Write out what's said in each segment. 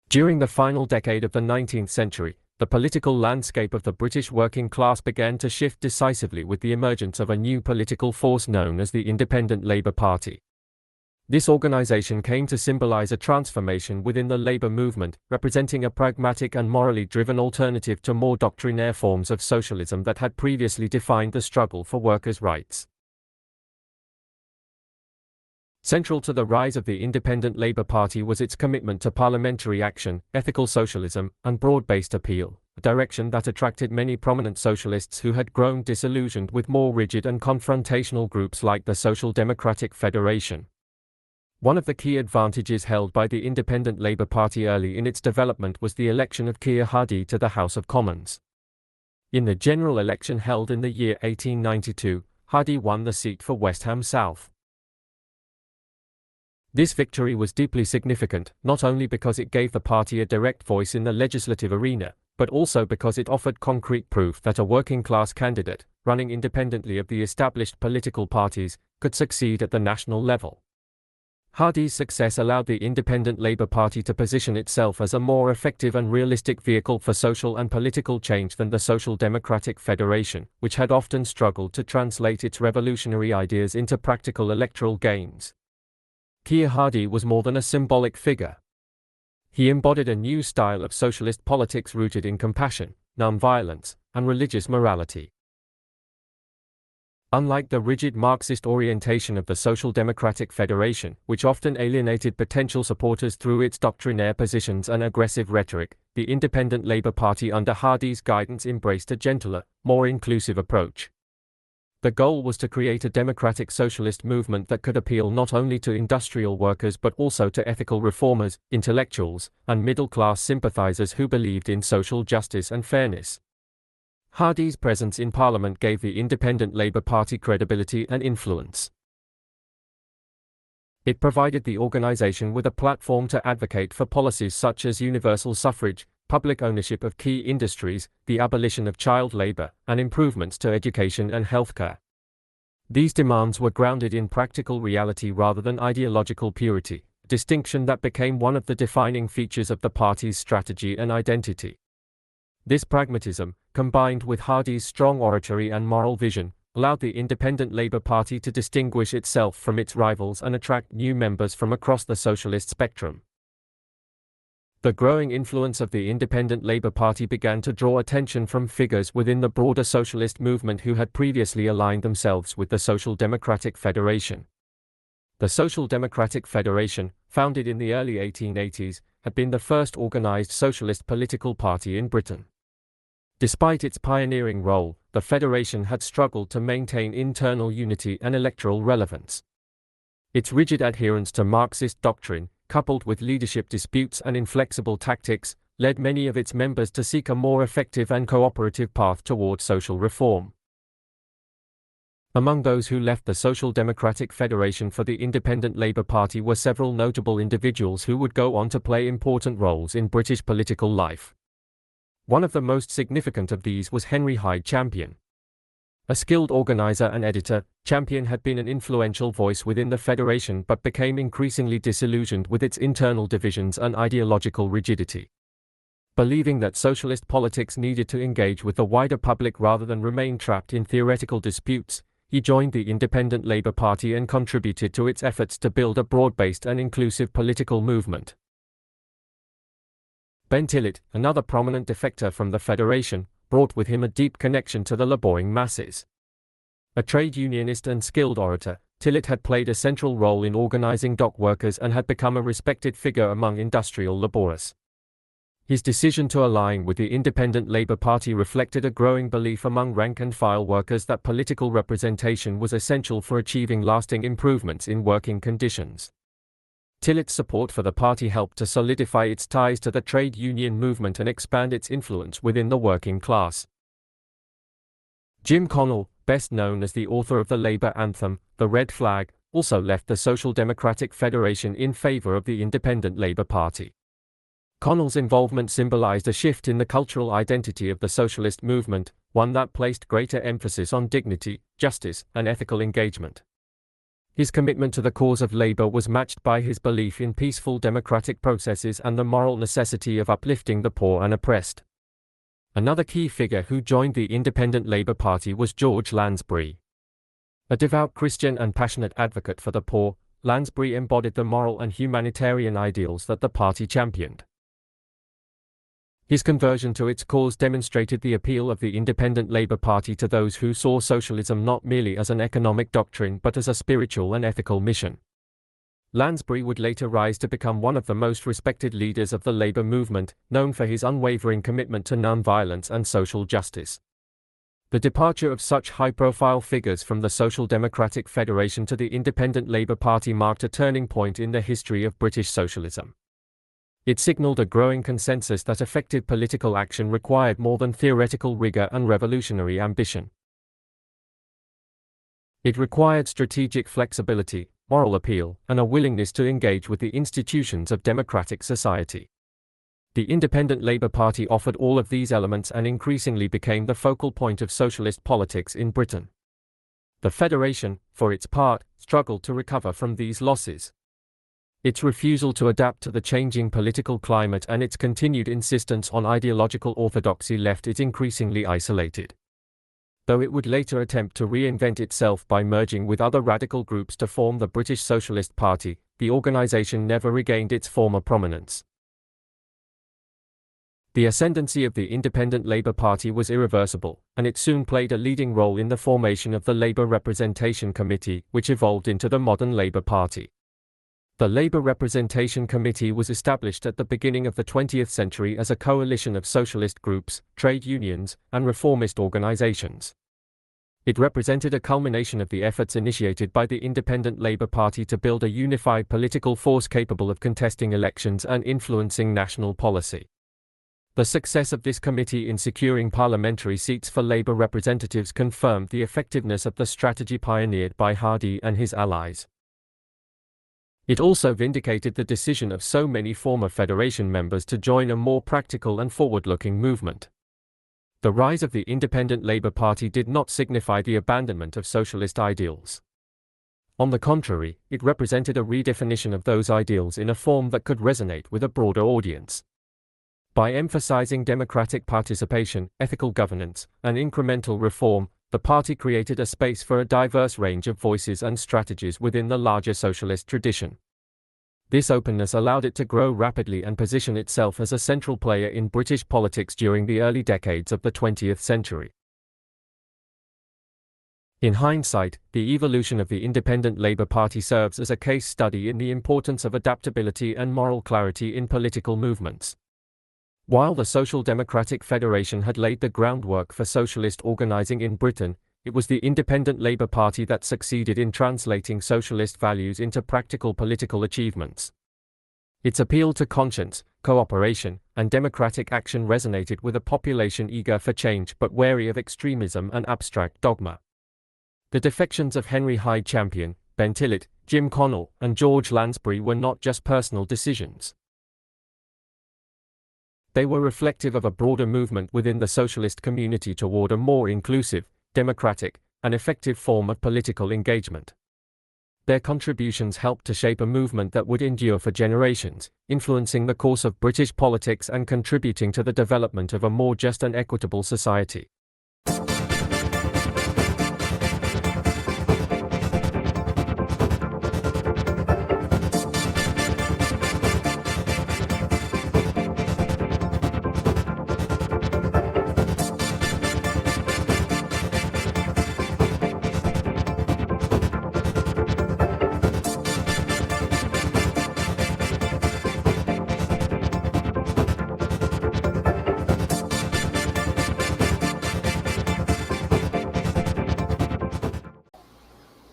During the final decade of the 19th century, the political landscape of the British working class began to shift decisively with the emergence of a new political force known as the Independent Labour Party. This organization came to symbolize a transformation within the labor movement, representing a pragmatic and morally driven alternative to more doctrinaire forms of socialism that had previously defined the struggle for workers' rights. Central to the rise of the Independent Labour Party was its commitment to parliamentary action, ethical socialism, and broad-based appeal, a direction that attracted many prominent socialists who had grown disillusioned with more rigid and confrontational groups like the Social Democratic Federation. One of the key advantages held by the Independent Labour Party early in its development was the election of Keir Hardie to the House of Commons. In the general election held in the year 1892, Hardie won the seat for West Ham South. This victory was deeply significant, not only because it gave the party a direct voice in the legislative arena, but also because it offered concrete proof that a working-class candidate, running independently of the established political parties, could succeed at the national level. Hardie's success allowed the Independent Labour Party to position itself as a more effective and realistic vehicle for social and political change than the Social Democratic Federation, which had often struggled to translate its revolutionary ideas into practical electoral gains. Keir Hardie was more than a symbolic figure. He embodied a new style of socialist politics rooted in compassion, non-violence, and religious morality. Unlike the rigid Marxist orientation of the Social Democratic Federation, which often alienated potential supporters through its doctrinaire positions and aggressive rhetoric, the Independent Labour Party under Hardie's guidance embraced a gentler, more inclusive approach. The goal was to create a democratic socialist movement that could appeal not only to industrial workers but also to ethical reformers, intellectuals, and middle-class sympathizers who believed in social justice and fairness. Hardie's presence in Parliament gave the Independent Labour Party credibility and influence. It provided the organisation with a platform to advocate for policies such as universal suffrage, public ownership of key industries, the abolition of child labour, and improvements to education and healthcare. These demands were grounded in practical reality rather than ideological purity, a distinction that became one of the defining features of the party's strategy and identity. This pragmatism, combined with Hardie's strong oratory and moral vision, allowed the Independent Labour Party to distinguish itself from its rivals and attract new members from across the socialist spectrum. The growing influence of the Independent Labour Party began to draw attention from figures within the broader socialist movement who had previously aligned themselves with the Social Democratic Federation. The Social Democratic Federation, founded in the early 1880s, had been the first organised socialist political party in Britain. Despite its pioneering role, the Federation had struggled to maintain internal unity and electoral relevance. Its rigid adherence to Marxist doctrine, coupled with leadership disputes and inflexible tactics, led many of its members to seek a more effective and cooperative path toward social reform. Among those who left the Social Democratic Federation for the Independent Labour Party were several notable individuals who would go on to play important roles in British political life. One of the most significant of these was Henry Hyde Champion. A skilled organizer and editor, Champion had been an influential voice within the Federation but became increasingly disillusioned with its internal divisions and ideological rigidity. Believing that socialist politics needed to engage with the wider public rather than remain trapped in theoretical disputes, he joined the Independent Labour Party and contributed to its efforts to build a broad-based and inclusive political movement. Ben Tillett, another prominent defector from the Federation, brought with him a deep connection to the laboring masses. A trade unionist and skilled orator, Tillett had played a central role in organizing dock workers and had become a respected figure among industrial laborers. His decision to align with the Independent Labour Party reflected a growing belief among rank-and-file workers that political representation was essential for achieving lasting improvements in working conditions. Tillett's support for the party helped to solidify its ties to the trade union movement and expand its influence within the working class. Jim Connell, best known as the author of the Labour anthem, The Red Flag, also left the Social Democratic Federation in favour of the Independent Labour Party. Connell's involvement symbolized a shift in the cultural identity of the socialist movement, one that placed greater emphasis on dignity, justice, and ethical engagement. His commitment to the cause of labor was matched by his belief in peaceful democratic processes and the moral necessity of uplifting the poor and oppressed. Another key figure who joined the Independent Labour Party was George Lansbury. A devout Christian and passionate advocate for the poor, Lansbury embodied the moral and humanitarian ideals that the party championed. His conversion to its cause demonstrated the appeal of the Independent Labour Party to those who saw socialism not merely as an economic doctrine but as a spiritual and ethical mission. Lansbury would later rise to become one of the most respected leaders of the labor movement, known for his unwavering commitment to non-violence and social justice. The departure of such high-profile figures from the Social Democratic Federation to the Independent Labour Party marked a turning point in the history of British socialism. It signaled a growing consensus that effective political action required more than theoretical rigor and revolutionary ambition. It required strategic flexibility, moral appeal, and a willingness to engage with the institutions of democratic society. The Independent Labour Party offered all of these elements and increasingly became the focal point of socialist politics in Britain. The Federation, for its part, struggled to recover from these losses. Its refusal to adapt to the changing political climate and its continued insistence on ideological orthodoxy left it increasingly isolated. Though it would later attempt to reinvent itself by merging with other radical groups to form the British Socialist Party, the organisation never regained its former prominence. The ascendancy of the Independent Labour Party was irreversible, and it soon played a leading role in the formation of the Labour Representation Committee, which evolved into the modern Labour Party. The Labour Representation Committee was established at the beginning of the 20th century as a coalition of socialist groups, trade unions, and reformist organisations. It represented a culmination of the efforts initiated by the Independent Labour Party to build a unified political force capable of contesting elections and influencing national policy. The success of this committee in securing parliamentary seats for Labour representatives confirmed the effectiveness of the strategy pioneered by Hardie and his allies. It also vindicated the decision of so many former Federation members to join a more practical and forward-looking movement. The rise of the Independent Labour Party did not signify the abandonment of socialist ideals. On the contrary, it represented a redefinition of those ideals in a form that could resonate with a broader audience. By emphasizing democratic participation, ethical governance, and incremental reform, the party created a space for a diverse range of voices and strategies within the larger socialist tradition. This openness allowed it to grow rapidly and position itself as a central player in British politics during the early decades of the 20th century. In hindsight, the evolution of the Independent Labour Party serves as a case study in the importance of adaptability and moral clarity in political movements. While the Social Democratic Federation had laid the groundwork for socialist organising in Britain, it was the Independent Labour Party that succeeded in translating socialist values into practical political achievements. Its appeal to conscience, cooperation, and democratic action resonated with a population eager for change but wary of extremism and abstract dogma. The defections of Henry Hyde Champion, Ben Tillett, Jim Connell, and George Lansbury were not just personal decisions. They were reflective of a broader movement within the socialist community toward a more inclusive, democratic, and effective form of political engagement. Their contributions helped to shape a movement that would endure for generations, influencing the course of British politics and contributing to the development of a more just and equitable society.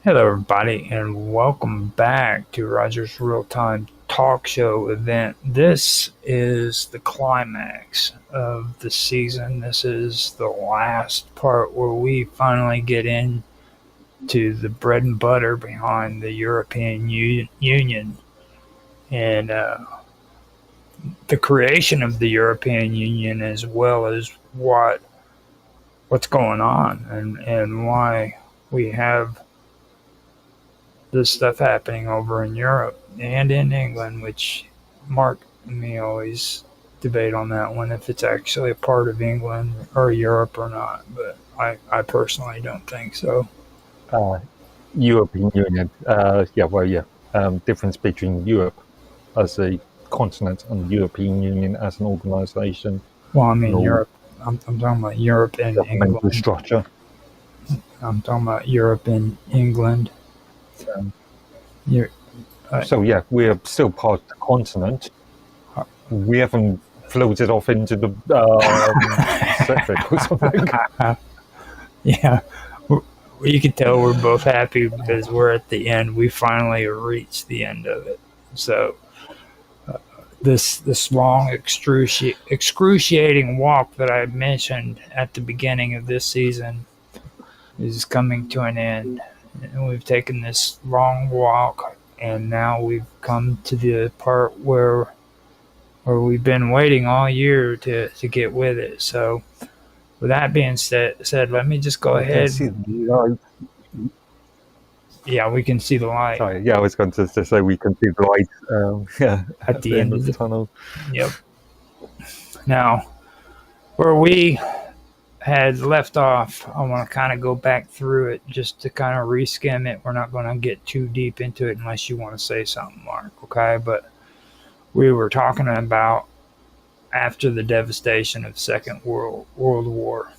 Hello everybody and welcome back to Roger's Real-Time Talk Show event. This is the climax of the season. This is the last part where we finally get into the bread and butter behind the European Union and the creation of the European Union, as well as what's going on and why we have this stuff happening over in Europe and in England, which Mark and me always debate on that one, if it's actually a part of England or Europe or not. But I personally don't think so. European Union. Difference between Europe as a continent and European Union as an organisation. Well, I mean, Europe. I'm talking about Europe and England. Structure. I'm talking about Europe and England. We're still part of the continent. We haven't floated off into the Pacific or something. Yeah. You can tell we're both happy because we're at the end. We finally reached the end of it. So this long, excruciating walk that I mentioned at the beginning of this season is coming to an end. And we've taken this long walk, and now we've come to the part where we've been waiting all year to get with it. So with that being said, let me just go ahead. Yeah, we can see the light. Sorry, yeah, I was going to say we can see the light at the end of the tunnel. Yep. Now, where we had left off, I want to kind of go back through it just to kind of reskim it. We're not going to get too deep into it unless you want to say something, Mark, okay? But we were talking about after the devastation of Second World War,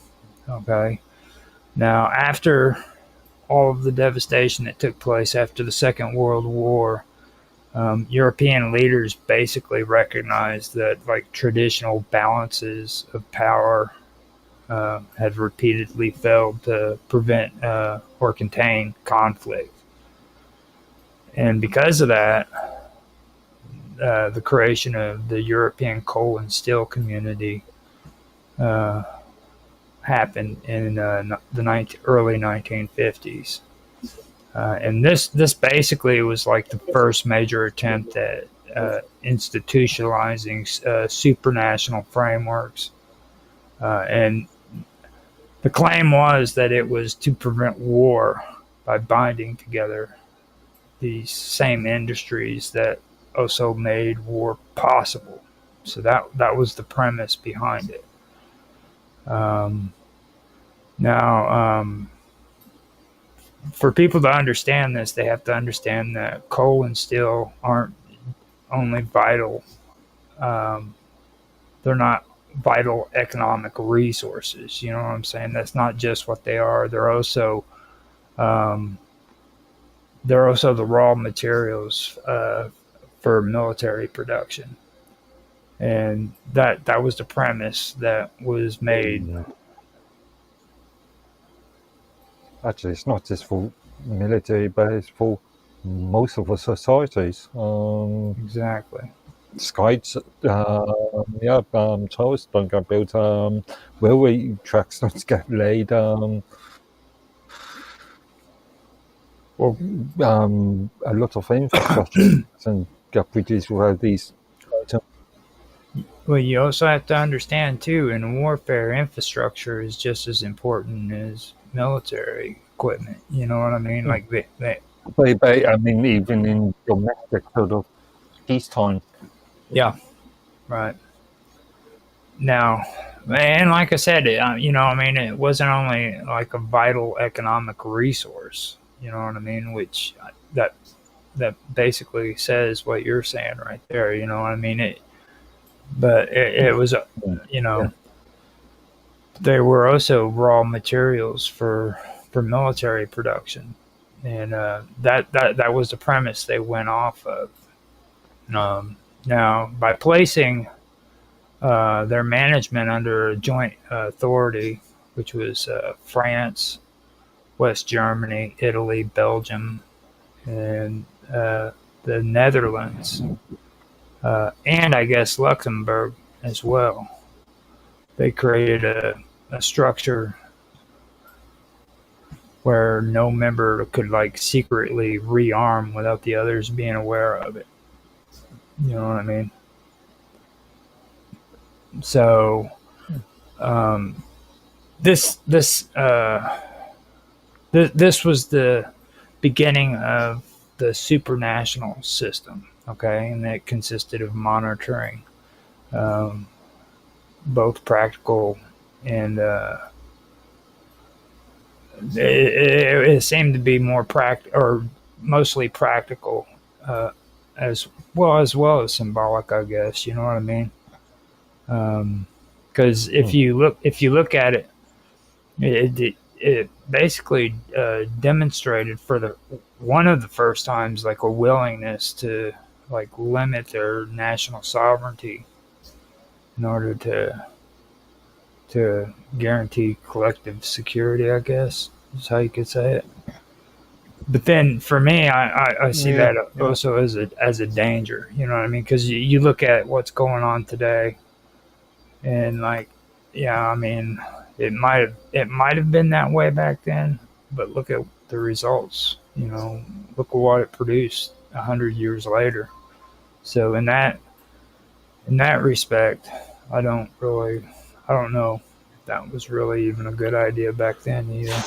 okay? Now, after all of the devastation that took place after the Second World War, European leaders basically recognized that like traditional balances of power had repeatedly failed to prevent or contain conflict. And because of that, the creation of the European coal and steel community happened in the early 1950s. And this basically was like the first major attempt at institutionalizing supranational frameworks. And the claim was that it was to prevent war by binding together these same industries that also made war possible. So that was the premise behind it. For people to understand this, they have to understand that coal and steel aren't only vital. They're not vital economic resources. You know what I'm saying? That's not just what they are. They're also the raw materials for military production. And that was the premise that was made. Actually, it's not just for military, but it's for most of the societies. Exactly. Skies, towers don't get built. Railway tracks don't get laid. A lot of infrastructure doesn't get produced without these items. Well, you also have to understand too, in warfare, infrastructure is just as important as military equipment. You know what I mean? Like I mean, even in domestic sort of peacetime. Yeah, right. Now, and like I said, it wasn't only like a vital economic resource. You know what I mean? Which that basically says what you're saying right there. You know what I mean? It was, they were also raw materials for military production, and that was the premise they went off of. Now, by placing their management under a joint authority, which was France, West Germany, Italy, Belgium, and the Netherlands, and I guess Luxembourg as well, they created a structure where no member could like secretly rearm without the others being aware of it. You know what I mean? So, this was the beginning of the supranational system, okay, and that consisted of monitoring, um, both practical and it seemed to be more or mostly practical, uh, as well as symbolic, I guess. You know what I mean? Because if you look at it, it basically demonstrated for the one of the first times like a willingness to like limit their national sovereignty in order to guarantee collective security, I guess is how you could say it. But then for me, I see that also as a danger. You know what I mean? Because you look at what's going on today, and like, yeah, I mean, it might have been that way back then, but look at the results. You know, look at what it produced 100 years later. So in that respect, I don't know if that was really even a good idea back then either.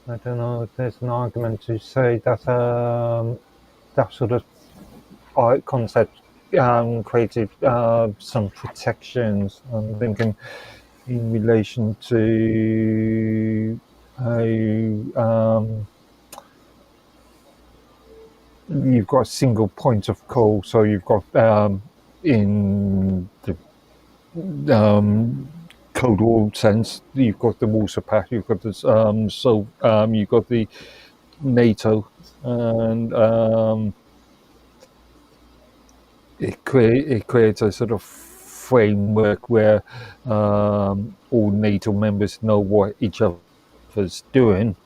I don't know if there's an argument to say that that sort of art concept created some protections. I'm thinking in relation to how you've got a single point of call, so you've got in the Cold War sense, you've got the Warsaw Pact, you've got this, you've got the NATO, and it creates a sort of framework where all NATO members know what each other's doing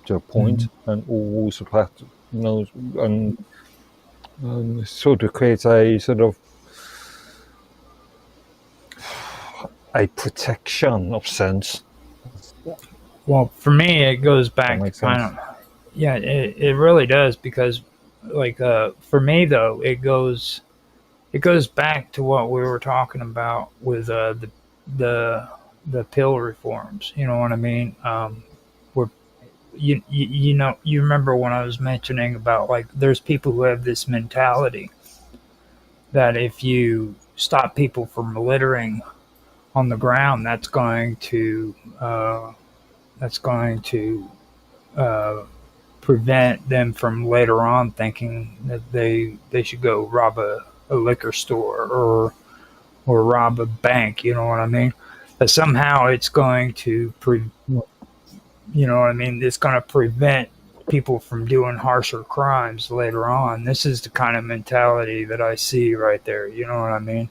to a point, and all Warsaw Pact knows, and sort of creates a sort of a protection of sense. Well, for me, it goes back to kind of, yeah, it really does, because like for me though, it goes back to what we were talking about with the pill reforms. You know what I mean? Where you remember when I was mentioning about like there's people who have this mentality that if you stop people from littering on the ground, that's going to prevent them from later on thinking that they should go rob a liquor store or rob a bank. You know what I mean? That somehow it's going to it's going to prevent people from doing harsher crimes later on. This is the kind of mentality that I see right there. You know what I mean?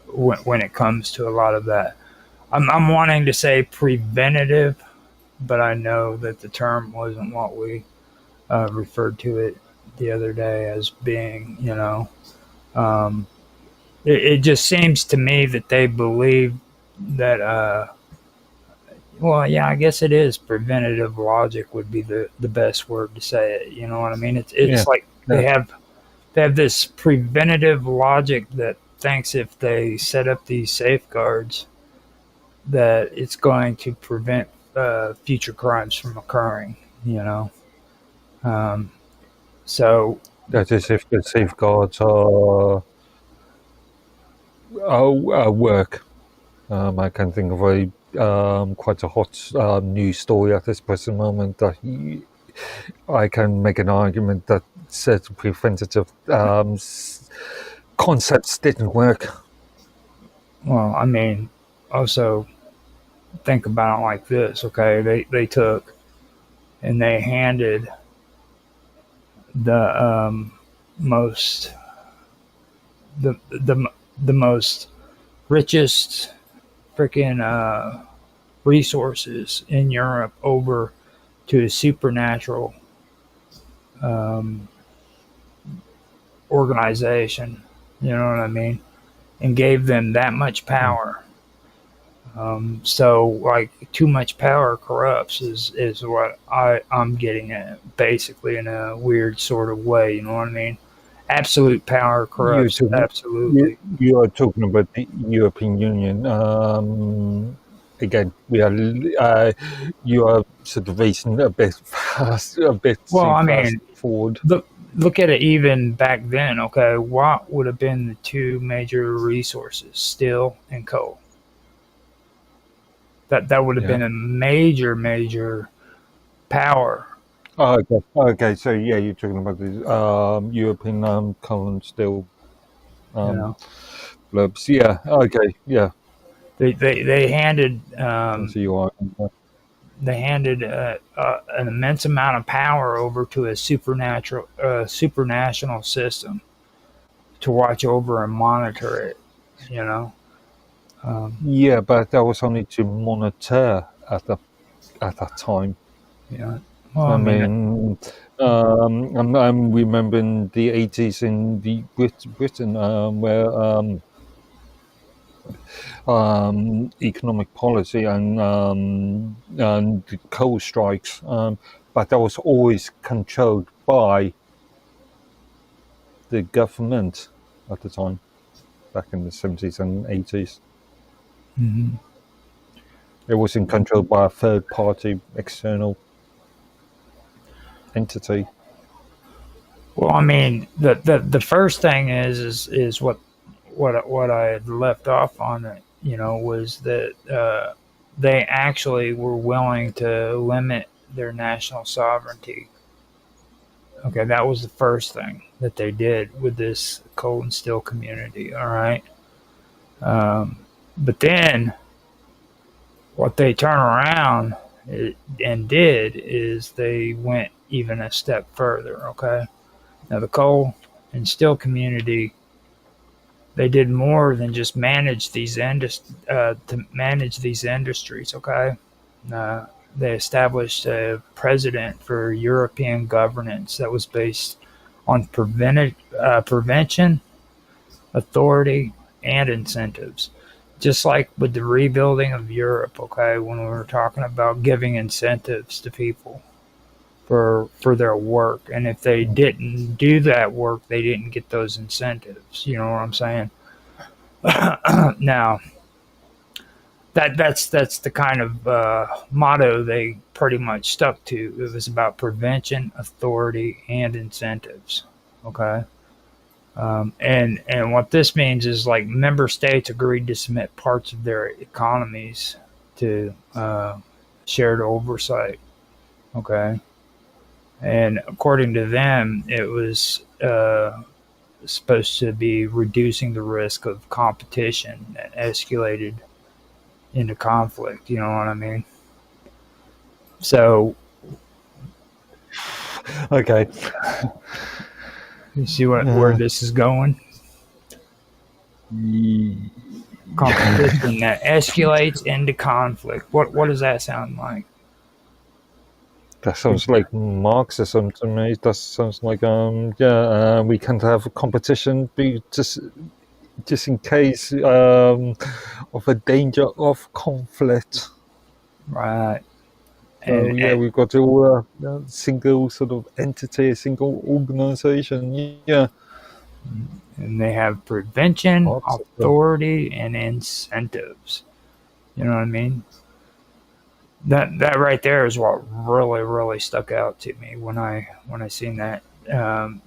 When it comes to a lot of that, I'm wanting to say preventative, but I know that the term wasn't what we referred to it the other day as being. You know, it just seems to me that they believe that. Well, yeah, I guess it is preventative logic would be the best word to say it. You know what I mean? It's like they have this preventative logic that thinks if they set up these safeguards that it's going to prevent future crimes from occurring, you know. So that is if the safeguards are work. I can think of a quite a hot news story at this present moment that I can make an argument that certain preventative concepts didn't work. Well, I mean, also think about it like this, okay? They took and they handed the most richest freaking resources in Europe over to a supernatural organization, you know what I mean, and gave them that much power. So like too much power corrupts is what I'm getting at, basically, in a weird sort of way, you know what I mean? Absolute power corrupts, absolutely. You are talking about the European Union. again, you are sort of racing a bit fast, a bit Well, too I fast mean, forward. look at it even back then. Okay, what would have been the two major resources, steel and coal? That would have Yeah. been a major power. Oh, okay. Okay. So yeah, you're talking about the European coal and steel You know, blurbs. Yeah. Okay. Yeah. they handed I see you are. an immense amount of power over to a supranational system to watch over and monitor it. You know, Yeah, but that was only to monitor at that time. yeah. Well, I I mean, mean, I'm remembering the 80s in the Britain, where economic policy and the coal strikes, but that was always controlled by the government at the time, back in the 70s and 80s. mhm. It wasn't controlled by a third party external entity. Well, I mean, the first thing is what I had left off on it. You know, was that they actually were willing to limit their national sovereignty. Okay, that was the first thing that they did with this coal and steel community. All right, but then what they turn around and did is they went even a step further. Okay, now the coal and steel community, they did more than just manage to manage these industries. Okay, uh, they established a president for European governance that was based on prevention, authority, and incentives. Just like with the rebuilding of Europe, okay, when we were talking about giving incentives to people for their work, and if they didn't do that work, they didn't get those incentives. You know what I'm saying? Now, that's the kind of motto they pretty much stuck to. It was about prevention, authority, and incentives. Okay. And what this means is like member states agreed to submit parts of their economies to shared oversight. Okay, and according to them, it was supposed to be reducing the risk of competition that escalated into conflict. You know what I mean? So Okay. you see where this is going? Competition that escalates into conflict. What does that sound like? That sounds like Marxism to me. That sounds like we can't have a competition, just in case of a danger of conflict. Right. So yeah, we've got to single sort of entity, a single organization. Yeah. And they have prevention, Marxism. authority, and incentives. You know what I mean? That right there is what really stuck out to me when I seen that.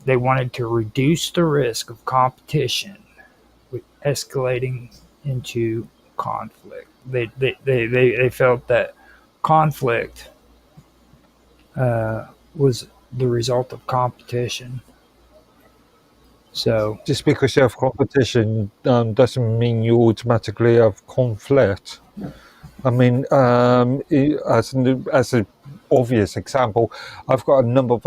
They wanted to reduce the risk of competition with escalating into conflict. They felt that conflict was the result of competition. So Just because you have competition doesn't mean you automatically have conflict. I mean, as an obvious example, I've got a number of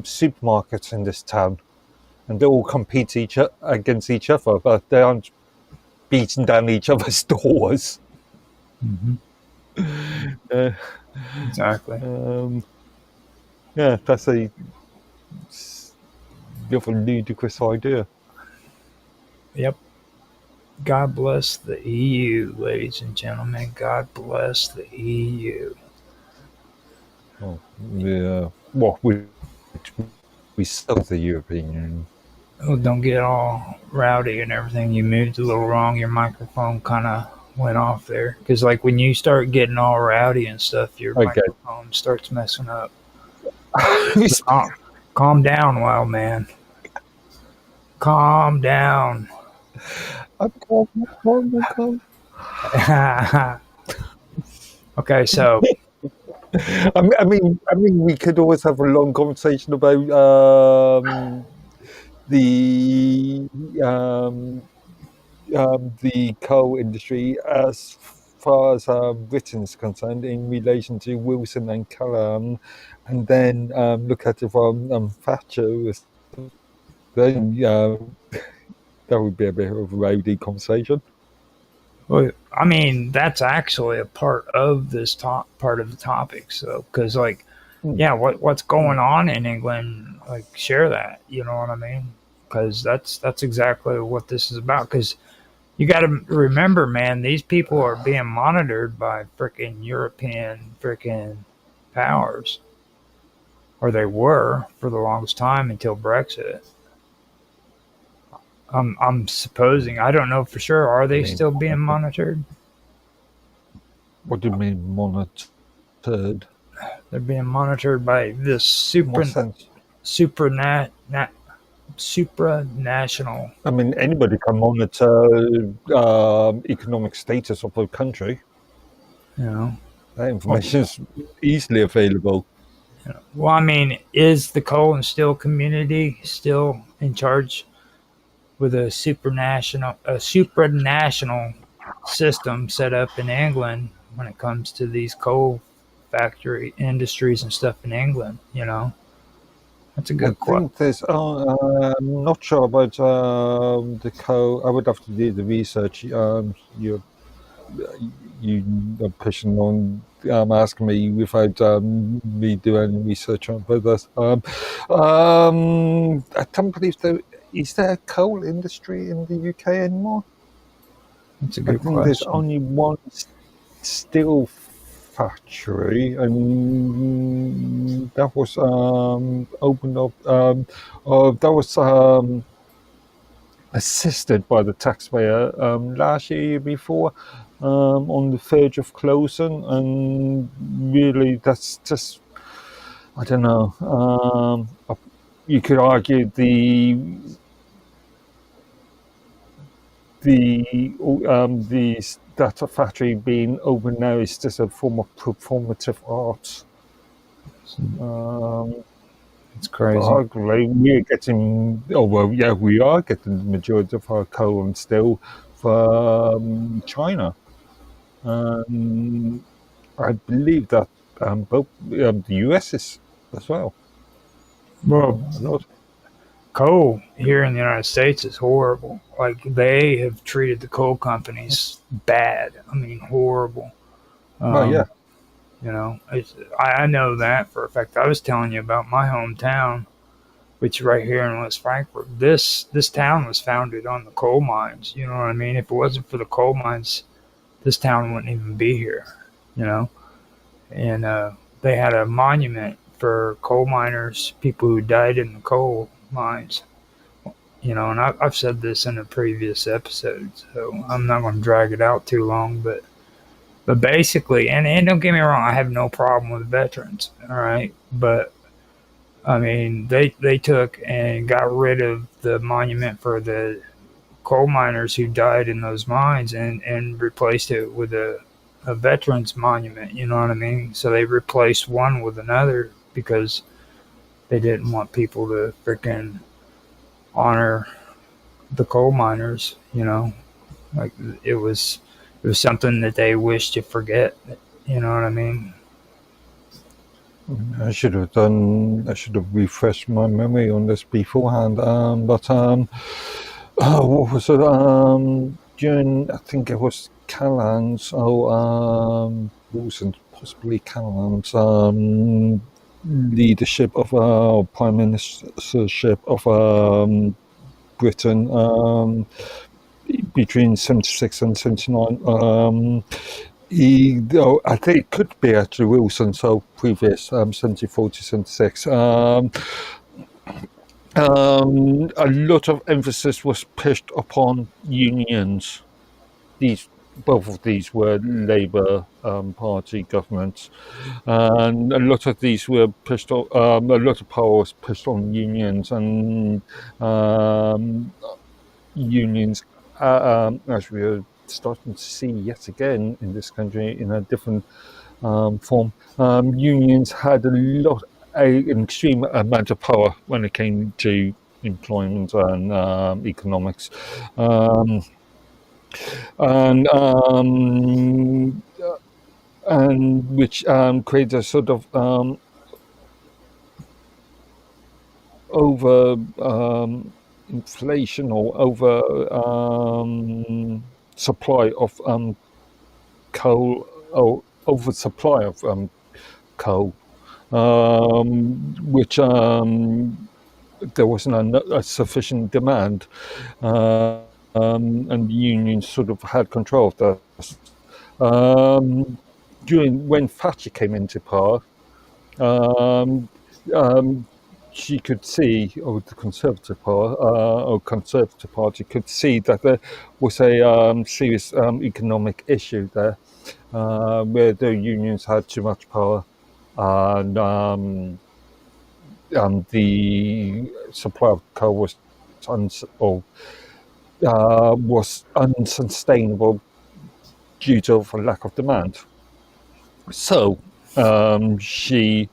supermarkets in this town, and they all compete against each other, but they aren't beating down each other's doors. exactly. Yeah, that's a ludicrous idea. Yep. God bless the EU, ladies and gentlemen. God bless the EU. Oh, yeah. Well, we still the European Union. Oh, don't get all rowdy and everything. You moved a little wrong. Your microphone kind of went off there. Because like when you start getting all rowdy and stuff, your Okay. microphone starts messing up. Calm down, wild man. Calm down. I'm calm. Okay, so I mean, we could always have a long conversation about the coal industry as far as Britain is concerned in relation to Wilson and Callaghan, and then look at it from Thatcher. Then that would be a bit of a rowdy conversation. well, I mean, that's actually a part of this part of the topic. So, because like, yeah, what's going on in England? Like, share that. You know what I mean? Because that's exactly what this is about. Because you got to remember, man, these people are being monitored by freaking European freaking powers, or they were for the longest time until Brexit. I'm supposing. I don't know for sure. Are they still being monitored? What do you mean monitored? They're being monitored by this supranational. I mean, anybody can monitor economic status of a country. You know, that information is easily available. Well, I mean, is the coal and steel community still in charge with a supranational system set up in England when it comes to these coal factory industries and stuff in England? You know, that's a good question. I'm not sure about the coal. I would have to do the research. You are pushing on asking me without me doing any research on this. I don't believe is there a coal industry in the UK anymore? That's a good question. There's only one steel factory, and that was opened up. That was assisted by the taxpayer last year before. On the verge of closing, and really that's just, I don't know, you could argue the data factory being open now is just a form of performative art. It's crazy. We're getting, we are getting the majority of our coal and steel from China. I believe that both the US is as well. Well, coal here in the United States is horrible. Like, they have treated the coal companies bad. I mean, horrible. Yeah. You know, I know that for a fact. I was telling you about my hometown, which is right here in West Frankfort. This town was founded on the coal mines. You know what I mean? If it wasn't for the coal mines, this town wouldn't even be here, you know? And they had a monument for coal miners, people who died in the coal mines, you know, and I've said this in a previous episode, so I'm not going to drag it out too long, but basically, and don't get me wrong, I have no problem with veterans, all right? But, I mean, they took and got rid of the monument for the coal miners who died in those mines and replaced it with a veterans monument, you know what I mean? So they replaced one with another because they didn't want people to freaking honor the coal miners, you know? Like, it was something that they wished to forget, you know what I mean? I should have refreshed my memory on this beforehand, but what was it? During, I think it was Callaghan's, Wilson, possibly Callaghan's leadership of prime ministership of Britain between 76 and 79. I think it could be actually Wilson, so previous 74 to 76. A lot of emphasis was pushed upon unions. These both of these were Labour Party governments, and a lot of these were pushed on. A lot of power was pushed on unions, and unions, as we are starting to see yet again in this country in a different form, unions had an extreme amount of power when it came to employment and economics. And which creates a sort of over inflation or over supply of coal, or oversupply of coal, which there wasn't a sufficient demand, and the unions sort of had control of that. When Thatcher came into power, she could see, or the Conservative Party could see that there was a serious economic issue there, where the unions had too much power, and the supply of coal was unsustainable due to a lack of demand. So she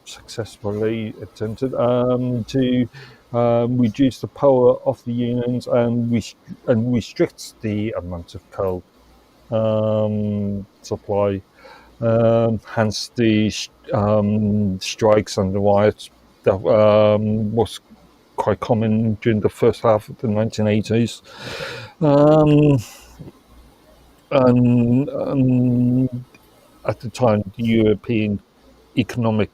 successfully attempted to reduce the power of the unions and restrict the amount of coal supply. Hence the strikes and the riots that was quite common during the first half of the 1980s. And at the time, the European Economic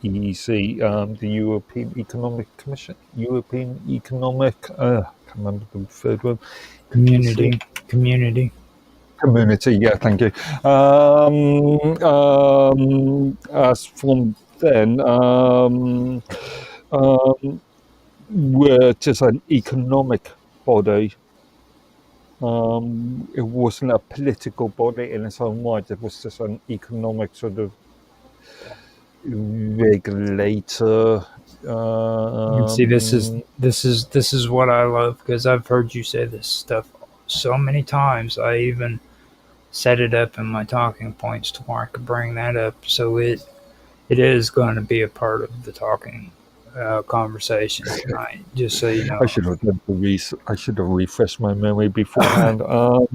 EEC, the European Economic Commission, European Economic, I can't remember the third one. Community. Yeah, thank you. As from then, we're just an economic body. It wasn't a political body in its own right. It was just an economic sort of regulator. See, this is what I love, because I've heard you say this stuff so many times. I even set it up in my talking points to where I could bring that up. So it is going to be a part of the talking conversation tonight. Just so you know, I should have refreshed my memory beforehand. Well,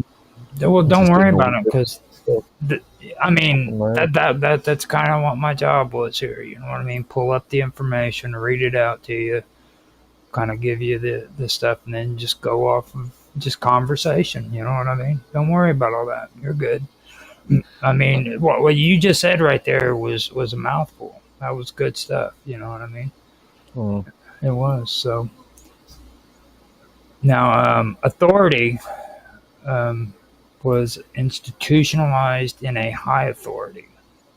don't worry about it, because that's kind of what my job was here. You know what I mean? Pull up the information, read it out to you, kind of give you the stuff, and then just go off of just conversation. You know what I mean? Don't worry about all that. You're good. I mean, what you just said right there was a mouthful. That was good stuff. You know what I mean? It was. So now, authority was institutionalized in a high authority,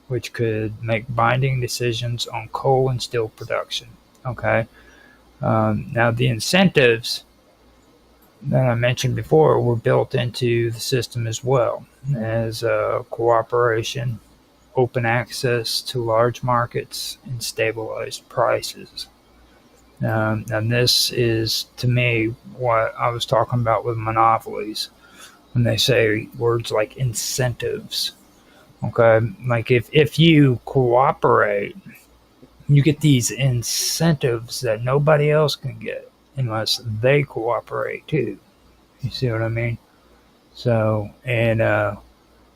which could make binding decisions on coal and steel production. Okay. Now, the incentives that I mentioned before were built into the system as well, as cooperation, open access to large markets, and stabilized prices. And this is, to me, what I was talking about with monopolies, when they say words like incentives. Okay, like if you cooperate, you get these incentives that nobody else can get unless they cooperate too. You see what I mean? So, and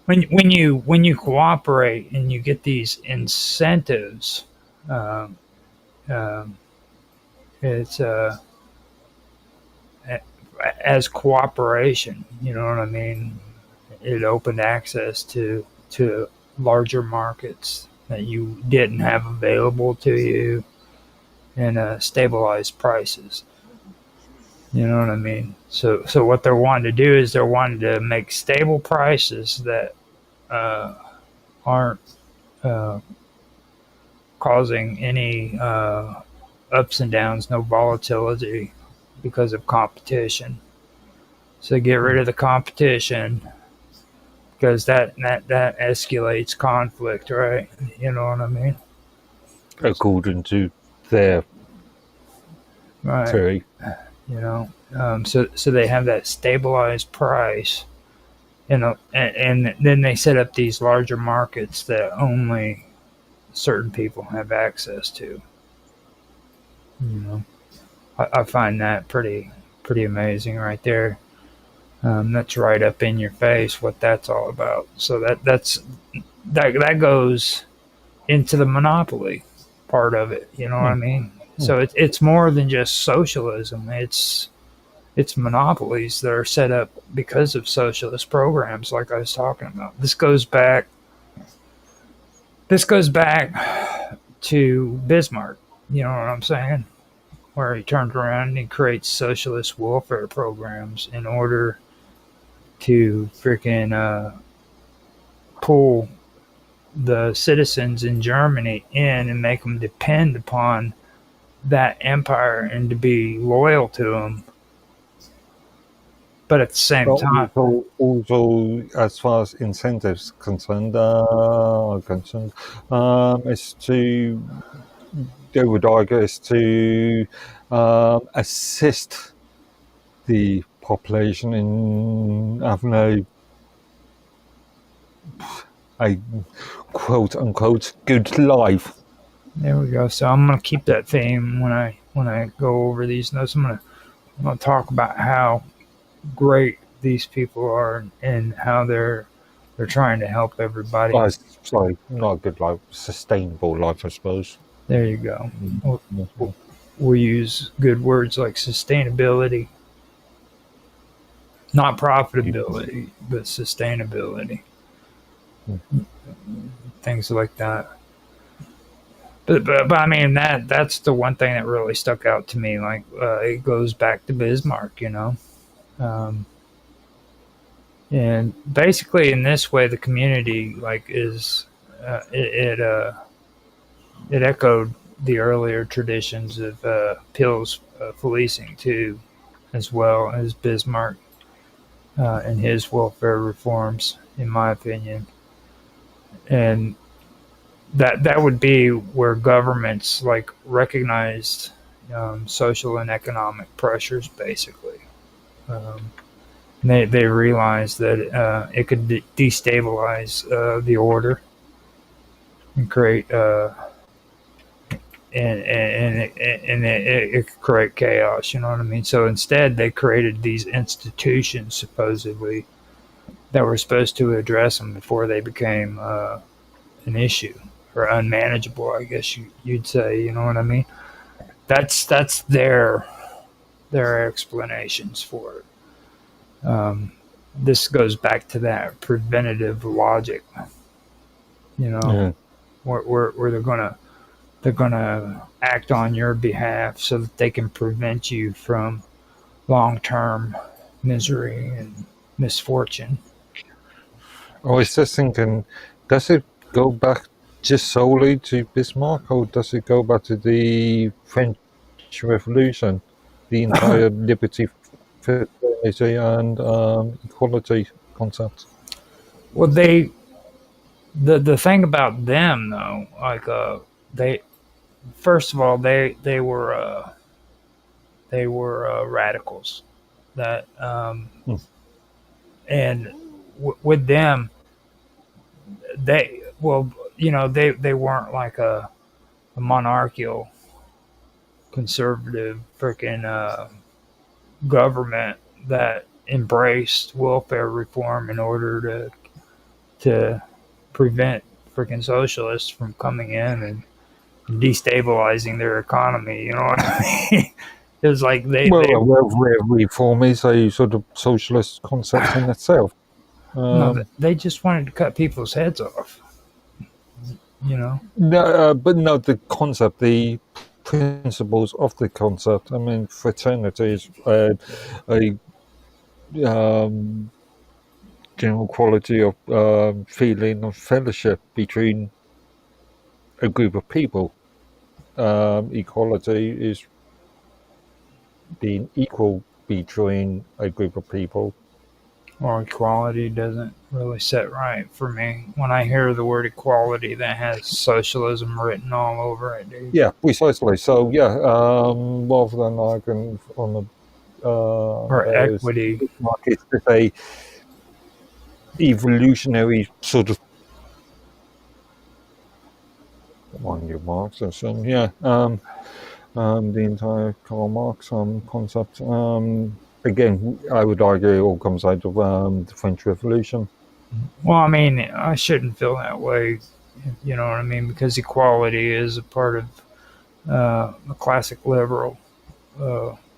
when you cooperate and you get these incentives, it's as cooperation. You know what I mean? It opened access to larger markets that you didn't have available to you, and stabilized prices. You know what I mean? So what they're wanting to do is they're wanting to make stable prices that aren't causing any ups and downs, no volatility, because of competition. So get rid of the competition because that escalates conflict, right? You know what I mean? According to their Right. theory. You know, so they have that stabilized price, you know, and then they set up these larger markets that only certain people have access to. You know, I find that pretty amazing right there. That's right up in your face what that's all about. So that goes into the monopoly part of it. You know what I mean? So it's more than just socialism. It's monopolies that are set up because of socialist programs, like I was talking about. This goes back to Bismarck. You know what I'm saying? Where he turned around and he creates socialist welfare programs in order to freaking pull the citizens in Germany in and make them depend upon that empire and to be loyal to them. But at the same time, also, as far as incentives are concerned, is to, they would argue, is to assist the population in having a quote unquote good life. there we go. So I'm gonna keep that theme when I go over these notes. I'm gonna talk about how great these people are and how they're trying to help everybody. It's like not a good life, sustainable life, I suppose. There you go. We'll use good words like sustainability, not profitability, but sustainability. Things like that. But I mean that's the one thing that really stuck out to me. Like it goes back to Bismarck, you know, and basically in this way the community like is it echoed the earlier traditions of Pill's policing too, as well as Bismarck and his welfare reforms, in my opinion, and that would be where governments like recognized social and economic pressures, basically. They realized that it could destabilize the order and create it could create chaos. You know what I mean? So instead, they created these institutions supposedly that were supposed to address them before they became an issue or unmanageable. I guess you'd say. You know what I mean? That's their explanations for it. This goes back to that preventative logic. You know, where they're gonna act on your behalf so that they can prevent you from long-term misery and misfortune. I was just thinking, does it go back just solely to Bismarck, or does it go back to the French Revolution, the entire liberty, fraternity, and equality concept? Well, the thing about them though, like they first of all they were radicals that and with them they they weren't like a monarchical conservative freaking government that embraced welfare reform in order to prevent freaking socialists from coming in and destabilizing their economy. You know what I mean? It was like reform is a sort of socialist concept in itself. No, they just wanted to cut people's heads off. You know? No, but no, the concept, the principles of the concept. I mean, fraternity is a general quality of feeling of fellowship between a group of people. Equality is being equal between a group of people. Well, equality doesn't really sit right for me. When I hear the word equality, that has socialism written all over it, dude. Yeah, precisely. So yeah, rather than arguing on the Or there's equity. market, there's a evolutionary sort of on your Marxism, yeah. The entire Karl Marx concept. Again, I would argue it all comes out of the French Revolution. Well, I mean, I shouldn't feel that way. You know what I mean? Because equality is a part of the classic liberal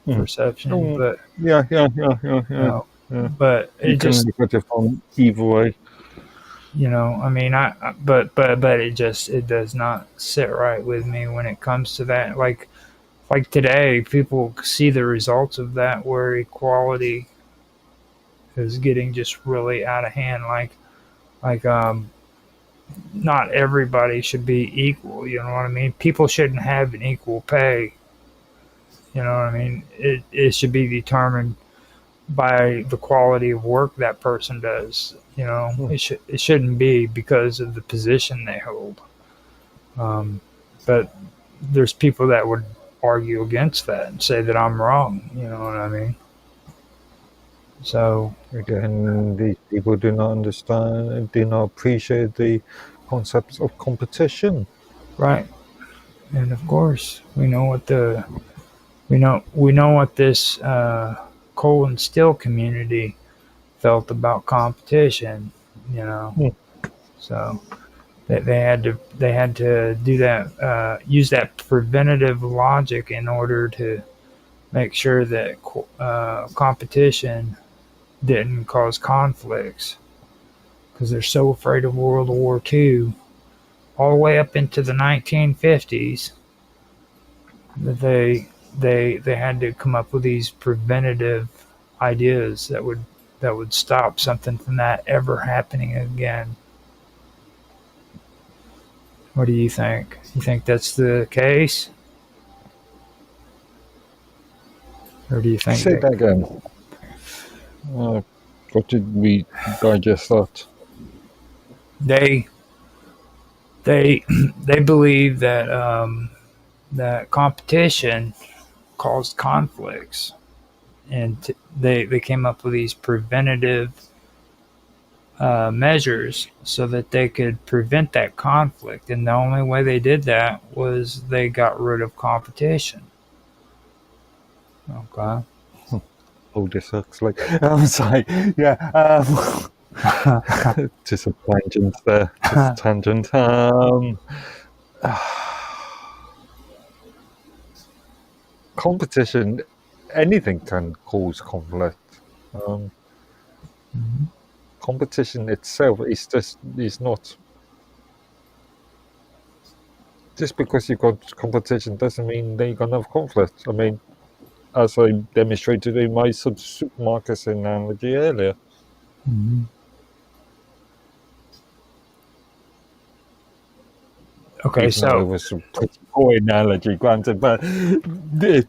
perception, but Yeah. uh, Yeah. but You it can just, look at it from either way. I mean, but it does not sit right with me when it comes to that. Like today, people see the results of that, where equality is getting just really out of hand. Like not everybody should be equal. You know what I mean? People shouldn't have an equal pay. You know what I mean? It should be determined by the quality of work that person does. It shouldn't be because of the position they hold. But there's people that would argue against that and say that I'm wrong. You know what I mean? So Again, these people do not understand, do not appreciate the concepts of competition. right, and of course we know what this coal and steel community felt about competition. You know, Hmm. so they had to do that, use that preventative logic in order to make sure that competition didn't cause conflicts, because they're so afraid of World War II all the way up into the 1950s that they had to come up with these preventative ideas that would stop something from that ever happening again. What do you think? You think that's the case? Or do you think Say that again. What did we digest that? they they they believe that that competition caused conflicts, and they came up with these preventative measures so that they could prevent that conflict. And the only way they did that was they got rid of competition. Okay. Oh, this looks like. I'm sorry. Yeah. Just a tangent there. Just a tangent. Competition, anything can cause conflict. Competition itself is not. Just because you've got competition doesn't mean that you're gonna have conflict. I mean, as I demonstrated in my sort of supermarket analogy earlier. Mm-hmm. Okay, Even though it was a pretty poor analogy, granted, but it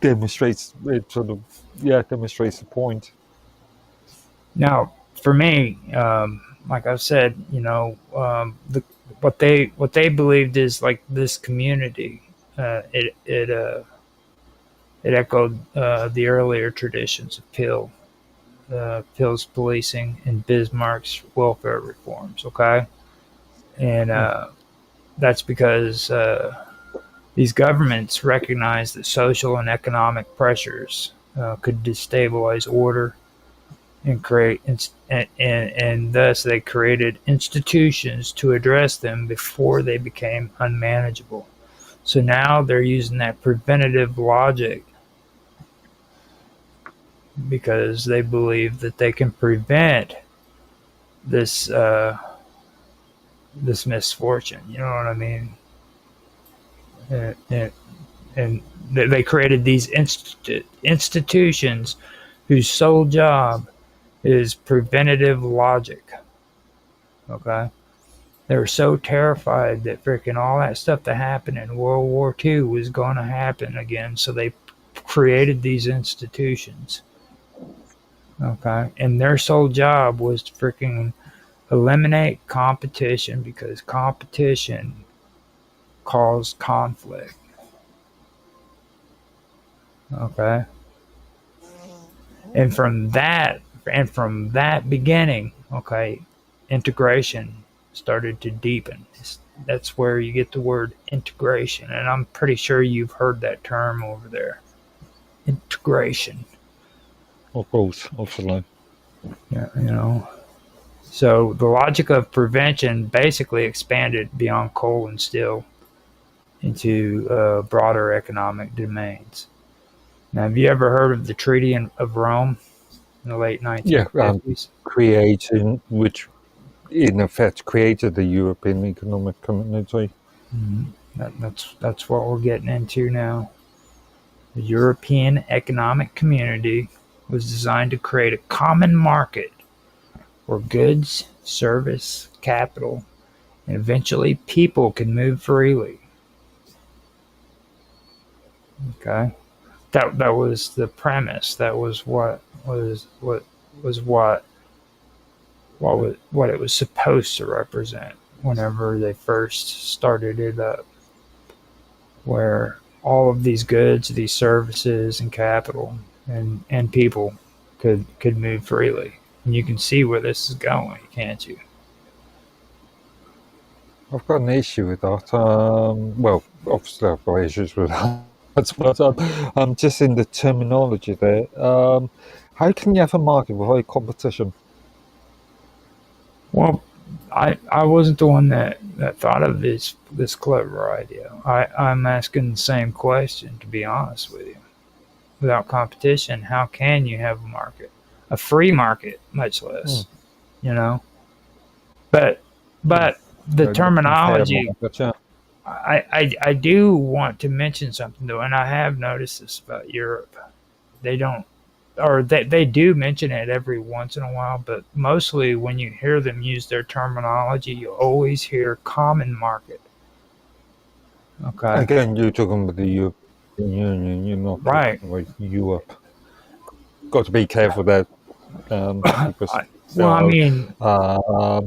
demonstrates demonstrates the point. now for me, like I've said, what they believed is like this community. It echoed the earlier traditions of Pill's policing and Bismarck's welfare reforms. Okay, and that's because these governments recognized that social and economic pressures could destabilize order and and thus they created institutions to address them before they became unmanageable. So now they're using that preventative logic because they believe that they can prevent this this misfortune. You know what I mean? And they created these institutions whose sole job is preventative logic. Okay, they were so terrified that freaking all that stuff that happened in World War II was going to happen again, so they created these institutions. Okay, and their sole job was to freaking eliminate competition because competition caused conflict. Okay, and from that beginning, okay, integration started to deepen. That's where you get the word integration, and I'm pretty sure you've heard that term over there. Integration. Of course, absolutely. Yeah, you know. So the logic of prevention basically expanded beyond coal and steel into broader economic domains. Now, have you ever heard of the Treaty of Rome in the late 1950s? Which in effect created the European Economic Community. That's what we're getting into now. The European Economic Community was designed to create a common market where goods, service, capital, and eventually people can move freely. Okay, that was the premise. That was what it was supposed to represent whenever they first started it up, where all of these goods, these services, and capital and people could move freely. And you can see where this is going, can't you? I've got an issue with that. Well, obviously I've got issues with that. But just in the terminology there. How can you have a market without competition? Well, I wasn't the one that thought of this clever idea. I'm asking the same question, to be honest with you. Without competition, how can you have a market? A free market, much less. You know? But the terminology, I do want to mention something though, and I have noticed this about Europe. They don't, or they do mention it every once in a while, but mostly when you hear them use their terminology, you always hear common market. Okay. Again, you're talking about the European Union, you're not right. talking about Europe. Got to be careful there, because I mean, a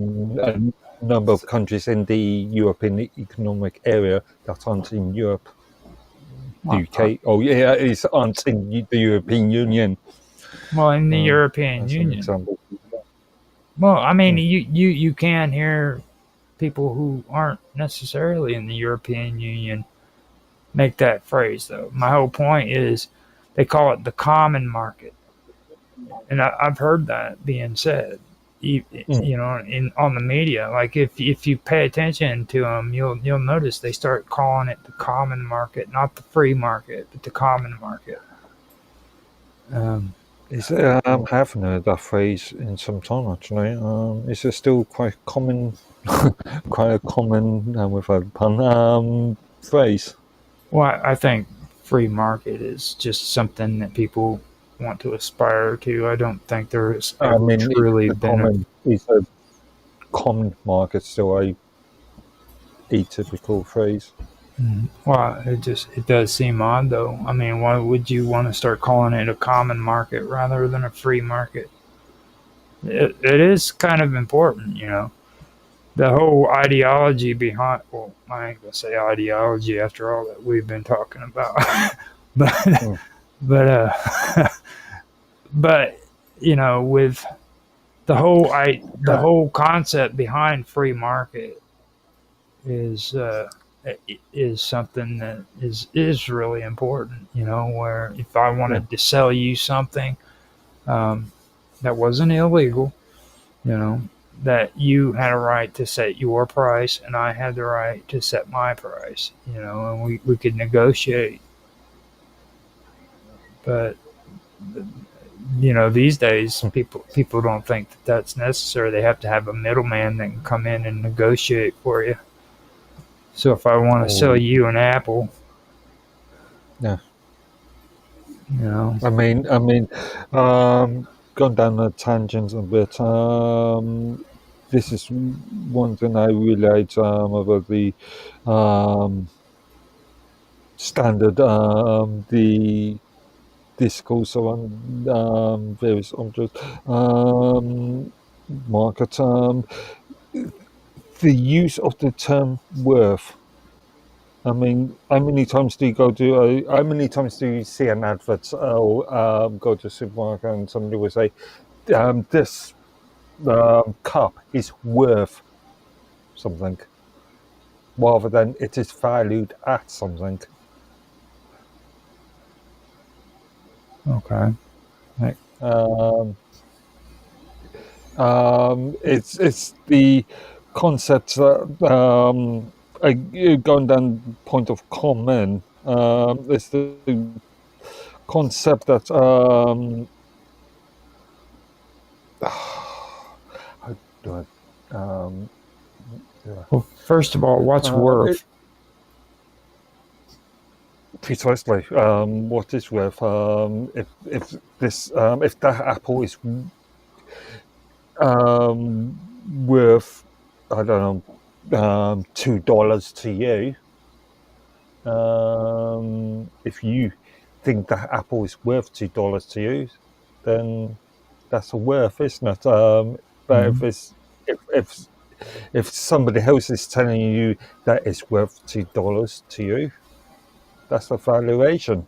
number of countries in the European Economic Area that aren't in Europe. The UK, aren't in the European Union. Well, in the European Union. Well, I mean, you can hear people who aren't necessarily in the European Union make that phrase, though. My whole point is they call it the common market. And I've heard that being said, you know, on the media. Like if you pay attention to them, you'll notice they start calling it the common market, not the free market, but the common market. I haven't heard that phrase in some time actually. Is it still quite common, quite a common, without a pun, phrase? Well, I think free market is just something that people want to aspire to. I don't think there's truly been is a common market still a atypical phrase? Well, it does seem odd though. I mean, why would you want to start calling it a common market rather than a free market? It is kind of important, you know. The whole ideology behind, well, I ain't gonna say ideology after all that we've been talking about, but you know, with the whole concept behind free market is something that is really important, you know, where if I wanted to sell you something that wasn't illegal, you know, that you had a right to set your price and I had the right to set my price, you know, and we could negotiate. But you know, these days people don't think that that's necessary. They have to have a middleman that can come in and negotiate for you. So if I want to sell you an apple, yeah, you know, I mean, gone down a tangent a bit. This is one thing I realized about the standard, the discourse around various objects, market, the use of the term worth. I mean, how many times do you how many times do you see an advert or go to a supermarket and somebody will say, this cup is worth something, rather than it is valued at something. Okay. Like, It's the concept that going down the point of common. It's the concept that how do I, well, first of all, what's worth? Precisely. What is worth? If that apple is worth, I don't know, $2 to you. If you think that apple is worth $2 to you, then that's a worth, isn't it? But if somebody else is telling you that it's worth $2 to you, that's a valuation.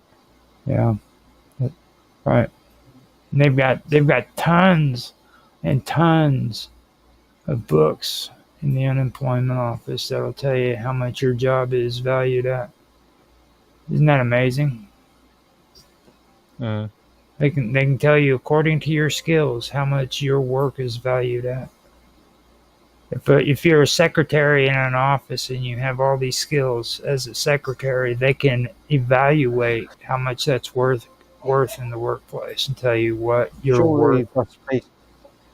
Yeah. Right. And they've got tons and tons of books in the unemployment office that'll tell you how much your job is valued at. Isn't that amazing? They can tell you according to your skills how much your work is valued at. If you're a secretary in an office and you have all these skills as a secretary, they can evaluate how much that's worth in the workplace and tell you what you're Surely worth. that's based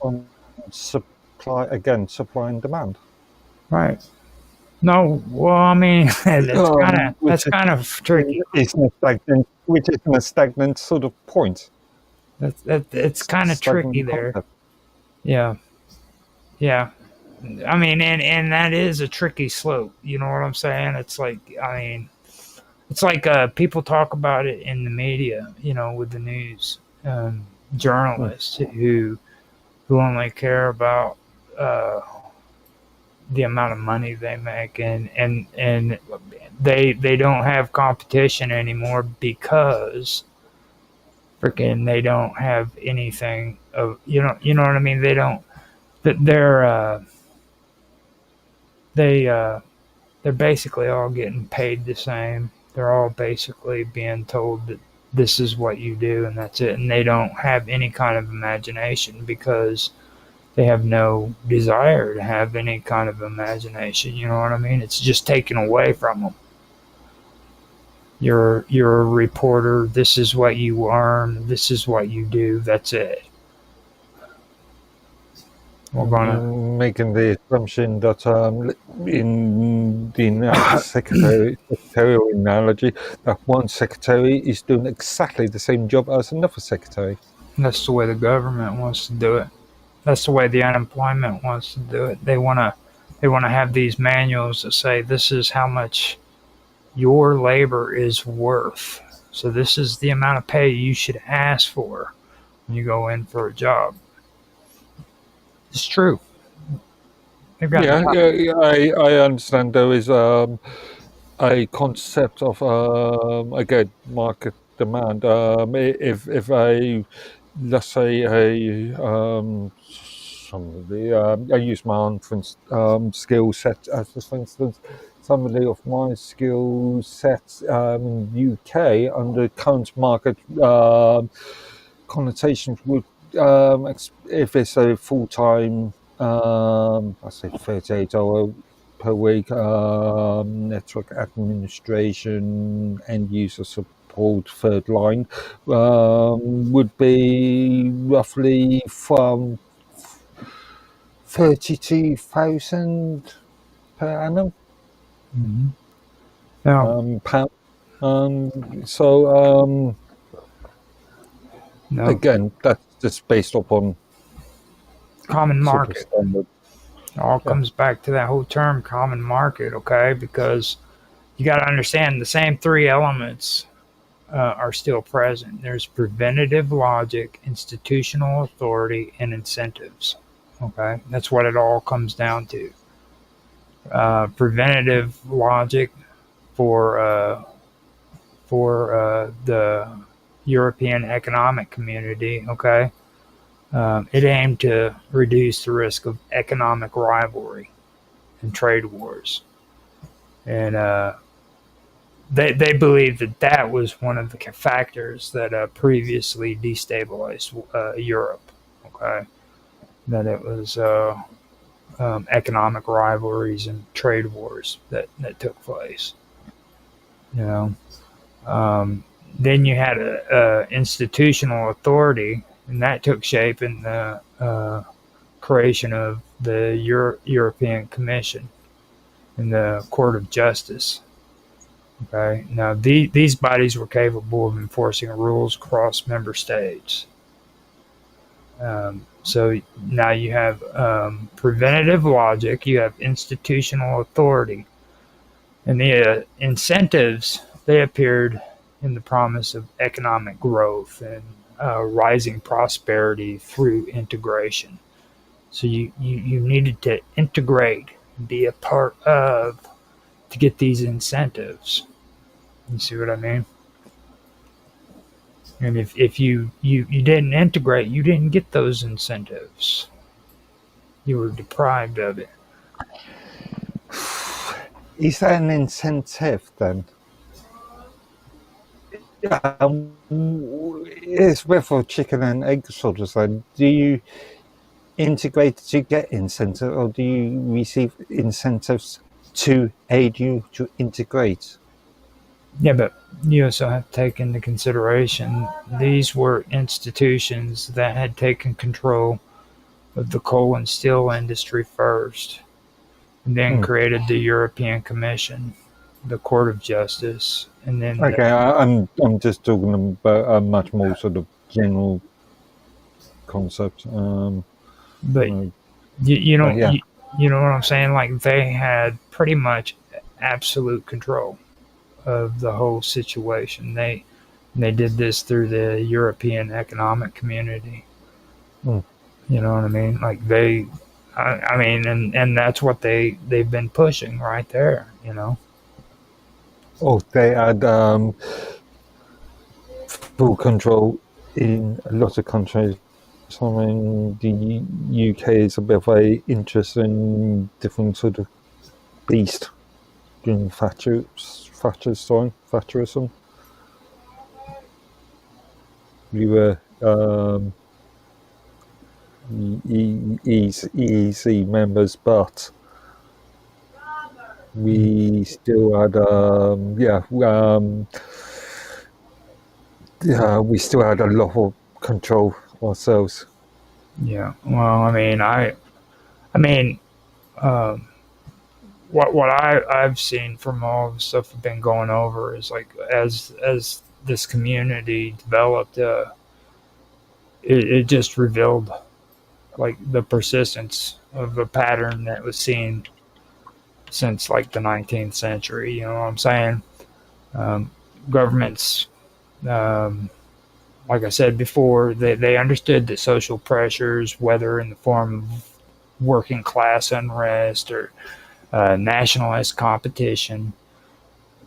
on supply and demand. Right. No, well, I mean, that's kind of tricky. It's which is a stagnant sort of point. It's kind of tricky there. Yeah. Yeah. I mean, and that is a tricky slope. You know what I'm saying? It's like, I mean, it's like people talk about it in the media, you know, with the news, journalists who only care about the amount of money they make, and they don't have competition anymore because freaking they don't have anything of you know what I mean. They don't. They're basically all getting paid the same. They're all basically being told that this is what you do and that's it, and they don't have any kind of imagination because they have no desire to have any kind of imagination. You know what I mean? It's just taken away from them. You're a reporter. This is what you earn. This is what you do. That's it. We're gonna making the assumption that in the secretarial analogy, that one secretary is doing exactly the same job as another secretary. That's the way the government wants to do it. That's the way the unemployment wants to do it. They wanna have these manuals that say this is how much your labor is worth. So this is the amount of pay you should ask for when you go in for a job. It's true. I understand there is a concept of again market demand. If let's say somebody I use my own skill set as for instance. Somebody of my skill set in the UK under current market connotations would if it's a full-time I say 38-hour per week network administration end user support third line would be roughly from 32,000 per annum. Pound. No. Again, that's just based upon common market. It all comes back to that whole term, common market, okay? Because you got to understand the same three elements are still present. There's preventative logic, institutional authority, and incentives. Okay, that's what it all comes down to. Preventative logic for the European Economic Community. Okay, it aimed to reduce the risk of economic rivalry and trade wars, and they believed that was one of the factors that previously destabilized Europe. Okay, that it was economic rivalries and trade wars that took place. You know, then you had a institutional authority, and that took shape in the creation of the European Commission and the Court of Justice. Okay. Now, these bodies were capable of enforcing rules across member states. So now you have preventative logic, you have institutional authority, and the incentives, they appeared in the promise of economic growth and rising prosperity through integration. So you needed to integrate, be a part of, to get these incentives. You see what I mean? And if you didn't integrate, you didn't get those incentives. You were deprived of it. Is that an incentive then? It's with chicken and egg sort of thing. Do you integrate to get incentive, or do you receive incentives to aid you to integrate? Yeah, but you also have to take into consideration these were institutions that had taken control of the coal and steel industry first, and then created the European Commission, the Court of Justice, and then okay. I'm just talking about a much more sort of general concept. But you know you know what I'm saying? Like, they had pretty much absolute control of the whole situation. They did this through the European Economic Community. You know what I mean? Like, I mean, and that's what they've been pushing right there. You know. Oh, they had full control in a lot of countries. I mean, the UK is a bit of a interesting, different sort of beast during Thatcherism. We were EEC members, but we still had we still had a lot of control ourselves. Yeah. Well, I mean, what I've seen from all the stuff I've been going over is, like, as this community developed, it just revealed, like, the persistence of a pattern that was seen since, like, the 19th century. You know what I'm saying? Governments, like I said before, they understood that social pressures, whether in the form of working class unrest or nationalist competition,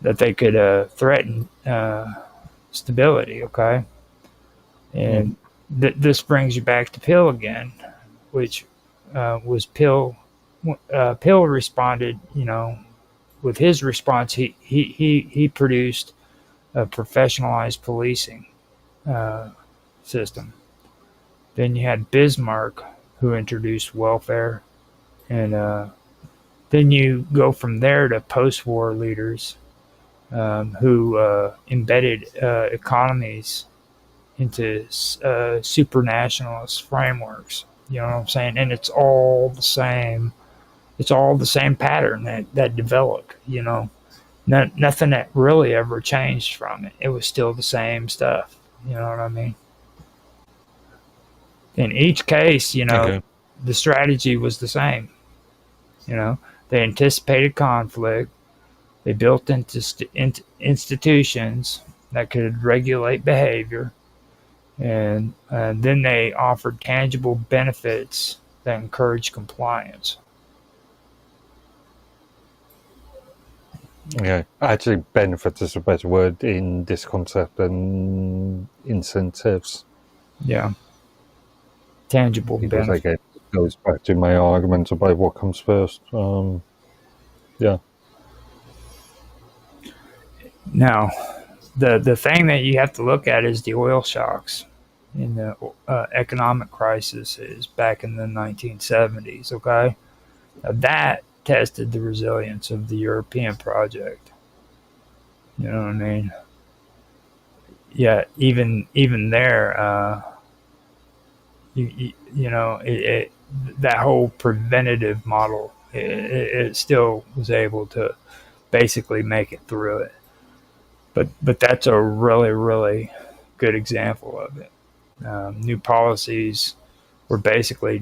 that they could threaten stability. Okay, and this brings you back to Pill again, which was Pill. Pill responded, with his response, he produced a professionalized policing system. Then you had Bismarck, who introduced welfare, and then you go from there to post-war leaders who embedded economies into supranationalist frameworks. You know what I'm saying? And it's all the same. It's all the same pattern that developed. Nothing that really ever changed from it. It was still the same stuff. You know what I mean? In each case, Okay. the strategy was the same. They anticipated conflict. They built into institutions that could regulate behavior, and then they offered tangible benefits that encourage compliance. Yeah, actually, benefits is a better word in this concept than incentives. Yeah, tangible Because benefits. again, it goes back to my argument about what comes first. Yeah. Now, the thing that you have to look at is the oil shocks in the economic crisis is back in the 1970s. Okay, now that tested the resilience of the European project. You know what I mean? Yeah, even there, you know, that whole preventative model, it still was able to basically make it through it. But that's a really good example of it. New policies were basically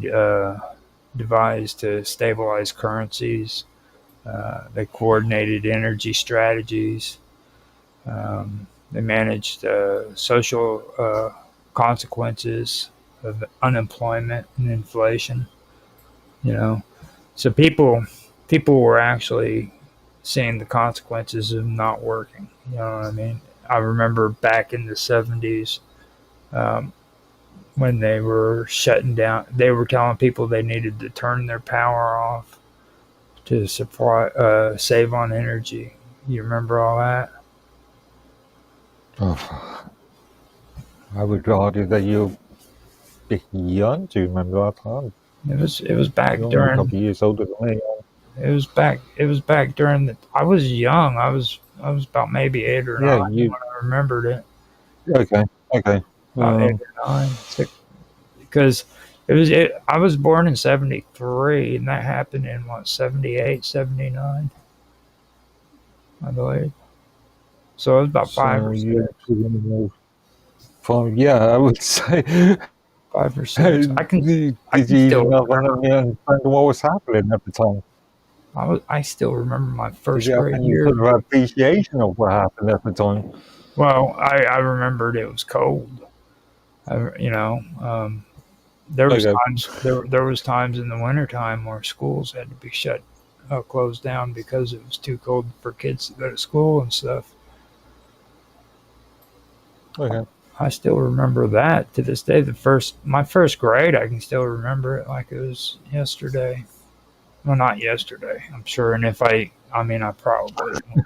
devised to stabilize currencies. They coordinated energy strategies. They managed social consequences of unemployment and inflation. You know, so people were actually seeing the consequences of not working. You know what I mean? I remember back in the 70s, um, when they were shutting down, they were telling people they needed to turn their power off to supply save on energy. You remember all that? Oh, I would argue that you're bit young to remember that time. It was back You're only a during couple of years older than me. it was back during the I was young. I was about maybe 8 or 9 Yeah, you. when I remembered it. Okay, okay. About eight Um, or nine, six, because I was born in 73 and that happened in what 78, 79, I believe. So it was about five so or you six. from yeah, I would say. 5 or 6. I can Did I you can still even have remember. any understand what was happening at the time? I still remember my Did first you have grade any year. sort of appreciation of what happened at the time? Well, I remembered it was cold. You know, there was Okay, times there was times in the wintertime where schools had to be closed down because it was too cold for kids to go to school and stuff. okay. I still remember that to this day. My first grade, I can still remember it like it was yesterday. Well, not yesterday, I'm sure. And I mean, I probably don't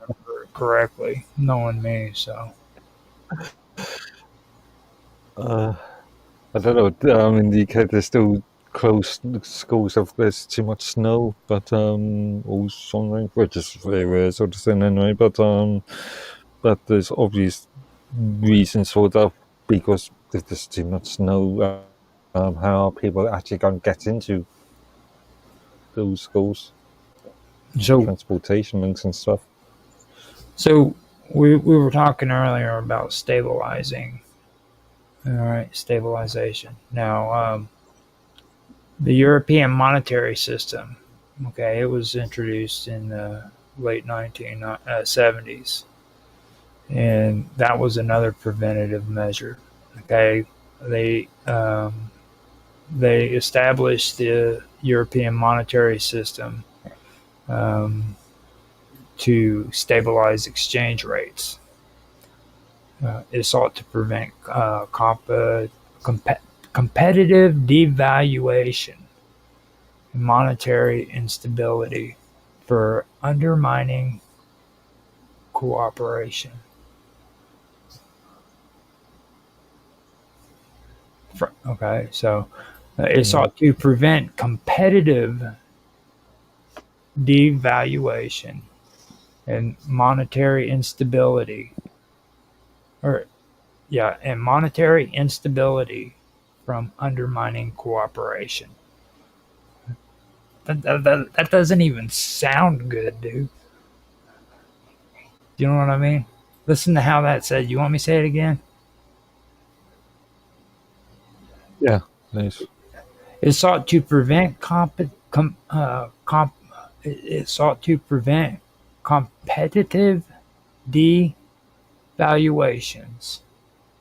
remember it correctly, knowing me. So Uh, I don't know. In the UK, there's still closed schools if there's too much snow, but or something, which is very rare sort of thing anyway. But there's obvious reasons for that because if there's too much snow, how are people actually going to get into those schools? so Transportation links and stuff. so we were talking earlier about stabilizing. All right, stabilization. Now, the European monetary system. Okay, it was introduced in the late 1970s, and that was another preventative measure. Okay, they um, they established the European monetary system um, to stabilize exchange rates. It sought to prevent competitive devaluation and monetary instability for undermining cooperation. Okay, so it Mm. sought to prevent competitive devaluation and monetary instability, or yeah, and monetary instability from undermining cooperation. That doesn't even sound good, dude. You know what I mean? Listen to how that said. You want me to say it again? Yeah, nice. It sought to prevent it sought to prevent competitive devaluation valuations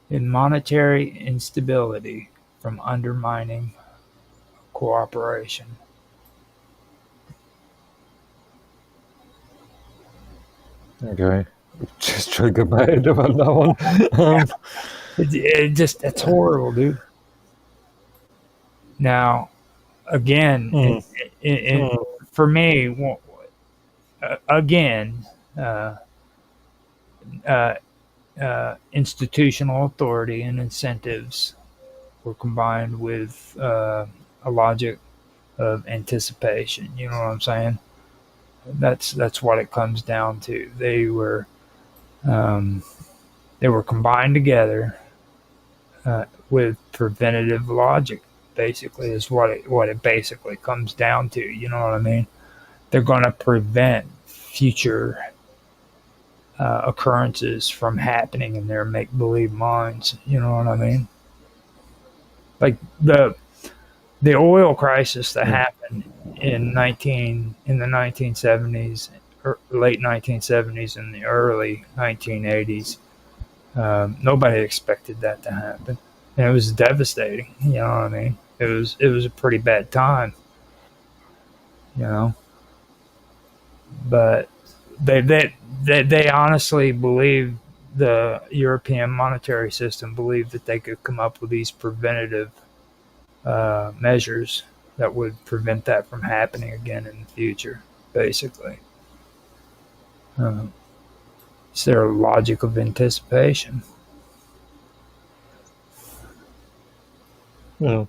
and monetary instability from undermining cooperation. Okay. Just triggered my head about that one. It's horrible, dude. Now, again, for me, again, uh, institutional authority and incentives were combined with a logic of anticipation. You know what I'm saying? That's what it comes down to. Um, they were combined together with preventative logic. Basically, is what it basically comes down to. You know what I mean? They're going to prevent future occurrences from happening in their make believe minds. You know what I mean? Like the oil crisis that happened in the 1970s, late 1970s, and the early 1980s. Nobody expected that to happen, and it was devastating. You know what I mean? It was a pretty bad time. You know, but they honestly believed, the European monetary system believed, that they could come up with these preventative measures that would prevent that from happening again in the future. Basically, it's their logic of anticipation. Yeah.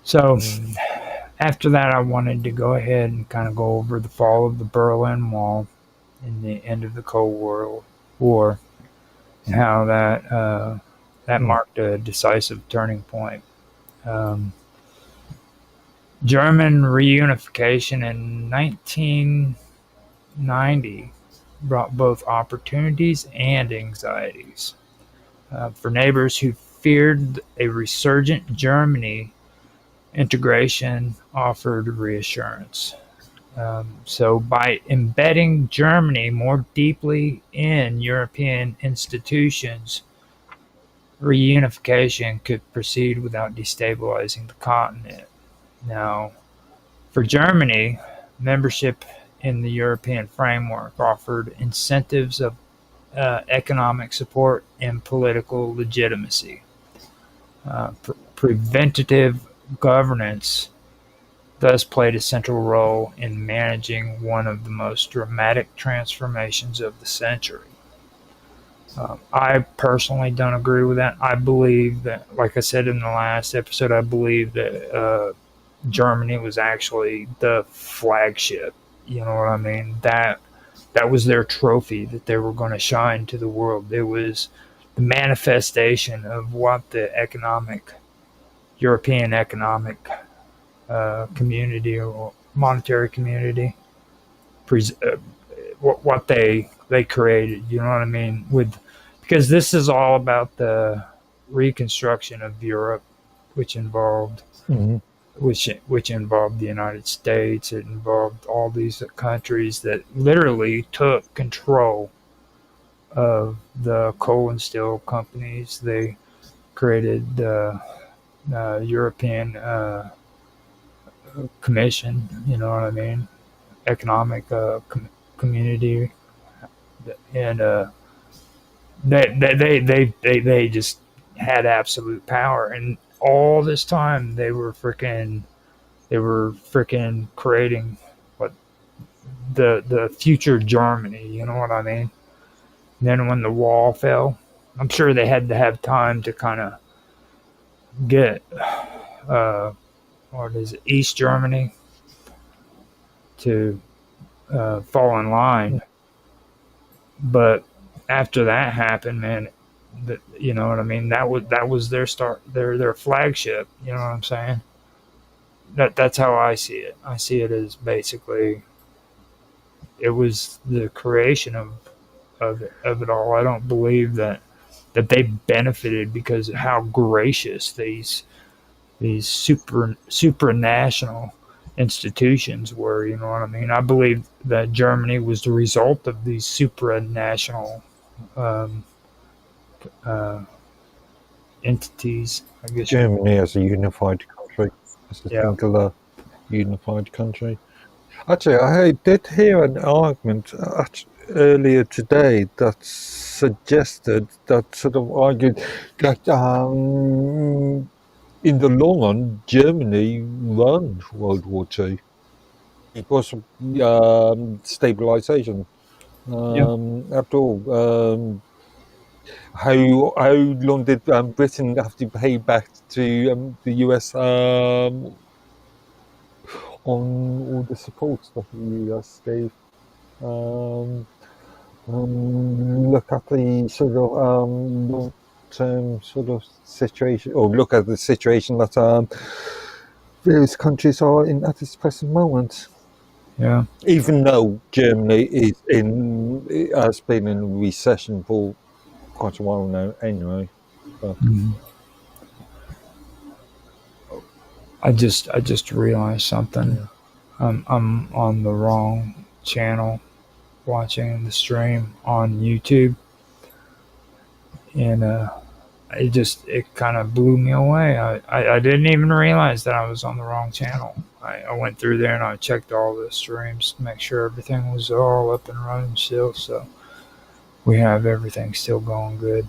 So after that, I wanted to go ahead and kind of go over the fall of the Berlin Wall and the end of the Cold War, and how that marked a decisive turning point. German reunification in 1990 brought both opportunities and anxieties. For neighbors who feared a resurgent Germany, integration offered reassurance. So by embedding Germany more deeply in European institutions, reunification could proceed without destabilizing the continent. Now, for Germany, membership in the European framework offered incentives of economic support and political legitimacy. Preventative governance thus played a central role in managing one of the most dramatic transformations of the century. I personally don't agree with that. I believe that, like I said in the last episode, I believe that Germany was actually the flagship. You know what I mean? That was their trophy that they were going to shine to the world. It was the manifestation of what the European economic community or monetary community, what they created. You know what I mean? Because this is all about the reconstruction of Europe, which involved which involved the United States. It involved all these countries that literally took control of the coal and steel companies. They created the European Commission, you know what I mean, economic community, and they just had absolute power. And all this time they were freaking creating what the future Germany, you know what I mean. And then when the wall fell, I'm sure they had to have time to kind of get East Germany to fall in line. But after that happened, man, you know what I mean, that was their start, their flagship. You know what I'm saying? That's how I see it. I see it as basically it was the creation of it all. I don't believe that they benefited because of how gracious these supranational institutions were. You know what I mean? I believe that Germany was the result of these supranational um, uh, entities. I guess. Germany as a unified country, as a Yeah. singular unified country. Actually, I did hear an argument earlier today that suggested, that sort of argued that in the long run, Germany won World War II because of stabilization. Yeah. After all, how long did Britain have to pay back to the US on all the support that the US gave? Look at the sort of long-term sort of situation, or look at the situation that various countries are in at this present moment. Yeah. Even though Germany has been in recession for quite a while now, anyway. But, I just realized something. yeah. I'm on the wrong channel watching the stream on YouTube, and it kind of blew me away. I didn't even realize that I was on the wrong channel. I went through there and I checked all the streams to make sure everything was all up and running still. So we have everything still going good.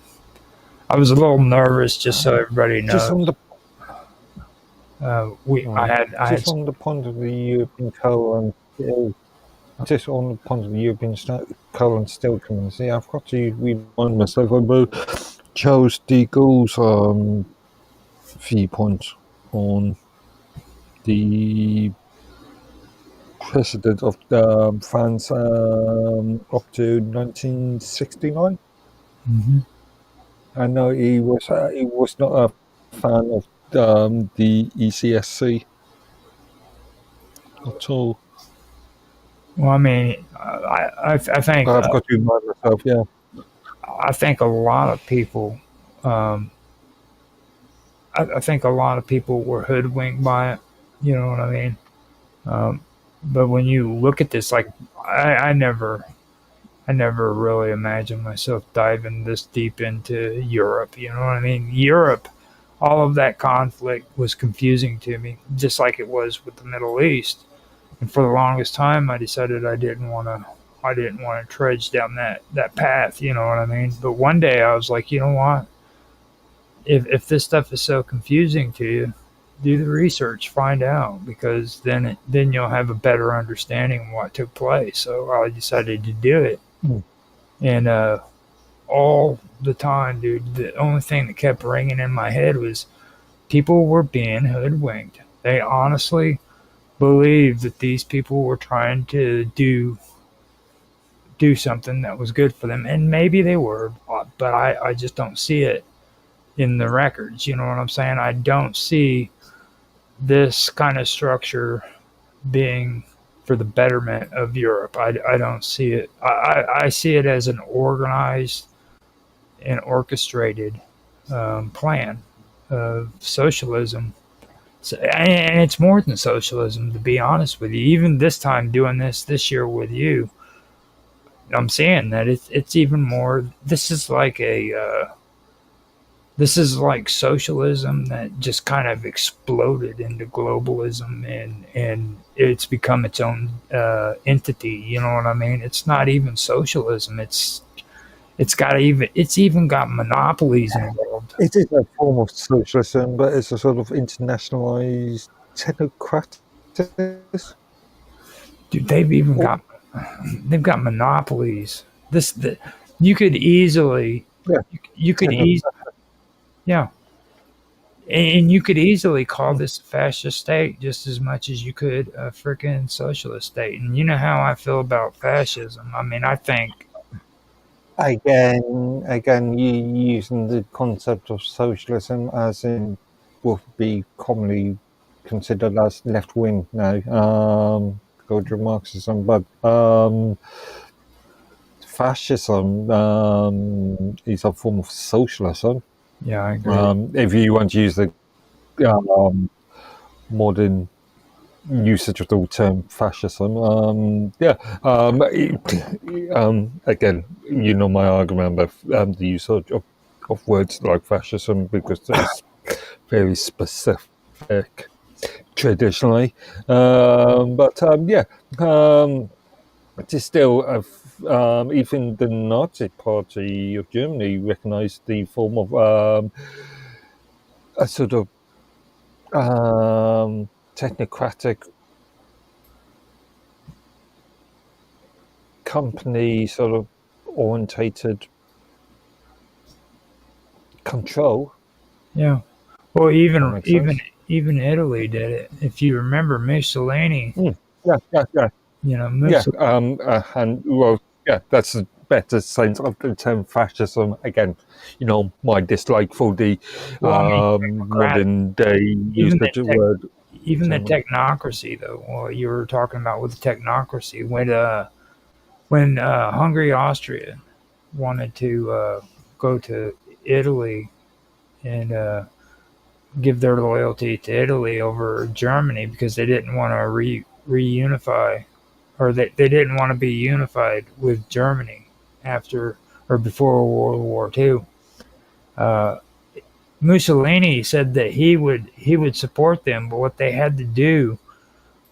I was a little nervous, just so everybody Just on knows. the on the point of the European coal and steel, just on the point of the European coal and steel companies, yeah, I've got to remind myself about Charles de Gaulle's viewpoint on the president of France up to 1969. Mm-hmm. I know he was not a fan of the ECSC at all. Well, I mean, I think But I've got to remind myself, yeah. I think a lot of people, I think a lot of people were hoodwinked by it. You know what I mean? But when you look at this, like I never really imagined myself diving this deep into Europe. You know what I mean? Europe, all of that conflict was confusing to me, just like it was with the Middle East. And for the longest time, I decided I didn't want to trudge down that path. You know what I mean? But one day I was like, you know what? If this stuff is so confusing to you, do the research, find out, because then you'll have a better understanding of what took place. So I decided to do it. And all the time, dude, the only thing that kept ringing in my head was people were being hoodwinked. They honestly believed that these people were trying to do something that was good for them, and maybe they were, but I just don't see it in the records. You know what I'm saying? I don't see this kind of structure being for the betterment of Europe. I don't see it. I see it as an organized and orchestrated plan of socialism. So, and it's more than socialism, to be honest with you. Even this time, doing this year with you, I'm saying that it's even more. This is like socialism that just kind of exploded into globalism, and it's become its own entity. You know what I mean? It's not even socialism. It's even got monopolies involved. It is a form of socialism, but it's a sort of internationalized technocratic. Dude, they've got monopolies. You could easily, Yeah. you could easily, yeah, and you could easily call this a fascist state just as much as you could a freaking socialist state. And you know how I feel about fascism. I mean, I think. Again, you using the concept of socialism as in would be commonly considered as left wing now, go to Marxism, but fascism is a form of socialism. Yeah, I agree. If you want to use the modern usage of the term fascism. Again, you know my argument about the usage of words like fascism, because it's very specific traditionally. It is still, even the Nazi Party of Germany recognised the form of a sort of technocratic company sort of orientated control. Yeah. Well, That makes sense. even Italy did it. If you remember Mussolini, Yeah. Mussolini. And well, yeah, that's a better sense of the term fascism. Again, you know, my dislike for the Well, I mean, democratic. modern day Even the usage of word. even the Term. technocracy, though. Well, you were talking about with technocracy when Hungary, Austria wanted to go to Italy and give their loyalty to Italy over Germany because they didn't want to reunify, or they didn't want to be unified with Germany after or before World War II. Uh, Mussolini said that he would support them, but what they had to do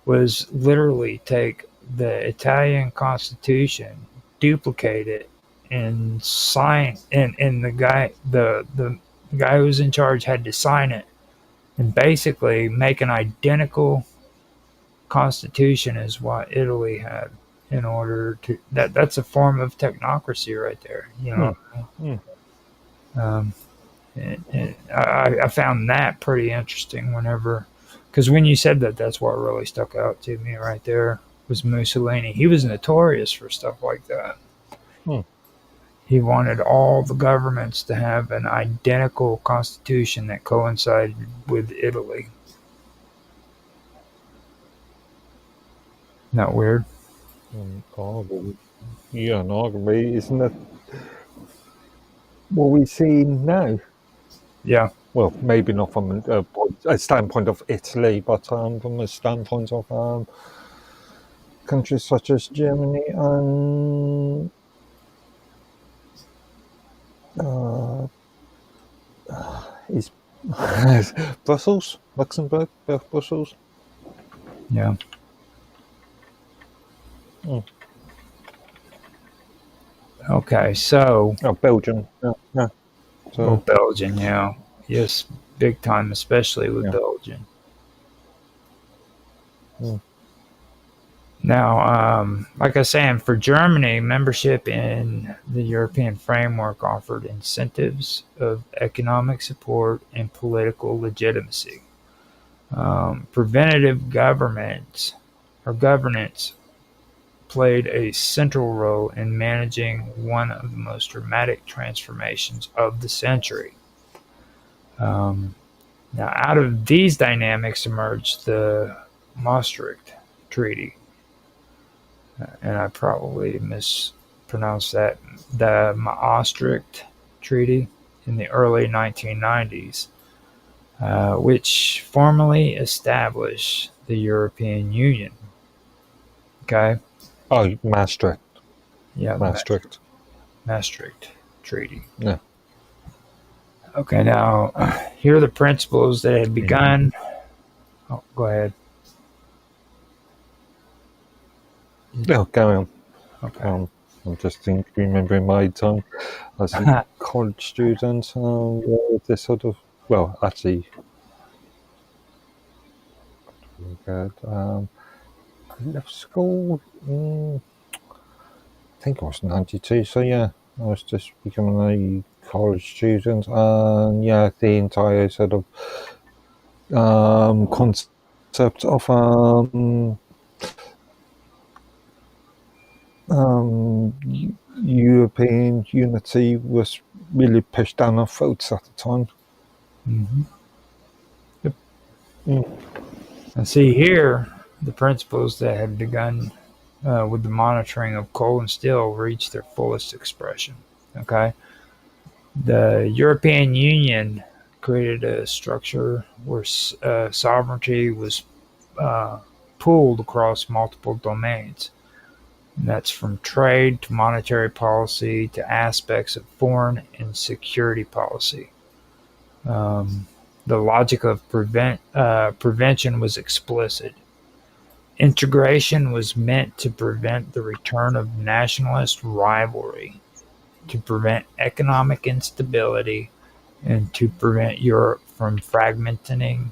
was literally take the Italian Constitution, duplicate it, and sign. And the guy who was in charge had to sign it and basically make an identical constitution as what Italy had in order to that's a form of technocracy right there. You know, Mm. um, and I found that pretty interesting whenever, because when you said that, that's what really stuck out to me right there was Mussolini. He was notorious for stuff like that. Mm. He wanted all the governments to have an identical constitution that coincided with Italy. Not weird? Arguably, isn't that what we see now? Yeah. Well, maybe not from a standpoint of Italy, but from a standpoint of countries such as Germany and is Brussels, Luxembourg, Brussels. Yeah. Mm. Okay, so Belgium. Yeah. So, Belgian, yeah, yes, big time, especially with yeah. Belgium. Mm. Now, like I was saying, for Germany, membership in the European framework offered incentives of economic support and political legitimacy. Preventative governance played a central role in managing one of the most dramatic transformations of the century. Now, out of these dynamics emerged the Maastricht Treaty, and I probably mispronounced that, the Maastricht Treaty in the early 1990s, which formally established the European Union. Okay? Oh, Maastricht. Yeah, Maastricht. Maastricht Treaty. Yeah. Okay, now here are the principles that had begun. Oh, go ahead. No, carry on. Okay. I'm just remembering my time as a college student. This sort of, well, actually, I left school. I think I was 92. So yeah, I was just becoming a college student, and yeah, the entire sort of concept of European unity was really pushed down our throats at the time. Mm-hmm. Yep. Mm. And see here, the principles that had begun with the monitoring of coal and steel reached their fullest expression. Okay, the European Union created a structure where sovereignty was pooled across multiple domains. And that's from trade to monetary policy to aspects of foreign and security policy. The logic of prevention was explicit. Integration was meant to prevent the return of nationalist rivalry, to prevent economic instability, and to prevent Europe from fragmenting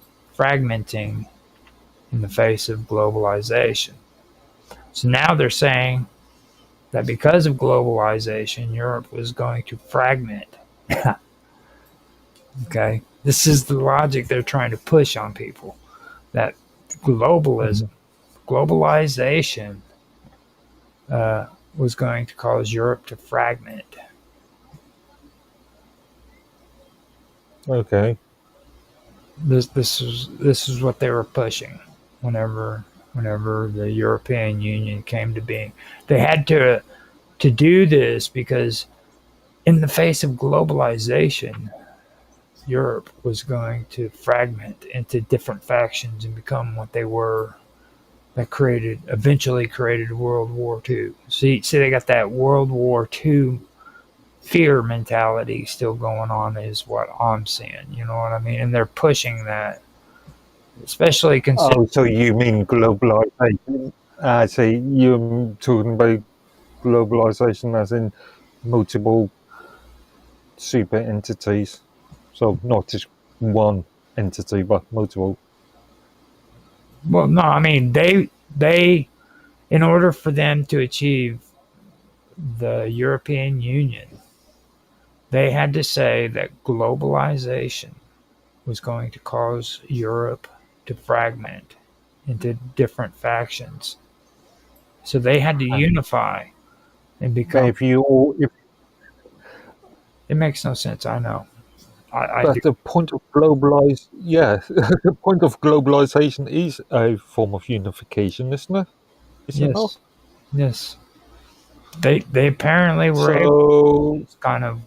in the face of globalization. So now they're saying that because of globalization, Europe was going to fragment. Okay? This is the logic they're trying to push on people, that globalization was going to cause Europe to fragment. Okay. This is what they were pushing whenever the European Union came to being. They had to do this because in the face of globalization, Europe was going to fragment into different factions and become what they were. That eventually created World War II. See, they got that World War II fear mentality still going on, is what I'm seeing. You know what I mean? And they're pushing that, especially considering. Oh, so you mean globalization? So you're talking about globalization as in multiple super entities. So not just one entity, but multiple. Well, no, I mean they in order for them to achieve the European Union, they had to say that globalization was going to cause Europe to fragment into different factions. So they had to unify and become. If you, if It makes no sense. I know. but the point of the point of globalization is a form of unification, isn't it? Is it not? Yes. They apparently were able So to. It's kind of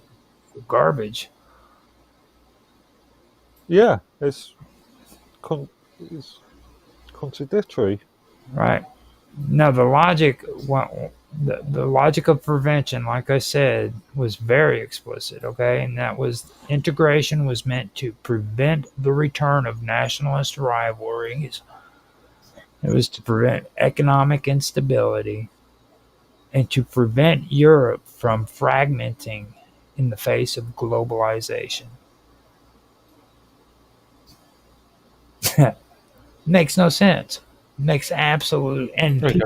garbage. yeah, it's contradictory. Right. Now the logic, the logic of prevention, like I said, was very explicit. Okay, and that was integration was meant to prevent the return of nationalist rivalries. It was to prevent economic instability and to prevent Europe from fragmenting in the face of globalization. Makes no sense. Makes absolute and Okay.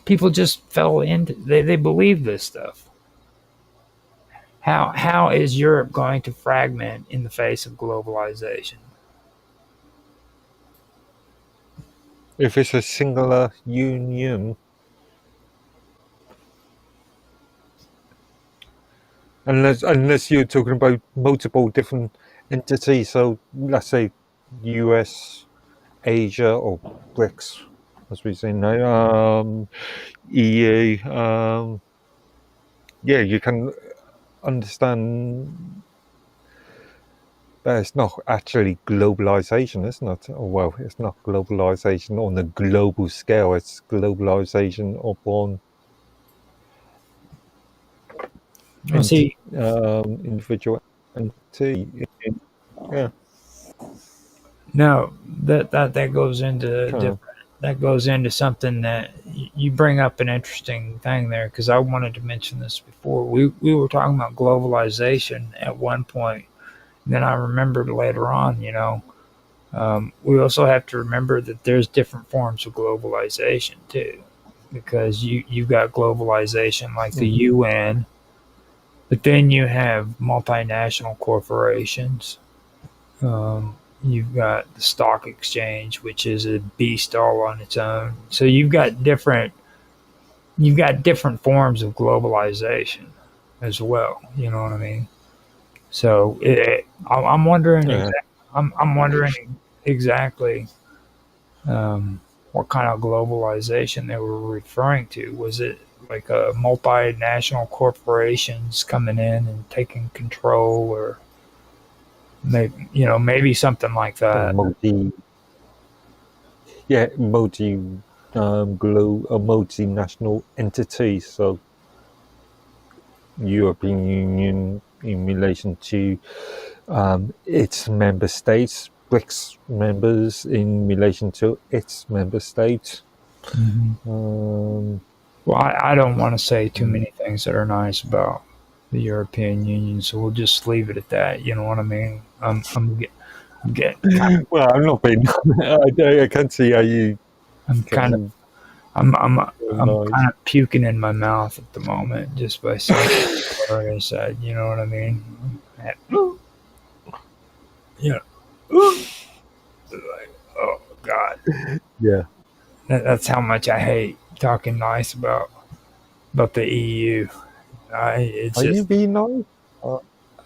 people just fell into they believe this stuff. How is Europe going to fragment in the face of globalization? If it's a singular union, unless you're talking about multiple different entities, so let's say US, Asia, or BRICS, as we say now, EU. Yeah, you can understand that it's not actually globalization, isn't it? Well, it's not globalization on a global scale. It's globalization upon individual entity. Yeah. No, that goes into different. That goes into something that you bring up an interesting thing there, because I wanted to mention this before. We were talking about globalization at one point, and then I remembered later on. We also have to remember that there's different forms of globalization too, because you've got globalization like the UN, but then you have multinational corporations. You've got the stock exchange, which is a beast all on its own. So you've got different forms of globalization as well. You know what I mean? So I'm wondering. Yeah. I'm wondering exactly what kind of globalization they were referring to. Was it like a multinational corporations coming in and taking control, or maybe something like that? multinational entity. So European Union in relation to its member states, BRICS members in relation to its member states. Well, I don't want to say too many things that are nice about the European Union, so we'll just leave it at that. You know what I mean? I'm getting kind Well, I'm not being. I can't see how you I'm kind of can. I'm Nice. kind of puking in my mouth at the moment just by saying what I said. You know what I mean? Yeah. Like, oh God, Yeah. that's how much I hate talking nice about the EU. It's Are you just being nice? Uh,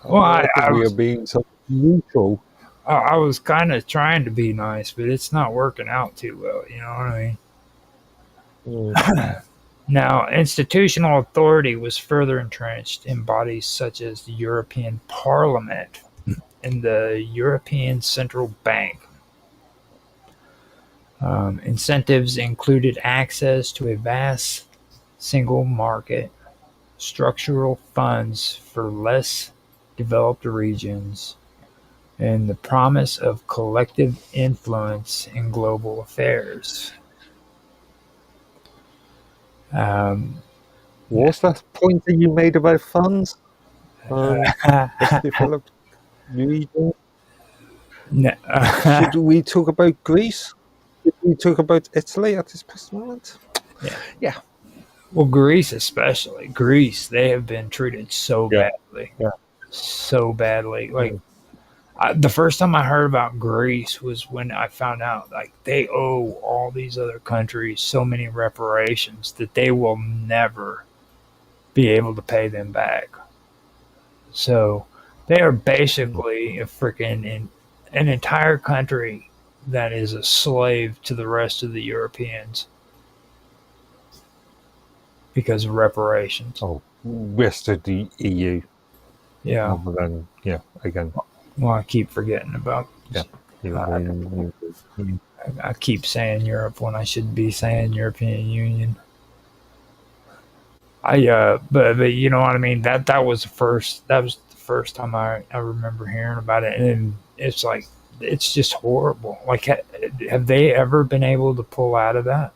well, I think we are being so neutral. I was kind of trying to be nice, but it's not working out too well. You know what I mean? Mm. Now, institutional authority was further entrenched in bodies such as the European Parliament and the European Central Bank. Incentives included access to a vast single market, structural funds for less developed regions, and the promise of collective influence in global affairs. Um, What's that point that you made about funds? Less developed region. Should we talk about Greece? Should we talk about Italy at this present moment? Yeah. Yeah. Well, Greece especially. Greece, they have been treated so Yeah. badly. Yeah. So badly. Like, the first time I heard about Greece was when I found out, like, they owe all these other countries so many reparations that they will never be able to pay them back. So they are basically a freaking an entire country that is a slave to the rest of the Europeans because of reparations. Oh, rest of the EU. Yeah. Rather than, again. Well, I keep forgetting about. Yeah. I keep saying Europe when I should be saying European Union. But you know what I mean. That was the first. That was the first time I remember hearing about it, and it's like it's just horrible. Like, have they ever been able to pull out of that?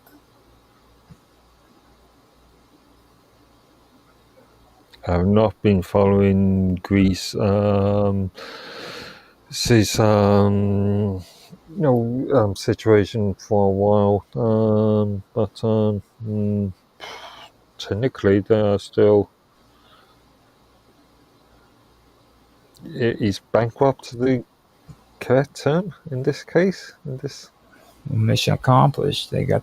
I've not been following Greece since situation for a while, but technically they are still. Is bankrupt the correct term in this case? Mission accomplished. They got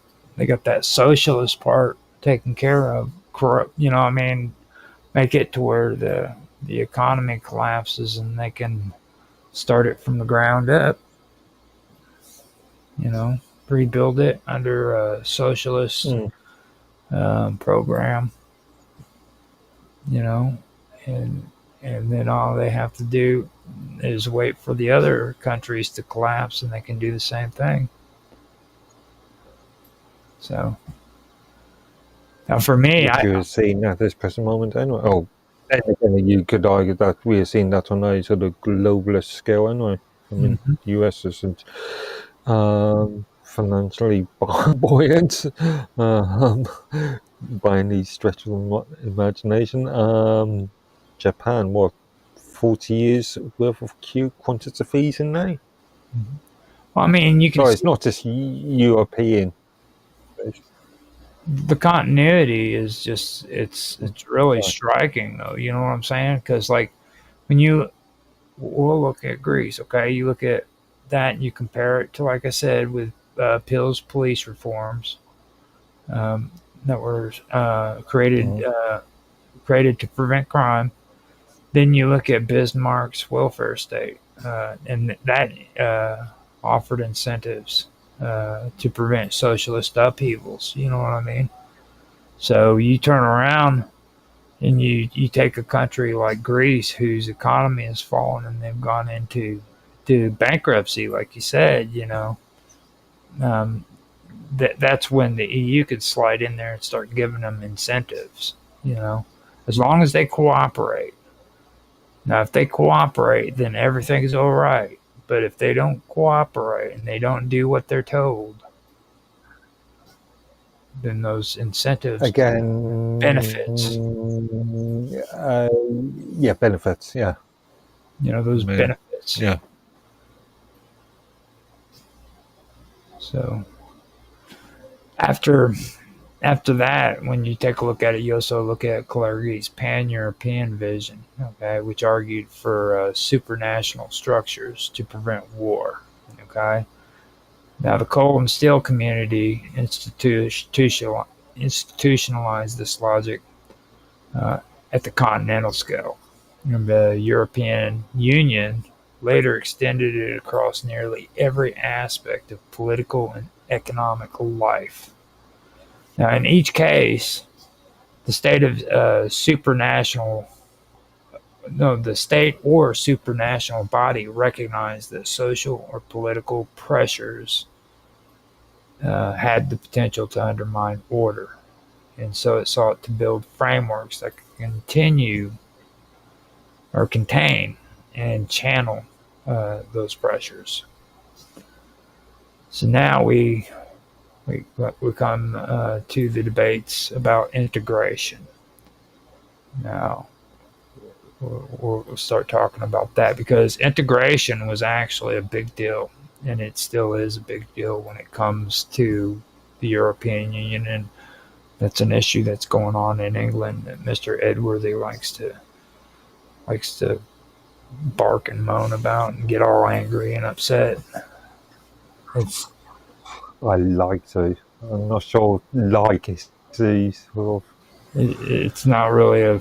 that socialist part taken care of. Corrupt. You know, I mean, make it to where the economy collapses and they can start it from the ground up. You know, rebuild it under a socialist program. You know, and then all they have to do is wait for the other countries to collapse, and they can do the same thing. So now, for me, you're seeing at this present moment anyway. Oh, and again, you could argue that we are seeing that on a sort of globalist scale anyway. I mean, the US isn't financially buoyant by any stretch of imagination. Japan, what, 40 years worth of quantitative easing now? Well, I mean, you can. So it's not just European. The continuity is just it's really striking, though. You know what I'm saying? Because, like, when we'll look at Greece, okay, you look at that and you compare it to, like I said, with Pill's police reforms that were created to prevent crime. Then you look at Bismarck's welfare state, and that offered incentives to prevent socialist upheavals. You know what I mean? So you turn around and you take a country like Greece, whose economy has fallen and they've gone into bankruptcy, like you said. You know, that's when the EU could slide in there and start giving them incentives, as long as they cooperate. Now, if they cooperate, then everything's all right. But if they don't cooperate and they don't do what they're told, then those incentives Again, benefits. Yeah, benefits. Yeah, Those benefits. Yeah. So after that, when you take a look at it, you also look at Kalergi's pan-European vision, okay, which argued for supranational structures to prevent war. Okay. Now, the coal and steel community institutionalized this logic at the continental scale. And the European Union later extended it across nearly every aspect of political and economic life. Now, in each case, the state or supranational body recognized that social or political pressures had the potential to undermine order. And so it sought to build frameworks that could contain and channel those pressures. So now we come to the debates about integration. Now we'll start talking about that, because integration was actually a big deal, and it still is a big deal when it comes to the European Union, and that's an issue that's going on in England that Mr. Edworthy likes to bark and moan about and get all angry and upset. I like to. I'm not sure like is the sort of. It's not really a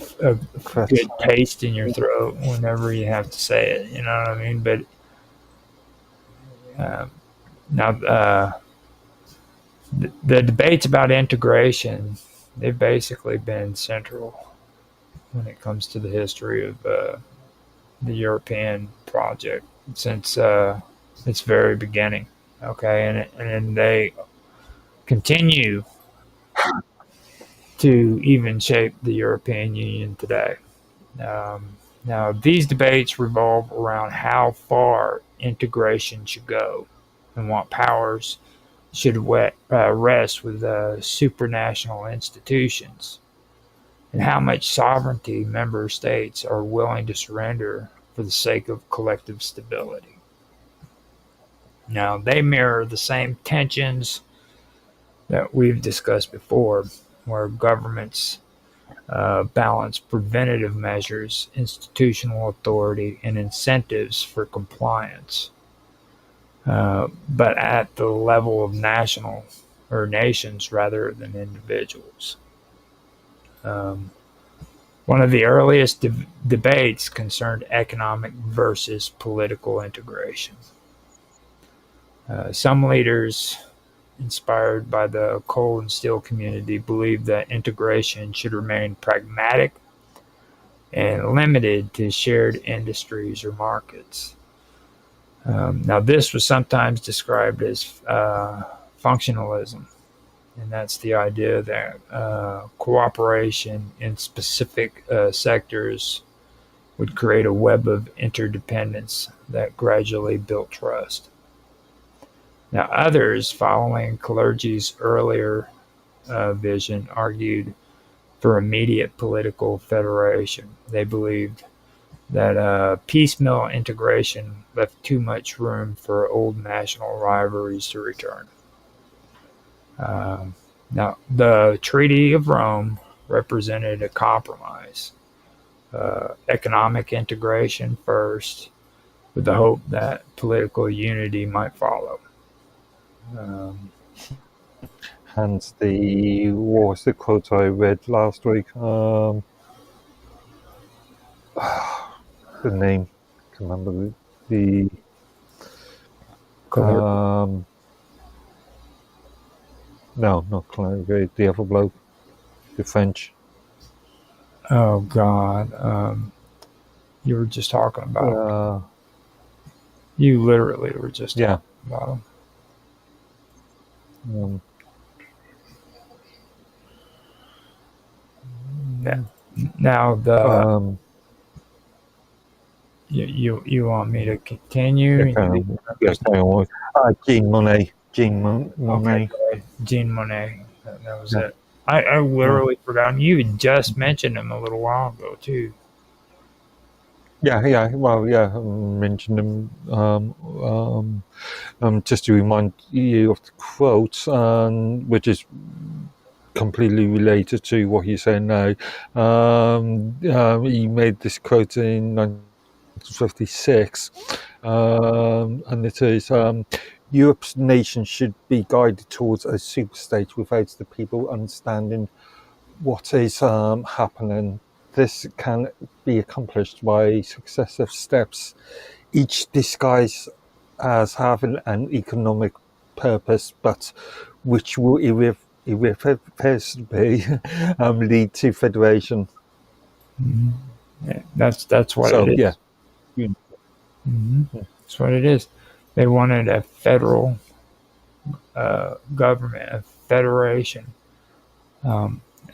good taste in your throat whenever you have to say it. You know what I mean? But now the debates about integration, they've basically been central when it comes to the history of the European project since its very beginning. Okay, and they continue to even shape the European Union today. Now, these debates revolve around how far integration should go and what powers should rest with supranational institutions, and how much sovereignty member states are willing to surrender for the sake of collective stability. Now, they mirror the same tensions that we've discussed before, where governments balance preventative measures, institutional authority, and incentives for compliance, but at the level of nations rather than individuals. One of the earliest debates concerned economic versus political integration. Some leaders, inspired by the coal and steel community, believed that integration should remain pragmatic and limited to shared industries or markets. Now, this was sometimes described as functionalism, and that's the idea that cooperation in specific sectors would create a web of interdependence that gradually built trust. Now, others, following Kalergi's earlier vision, argued for immediate political federation. They believed that piecemeal integration left too much room for old national rivalries to return. Now, the Treaty of Rome represented a compromise. Economic integration first, with the hope that political unity might follow. Hence what was the quote I read last week? The name, I can't remember the no, not Claire, the other bloke, the French. Oh God, you were just talking about. You literally were just talking about him. Now the Um, you want me to continue? yes, Jean Monnet. Okay, Monnet. go ahead. Jean Monnet. That was Yeah, it. I literally forgot. You had just mentioned him a little while ago too. yeah. Well, yeah. I mentioned them just to remind you of the quote, which is completely related to what you're saying now. He made this quote in 1956, and it is Europe's nations should be guided towards a superstate without the people understanding what is happening. This can be accomplished by successive steps, each disguised as having an economic purpose, but which will irreversibly lead to federation. Yeah, that's what So it yeah, is. That's what it is. They wanted a federal government, a federation,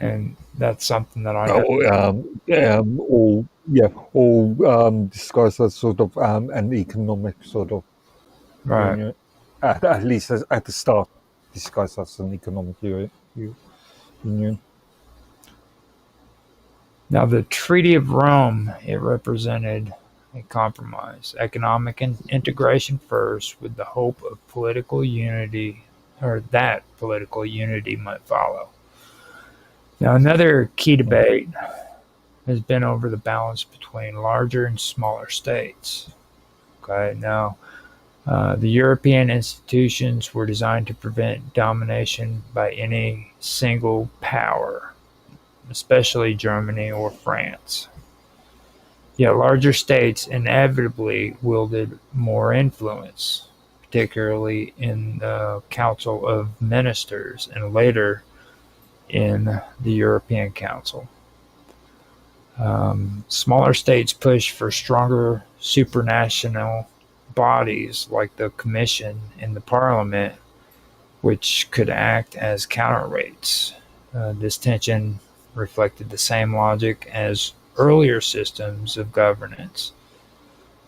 and that's something that I all disguised as sort of an economic sort of right. union, at least at the start, disguised as an economic union. Now, the Treaty of Rome, it represented a compromise, economic integration first, with the hope of political unity, or that political unity might follow. Now, another key debate has been over the balance between larger and smaller states. Okay, now the European institutions were designed to prevent domination by any single power, especially Germany or France. Yet larger states inevitably wielded more influence, particularly in the Council of Ministers and later in the European Council. Smaller states pushed for stronger supranational bodies like the Commission and the Parliament, which could act as counterweights. This tension reflected the same logic as earlier systems of governance.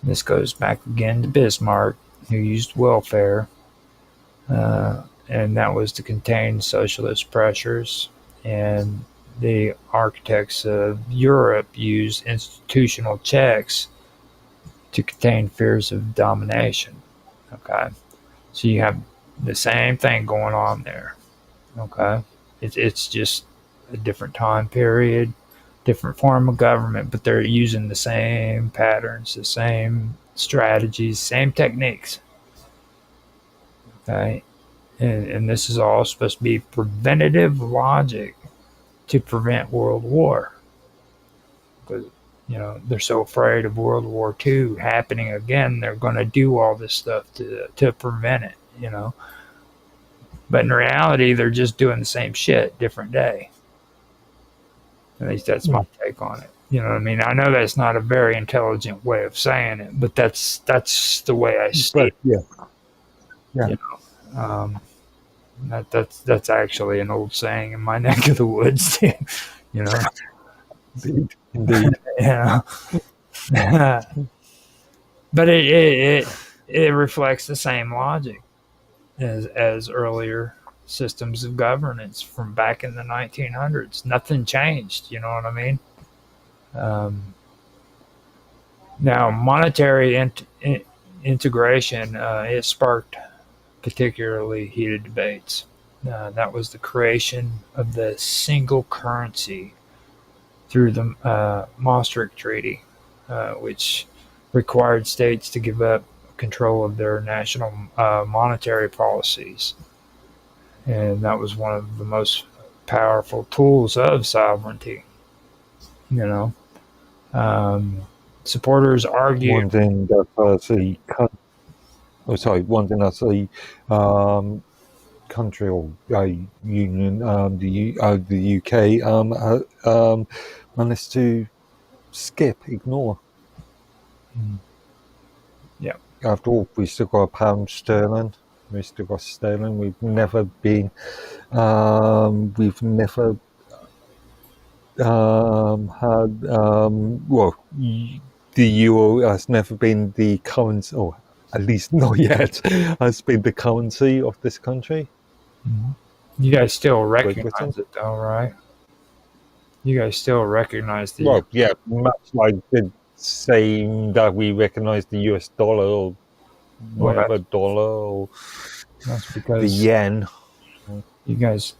This goes back again to Bismarck, who used welfare, and that was to contain socialist pressures. And the architects of Europe used institutional checks to contain fears of domination. Okay, so you have the same thing going on there. Okay, it's just a different time period, different form of government, but they're using the same patterns, the same strategies, same techniques. Okay, and this is all supposed to be preventative logic to prevent World War, because they're so afraid of World War II happening again. They're going to do all this stuff to prevent it. But in reality, they're just doing the same shit, different day. At least that's my take on it. You know what I mean? I know that's not a very intelligent way of saying it, but that's the way I see it. Yeah. That's actually an old saying in my neck of the woods. Indeed. Yeah. But it reflects the same logic as earlier systems of governance from back in the 1900s. Nothing changed. You know what I mean? Now, monetary integration, it sparked particularly heated debates. That was the creation of the single currency through the Maastricht Treaty, which required states to give up control of their national monetary policies. And that was one of the most powerful tools of sovereignty. Supporters argue. One thing that country or union, the UK, managed to ignore. Yeah. After all, we still got a pound sterling. We still got sterling. We've never had the euro has never been the currency, or at least not yet, has been the currency of this country. You guys still Great Britain. recognize it, though, right? You guys still recognize the. Well, yeah, much like the same that we recognize the US dollar or whatever dollar or That's the because yen. you guys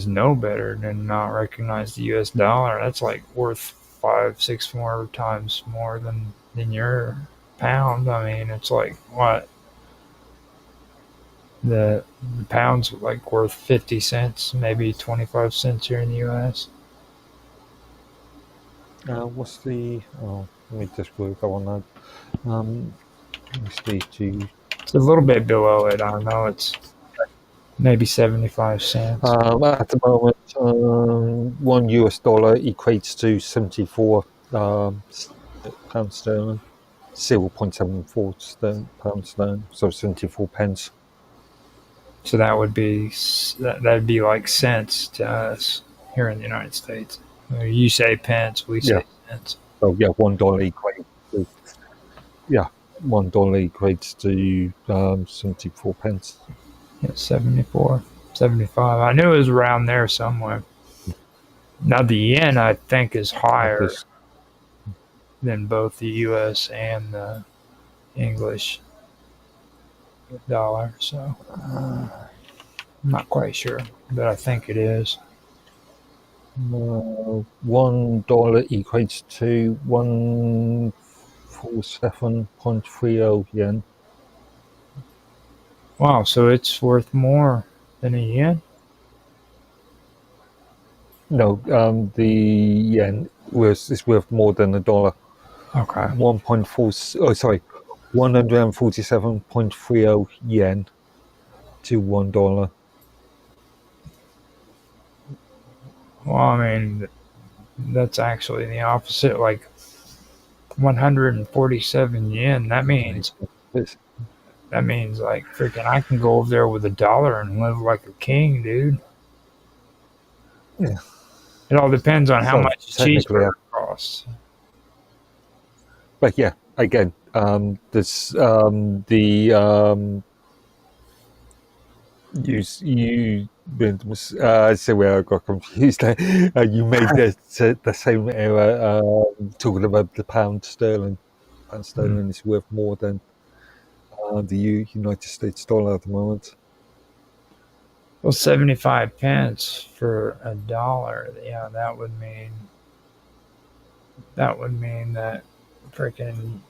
know better than not recognize the U.S. dollar. That's like worth 5-6 more times more than your pound. I mean, it's like what the pound's like worth 50 cents, maybe 25 cents here in the U.S. What's the? Oh, let me just work on that. Let's see. It's a little bit below it. I don't know. It's maybe 75 cents. At the moment, $1 equates to 74 pounds sterling, 0.74 pounds sterling, so 74 pence. So that would be that'd be like cents to us here in the United States. You say pence, we say cents. So yeah, $1 equates to $1 equates to 74 pence. Yeah, 74, 75. I knew it was around there somewhere. Now the yen, I think, is higher than both the U.S. and the English dollar. So I'm not quite sure, but I think it is. $1 equates to 147.30 yen. Wow, so it's worth more than a yen? No, the yen is worth more than $1. Okay. 147.30 yen to $1. Well, I mean, that's actually the opposite. Like 147 yen. That means like freaking I can go over there with $1 and live like a king, dude. Yeah. It all depends on how much a cheeseburger costs. But yeah, again, this so where I got confused. You made the same error talking about the pound sterling. Pound sterling is worth more than the United States dollar at the moment. Well, 75 pence for $1. Yeah, that would mean that freaking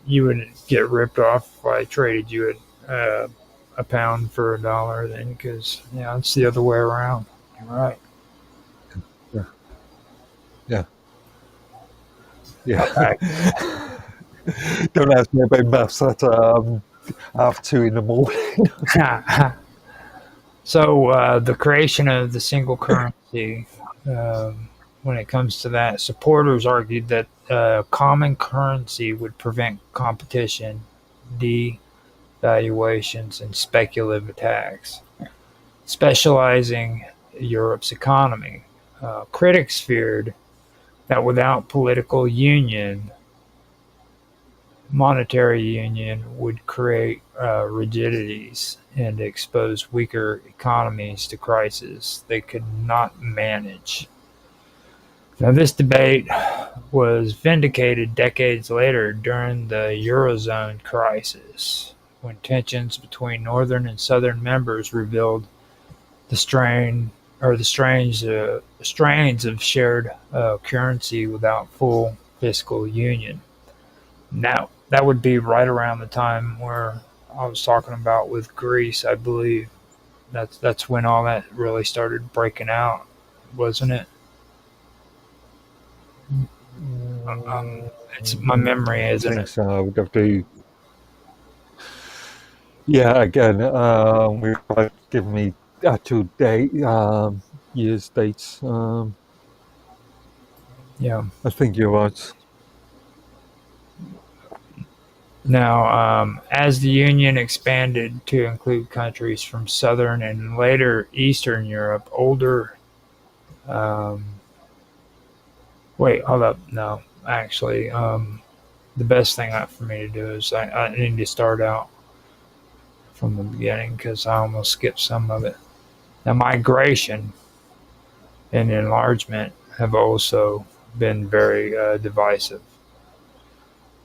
you would get ripped off if I traded you a pound for $1 then, because it's the other way around. You're right. Yeah. Okay. Don't ask me about maths at 2:30 in the morning. So the creation of the single currency, when it comes to that, supporters argued that common currency would prevent competition, devaluations, and speculative attacks, specializing Europe's economy. Critics feared that without political union, monetary union would create rigidities and expose weaker economies to crises they could not manage. Now, this debate was vindicated decades later during the Eurozone crisis, when tensions between northern and southern members revealed the strains of shared currency without full fiscal union. Now, that would be right around the time where I was talking about with Greece, I believe. That's when all that really started breaking out, wasn't it? It's my memory, isn't it? So I would have to. Yeah, again, we've given me actual date, years, dates. Yeah. I think you're right. Now, as the Union expanded to include countries from Southern and later Eastern Europe, older Wait, hold up. No, actually, the best thing for me to do is I need to start out from the beginning because I almost skipped some of it. Now, migration and enlargement have also been very divisive.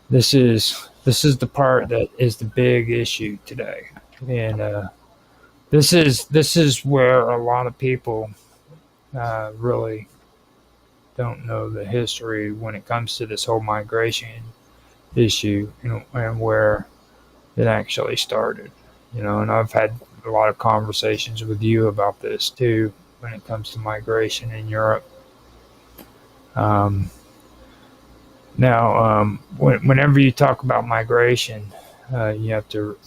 This is the part that is the big issue today, and this is where a lot of people really don't know the history when it comes to this whole migration issue and where it actually started. And I've had a lot of conversations with you about this too when it comes to migration in Europe. Um, whenever you talk about migration, you have to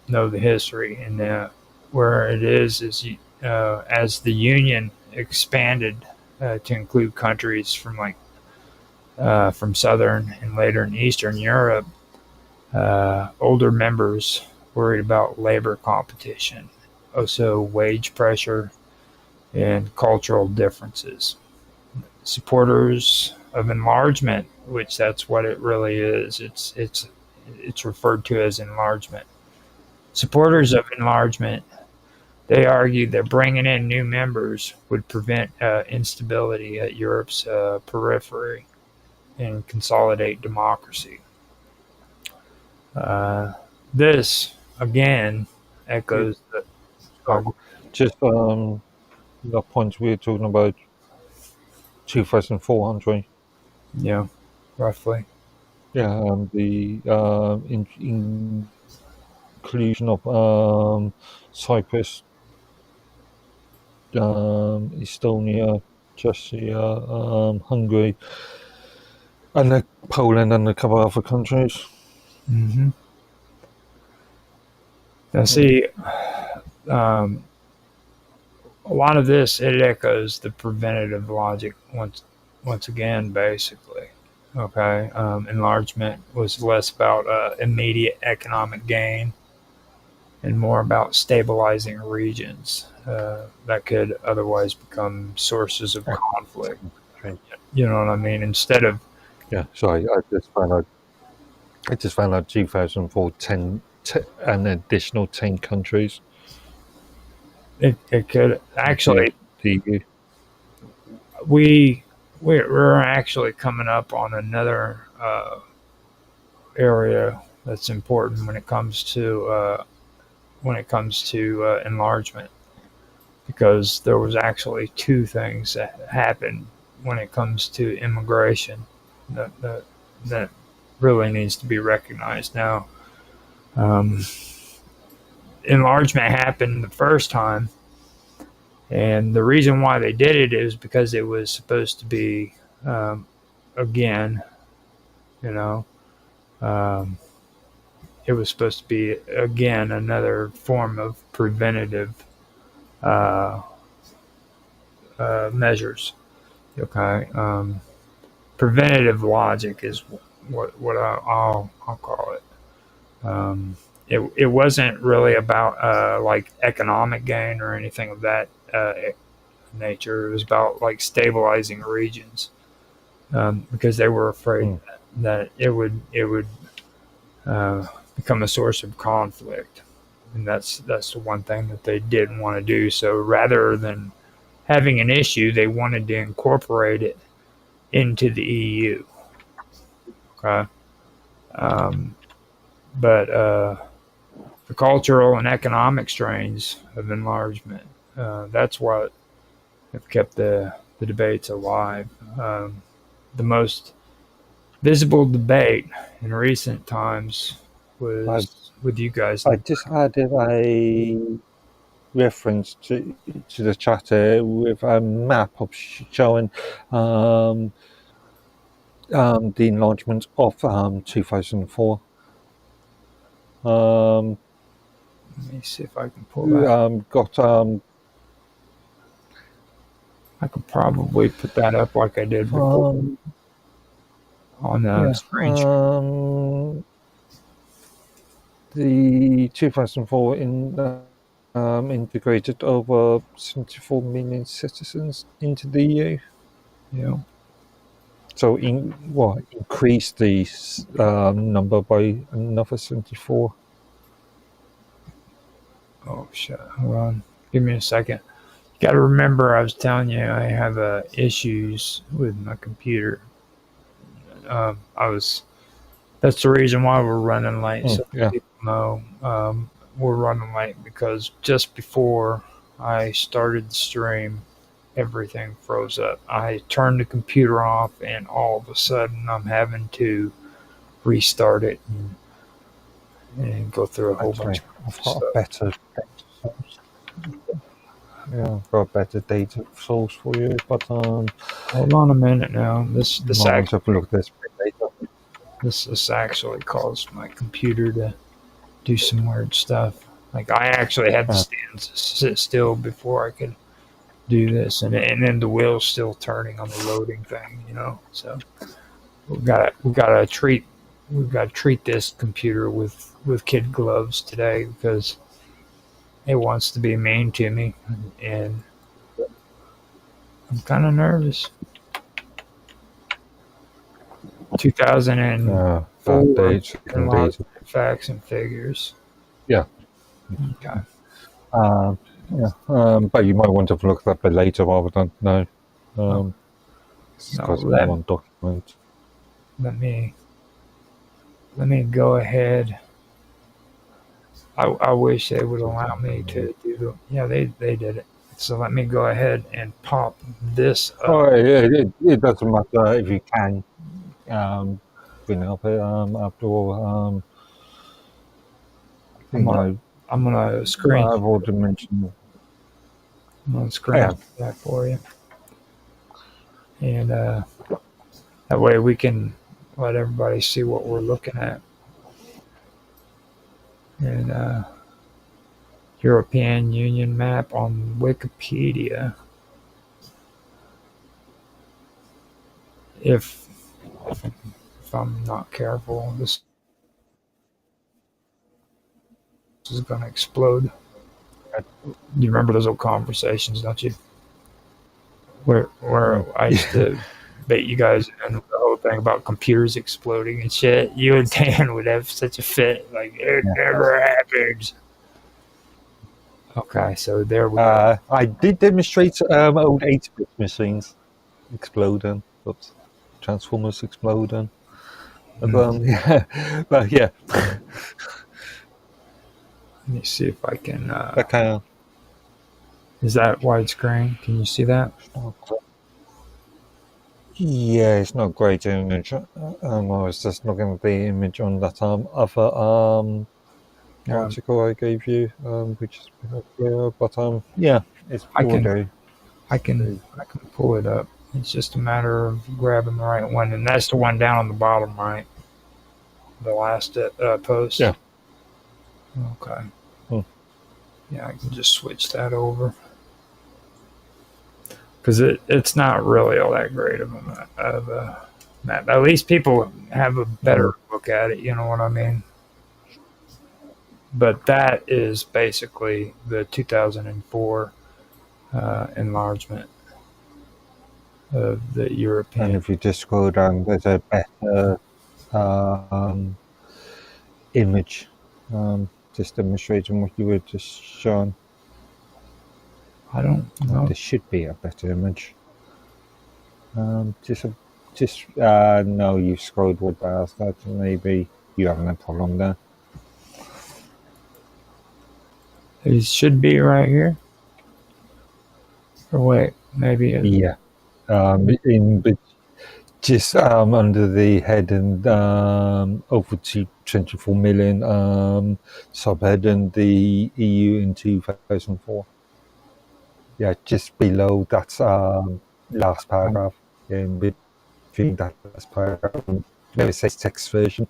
know the history, and where it is as the Union expanded to include countries from Southern and later in Eastern Europe, older members worried about labor competition, also wage pressure, and cultural differences. Supporters of enlargement, which that's what it really is. It's referred to as enlargement. Supporters of enlargement, they argued that bringing in new members would prevent instability at Europe's periphery and consolidate democracy. This again echoes the. So just the points we're talking about 2,400. Yeah, roughly. Yeah, the inclusion of Cyprus, Estonia, Czechia, Hungary, and Poland and a couple of other countries. Mm-hmm. Now, see, a lot of this it echoes the preventative logic once again, basically. Okay, enlargement was less about immediate economic gain and more about stabilizing regions that could otherwise become sources of conflict. You know what I mean? Instead of sorry, I just found out 2004 an additional 10 countries. It could actually. The We're actually coming up on another area that's important when it comes to enlargement, because there was actually two things that happened when it comes to immigration that really needs to be recognized. Now, enlargement happened the first time, and the reason why they did it is because it was supposed to be, again, it was supposed to be, again, another form of preventative measures. Okay. Preventative logic is what I'll call it. It wasn't really about like economic gain or anything of that nature. It was about like stabilizing regions, because they were afraid that it would become a source of conflict, and that's the one thing that they didn't want to do. So rather than having an issue, they wanted to incorporate it into the EU. Okay, but the cultural and economic strains of enlargement, that's what have kept the debates alive. The most visible debate in recent times was with you guys. I just added a reference to the chat here with a map of showing the enlargement of 2004. Let me see if I can pull that. I could probably put that up like I did before on the screen. The 2004 integrated over 74 million citizens into the EU. Yeah. So increase the number by another 74. Oh shit! Hold on, give me a second. You got to remember, I was telling you I have issues with my computer. That's the reason why we're running late. So Yeah. people know we're running late because just before I started the stream, everything froze up. I turned the computer off, and all of a sudden, I'm having to restart it and go through a whole bunch of I've got stuff. a better source. Yeah, I've got a better data source for you, but Hold on a minute now. This have a look at this later. this actually caused my computer to do some weird stuff. Like I actually had to sit still before I could do this, and then the wheel's still turning on the loading thing, you know. So we've got to treat this computer with kid gloves today because it wants to be mean to me, and I'm kind of nervous. 2004 enlarged facts and figures. Yeah. Okay. But you might want to look at that bit later rather than no. It's one document. Let me go ahead. I wish they would allow me to do the. Yeah, they did it. So let me go ahead and pop this up. Oh, yeah, it doesn't matter if you can bring it up after all. I'm gonna screen. I've already mentioned. I'm gonna screen that for you, and that way we can let everybody see what we're looking at. And European Union map on Wikipedia. If I'm not careful, this is going to explode. You remember those old conversations, don't you? Where I used to bait you guys in the whole thing about computers exploding and shit. You and Dan would have such a fit, like it never happens. Okay, so there we go. I did demonstrate old 8-bit machines exploding, Transformers exploding. But, yeah. Let me see if I can. Is that widescreen? Can you see that? Yeah, it's not a great image. I was just looking at the image on that other article I gave you, which is but yeah, it's okay. I can pull it up. It's just a matter of grabbing the right one, and that's the one down on the bottom right. The last post. Yeah. Okay. Yeah, I can just switch that over because it's not really all that great of a map. At least people have a better look at it. You know what I mean? But that is basically the 2004 enlargement of the European. And if you just scroll down, there's a better image, just demonstrating what you were just showing. I don't know. There should be a better image. No, you've scrolled way past that. Maybe you have no problem there. It should be right here. Or wait, maybe it. Yeah. Just under the heading over to 24 million subheading the EU in 2004. Yeah, just below that last paragraph. In between that last paragraph, maybe it says text version.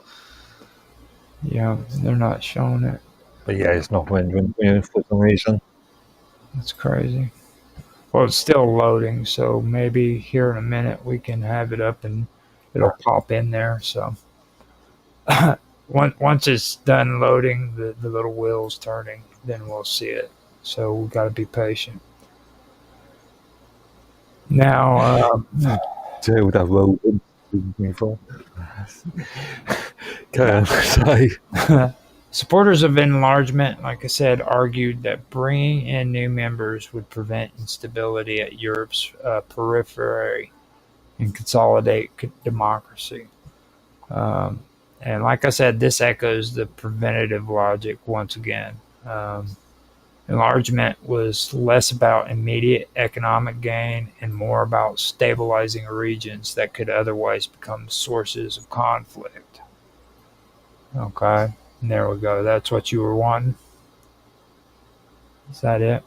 Yeah, they're not showing it. But yeah, it's not rendering for some reason. That's crazy. Well, it's still loading, so maybe here in a minute we can have it up and it'll pop in there. So once it's done loading, the little wheel's turning, then we'll see it. So we've got to be patient. Now, Till that loading. before. So, Supporters of enlargement, like I said, argued that bringing in new members would prevent instability at Europe's periphery and consolidate democracy. And like I said, this echoes the preventative logic once again. Enlargement was less about immediate economic gain and more about stabilizing regions that could otherwise become sources of conflict. Okay, and there we go. That's what you were wanting. Is that it?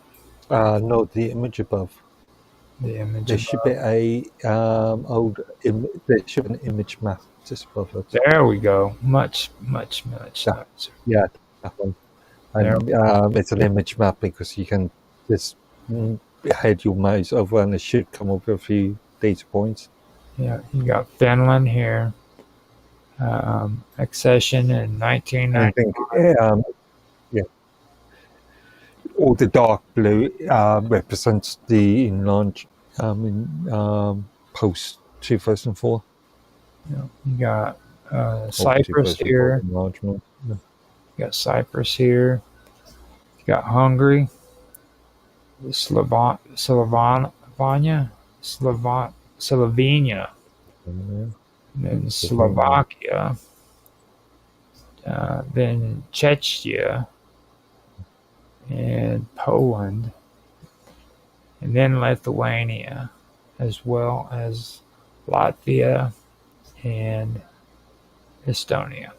no, the image above. The image There above. should be there should be an image map just above it. There we go. Much nicer. Yeah, that one. And it's an image map because you can just head your mouse over and it should come up with a few data points. Yeah, you got Finland here. Accession in I 1990. think, all the dark blue represents the enlarged post 2004. You got Cyprus here. Enlargement. Yeah. You got Cyprus here. You got Hungary. Slovenia. Then Slovakia. Then Czechia. And Poland. And then Lithuania, as well as Latvia and Estonia.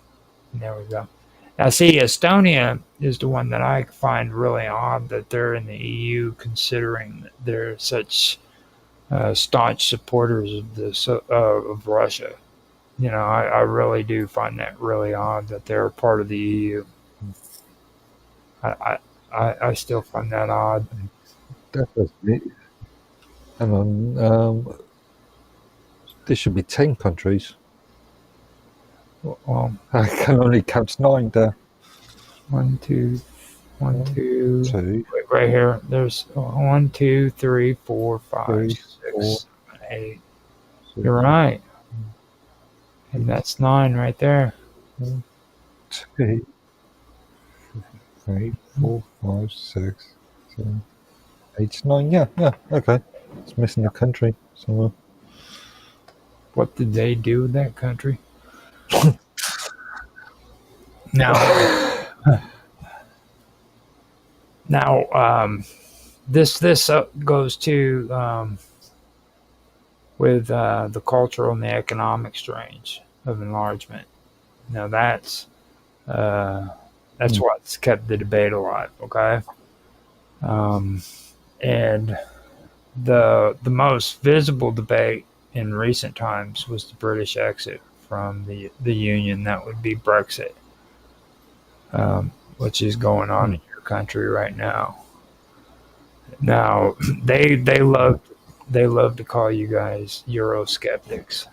And there we go. Now, see, Estonia is the one that I find really odd that they're in the EU, considering that they're such staunch supporters of Russia. You know, I really do find that really odd that they're part of the EU. I still find that odd. Definitely. And there should be 10 countries. Well, I can only count 9 there. 1, 2, 1, 2. 2. Wait, right here. There's 1, 2, 3, 4, 5, 3, 6, 4, 7, 8. You're right. And that's 9 right there. 2, 3, 4, 5, 6, 7, 8, 9. Yeah, okay. It's missing a country somewhere. What did they do with that country? Now, this goes to with the cultural and the economic strange of enlargement. Now that's what's kept the debate alive. Okay, and the most visible debate in recent times was the British exit from the Union. That would be Brexit, which is going on in your country right now. Now they love to call you guys Eurosceptics.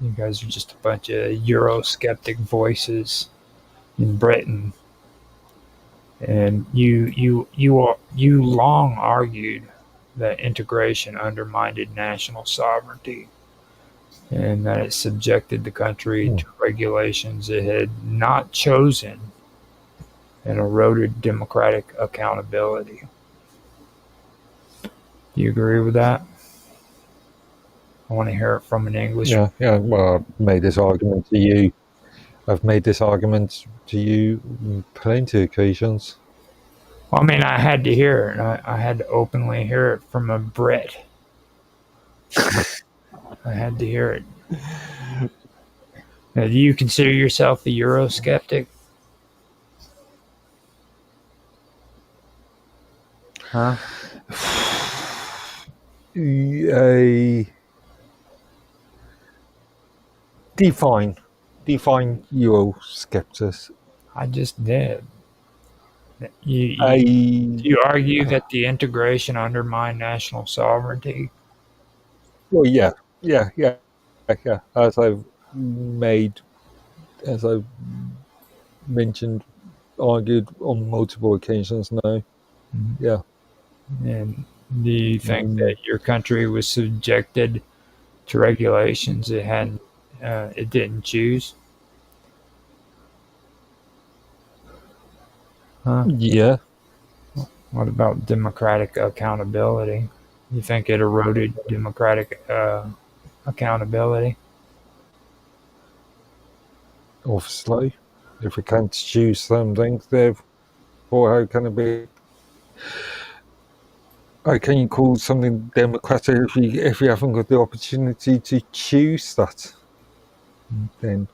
You guys are just a bunch of Eurosceptic voices in Britain, and you long argued that integration undermined national sovereignty and that it subjected the country to regulations it had not chosen and eroded democratic accountability. Do you agree with that? I want to hear it from an English. Yeah. Well, I've made this argument to you. I've made this argument to you on plenty of occasions. Well, I mean, I had to hear it. I had to openly hear it from a Brit. I had to hear it. Now, do you consider yourself a Eurosceptic? Huh? Define Eurosceptics. I just did. You argue that the integration undermined national sovereignty? Well, yeah. As I've mentioned, argued on multiple occasions now. Mm-hmm. Yeah. And do you think that your country was subjected to regulations it hadn't it didn't choose? Huh? Yeah. What about democratic accountability? You think it eroded democratic accountability? Obviously, if we can't choose something, therefore, how can it be? How can you call something democratic if you haven't got the opportunity to choose that? Then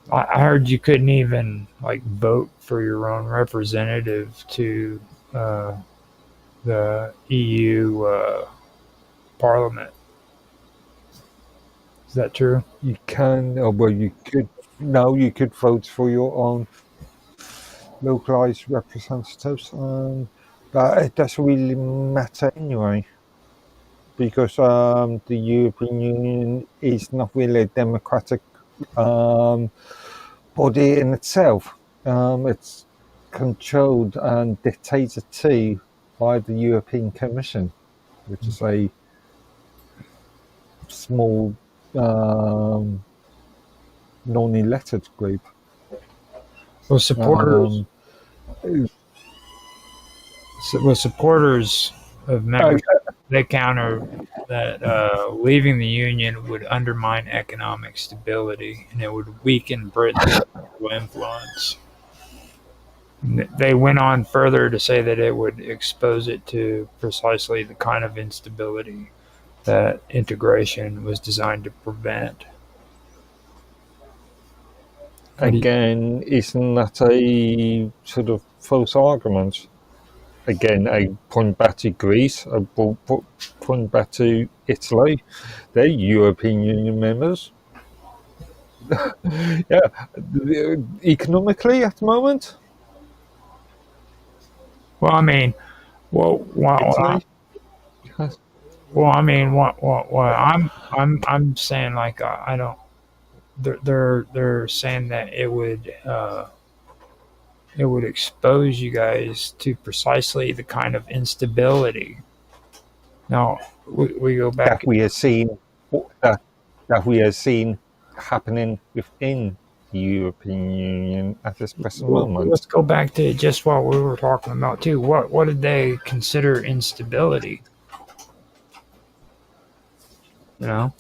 I heard you couldn't even like vote for your own representative to uh, the EU Parliament. Is that true? you can, or well, you could. No, you could vote for your own localized representatives, but it doesn't really matter anyway, because the European Union is not really a democratic body in itself. It's controlled and dictated to by the European Commission, which is a small non-elected group. Well, supporters of members, they counter that leaving the union would undermine economic stability and it would weaken Britain's influence. They went on further to say that it would expose it to precisely the kind of instability that integration was designed to prevent. Again, isn't that a sort of false argument? Again, I point back to Greece, I point back to Italy. They're European Union members. Yeah, economically at the moment, Well, I mean, well, Italy. I'm saying like I don't. They're saying that it would expose you guys to precisely the kind of instability. Now we go back. that we are seeing that we are seeing happening within the European Union at this present moment. Let's go back to just what we were talking about too. What did they consider instability? You know,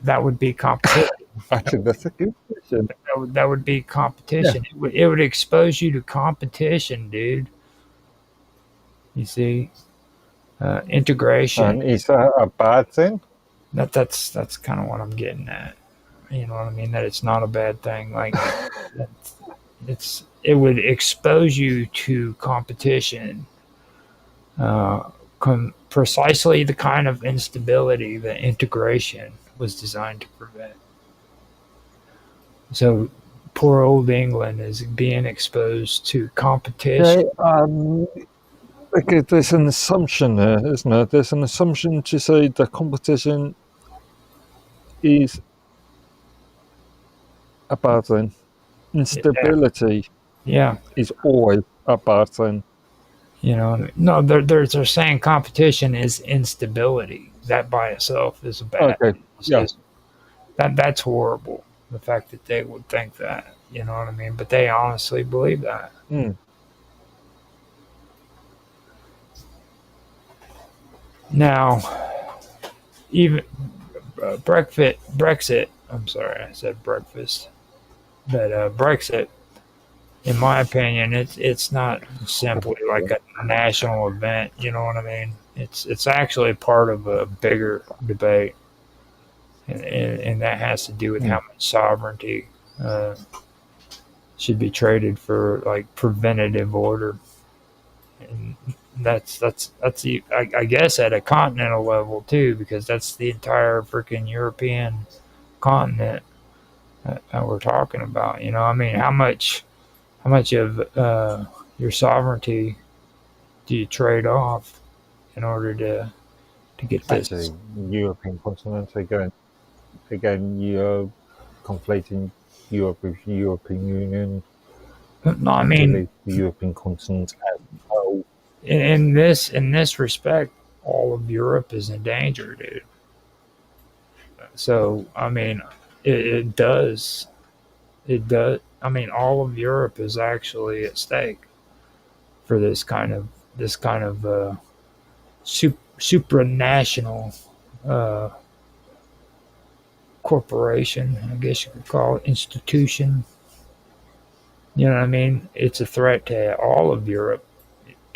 that would be competition. Actually, that's a good question. That would be competition. Yeah. It would expose you to competition, dude. You see, integration. And is that a bad thing? That's kind of what I'm getting at. You know what I mean? That it's not a bad thing. Like it would expose you to competition. Precisely the kind of instability that integration was designed to prevent. So poor old England is being exposed to competition. Okay, there's an assumption there, isn't there? There's an assumption to say that competition is a bad thing. Instability is always a bad thing. You know, no, they're saying competition is instability. That by itself is a bad thing. Yeah. That's horrible. The fact that they would think that, you know what I mean? But they honestly believe that. Now, even Brexit, I'm sorry, I said breakfast. But Brexit, in my opinion, it's not simply like a national event, you know what I mean? It's actually part of a bigger debate. And that has to do with how much sovereignty should be traded for like preventative order, and that's I guess at a continental level too, because that's the entire freaking European continent that we're talking about. You know, I mean, how much of your sovereignty do you trade off in order to get this? Actually, European continent again, you're conflating Europe with European Union. No, I mean the European continent as a whole. In this respect, all of Europe is in danger, dude. So I mean, it does. It does. I mean, all of Europe is actually at stake for this kind of supranational uh, corporation, I guess you could call it, institution. You know what I mean? It's a threat to all of Europe,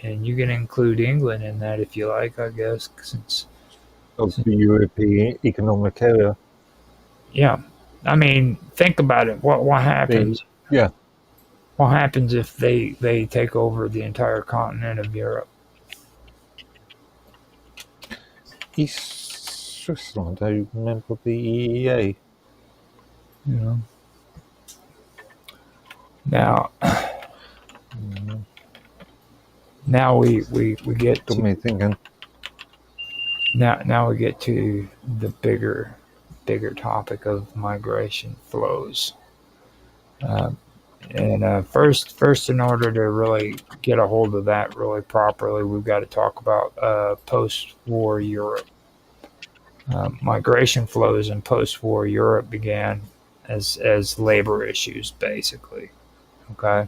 and you can include England in that if you like, I guess. Of the European Economic Area. Yeah, I mean, think about it. What happens? Yeah. What happens if they take over the entire continent of Europe? East Switzerland, I remember the EEA. You know. Now, now we get Got to me thinking. now we get to the bigger topic of migration flows. And first, in order to really get a hold of that really properly, we've got to talk about post-war Europe. Migration flows in post-war Europe began as labor issues, basically. Okay.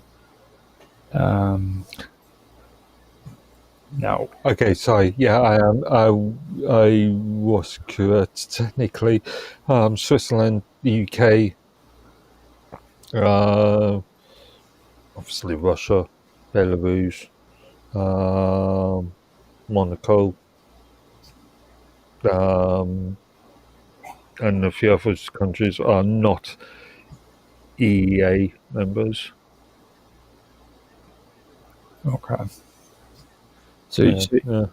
No. Okay, sorry. Yeah, I was correct technically. Switzerland, the UK, obviously Russia, Belarus, Monaco, and a few other countries are not EEA members. Okay. So, Yeah.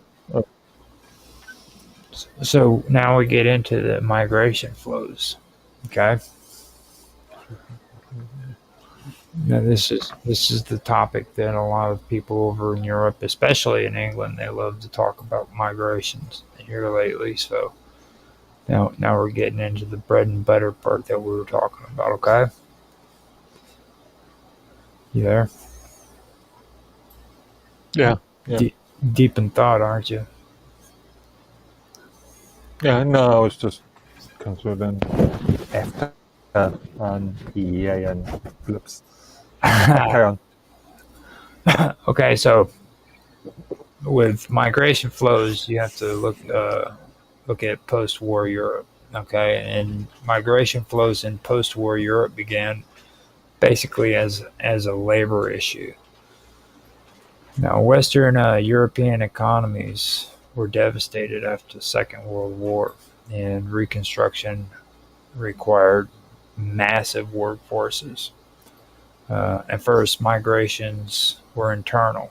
so now we get into the migration flows. Okay. Now this is the topic that a lot of people over in Europe, especially in England, they love to talk about migrations here lately. So now we're getting into the bread and butter part that we were talking about. Okay. You there? Yeah. Yeah. Deep in thought, aren't you? Yeah, no, I was just considering EFTA and EEA and flips. Carry on. Okay, so with migration flows, you have to look at post-war Europe. Okay, and migration flows in post-war Europe began basically as a labor issue. Now, Western European economies were devastated after the Second World War, and Reconstruction required massive workforces. At first, migrations were internal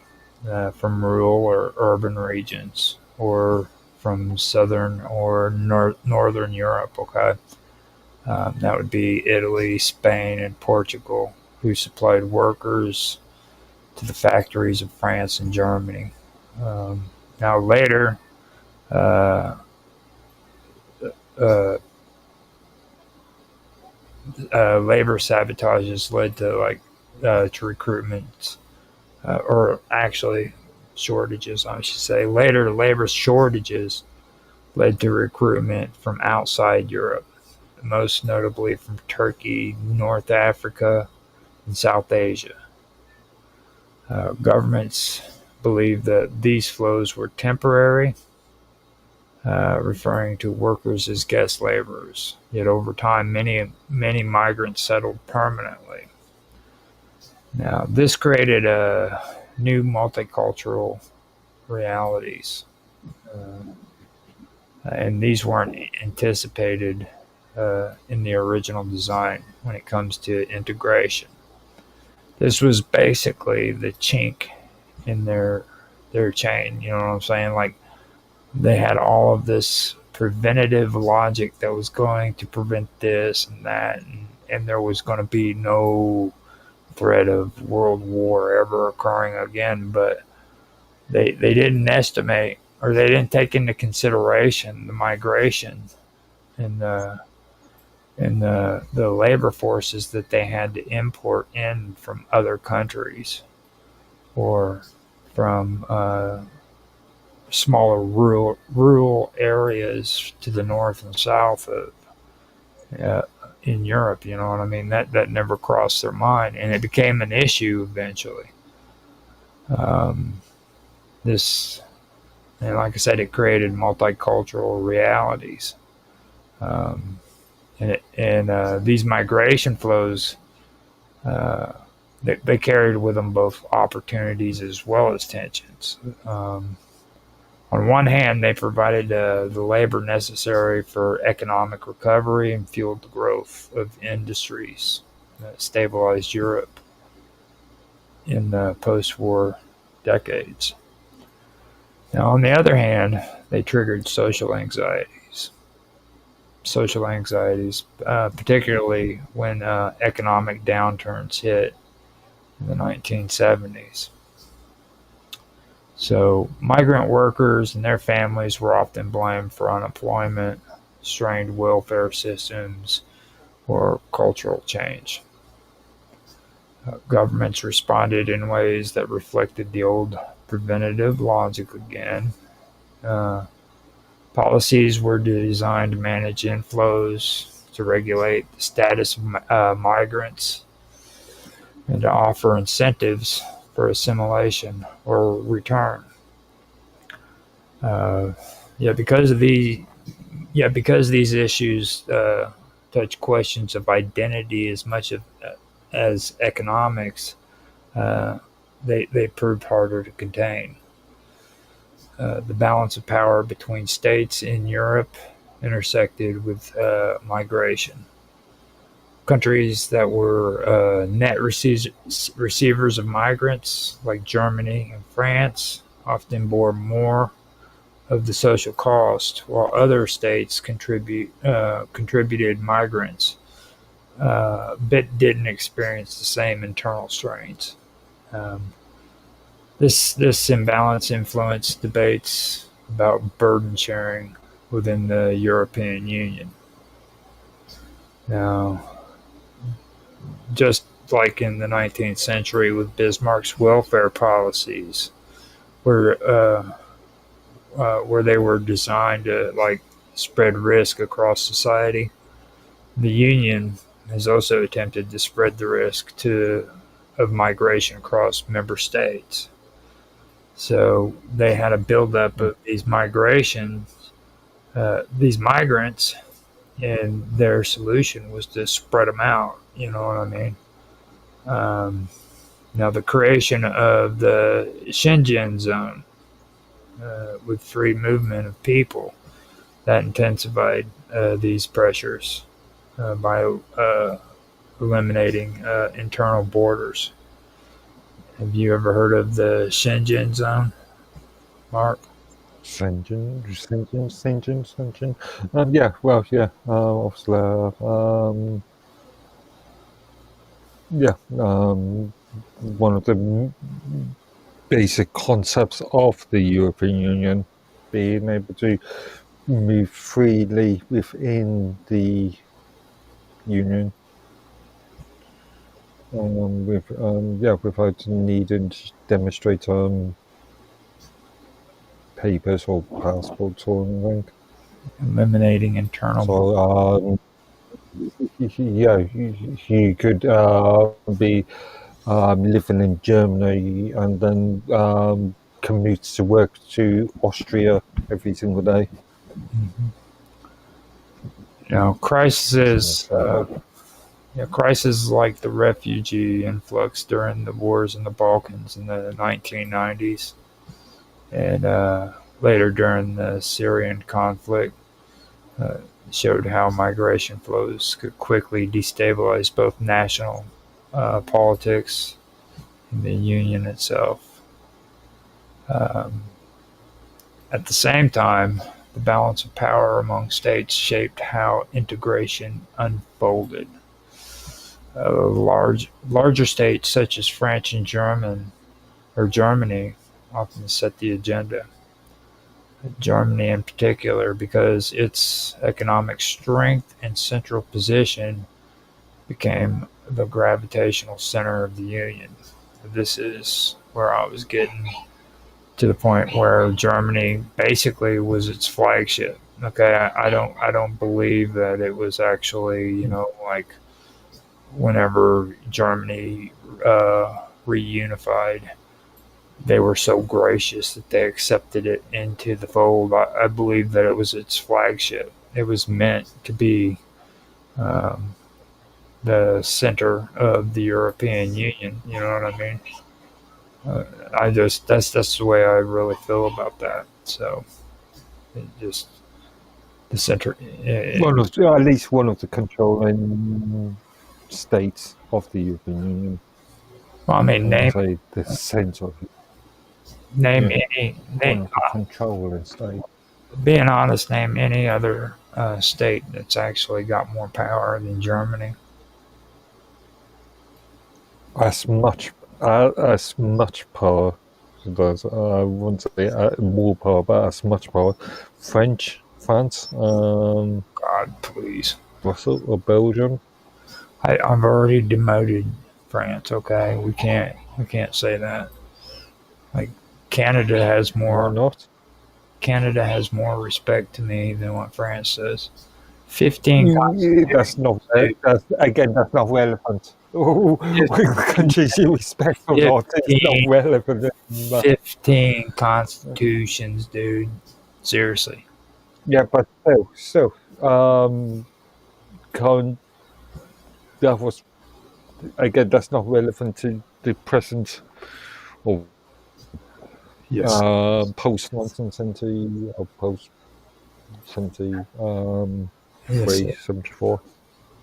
from rural or urban regions, or from southern or northern Europe. Okay, that would be Italy, Spain, and Portugal, who supplied workers to the factories of France and Germany. Now later, labor sabotages led to recruitment, or actually shortages, I should say. Later, labor shortages led to recruitment from outside Europe, most notably from Turkey, North Africa, and South Asia. Governments believed that these flows were temporary, referring to workers as guest laborers. Yet over time, many migrants settled permanently. Now, this created new multicultural realities, and these weren't anticipated in the original design when it comes to integration. This was basically the chink in their chain. You know what I'm saying? Like, they had all of this preventative logic that was going to prevent this and that, and there was going to be no threat of world war ever occurring again. But they didn't estimate, or they didn't take into consideration the migration and the labor forces that they had to import in from other countries, or from smaller rural areas to the north and south in Europe. You know what I mean? That never crossed their mind, and it became an issue eventually. Um, this, and like I said, it created multicultural realities, um, and these migration flows. Uh, they carried with them both opportunities as well as tensions. On one hand, they provided the labor necessary for economic recovery and fueled the growth of industries that stabilized Europe in the post-war decades. Now, on the other hand, they triggered particularly when economic downturns hit in the 1970s. So, migrant workers and their families were often blamed for unemployment, strained welfare systems, or cultural change. Governments responded in ways that reflected the old preventative logic again. Uh, Policies were designed to manage inflows, to regulate the status of migrants, and to offer incentives for assimilation or return. Uh, yeah, because of because these issues touch questions of identity as much as economics, uh, they proved harder to contain. The balance of power between states in Europe intersected with migration. Countries that were net receivers of migrants, like Germany and France, often bore more of the social cost, while other states contributed migrants, but didn't experience the same internal strains. Um, this imbalance influenced debates about burden sharing within the European Union. Now, just like in the 19th century with Bismarck's welfare policies, where they were designed to like spread risk across society, the Union has also attempted to spread the risk of migration across member states. So they had a buildup of these migrants, and their solution was to spread them out. You know what I mean? Now, the creation of the Schengen zone with free movement of people that intensified these pressures by eliminating internal borders. Have you ever heard of the Schengen zone, Mark? Shenzhen. Yeah, well, yeah, obviously, yeah, one of the basic concepts of the European Union, being able to move freely within the Union, without needing to demonstrate papers or passports or anything. Eliminating internal. So, yeah, you could be living in Germany and then commute to work to Austria every single day. Now, crises like the refugee influx during the wars in the Balkans in the 1990s and later during the Syrian conflict showed how migration flows could quickly destabilize both national politics and the Union itself. At the same time, the balance of power among states shaped how integration unfolded. Larger states such as France and Germany often set the agenda. Germany in particular, because its economic strength and central position became the gravitational center of the Union. This is where I was getting to the point where Germany basically was its flagship. Okay, I don't believe that it was actually, like whenever Germany reunified, they were so gracious that they accepted it into the fold. I believe that it was its flagship. It was meant to be um, the center of the European Union. You know what I mean? Uh, I just that's the way I really feel about that. So it just the center. At least one of the controlling states of the European Union. Well, I mean, I wouldn't say the center of it. name Yeah, any one name. of the controlling states. Being honest, name any other state that's actually got more power than Germany. As much power as does. I wouldn't say more power, but as much power. France, God, please. Brussels or Belgium. I've already demoted France. Okay, we can't say that. Like Canada has Why more. not? Canada has more respect to me than what France does. 15 That's not. That's not relevant. Countries you respect or not, it's not 15, relevant. 15 constitutions, dude. Seriously. Yeah, but still, Con- that was again. That's not relevant to the present or Yes. post 1970 or post 70 Yes. 74.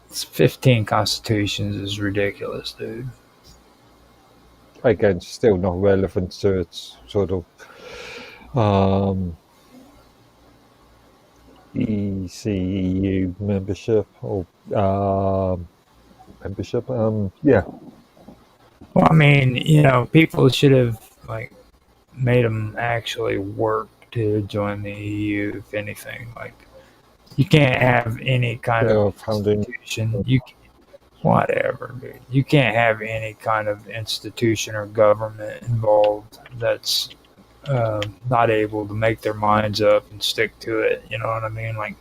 It's 15 constitutions is ridiculous, dude. Again, still not relevant to its sort of ECEU membership or membership. Yeah, Well, I mean, people should have like made them actually work to join the EU. If anything, like you can't have any kind of they're founding. institution. Whatever, dude. You can't have any kind of institution or government involved that's not able to make their minds up and stick to it. You know what I mean? Like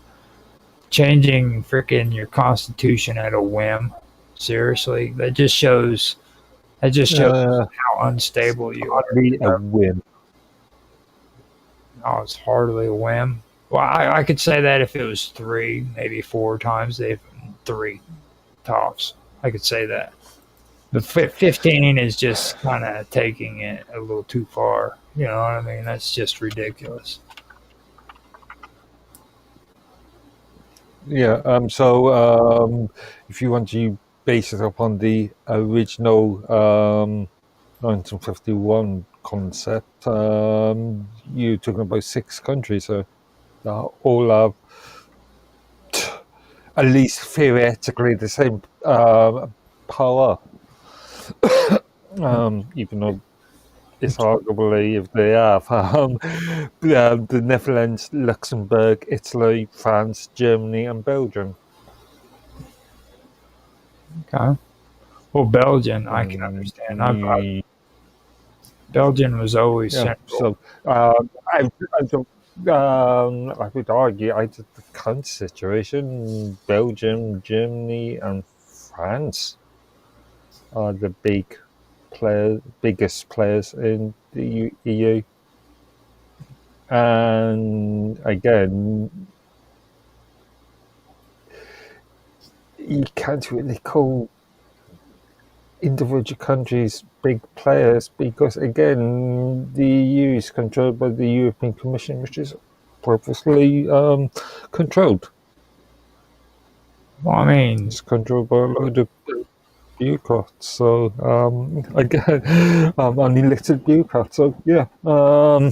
changing freaking your constitution at a whim. Seriously, that just shows how unstable you Hardly a are. win. Oh, it's hardly a whim. Well, I could say that if it was three, maybe four times. They've three tops. I could say that. The 15 is just kind of taking it a little too far. You know what I mean? That's just ridiculous. Yeah. If you want to base it upon the original 1951 concept, you're talking about 6 countries, so all have at least theoretically the same power. Even though it's arguably if they have the Netherlands, Luxembourg, Italy, France, Germany, and Belgium. Okay. Well, Belgian, I can understand. Belgian was always central. So I would argue the current situation, Belgium, Germany, and France are the biggest players in the EU. And again, you can't really call individual countries big players because, again, the EU is controlled by the European Commission, which is purposely controlled. Well, I mean, It's controlled by a load of bureaucrats. So, again, unelected bureaucrats. So, yeah. well,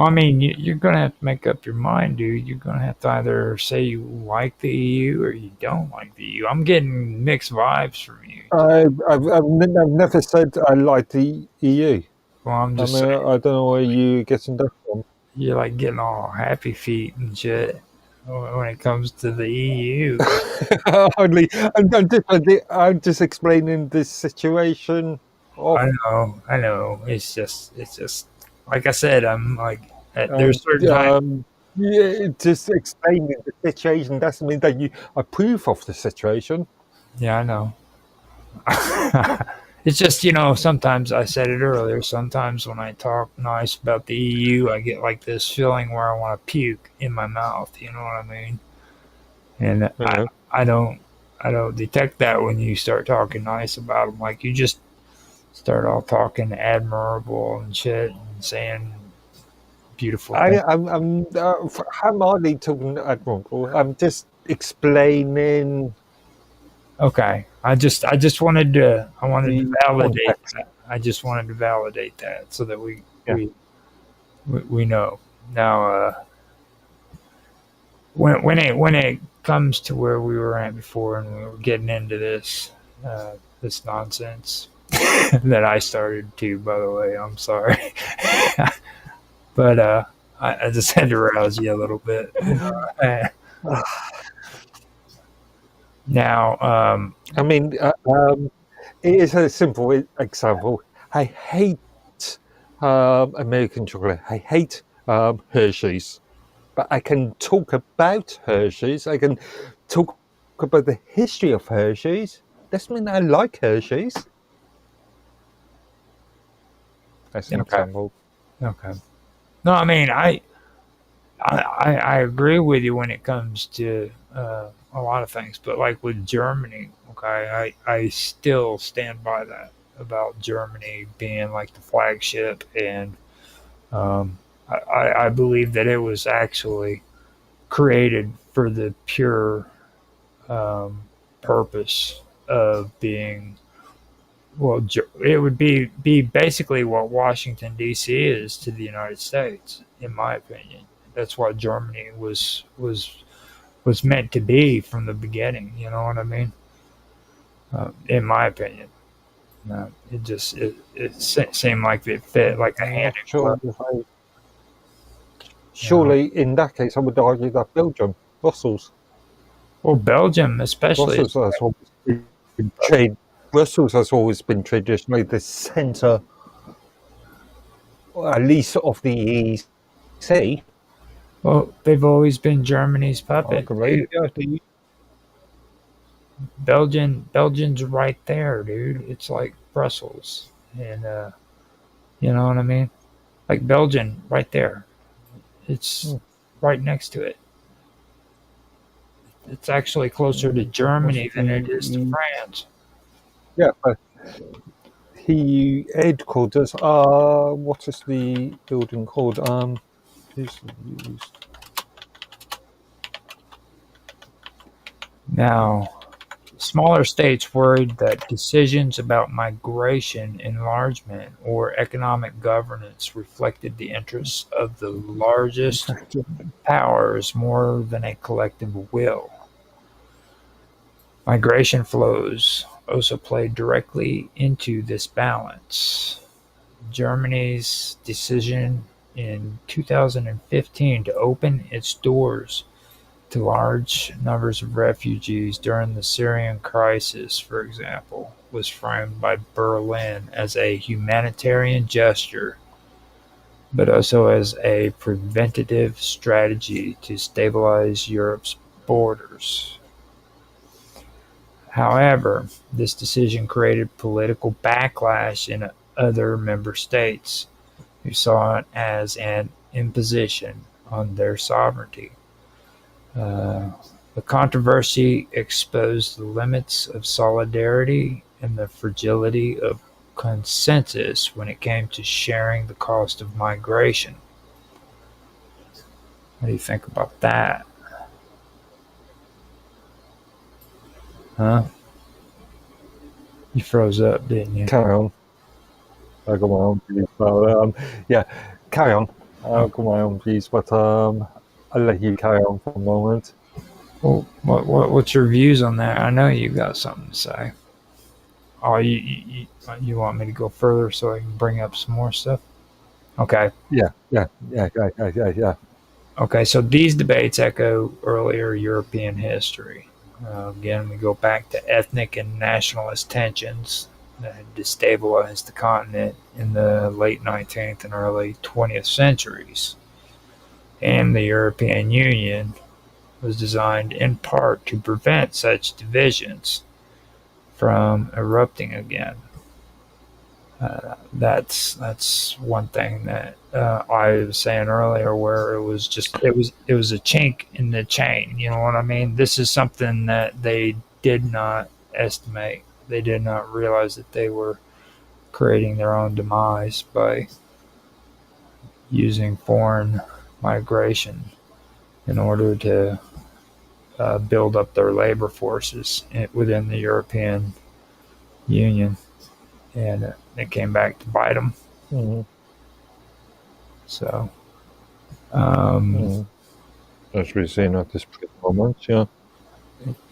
I mean, you're gonna have to make up your mind, dude. You're gonna have to either say you like the EU or you don't like the EU. I'm getting mixed vibes from you. I've never said I like the EU. Well, I'm I just mean, saying, I don't know where you getting that from. you're like getting all happy feet and shit when it comes to the EU. I'm just explaining this situation. I know. It's just like I said. I'm like there's certain times. Yeah, just explaining the situation doesn't mean that you approve of the situation. Yeah, I know. It's just, sometimes I said it earlier, sometimes when I talk nice about the EU, I get like this feeling where I want to puke in my mouth, you know what I mean? And You know, I don't I don't detect that when you start talking nice about them. Like you just start all talking admirable and shit and saying beautiful things. I'm hardly talking admirable. I'm just explaining Okay. I wanted to the validate context. that. I just wanted to validate that so that we Yeah. we we know. Now when it comes to where we were at before and we were getting into this nonsense that I started to, by the way, I'm sorry. But I just had to rouse you a little bit. Now, I mean, it is a simple example. I hate American chocolate. I hate Hershey's. But I can talk about Hershey's. I can talk about the history of Hershey's. Doesn't mean I like Hershey's. That's an okay, example. okay. No, I mean I agree with you when it comes to a lot of things, but like with Germany, okay, I still stand by that about Germany being like the flagship, and I believe that it was actually created for the pure purpose of being well, it would be basically what Washington D.C. is to the United States, in my opinion. That's what Germany was meant to be from the beginning. You know what I mean? In my opinion, it seemed like it fit like a I'm hand not in sure glove. if I. You know? Surely, in that case, I would argue that Belgium, Brussels, Well, Belgium especially is Brussels has always been trade. Brussels has always been traditionally the centre, at least of the EEC. well, they've always been Germany's puppet, dude. Arabia, Belgium's right there, dude. It's like Brussels, and you know what I mean? Like Belgium, right there. It's right next to it. It's actually closer to what's Germany than it is to the France. yeah? But he headquarters. What is the building called? Is used. Now, smaller states worried that decisions about migration, enlargement, or economic governance reflected the interests of the largest powers more than a collective will. Migration flows also played directly into this balance. Germany's decision in 2015 to open its doors to large numbers of refugees during the Syrian crisis, for example, was framed by Berlin as a humanitarian gesture, but also as a preventative strategy to stabilize Europe's borders. However, this decision created political backlash in other member states who saw it as an imposition on their sovereignty. Uh, the controversy exposed the limits of solidarity and the fragility of consensus when it came to sharing the cost of migration. What do you think about that? Huh? You froze up, didn't you? Carry on. I got my own views, but yeah, carry on. I Oh, got my own views, but I'll let you carry on for a moment. well, what's your views on that? I know you got something to say. Oh, you want me to go further so I can bring up some more stuff? Okay. Yeah. Okay, so these debates echo earlier European history. Again, we go back to ethnic and nationalist tensions that had destabilized the continent in the late 19th and early 20th centuries. and the European Union was designed in part to prevent such divisions from erupting again. That's one thing that I was saying earlier, where it was a chink in the chain. You know what I mean? This is something that they did not estimate. They did not realize that they were creating their own demise by using foreign migration in order to build up their labor forces within the European Union, and it came back to bite them. Mm-hmm. So, as we're seeing at this moment, yeah.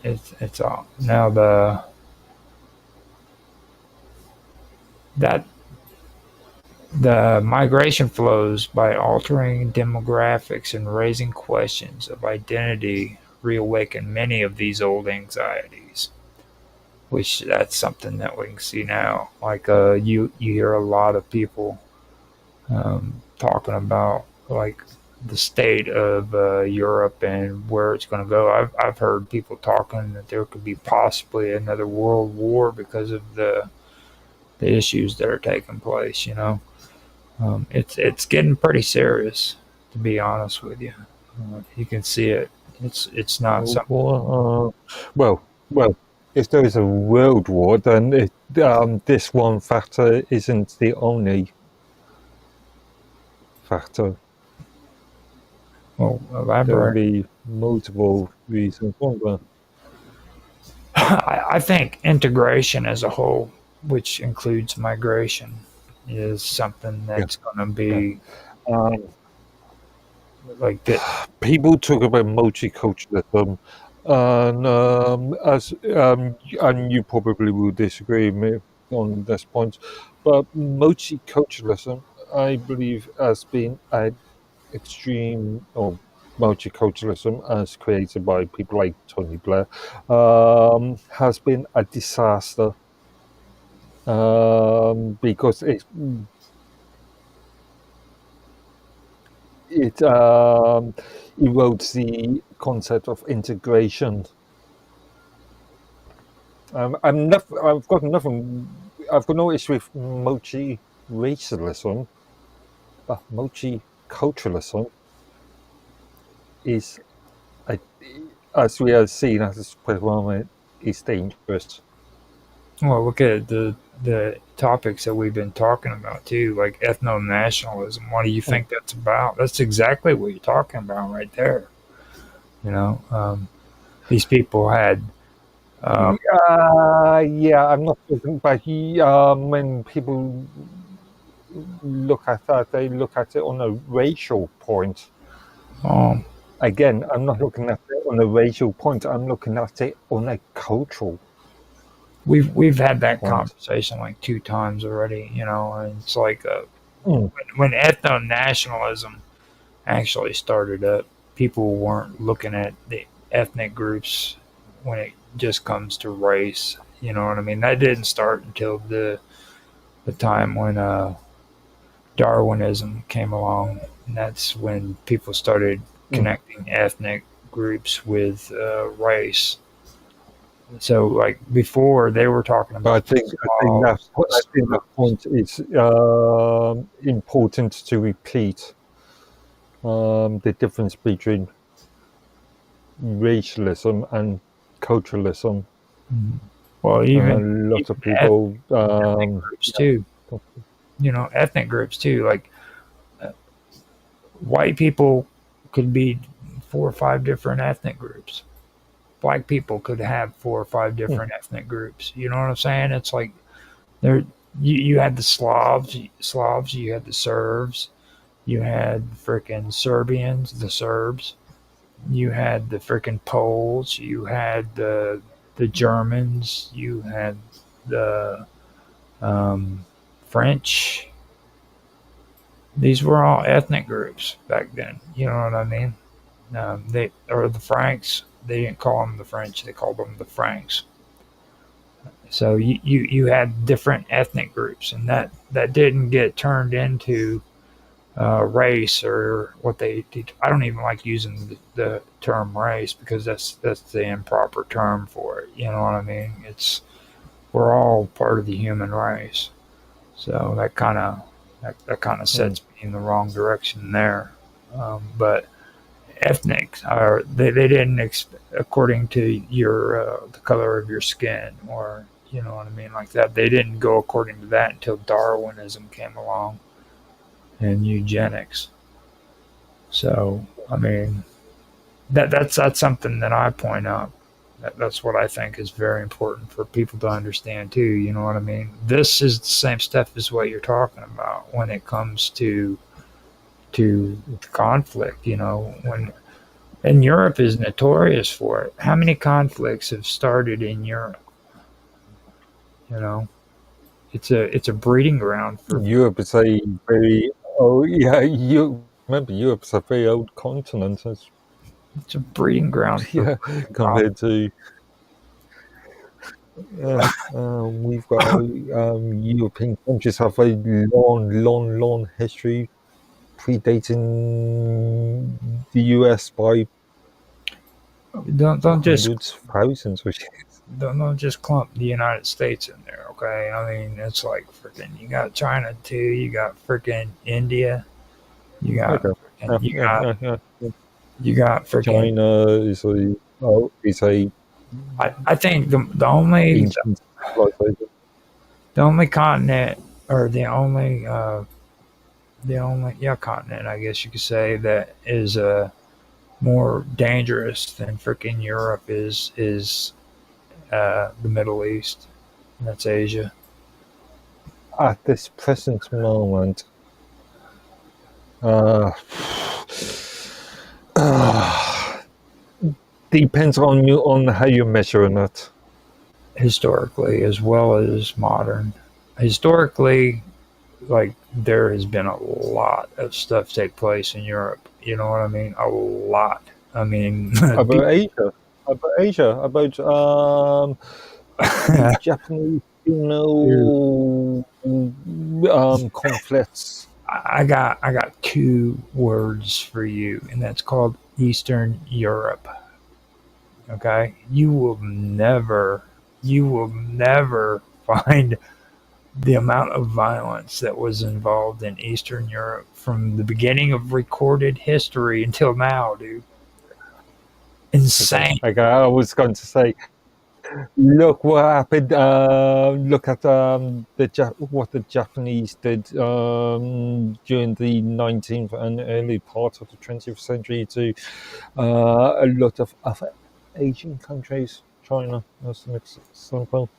it's all now the migration flows by altering demographics and raising questions of identity reawaken many of these old anxieties, which that's something that we can see now. Like you hear a lot of people talking about like the state of Europe and where it's going to go. I've heard people talking that there could be possibly another world war because of the issues that are taking place. You know, it's getting pretty serious, to be honest with you. You can see it. It's not something. Well, if there is a world war, then this one factor isn't the only factor. Well, there will be multiple reasons for that. I think integration as a whole, which includes migration, is something that's going to be like that. People talk about multiculturalism, and you probably will disagree with me on this point, but multiculturalism, I believe, has been an extreme, or multiculturalism as created by people like Tony Blair, has been a disaster, because it erodes the concept of integration. I've got no issue with multi-racialism, but multiculturalism is, as we have seen at this moment, is dangerous. Well, look at the topics that we've been talking about too, like ethno-nationalism. What do you think that's about? That's exactly what you're talking about right there. You know, these people had. I'm not talking about when people look at that, they look at it on a racial point. Again, I'm not looking at it on a racial point. I'm looking at it on a cultural. We've had that conversation like 2 times already, you know, and it's like when ethno-nationalism actually started up, people weren't looking at the ethnic groups when it just comes to race. You know what I mean? That didn't start until the time when Darwinism came along, and that's when people started connecting ethnic groups with race. So, like before, they were talking about. I think that point is important to repeat. The difference between racialism and culturalism. Well, even a lot of people, ethnic groups too. You know, ethnic groups too. Like white people could be 4 or 5 different ethnic groups. Black people could have 4 or 5 different ethnic groups. You know what I'm saying? It's like there. You had the Slavs. You had the Serbs. You had frickin' Serbians, the Serbs. You had the frickin' Poles. You had the Germans. You had the French. These were all ethnic groups back then. You know what I mean? The Franks. They didn't call them the French. They called them the Franks. So you had different ethnic groups, and that didn't get turned into race or what they teach. I don't even like using the term race because that's the improper term for it. You know what I mean? We're all part of the human race, so that kind of sets me in the wrong direction there. But ethnic, or they didn't according to your the color of your skin, or you know what I mean, like that. They didn't go according to that until Darwinism came along and eugenics. So I mean, that's something that I point out. That's what I think is very important for people to understand too. You know what I mean? This is the same stuff as what you're talking about when it comes to conflict. You know, when and Europe is notorious for it. How many conflicts have started in Europe? You know, it's a breeding ground for Europe is a very you remember Europe's a very old continent. it's a breeding ground for compared to we've got European countries have a long history predating the US by don't just hundreds, thousands of years. don't just clump the United States in there, okay? I mean, it's like freaking. You got China too. You got freaking India. You got you got freaking China is a I think the only continent or the only continent I guess you could say that is more dangerous than freaking Europe is the Middle East. And that's Asia. At this present moment, depends on how you're measuring it. Historically as well as modern. Historically, like there has been a lot of stuff take place in Europe. You know what I mean? A lot. I mean, about Asia, about Japanese, conflicts. I got two words for you, and that's called Eastern Europe. Okay, you will never find the amount of violence that was involved in Eastern Europe from the beginning of recorded history until now, dude. Insane. Okay, I was going to say, look what happened. Look at what the Japanese did during the 19th and early part of the 20th century to a lot of other Asian countries. China, as an example.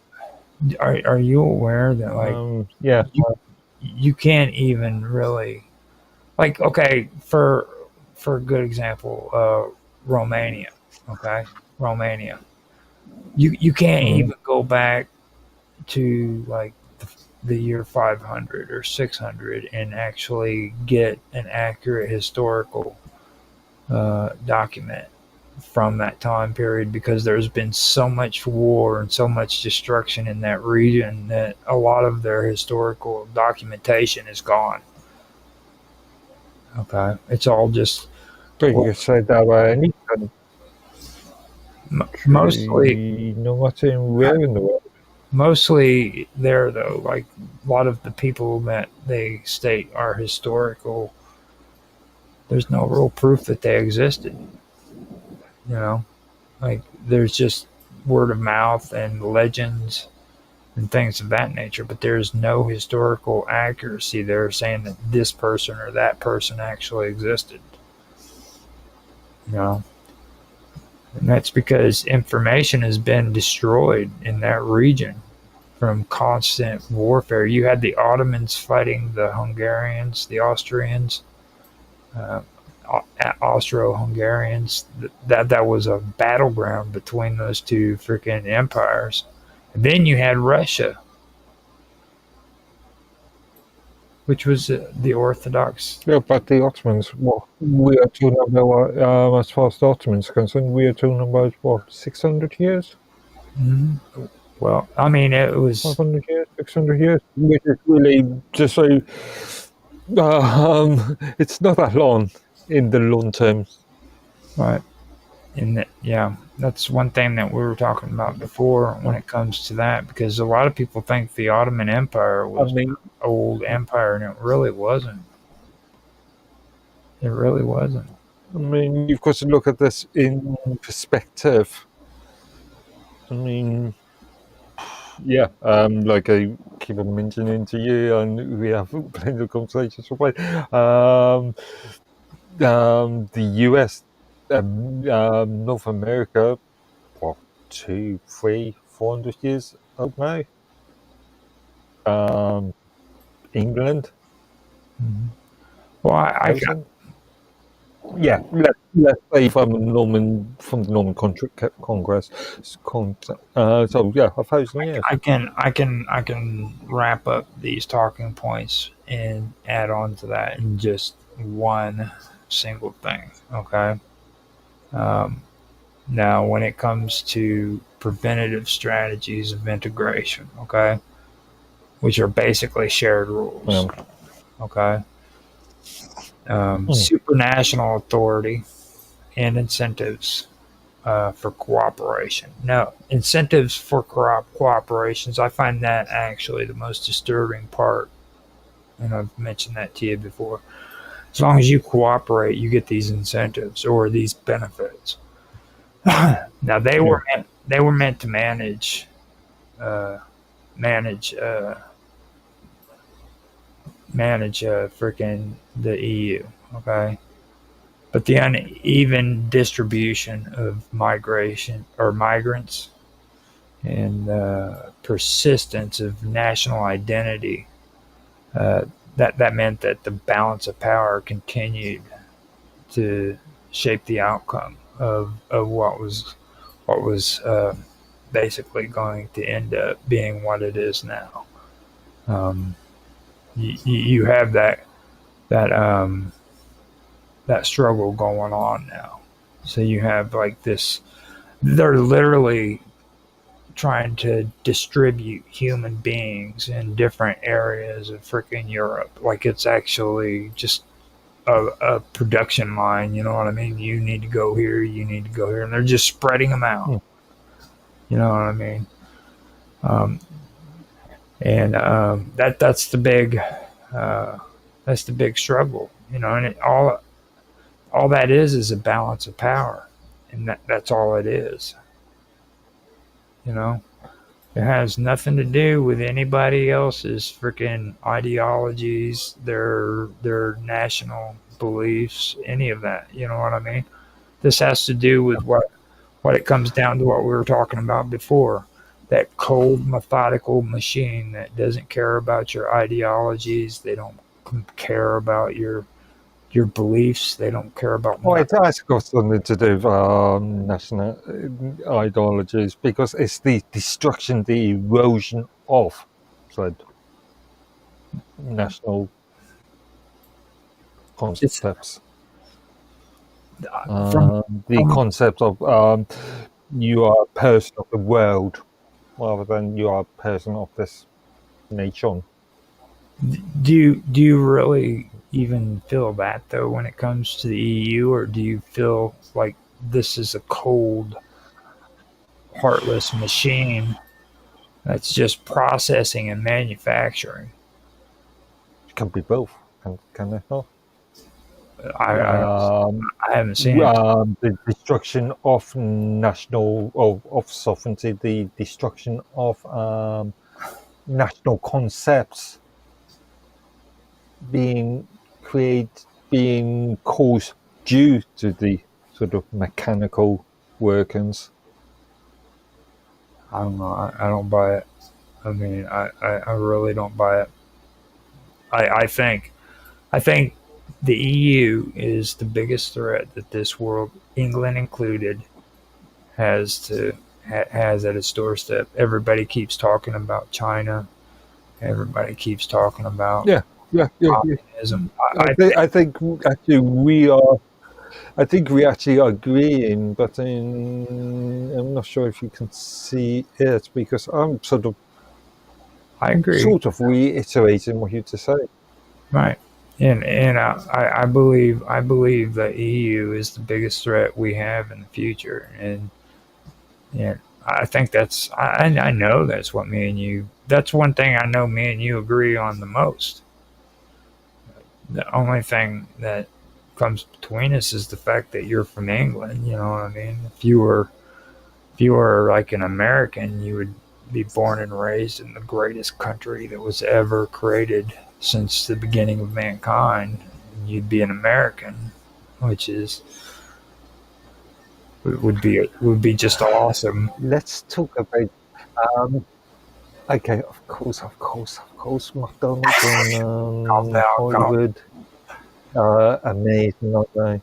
Are you aware that you can't even really okay for a good example, Romania. Okay, Romania. You can't even go back to like the year 500 or 600 and actually get an accurate historical document from that time period because there's been so much war and so much destruction in that region that a lot of their historical documentation is gone. Okay, it's all just. But you say that about anything. Mostly, no matter where in the world. Mostly there though, like a lot of the people that they state are historical. There's no real proof that they existed. You know, like there's just word of mouth and legends and things of that nature, but there's no historical accuracy there saying that this person or that person actually existed. You know, and that's because information has been destroyed in that region from constant warfare. You had the Ottomans fighting the Hungarians, the Austrians, Austro-Hungarians. That was a battleground between those two freaking empires. And then you had Russia, which was the Orthodox. Yeah, but the Ottomans, we are talking about, as far as the Ottomans are concerned, we are talking about, 600 years? Mm-hmm. Well, I mean, it was 500 years, 600 years, which is really just so It's not that long in the long term. Right. And that's one thing that we were talking about before when it comes to that, because a lot of people think the Ottoman Empire I was mean, an old empire, and it really wasn't. It really wasn't. you've got to look at this in perspective. I mean, yeah, like I keep on mentioning to you, and we have plenty of conversations about the US, North America, what, 2, 3, 400 years old now. England, Well, I got 1,000. Yeah, let's say from the Norman Congress. So yeah, 1,000 years. I can wrap up these talking points and add on to that in just one single thing. Okay. Um, Now, when it comes to preventative strategies of integration, okay, which are basically shared rules, Um, okay, mm, supranational authority and incentives for cooperation. Now, incentives for cooperations, I find that actually the most disturbing part, and I've mentioned that to you before. As long as you cooperate, you get these incentives or these benefits. Now, yeah. they were meant to uh, manage freaking the EU, okay? But the uneven distribution of migration or migrants and persistence of national identity, uh, that meant that the balance of power continued to shape the outcome of what was basically going to end up being what it is now. Um, you have that that struggle going on now. So you have like this. They're literally trying to distribute human beings in different areas of freaking Europe. Like it's actually just a production line. You know what I mean? You need to go here. You need to go here, and they're just spreading them out. Mm. You know what I mean? Um, and that's the big uh, that's the big struggle. You know, and all that is a balance of power, and that's all it is. You know, it has nothing to do with anybody else's freaking ideologies, their national beliefs, any of that. You know what I mean? This has to do with what it comes down to what we were talking about before. That cold, methodical machine that doesn't care about your ideologies. They don't care about your beliefs. They don't care about Well, nothing. it has got something to do with national ideologies because it's the destruction, the erosion of said national It's concepts. from The concept of you are a person of the world rather than you are a person of this nation. do you really even feel that though when it comes to the EU, or do you feel like this is a cold, heartless machine that's just processing and manufacturing? It can be both, can it not? I Um, I haven't seen it. the destruction of national of sovereignty, the destruction of national concepts being being caused due to the sort of mechanical workings. I don't know. I don't buy it. I mean, I really don't buy it. I think the EU is the biggest threat that this world, England included, has at its doorstep. Everybody keeps talking about China. Everybody keeps talking about Yeah, yeah. communism. I think actually we are. I think we actually are agreeing, but I'm not sure if you can see it because I'm I agree. sort of reiterating what you just said. Right. And I believe the EU is the biggest threat we have in the future, and I think I know that's what me and you. That's one thing I know me and you agree on the most. The only thing that comes between us is the fact that you're from England. You know what I mean? If you were like an American, you would be born and raised in the greatest country that was ever created since the beginning of mankind. And you'd be an American, which is would be just awesome. Let's talk about. Um, okay, of course, McDonald's Calm and down, calm. Hollywood are amazing, aren't they?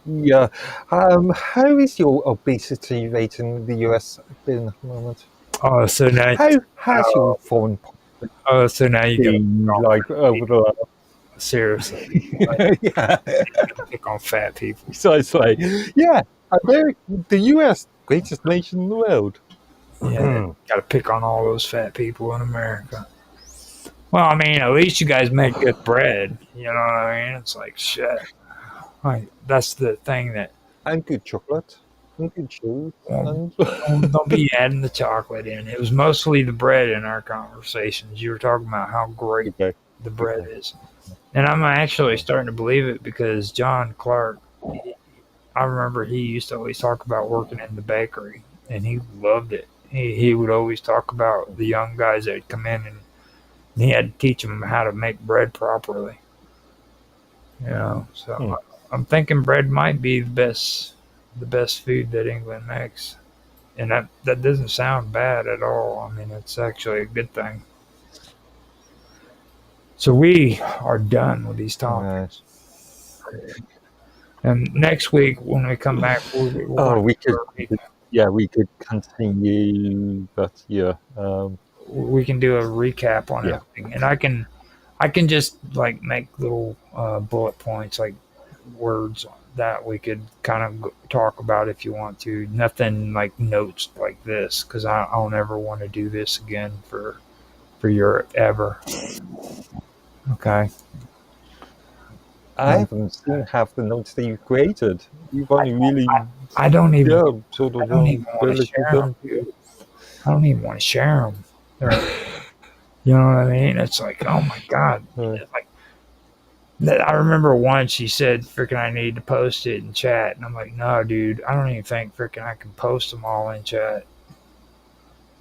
Yeah. How is your obesity rate in the US been at the moment? Oh, so now, How has your foreign policy so now you got to been like over the seriously yeah, pick on fat people. precisely. Yeah, America, the US, greatest nation in the world. Yeah, got to pick on all those fat people in America. Well, I mean, at least you guys make good bread. You know what I mean? It's like shit. Like that's the thing that And good chocolate, and good shoes, and don't be adding the chocolate in. It was mostly the bread in our conversations. You were talking about how great okay. the bread is, and I'm actually starting to believe it because John Clark. I remember he used to always talk about working in the bakery, and he loved it. He would always talk about the young guys that would come in, and he had to teach them how to make bread properly. You know, so I'm thinking bread might be the best food that England makes, and that doesn't sound bad at all. I mean, it's actually a good thing. So we are done with these topics, and next week when we come back, we could, yeah, we could continue, but yeah, we can do a recap on Yeah. everything, and I can just like make little bullet points, like words that we could kind of talk about if you want to. Nothing like notes like this because I'll never want to do this again for Europe ever. Okay. I haven't seen half the notes that you created. You've only really, I don't even. yeah, sort of I don't even want to share them. Dude. I don't even want to share them. You know what I mean? It's like, oh my god, like. I remember once she said, "Freaking, I need to post it in chat," and I'm like, "No, dude, I don't even think freaking I can post them all in chat.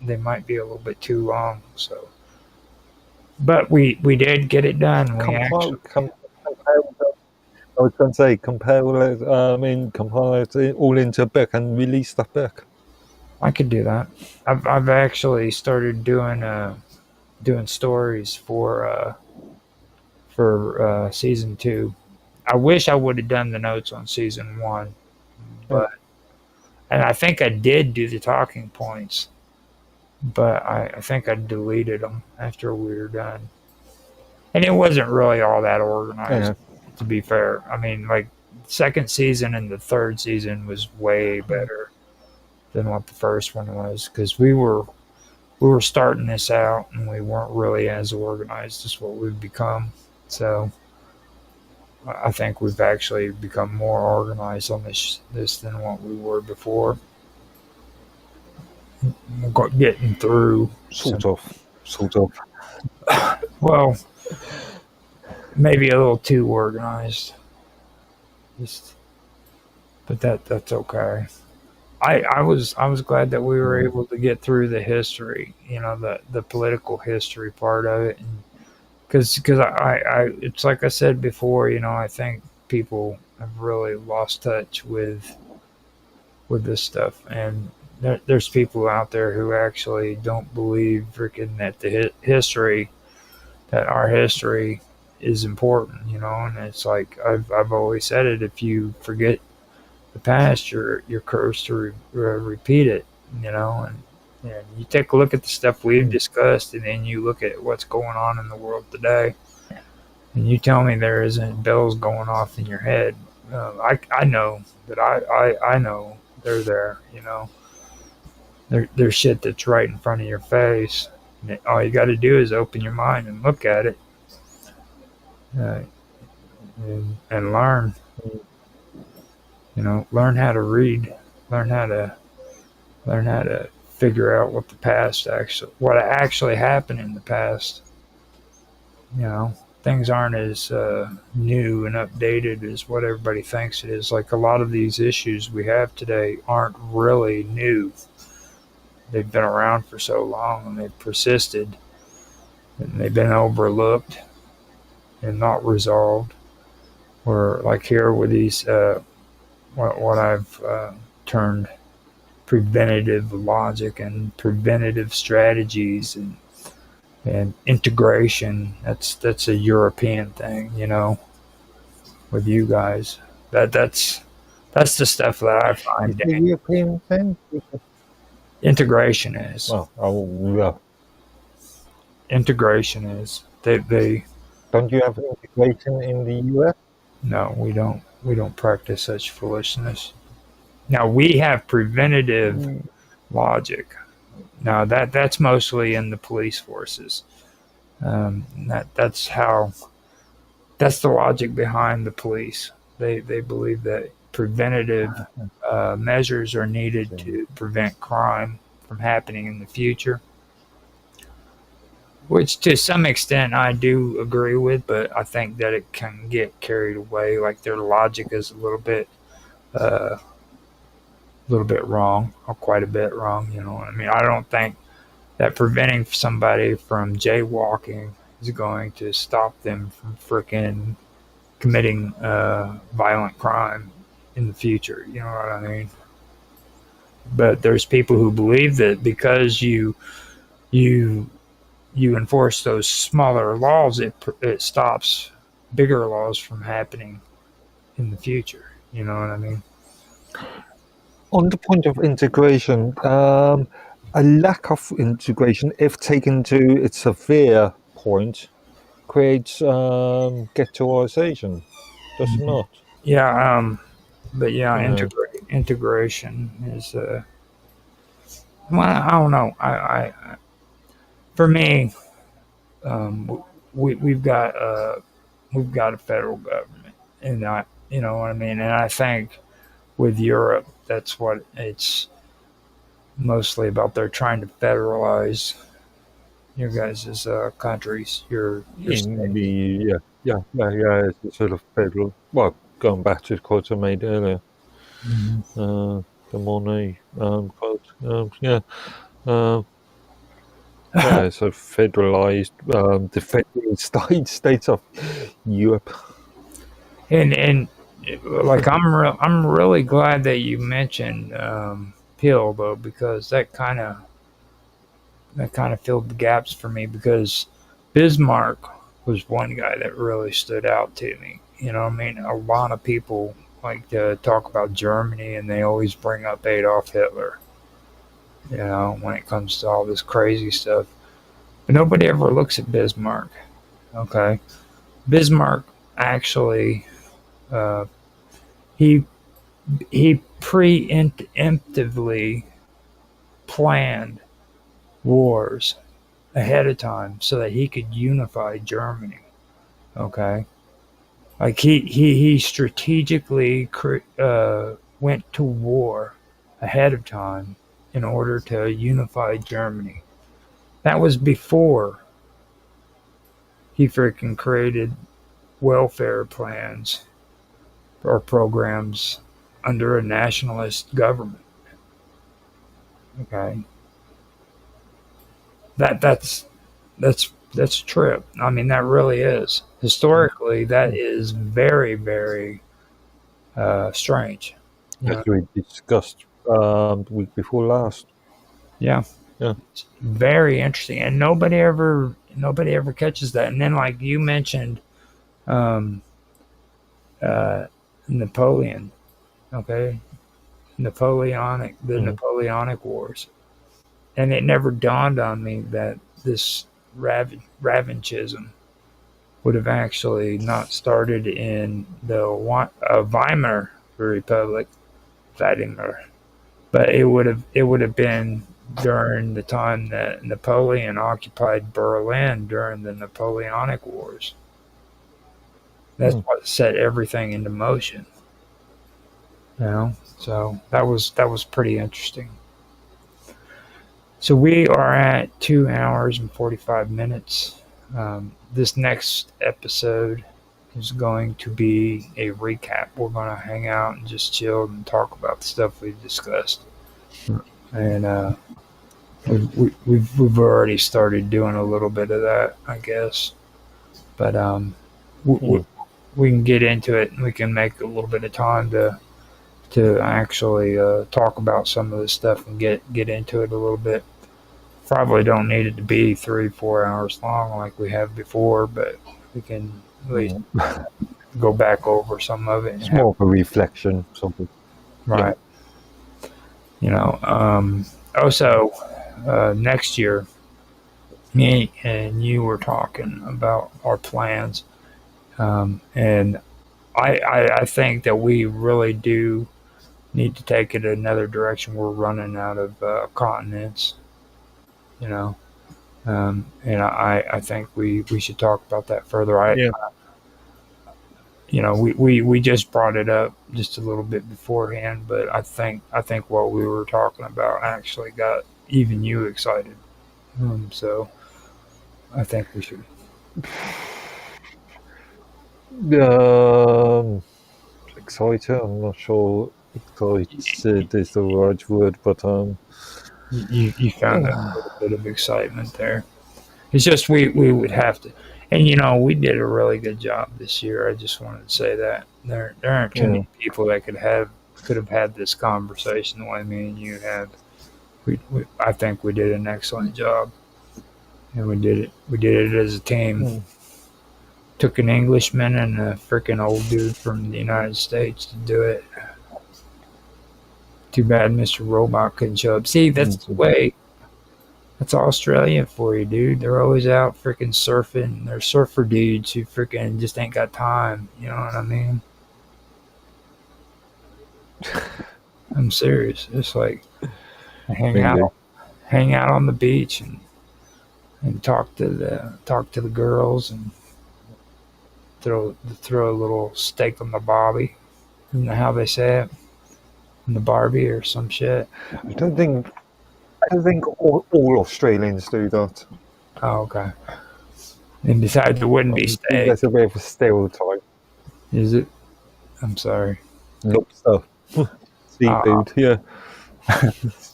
They might be a little bit too long." So, but we did get it done. We actually, I was going to say, compile it all into a book and release that book. I could do that. I've actually started doing stories for season 2. I wish I would have done the notes on season 1, but and I think I did do the talking points, but I think I deleted them after we were done, and it wasn't really all that organized. To be fair, I mean, like second season and the third season was way better than what the first one was because we were starting this out and we weren't really as organized as what we've become. So I think we've actually become more organized on this than what we were before. Getting through. Sort of. Well, maybe a little too organized. But that's okay. I was glad that we were able to get through the history, the political history part of it, because I it's like I said before, I think people have really lost touch with this stuff, and there's people out there who actually don't believe freaking that that our history is important, and it's like I've always said it. If you forget the past, you're cursed to repeat it, and you take a look at the stuff we've discussed, and then you look at what's going on in the world today, and you tell me there isn't bells going off in your head. I know that I know they're there. There's shit that's right in front of your face. And all you got to do is open your mind and look at it. uh, and learn. Learn how to read, learn how to figure out what actually happened in the past. You know, things aren't as new and updated as what everybody thinks it is. Like a lot of these issues we have today aren't really new. They've been around for so long and they've persisted and they've been overlooked and not resolved. Or like here with these, what I've termed preventative logic and preventative strategies and integration. That's a European thing, with you guys. That's the stuff that I find. Is the European thing? Integration is. Well, Integration is. They don't you have integration in the US? No, we don't. We don't practice such foolishness. Now we have preventative logic. Now that's mostly in the police forces. That's the logic behind the police. They believe that preventative measures are needed to prevent crime from happening in the future, which to some extent I do agree with, but I think that it can get carried away. Like their logic is a little bit wrong, or quite a bit wrong. You know what I mean? I don't think that preventing somebody from jaywalking is going to stop them from freaking committing violent crime in the future. You know what I mean? But there's people who believe that because you enforce those smaller laws, it stops bigger laws from happening in the future. You know what I mean? On the point of integration, a lack of integration, if taken to its severe point, creates ghettoization, does it not? Yeah, but yeah, integration is. Well, I don't know. For me, we've got a federal government, and you know what I mean. And I think with Europe, that's what it's mostly about. They're trying to federalize your guys' countries, your In the it's a sort of federal. Well, going back to the quote I made earlier, the Monet quote. So federalized, the federal states of Europe. and like I'm really glad that you mentioned Peel though, because that kind of filled the gaps for me, because Bismarck was one guy that really stood out to me. You know what I mean? A lot of people like to talk about Germany and they always bring up Adolf Hitler, when it comes to all this crazy stuff. But nobody ever looks at Bismarck. Okay. Bismarck actually, he preemptively planned wars ahead of time so that he could unify Germany. Okay, like he strategically went to war ahead of time in order to unify Germany. That was before he freaking created welfare plans or programs under a nationalist government. Okay. That's a trip. I mean, that really is. Historically, that is very, very strange. As we discussed the week before last. Yeah. Yeah. It's very interesting, and nobody ever catches that. And then, like you mentioned, Napoleon. Okay, Napoleonic Wars, and it never dawned on me that this revanchism would have actually not started in the Weimar Republic, but it would have been during the time that Napoleon occupied Berlin during the Napoleonic Wars. That's what set everything into motion. So that was pretty interesting. So we are at 2 hours and 45 minutes. This next episode is going to be a recap. We're going to hang out and just chill and talk about the stuff we've discussed. And we've already started doing a little bit of that, I guess. But we can get into it, and we can make a little bit of time to actually talk about some of this stuff and get into it a little bit. Probably don't need it to be 3-4 hours long like we have before, but we can at least go back over some of it. It's more of a reflection, something. Right. Also, next year, me and you were talking about our plans, and I think that we really do need to take it another direction. We're running out of continents, and I think we should talk about that further. We just brought it up just a little bit beforehand, but I think what we were talking about actually got even you excited. So I think we should. Excited. I'm not sure excited is the right word, but you found a little bit of excitement there. It's just we would have to, and we did a really good job this year. I just wanted to say that there aren't too many people that could have had this conversation the way me and you had. I think we did an excellent job, and we did it as a team. Took an Englishman and a freaking old dude from the United States to do it. Too bad Mr. Robot couldn't show up. See, that's the way. That's Australia for you, dude. They're always out freaking surfing. They're surfer dudes who freaking just ain't got time. You know what I mean? I'm serious. It's like hang out on the beach and talk to the girls and throw a little steak on the bobby. You know how they say it? On the Barbie or some shit. I don't think all Australians do that. Oh, okay. And besides, it wouldn't be steak. That's a bit of a stereotype. Is it? I'm sorry. Lobster. Seafood, yeah.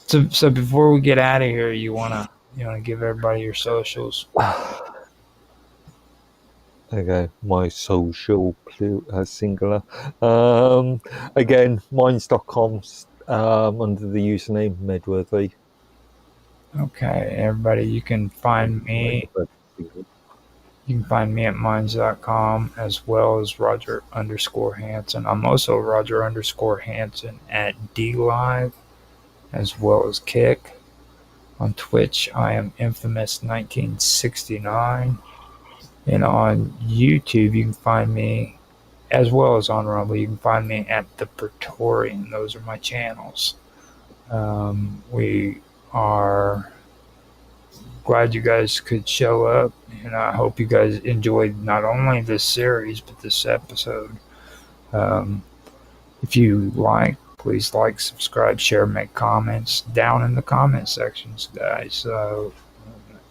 So before we get out of here, you wanna give everybody your socials? Okay, my social singular. Again, mines.com under the username Medworthy. Okay, everybody, you can find me. You can find me at mines.com as well as Roger _Hanson. I'm also Roger _Hanson at DLive as well as Kick. On Twitch, I am Infamous 1969. And on YouTube, you can find me, as well as on Rumble, you can find me at The Praetorian. Those are my channels. We are glad you guys could show up, and I hope you guys enjoyed not only this series, but this episode. If you please like, subscribe, share, make comments down in the comment sections, guys.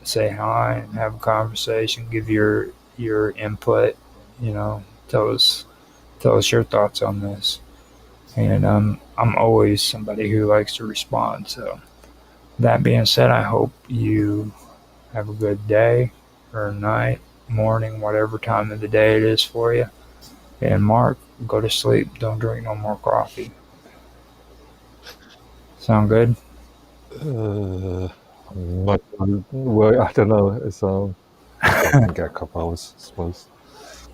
Say hi and have a conversation. Give your input. Tell us your thoughts on this. And I'm always somebody who likes to respond. So that being said, I hope you have a good day or night, morning, whatever time of the day it is for you. And Mark, go to sleep. Don't drink no more coffee. Sound good? I don't know. It's I can get a couple hours, I suppose.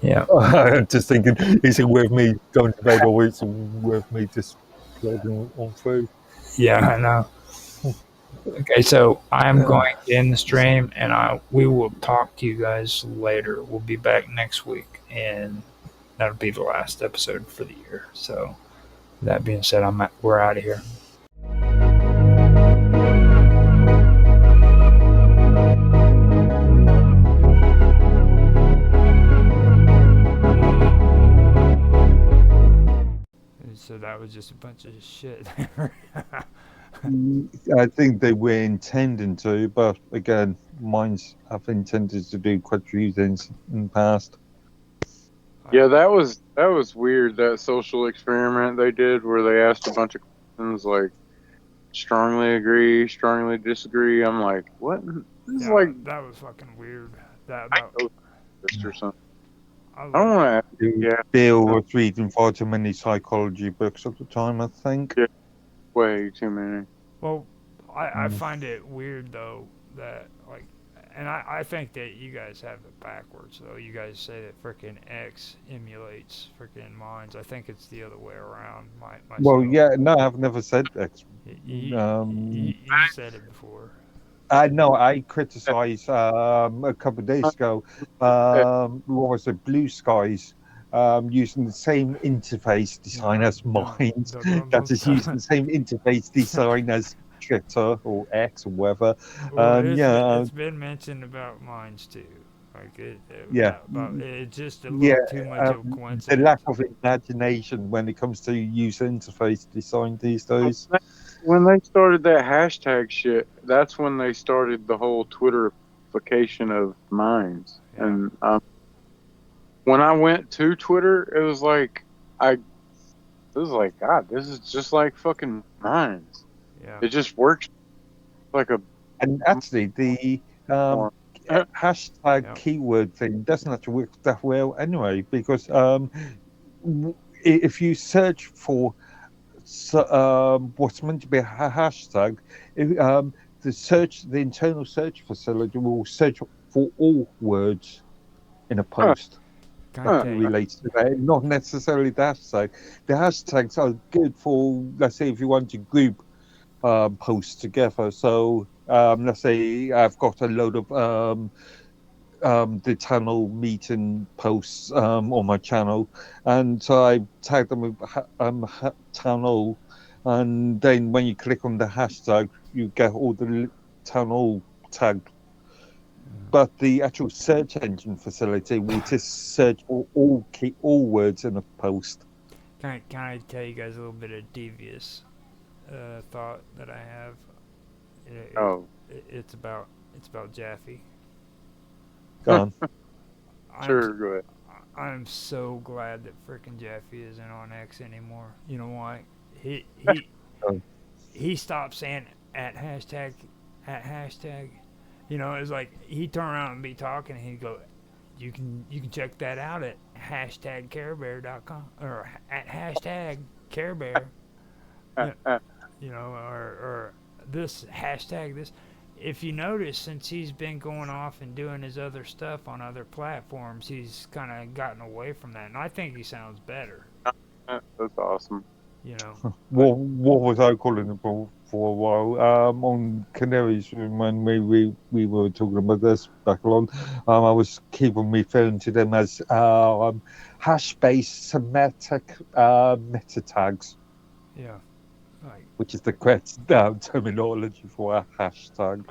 Yeah. I'm just thinking, is it worth me going to bed, or is it worth me just plugging on through? Yeah, I know. Okay, so I'm going to end the stream, and we will talk to you guys later. We'll be back next week, and that'll be the last episode for the year. So that being said, we're out of here. was just a bunch of shit. I think they were intending to, but again, mines have intended to do quite a few things in the past. Yeah, that was weird. That social experiment they did, where they asked a bunch of questions like strongly agree, strongly disagree. I'm like, what? This is Yeah, like that was fucking weird. I know this or something. I I don't like, want to. Yeah, Bill was reading far too many psychology books at the time, I think. Yeah. way too many. well, I find it weird though that like, and I think that you guys have it backwards though. You guys say that freaking X emulates freaking Minds. I think it's the other way around. Myself. Well, yeah, no, I've never said X. You said it before. No, I criticised a couple of days ago. What was it? Blue Skies. Using the same interface design as mine. That is using the same interface design as Twitter or X or whatever. Well, Yeah, it's been mentioned about Minds too. Like yeah, it's just a yeah. little too much of a The coincidence. lack of imagination when it comes to user interface design these days. When they started that hashtag shit, that's when they started the whole Twitterification of minds. Yeah. And when I went to Twitter, it was like God, this is just like fucking minds. Yeah. It just works like a And actually, the more. hashtag keyword thing doesn't actually work that well anyway, because if you search for what's meant to be a hashtag, the internal search facility will search for all words in a post relates to that, not necessarily the hashtag. The hashtags are good for, let's say, if you want to group posts together. So let's say I've got a load of the channel meeting posts on my channel, and so I tag them with channel, and then when you click on the hashtag, you get all the channel tagged. But the actual search engine facility will just search for all words in a post. Can I tell you guys a little bit of devious thought that I have? It's about Jaffe. Gone. Sure, go ahead. I'm so glad that frickin' Jaffe isn't on X anymore. You know why? He stopped saying at hashtag. You know, it's like he'd turn around and be talking, and he'd go, "You can check that out at hashtag carebear.com or at hashtag carebear." You know, or this hashtag this. If you notice, since he's been going off and doing his other stuff on other platforms, he's kind of gotten away from that, and I think he sounds better. That's awesome. You know. What was I calling it for a while? On Canaries, when we were talking about this back along, I was keeping referring to them as hash-based semantic meta tags. Yeah. Like, which is the correct terminology for a hashtag.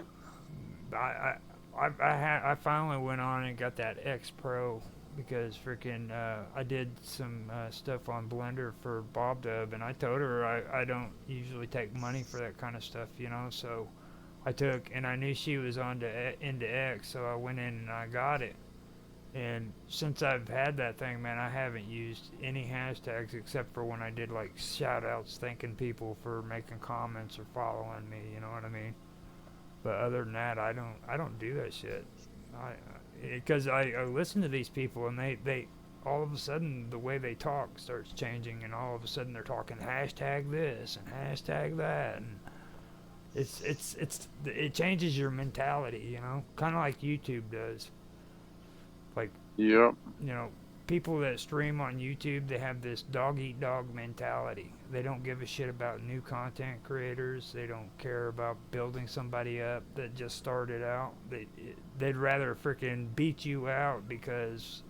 I finally went on and got that X Pro because freaking I did some stuff on Blender for Bob Dub, and I told her I don't usually take money for that kind of stuff, you know. So I took, and I knew she was into X, so I went in and I got it. And since I've had that thing, man, I haven't used any hashtags except for when I did like shout outs thanking people for making comments or following me, you know what I mean? But other than that, I don't do that shit. Because I listen to these people and they all of a sudden the way they talk starts changing, and all of a sudden they're talking hashtag this and hashtag that, and it changes your mentality, you know, kind of like YouTube does. Like, yep. You know, people that stream on YouTube, they have this dog eat dog mentality. They don't give a shit about new content creators. They don't care about building somebody up that just started out. They'd rather freaking beat you out because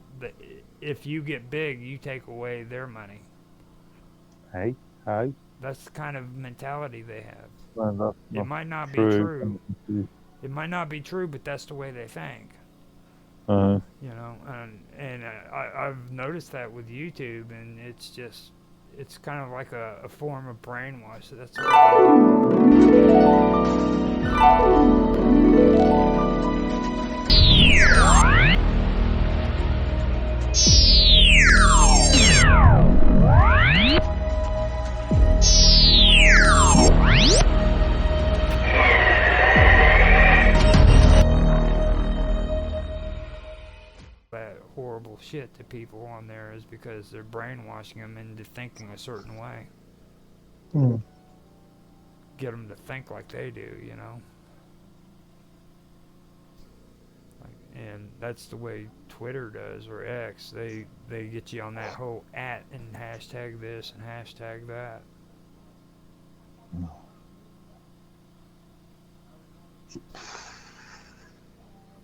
if you get big, you take away their money. Hey. That's the kind of mentality they have. Well, it might not be true. It might not be true, but that's the way they think. You know, and I've noticed that with YouTube, and it's just it's kind of like a form of brainwash. So that's what they do. That horrible shit to people on there is because they're brainwashing them into thinking a certain way. Get them to think like they do, you know. And that's the way Twitter does, or X. They get you on that whole at and hashtag this and hashtag that.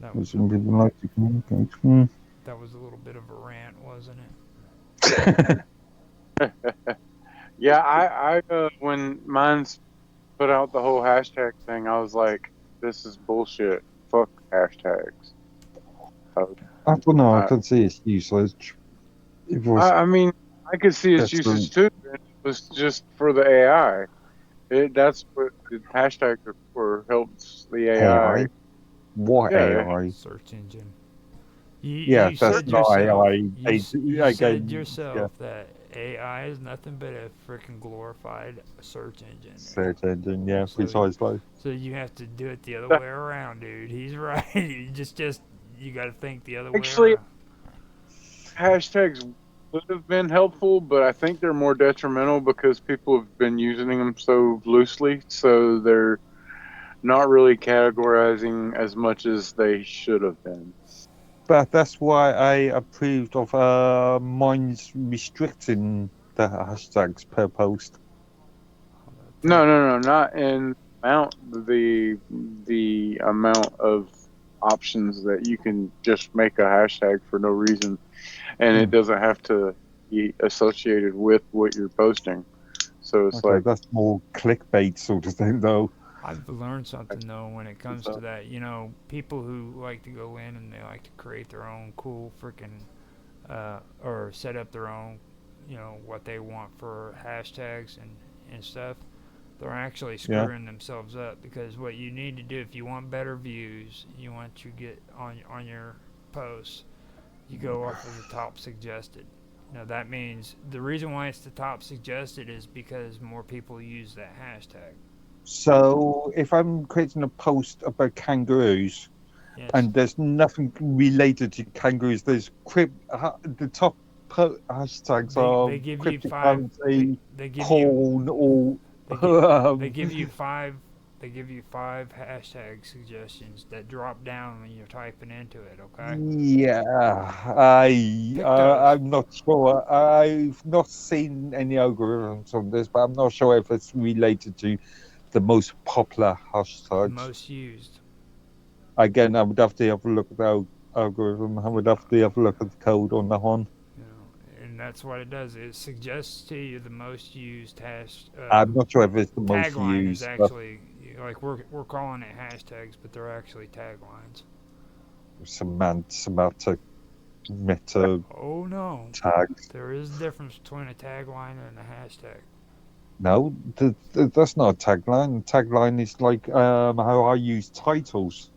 That was a little bit of a rant, wasn't it? Yeah, I when mine's put out the whole hashtag thing, I was like, this is bullshit. Fuck hashtags. I don't know. I can see its usage. I mean, I could see its uses too. It was just for the AI. That's what the hashtags are for. Helps the AI. What Yeah, AI? Search engine. Yeah, You that's said not yourself, AI. you said yourself that AI is nothing but a freaking glorified search engine. Search engine, yeah, So- precisely. So you have to do it the other way around, dude. He's right. You you got to think the other way around. Hashtags would have been helpful, but I think they're more detrimental because people have been using them so loosely, so they're not really categorizing as much as they should have been. But that's why I approved of mine's restricting the hashtags per post. No, not in the amount of options that you can just make a hashtag for no reason, and it doesn't have to be associated with what you're posting. So it's like that's more clickbait sort of thing, though. I've learned something though when it comes to that. You know, people who like to go in and they like to create their own cool freaking or set up their own, you know, what they want for hashtags and stuff. They're actually screwing themselves up, because what you need to do if you want better views, you want to get on your posts, you go off of the top suggested. Now that means the reason why it's the top suggested is because more people use that hashtag. So if I'm creating a post about kangaroos, and there's nothing related to kangaroos, there's the top hashtags are they give you cryptocurrency, they give porn, or they give you five hashtag suggestions that drop down when you're typing into it. Okay. Yeah, I'm not sure. I've not seen any algorithms on this, but I'm not sure if it's related to the most popular hashtags. Most used. Again, I would have to have a look at the algorithm. I would have to have a look at the code on that one. You know, and that's what it does. It suggests to you the most used I'm not sure if it's the most tagline used. is actually like we're calling it hashtags, but they're actually taglines. Semantic meta. Oh no! Tags. There is a difference between a tagline and a hashtag. No, that's not a tagline. Tagline is like how I use titles.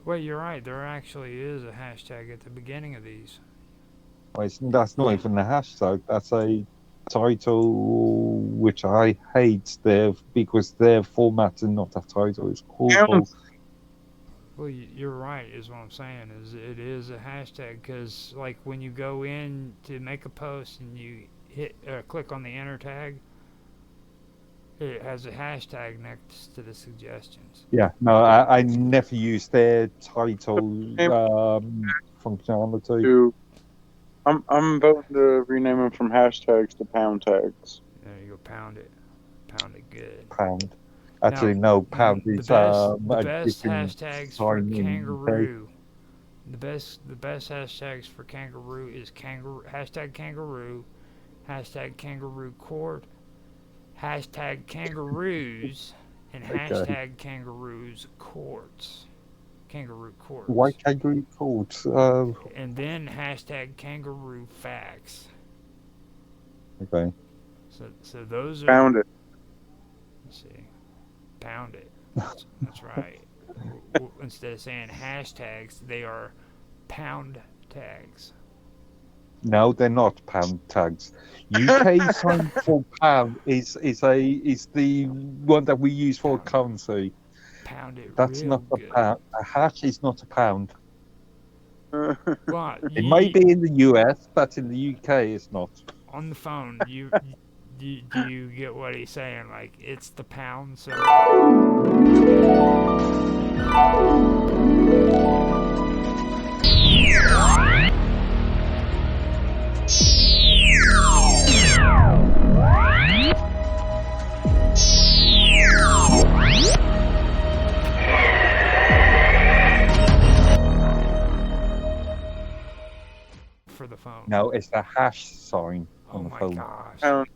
Well, you're right. There actually is a hashtag at the beginning of these. Well, that's not even a hashtag. That's a title, which I hate because they're formatting not that title. It's awful. Well, you're right. Is what I'm saying. Is it is a hashtag, because like when you go in to make a post and you hit click on the enter tag, it has a hashtag next to the suggestions. Yeah, no, I never use their title functionality. I'm voting to rename them from hashtags to pound tags. There you go, pound it good. Pound. Actually, no, pound is the best hashtags for kangaroo. The best hashtags for kangaroo is hashtag kangaroo court, hashtag kangaroos, and hashtag kangaroos courts. Kangaroo courts. Why kangaroo courts? And then hashtag kangaroo facts. Okay. So those are. Found it. Let's see. Pound it. That's right. Instead of saying hashtags, they are pound tags. No, they're not pound tags. UK sign for pound is the one that we use for Pound. currency. Pound it That's real not a good. pound. A hash is not a pound. Well, It may be in the US, but in the UK it's not. on the phone, do you get what he's saying? Like, it's the pound symbol. For the phone. No, it's the hash sign Oh on the my phone. gosh. Pound.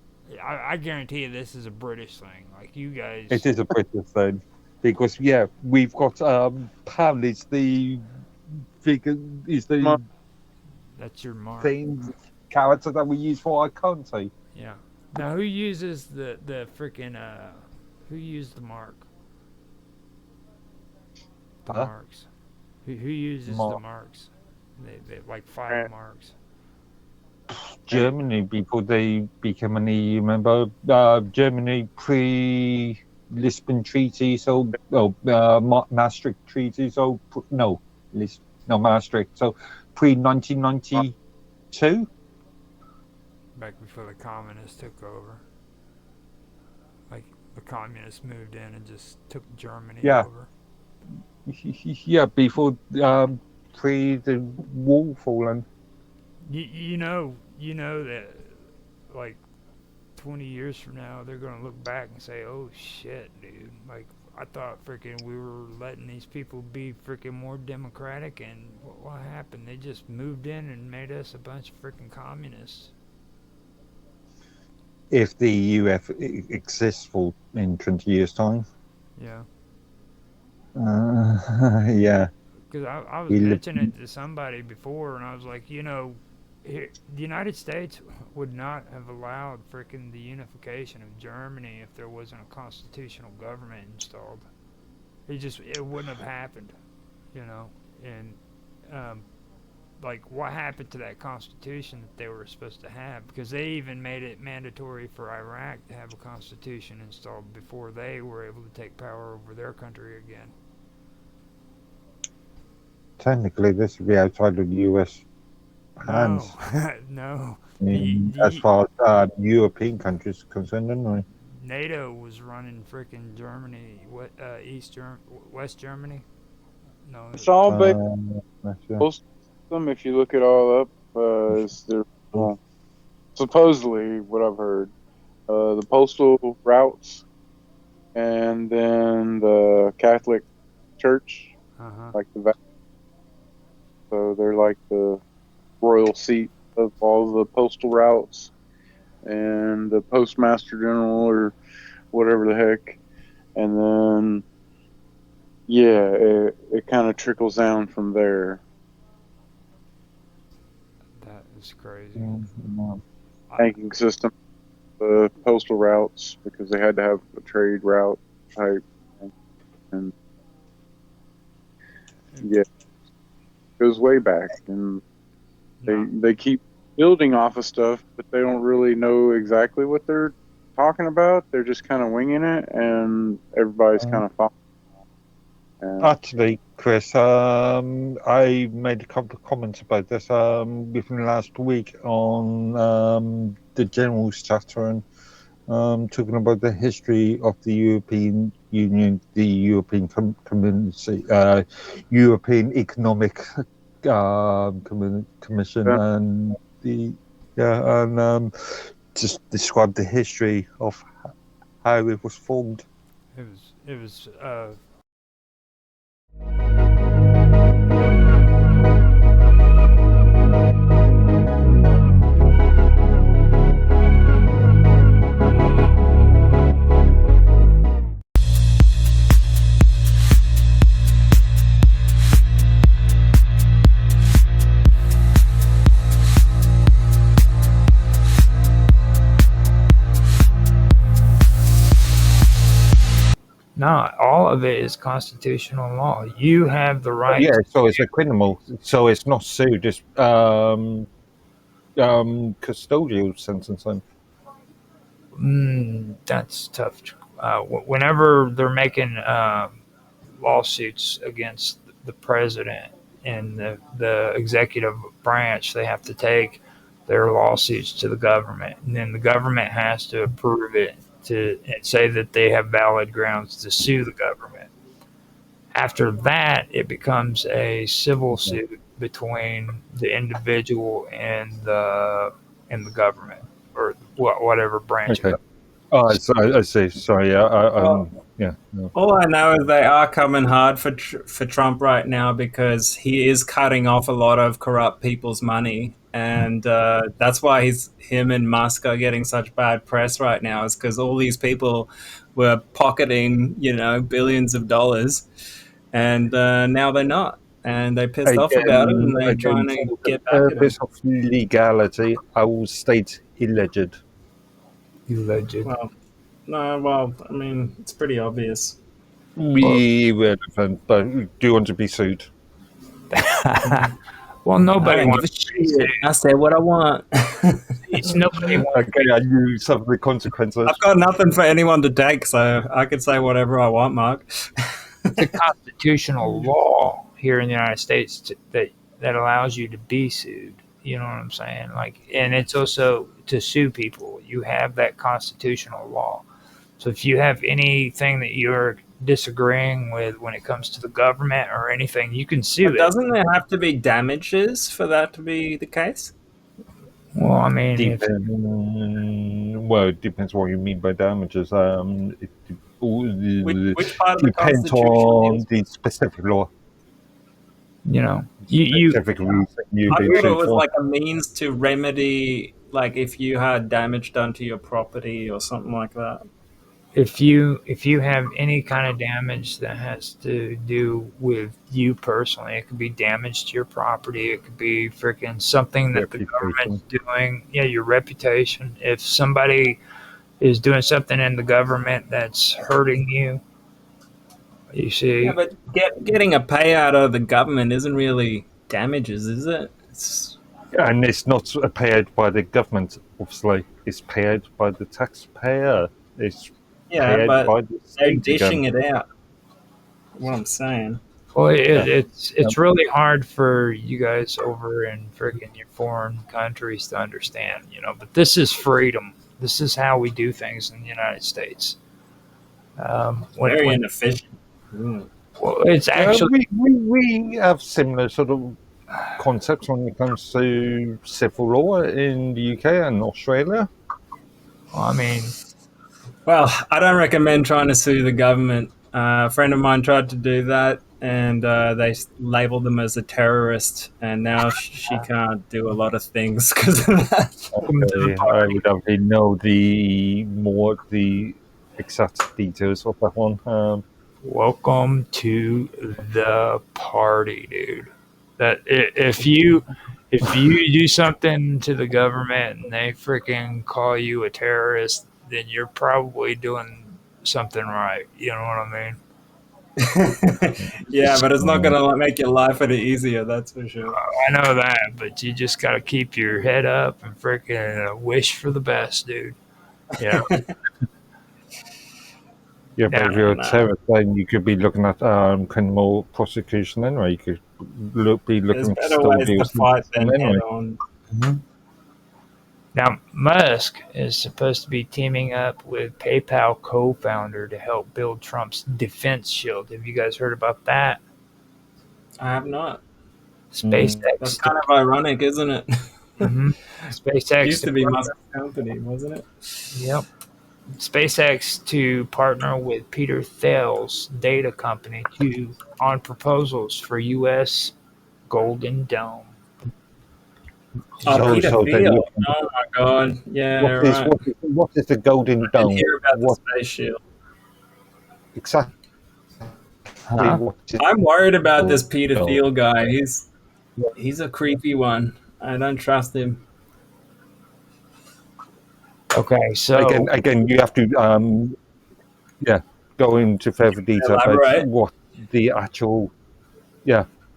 I guarantee you this is a British thing. Like, you guys. It is a British thing. Because we've got pound is the figure is the That's your mark. thing character that we use for our currency. Yeah. Now, who uses the freaking who used the mark? The Huh? marks. Who uses the marks? They like 5 Right. marks. Germany before they became an EU member. Germany pre-Lisbon Treaty, so Maastricht Treaty, so Maastricht, so pre-1992. Back before the communists took over. Like, the communists moved in and just took Germany over. Yeah, before pre the wall falling. You know that, like, 20 years from now, they're going to look back and say, oh, shit, dude. Like, I thought freaking we were letting these people be freaking more democratic, and what happened? They just moved in and made us a bunch of freaking communists. If the EU exists for in 20 years' time. Yeah. Yeah. Because I was mentioning it to somebody before, and I was like, the United States would not have allowed freaking the unification of Germany if there wasn't a constitutional government installed. It wouldn't have happened, and like, what happened to that constitution that they were supposed to have? Because they even made it mandatory for Iraq to have a constitution installed before they were able to take power over their country again. Technically, this would be outside of the US hands. No. As far as European countries are concerned, anyway. NATO was running freaking Germany, West Germany. No, It's all based system. If you look it all up, supposedly what I've heard, the postal routes, and then the Catholic Church, like the Vatican. So they're like the royal seat of all the postal routes, and the Postmaster General or whatever the heck, and then it kind of trickles down from there. That is crazy. Banking system, the postal routes, because they had to have a trade route type, and it goes way back, and they keep building off of stuff, but they don't really know exactly what they're talking about. They're just kind of winging it, and everybody's kind of following. Actually, Chris, I made a couple of comments about this within last week on the General's Chatter, and talking about the history of the European Union, the European Community, European Economic Commission, and just describe the history of how it was formed. It was all of it is constitutional law. You have the right. Yeah, so it's a criminal. So it's not sued. It's custodial sentencing. That's tough. Whenever they're making lawsuits against the president and the executive branch, they have to take their lawsuits to the government, and then the government has to approve it and say that they have valid grounds to sue the government. After that, it becomes a civil suit between the individual and the government, or whatever branch. Okay. Of Oh, I see. Sorry. Yeah. No. All I know is they are coming hard for Trump right now because he is cutting off a lot of corrupt people's money, and that's why him and Musk are getting such bad press right now. Is because all these people were pocketing, billions of dollars, and now they're not, and they're pissed off about it, and they're trying to get back at him. Purpose of legality, I will state alleged. Alleged. Well, I mean, it's pretty obvious. Irrelevant, but do you want to be sued? Well, nobody I don't wants give a shit. I say what I want. It's nobody wants. Okay, I knew some of the consequences. I've got nothing for anyone to take, so I can say whatever I want, Mark. It's a constitutional law here in the United States that allows you to be sued. You know what I'm saying? And it's also to sue people. You have that constitutional law. So if you have anything that you're disagreeing with when it comes to the government or anything, you can sue it. Doesn't there have to be damages for that to be the case? Well, I mean, it depends what you mean by damages. Which part of the depends Constitution on the specific law. You Specific reason you I do thought it sued was for. like a means to remedy, like if you had damage done to your property or something like that. if you have any kind of damage that has to do with you personally, it could be damage to your property. It could be freaking something that the government's doing. Yeah, your reputation. If somebody is doing something in the government that's hurting you, you see. Yeah, but getting a payout of the government isn't really damages, is it? And it's not paid by the government, obviously. It's paid by the taxpayer. It's paid but by the they're state dishing again. it out. What I'm saying. Well, it's really hard for you guys over in freaking your foreign countries to understand, But this is freedom. This is how we do things in the United States. Very inefficient. Well, it's actually we have similar sort of concepts when it comes to civil law in the UK and Australia. I mean, well, I don't recommend trying to sue the government. A friend of mine tried to do that, and they labeled them as a terrorist, and now she can't do a lot of things because of that. I would actually know the exact details of that one. welcome to the party, dude. That if you do something to the government and they freaking call you a terrorist, then you're probably doing something right. You know what I mean? Yeah, but it's not going to make your life any easier, that's for sure. I know that, but you just got to keep your head up and freaking wish for the best, dude. Yeah. Yeah, but if you're a terrorist, then you could be looking at criminal prosecution anyway. You could be looking There's at better ways to fight than head on. Now, Musk is supposed to be teaming up with PayPal co-founder to help build Trump's defense shield. Have you guys heard about that? I have not. SpaceX. That's kind of ironic, isn't it? SpaceX It used to be Musk's company, wasn't it? Yep. SpaceX to partner with Peter Thiel's data company on proposals for U.S. Golden Dome. Oh, Peter So Thiel. Oh my God. Yeah, right. What is the Golden I Dome? didn't hear about the What space shield. exactly? What is I'm worried about this Golden Peter Dome? Thiel guy. He's a creepy one. I don't trust him. Okay, so Again, you have to. Yeah. go into further detail about Elaborate. what the actual,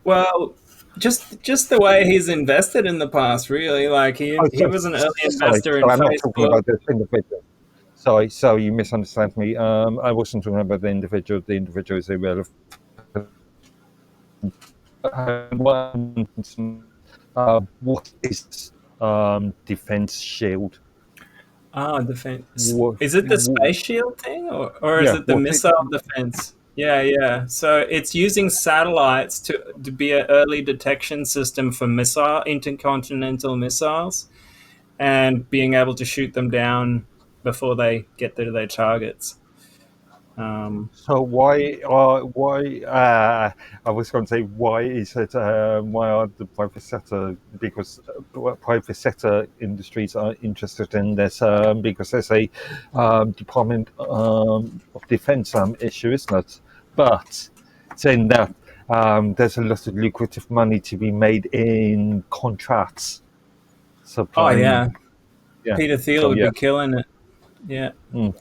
Well, just the way he's invested in the past, really. Like he was an early investor in I'm not talking Facebook. about this individual. Sorry, you misunderstand me. I wasn't talking about the individual. The individual is irrelevant. What is defense shield? Defense. What, Is it the space shield thing, or is it the missile defense? Yeah. So it's using satellites to be an early detection system for intercontinental missiles, and being able to shoot them down before they get to their targets. So why? I was going to say, why is it? Why are the private sector? Because private sector industries are interested in this because there's a Department of Defense issue, isn't it? But saying that, there's a lot of lucrative money to be made in contracts. Supplying, Peter Thiel would be killing it. Yeah. And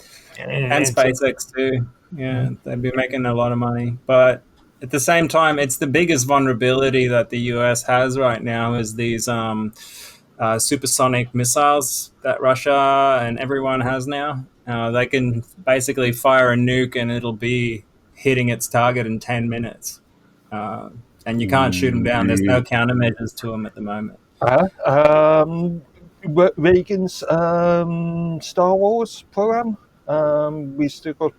SpaceX too. Yeah, they'd be making a lot of money. But at the same time, it's the biggest vulnerability that the US has right now is these supersonic missiles that Russia and everyone has now. They can basically fire a nuke and it'll be hitting its target in 10 minutes. And you can't shoot them down. There's no countermeasures to them at the moment. Reagan's Star Wars program. We still got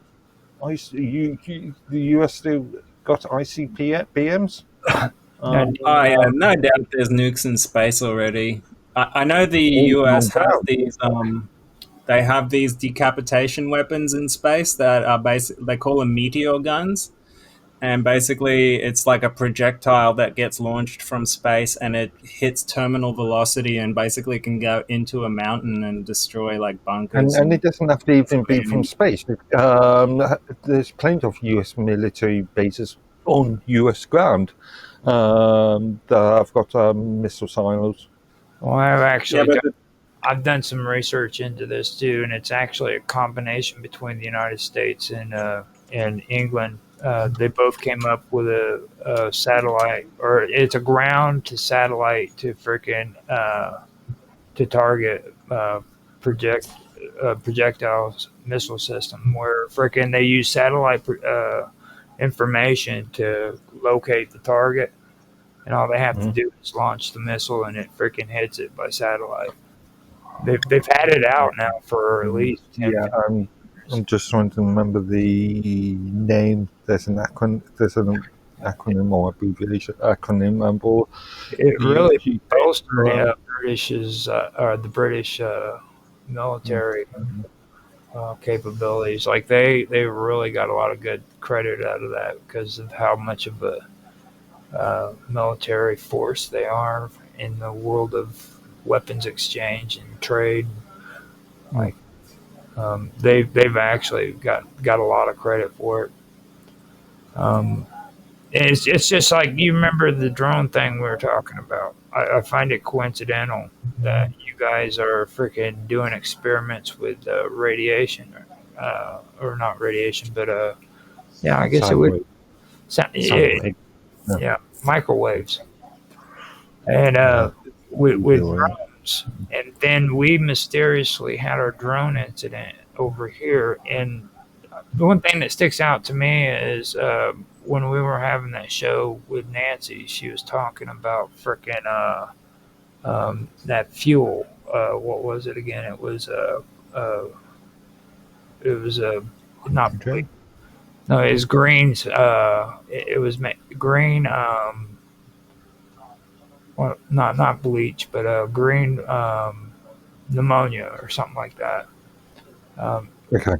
the US still got ICBMs. No doubt there's nukes in space already. I know the US has these. They have these decapitation weapons in space that are they call them meteor guns. And basically, it's like a projectile that gets launched from space, and it hits terminal velocity, and basically can go into a mountain and destroy like bunkers. And it doesn't have to even be from space. There's plenty of U.S. military bases on U.S. ground that have got missile silos. Well, I've done some research into this too, and it's actually a combination between the United States and England. They both came up with a satellite, or it's a ground to satellite to freaking to target projectiles missile system, where freaking they use satellite information to locate the target, and all they have to do is launch the missile, and it freaking hits it by satellite. They've had it out now for at least 10 years. I'm just trying to remember the name. There's an acronym or abbreviation acronym. It really bolstered the British military capabilities. Like they really got a lot of good credit out of that because of how much of a military force they are in the world of weapons exchange and trade. Like. They've actually got a lot of credit for it. It's just like, you remember the drone thing we were talking about. I find it coincidental that you guys are freaking doing experiments with radiation, or not radiation, but I guess it would. Microwaves, and with drones. And then we mysteriously had our drone incident over here. And the one thing that sticks out to me is when we were having that show with Nancy, she was talking about freaking that fuel. What was it again? It was not bleach. No, it was greens. It was green. Well, not bleach, but green pneumonia or something like that. Okay.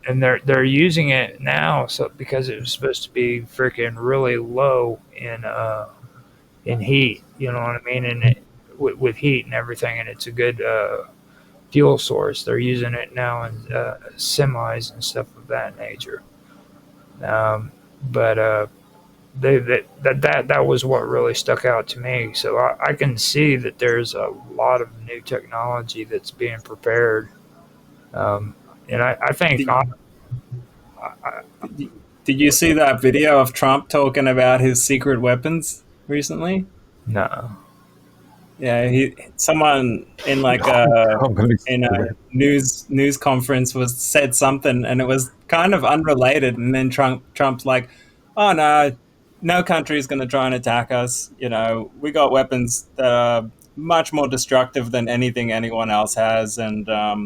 And they're using it now, so because it was supposed to be freaking really low in heat, you know what I mean, and with heat and everything, and it's a good fuel source. They're using it now in semis and stuff of that nature. But that was what really stuck out to me. So I can see that there's a lot of new technology that's being prepared, and I think Did you see that video of Trump talking about his secret weapons recently? No. Yeah, someone in like in a news conference said something, and it was kind of unrelated. And then Trump's like, "Oh no country is going to try and attack us. You know, we got weapons that are much more destructive than anything anyone else has, uh,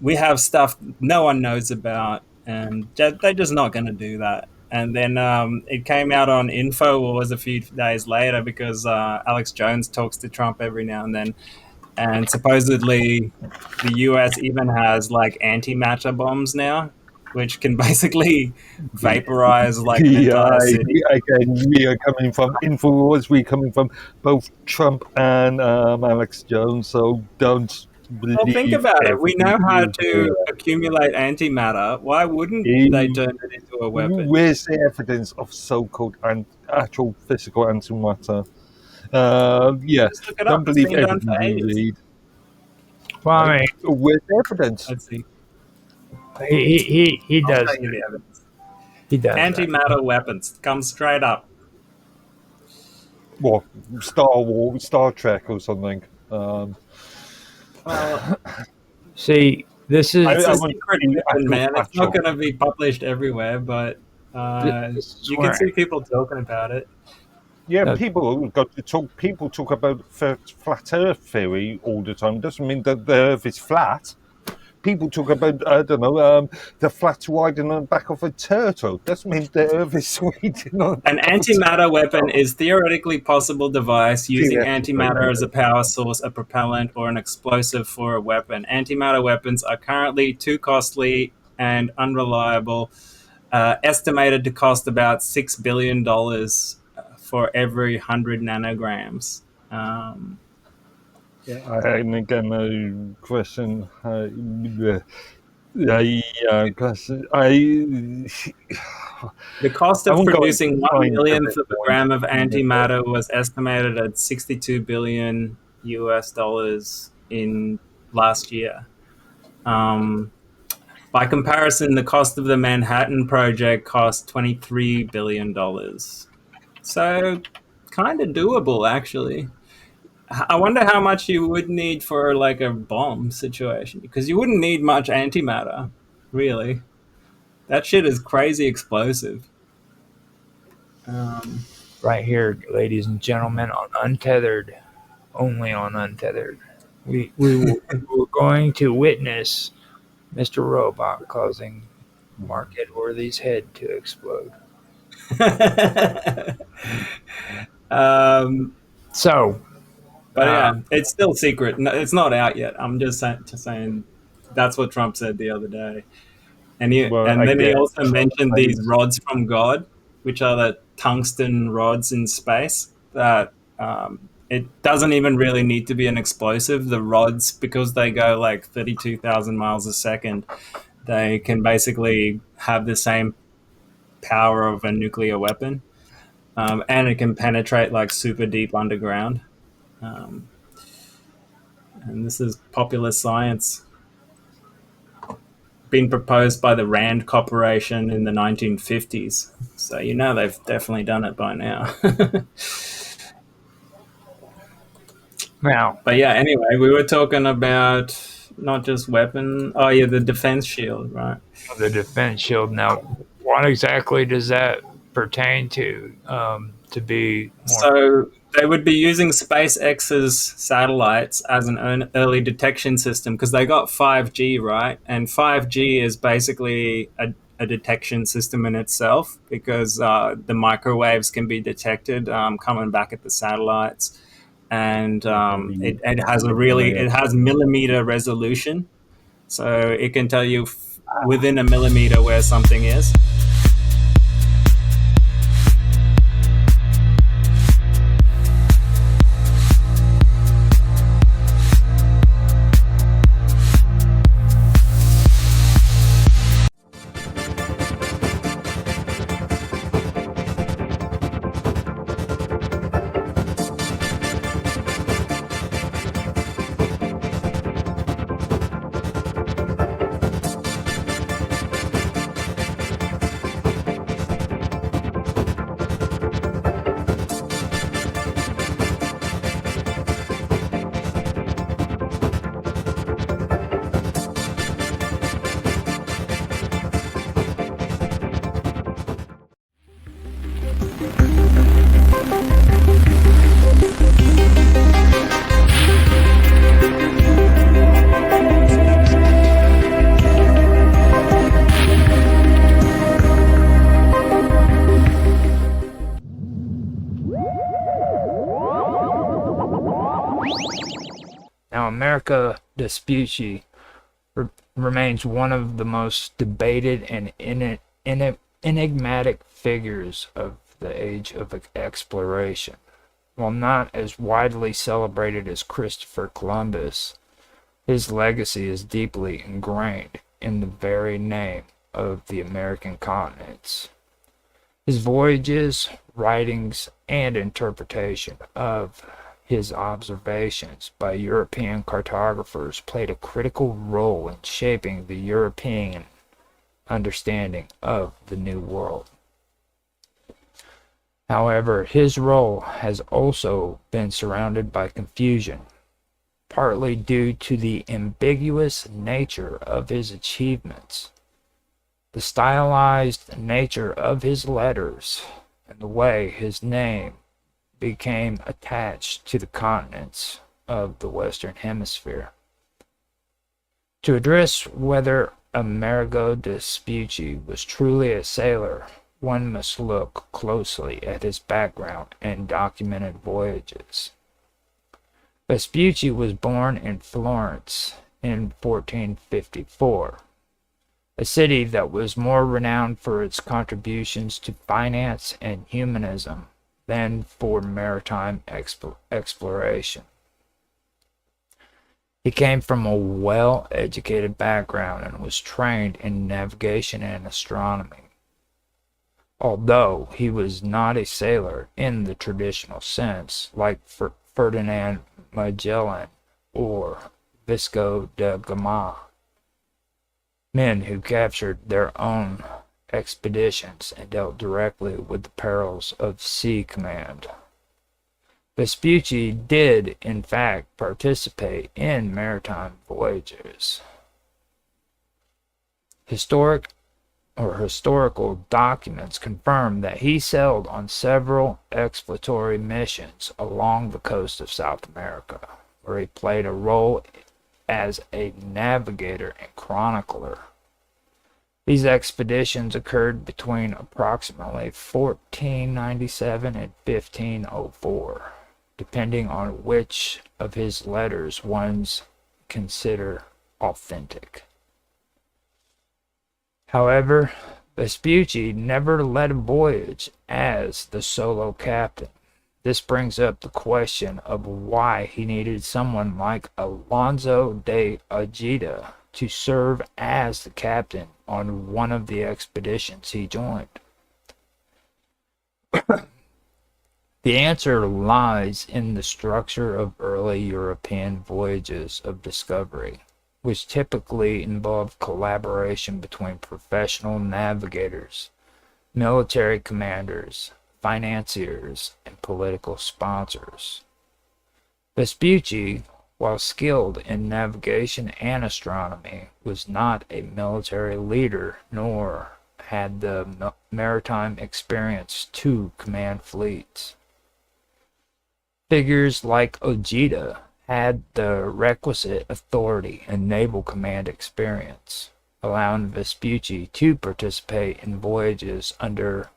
we have stuff no one knows about, and they're just not going to do that." And then it came out on InfoWars a few days later because Alex Jones talks to Trump every now and then, and supposedly the US even has like antimatter bombs now, which can basically vaporize like an entire city. Again, we are coming from InfoWars. We're coming from both Trump and Alex Jones, so don't believe. Well, think about it. We know how to accumulate antimatter. Why wouldn't they turn it into a weapon? Where's the evidence of so-called actual physical antimatter? Just look it don't up. believe everything you read. Well, I mean, where's the evidence? Let's see. he does. I'll tell you the evidence. He does. Antimatter weapons come straight up. What, Star Trek or something? Well, see, this is it's a secret weapon, man. It's not going to be published everywhere, but you can see people talking about it. Yeah, people talk about flat Earth theory all the time. Doesn't mean that the Earth is flat. People talk about, I don't know, the flat riding on the back of a turtle. Doesn't mean the Earth is riding on. An antimatter weapon is theoretically possible device using antimatter as a power source, a propellant, or an explosive for a weapon. Antimatter weapons are currently too costly and unreliable, estimated to cost about $6 billion for every 100 nanograms. And again, the question, The cost of producing 1 millionth of a gram of antimatter was estimated at $62 billion in last year. By comparison, the cost of the Manhattan Project cost $23 billion. So, kind of doable, actually. I wonder how much you would need for like a bomb situation, because you wouldn't need much antimatter, really. That shit is crazy explosive. right here, ladies and gentlemen, on Untethered, only on Untethered. We're going to witness Mr. Robot causing Mark Edworthy's head to explode. But yeah, it's still secret. It's not out yet. I'm just saying that's what Trump said the other day. And then he also mentioned these rods from God, which are the tungsten rods in space that it doesn't even really need to be an explosive. The rods, because they go like 32,000 miles a second, they can basically have the same power of a nuclear weapon. And it can penetrate like super deep underground. And this is popular science, been proposed by the Rand Corporation in the 1950s. So you know they've definitely done it by now. Now, but yeah, anyway, we were talking about not just weapon. Oh yeah, the defense shield, right? The defense shield. Now, what exactly does that pertain to be more? So they would be using SpaceX's satellites as an early detection system because they got 5G, right? And 5G is basically a detection system in itself because the microwaves can be detected coming back at the satellites. And it has millimeter resolution. So it can tell you within a millimeter where something is. Now, Amerigo Vespucci remains one of the most debated and enigmatic figures of the age of exploration. While not as widely celebrated as Christopher Columbus, his legacy is deeply ingrained in the very name of the American continents. His voyages, writings, and interpretation of his observations by European cartographers played a critical role in shaping the European understanding of the New World. However, his role has also been surrounded by confusion, partly due to the ambiguous nature of his achievements, the stylized nature of his letters, and the way his name became attached to the continents of the Western Hemisphere. To address whether Amerigo Vespucci was truly a sailor, one must look closely at his background and documented voyages. Vespucci was born in Florence in 1454, a city that was more renowned for its contributions to finance and humanism than for maritime exploration. He came from a well-educated background and was trained in navigation and astronomy. Although he was not a sailor in the traditional sense, like Ferdinand Magellan or Vasco da Gama, men who captured their own expeditions and dealt directly with the perils of sea command. Vespucci did, in fact, participate in maritime voyages. Historical documents confirm that he sailed on several exploratory missions along the coast of South America, where he played a role as a navigator and chronicler. These expeditions occurred between approximately 1497 and 1504, depending on which of his letters one's consider authentic. However, Vespucci never led a voyage as the solo captain. This brings up the question of why he needed someone like Alonso de Ojeda to serve as the captain on one of the expeditions he joined. The answer lies in the structure of early European voyages of discovery, which typically involved collaboration between professional navigators, military commanders, financiers, and political sponsors. Vespucci, while skilled in navigation and astronomy, was not a military leader nor had the maritime experience to command fleets. Figures like Ojeda had the requisite authority and naval command experience, allowing Vespucci to participate in voyages under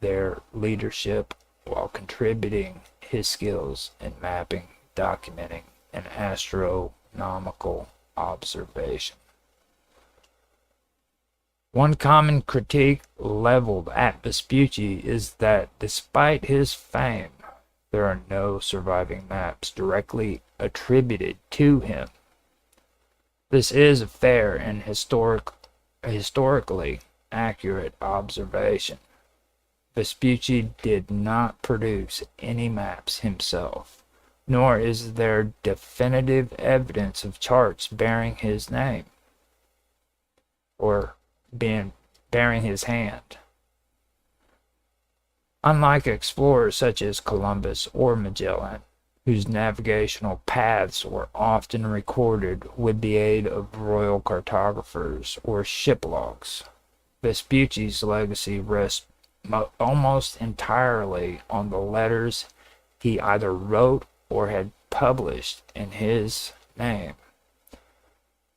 their leadership while contributing his skills in mapping, documenting, and astronomical observation. One common critique leveled at Vespucci is that despite his fame, there are no surviving maps directly attributed to him. This is a fair and historically accurate observation. Vespucci did not produce any maps himself, nor is there definitive evidence of charts bearing his name or bearing his hand. Unlike explorers such as Columbus or Magellan, whose navigational paths were often recorded with the aid of royal cartographers or ship logs, Vespucci's legacy rests almost entirely on the letters he either wrote or had published in his name.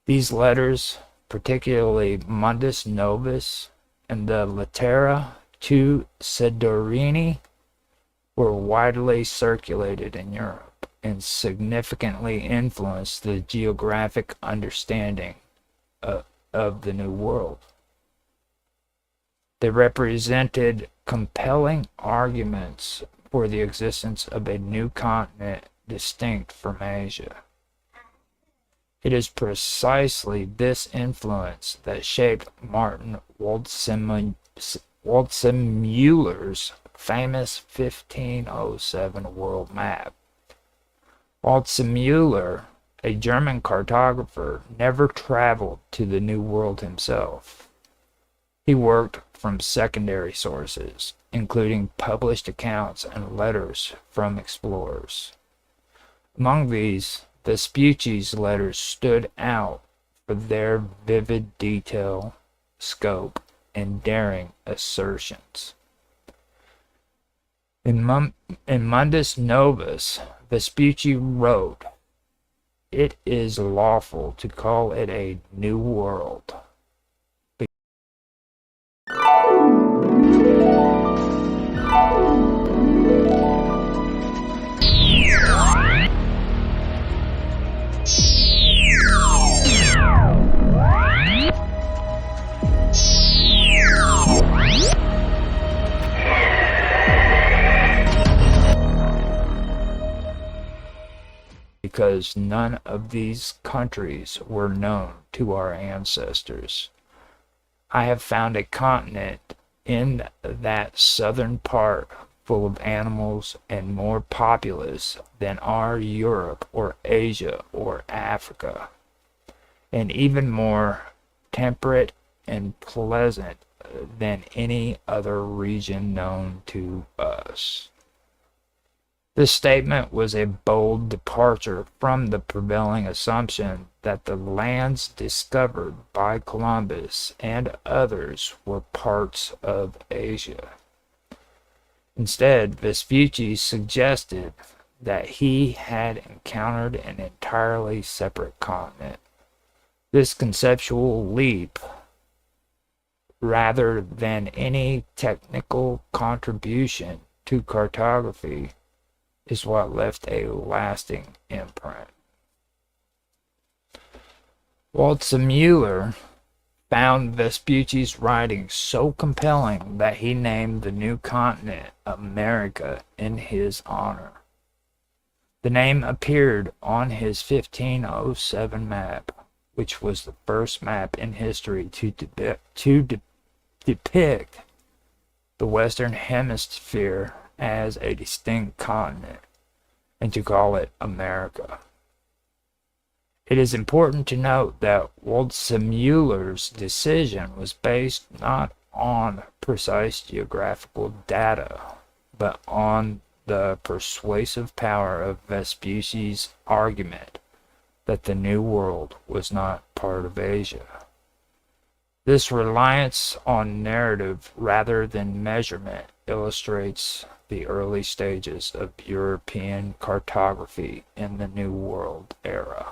These letters, particularly Mundus Novus and the Lettera to Sedorini, were widely circulated in Europe and significantly influenced the geographic understanding of the New World. They represented compelling arguments for the existence of a new continent distinct from Asia. It is precisely this influence that shaped Martin Waldseemüller's famous 1507 world map. Waldseemüller, a German cartographer, never traveled to the New World himself. He worked from secondary sources, including published accounts and letters from explorers. Among these, Vespucci's letters stood out for their vivid detail, scope, and daring assertions. In Mundus Novus, Vespucci wrote, "It is lawful to call it a new world, because none of these countries were known to our ancestors. I have found a continent in that southern part full of animals and more populous than are Europe or Asia or Africa, and even more temperate and pleasant than any other region known to us." This statement was a bold departure from the prevailing assumption that the lands discovered by Columbus and others were parts of Asia. Instead, Vespucci suggested that he had encountered an entirely separate continent. This conceptual leap, rather than any technical contribution to cartography, is what left a lasting imprint. Waldseemüller found Vespucci's writings so compelling that he named the new continent America in his honor. The name appeared on his 1507 map, which was the first map in history to depict the Western Hemisphere as a distinct continent, and to call it America. It is important to note that Waldseemüller's decision was based not on precise geographical data, but on the persuasive power of Vespucci's argument that the New World was not part of Asia. This reliance on narrative rather than measurement illustrates the early stages of European cartography in the New World era.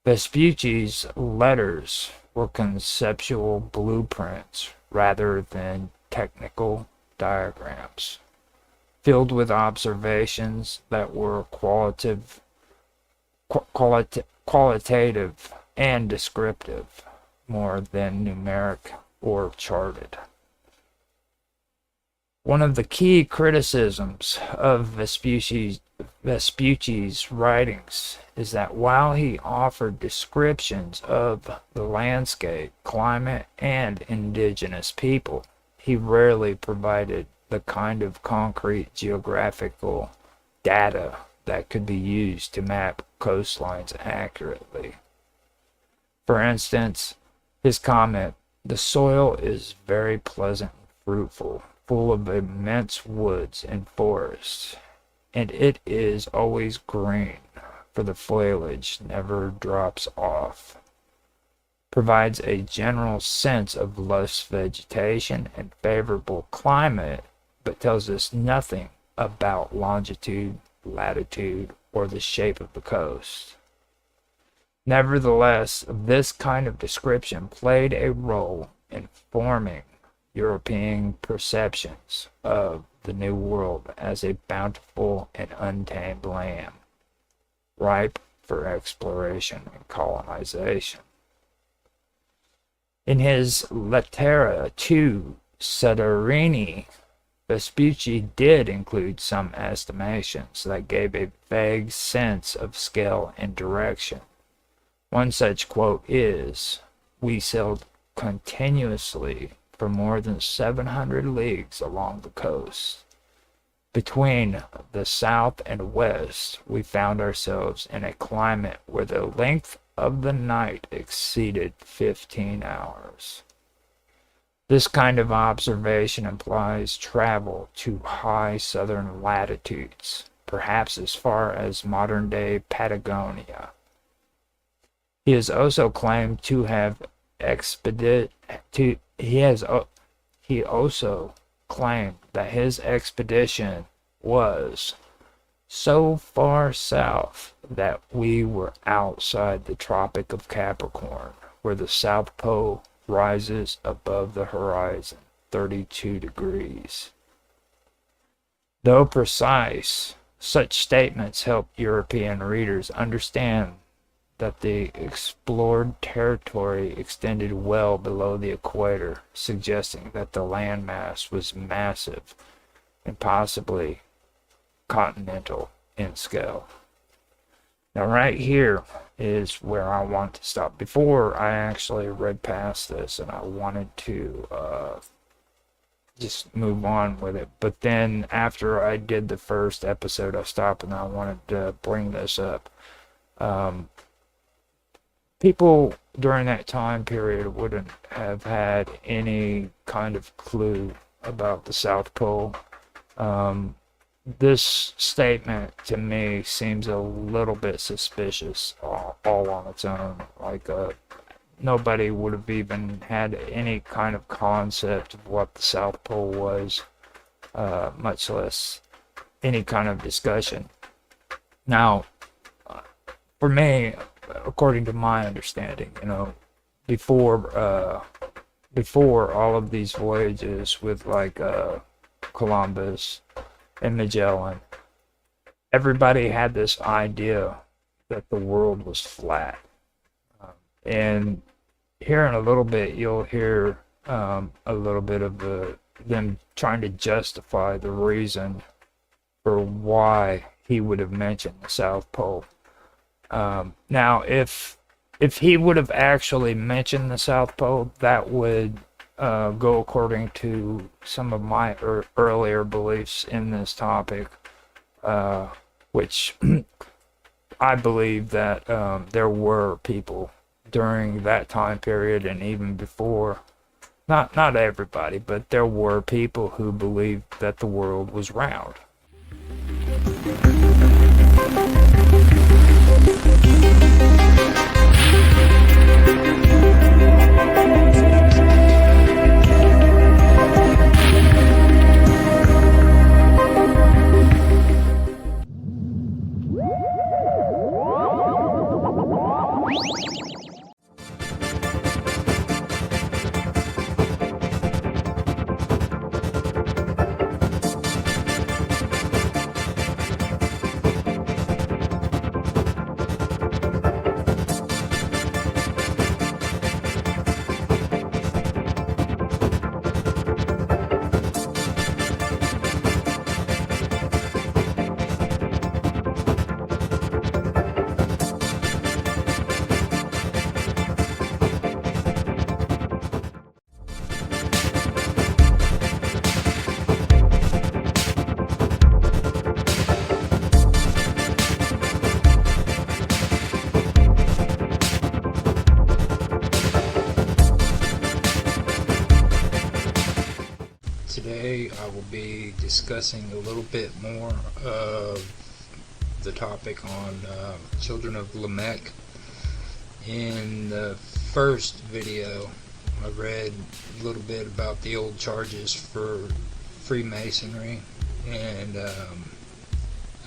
Vespucci's letters were conceptual blueprints rather than technical diagrams, filled with observations that were qualitative and descriptive more than numeric or charted. One of the key criticisms of Vespucci's writings is that while he offered descriptions of the landscape, climate, and indigenous people, he rarely provided the kind of concrete geographical data that could be used to map coastlines accurately. For instance, his comment, "The soil is very pleasant and fruitful, full of immense woods and forests, and it is always green, for the foliage never drops off," provides a general sense of lush vegetation and favorable climate, but tells us nothing about longitude, latitude, or the shape of the coast. Nevertheless, this kind of description played a role in forming European perceptions of the New World as a bountiful and untamed land, ripe for exploration and colonization. In his Lettera to Soderini, Vespucci did include some estimations that gave a vague sense of scale and direction. One such quote is, "We sailed continuously for more than 700 leagues along the coast. Between the south and west, we found ourselves in a climate where the length of the night exceeded 15 hours. This kind of observation implies travel to high southern latitudes, perhaps as far as modern-day Patagonia. He has also claimed to have he also claimed that his expedition was so far south that we were outside the Tropic of Capricorn, where the South Pole rises above the horizon 32 degrees. Though precise, such statements help European readers understand that the explored territory extended well below the equator, suggesting that the landmass was massive and possibly continental in scale. Now right here is where I want to stop. Before I actually read past this and I wanted to just move on with it, but then after I did the first episode I stopped and I wanted to bring this up. People during that time period wouldn't have had any kind of clue about the South Pole. This statement to me seems a little bit suspicious all on its own. Like nobody would have even had any kind of concept of what the South Pole was, much less any kind of discussion. Now, for me, according to my understanding, before all of these voyages with like Columbus and Magellan, everybody had this idea that the world was flat. And here in a little bit, you'll hear a little bit of them trying to justify the reason for why he would have mentioned the South Pole. Now, if he would have actually mentioned the South Pole, that would go according to some of my earlier beliefs in this topic, which I believe that there were people during that time period and even before, not everybody, but there were people who believed that the world was round. Today I will be discussing a little bit more of the topic on Children of Lamech. In the first video I read a little bit about the old charges for Freemasonry, and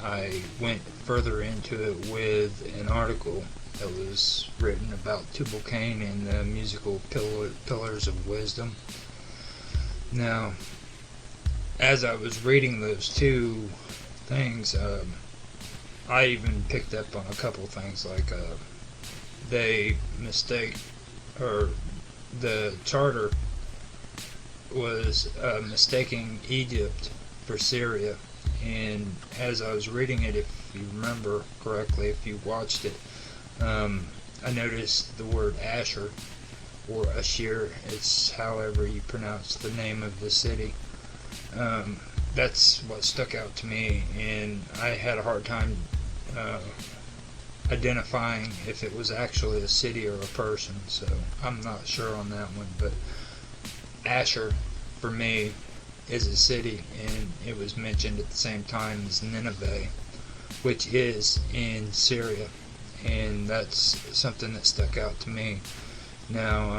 I went further into it with an article that was written about Tubal-Cain and the musical Pillars of Wisdom. Now, as I was reading those two things, I even picked up on a couple things like they mistake, or the charter was mistaking Egypt for Syria. And as I was reading it, if you remember correctly, if you watched it, I noticed the word Asher, or Ashir, it's however you pronounce the name of the city. That's what stuck out to me, and I had a hard time identifying if it was actually a city or a person, so I'm not sure on that one. But Asher, for me, is a city, and it was mentioned at the same time as Nineveh, which is in Syria, and that's something that stuck out to me. Now,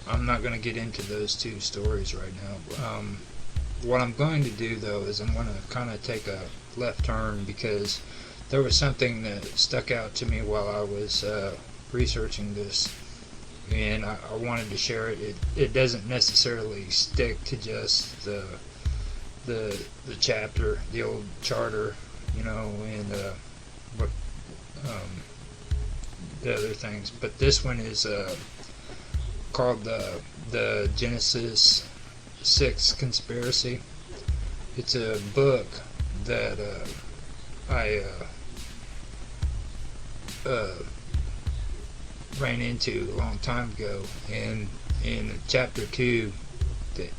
I'm not going to get into those two stories right now. What I'm going to do, though, is I'm going to kind of take a left turn, because there was something that stuck out to me while I was researching this, and I wanted to share it. It doesn't necessarily stick to just the chapter, the old charter, and what the other things, but this one is called the Genesis 6 Conspiracy. It's a book that I ran into a long time ago, and in chapter 2,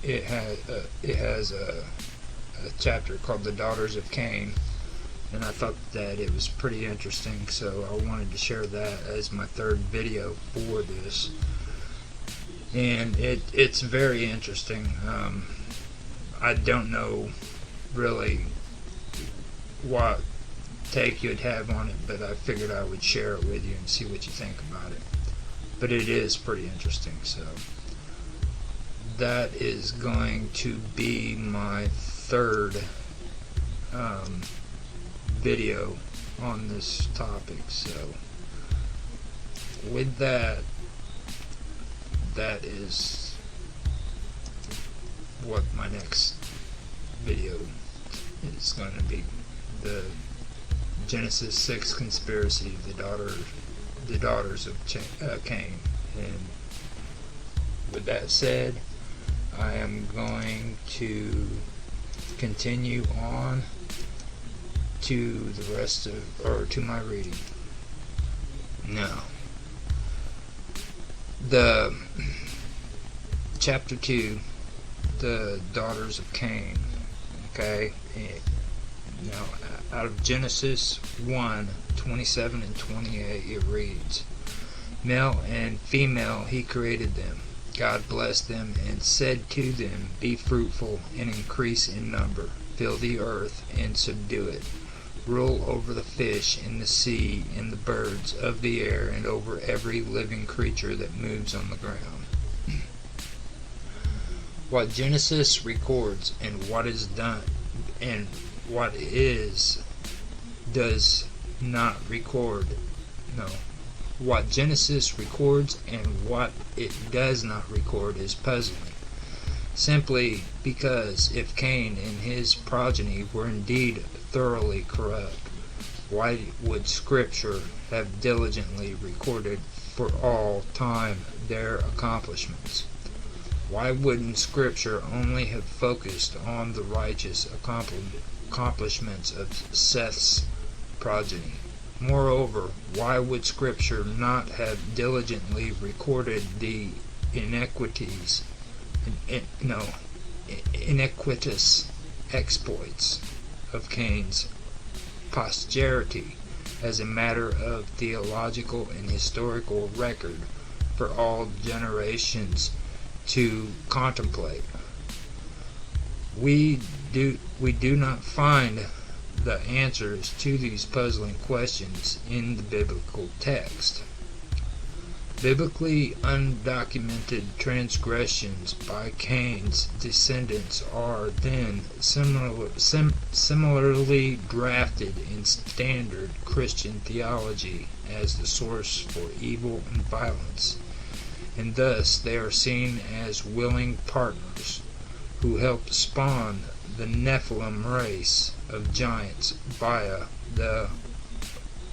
it has a chapter called The Daughters of Cain, and I thought that it was pretty interesting, so I wanted to share that as my third video for this. And it's very interesting. I don't know really what take you'd have on it, but I figured I would share it with you and see what you think about it. But it is pretty interesting, so that is going to be my third video on this topic. So with that is what my next video is going to be: the Genesis 6 Conspiracy, the daughters of Cain. And with that said, I am going to continue on to the rest of, or to my reading. Now, the chapter 2, the daughters of Cain. Okay, now out of Genesis 1:27 and 28, it reads, "Male and female he created them. God blessed them and said to them, Be fruitful and increase in number, fill the earth and subdue it. Rule over the fish in the sea and the birds of the air and over every living creature that moves on the ground." What Genesis records and what is done and what is does not record. No. What Genesis records and what it does not record is puzzling. Simply because if Cain and his progeny were indeed thoroughly corrupt, why would Scripture have diligently recorded for all time their accomplishments? Why wouldn't Scripture only have focused on the righteous accomplishments of Seth's progeny? Moreover, why would Scripture not have diligently recorded the iniquitous exploits of Cain's posterity as a matter of theological and historical record for all generations to contemplate? We do not find the answers to these puzzling questions in the biblical text. Biblically undocumented transgressions by Cain's descendants are then similarly drafted in standard Christian theology as the source for evil and violence. and thus they are seen as willing partners who helped spawn the Nephilim race of giants via the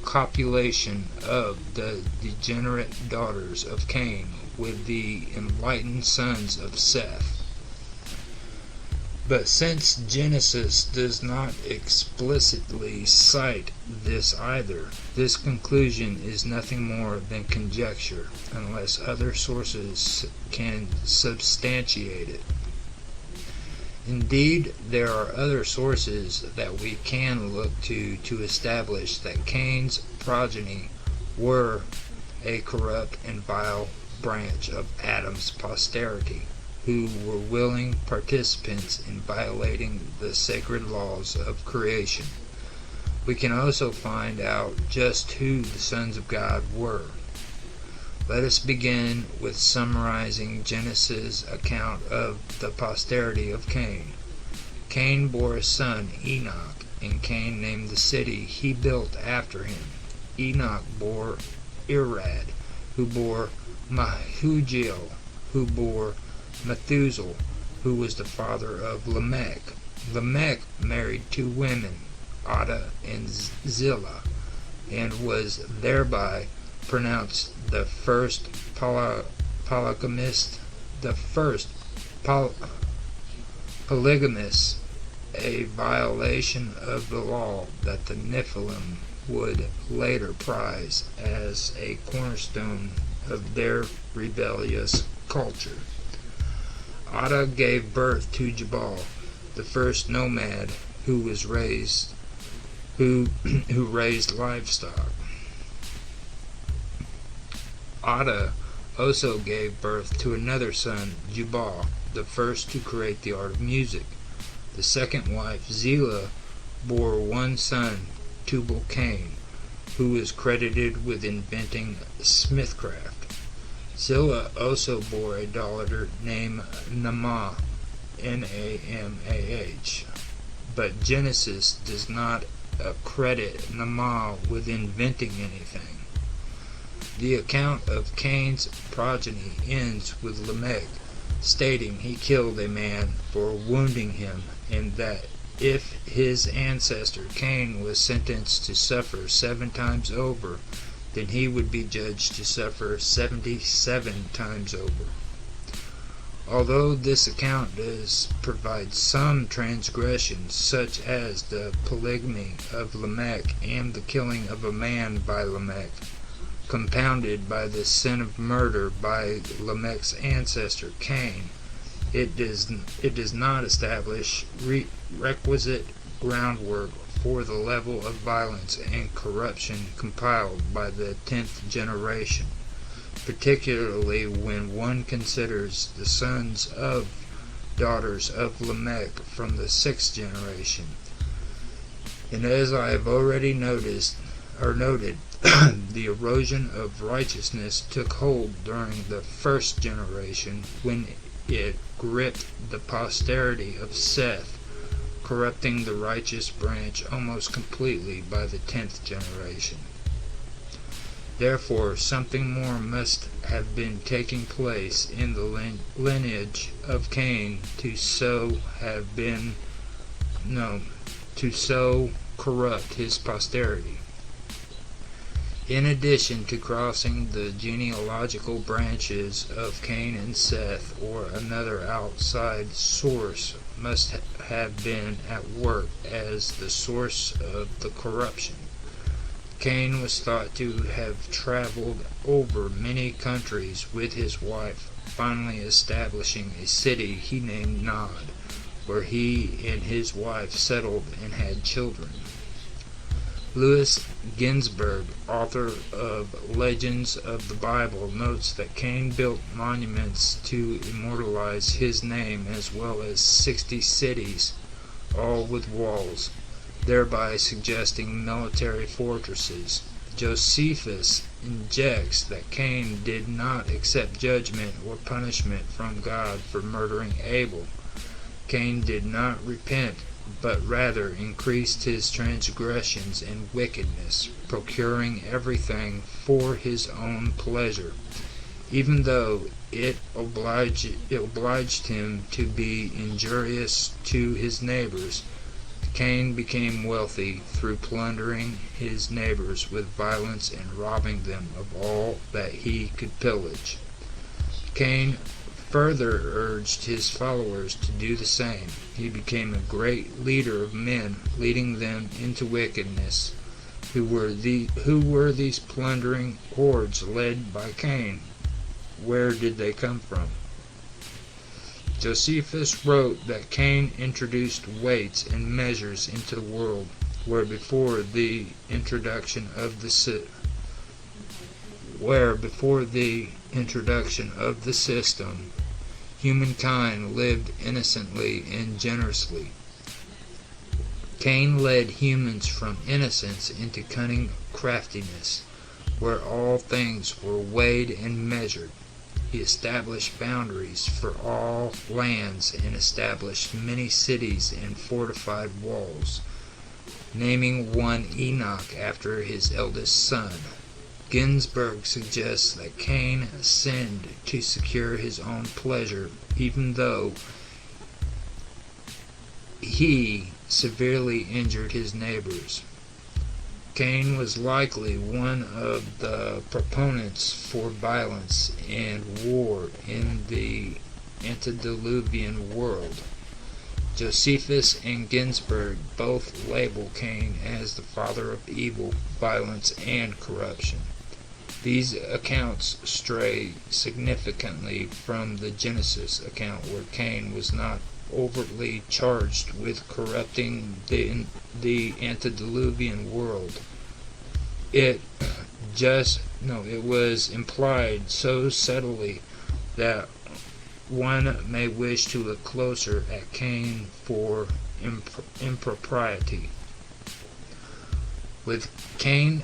copulation of the degenerate daughters of Cain with the enlightened sons of Seth. But since Genesis does not explicitly cite this either, this conclusion is nothing more than conjecture, unless other sources can substantiate it. Indeed, there are other sources that we can look to establish that Cain's progeny were a corrupt and vile branch of Adam's posterity, who were willing participants in violating the sacred laws of creation. We can also find out just who the sons of God were. Let us begin with summarizing Genesis' account of the posterity of Cain. Cain bore a son, Enoch, and Cain named the city he built after him. Enoch bore Irad, who bore Mahujael, who bore Methuselah, who was the father of Lamech. Lamech married 2 women, Ada and Zillah, and was thereby pronounced the first polygamist, polygamist, a violation of the law that the Nephilim would later prize as a cornerstone of their rebellious culture. Ada gave birth to Jabal, the first nomad who raised livestock. Ada also gave birth to another son, Jubal, the first to create the art of music. The second wife, Zillah, bore one son, Tubal-Cain, who is credited with inventing smithcraft. Zillah also bore a daughter named Naamah, N-A-M-A-H, but Genesis does not credit Naamah with inventing anything. The account of Cain's progeny ends with Lamech stating he killed a man for wounding him, and that if his ancestor Cain was sentenced to suffer 7 times over, then he would be judged to suffer 77 times over. Although this account does provide some transgressions, such as the polygamy of Lamech and the killing of a man by Lamech, compounded by the sin of murder by Lamech's ancestor Cain, it does not establish requisite groundwork for the level of violence and corruption compiled by the 10th generation, particularly when one considers the sons of daughters of Lamech from the 6th generation. And as I have already noted, the erosion of righteousness took hold during the 1st generation when it gripped the posterity of Seth, corrupting the righteous branch almost completely by the 10th generation. Therefore, something more must have been taking place in the lineage of Cain to so corrupt his posterity. In addition to crossing the genealogical branches of Cain and Seth, or another outside source must have been at work as the source of the corruption. Cain was thought to have traveled over many countries with his wife, finally establishing a city he named Nod, where he and his wife settled and had children. Louis Ginsburg, author of Legends of the Bible, notes that Cain built monuments to immortalize his name, as well as 60 cities, all with walls, thereby suggesting military fortresses. Josephus injects that Cain did not accept judgment or punishment from God for murdering Abel. Cain did not repent, but rather increased his transgressions and wickedness, procuring everything for his own pleasure. even though it obliged him to be injurious to his neighbors. Cain became wealthy through plundering his neighbors with violence and robbing them of all that he could pillage. Cain further urged his followers to do the same. He became a great leader of men, leading them into wickedness. Who were these plundering hordes led by Cain? Where did they come from? Josephus wrote that Cain introduced weights and measures into the world, where before the introduction of the system, humankind lived innocently and generously. Cain led humans from innocence into cunning craftiness, where all things were weighed and measured. He established boundaries for all lands and established many cities and fortified walls, naming one Enoch after his eldest son. Ginsburg suggests that Cain sinned to secure his own pleasure, even though he severely injured his neighbors. Cain was likely one of the proponents for violence and war in the antediluvian world. Josephus and Ginsburg both label Cain as the father of evil, violence, and corruption. These accounts stray significantly from the Genesis account, where Cain was not overtly charged with corrupting the antediluvian world. It was implied so subtly that one may wish to look closer at Cain for impropriety. With Cain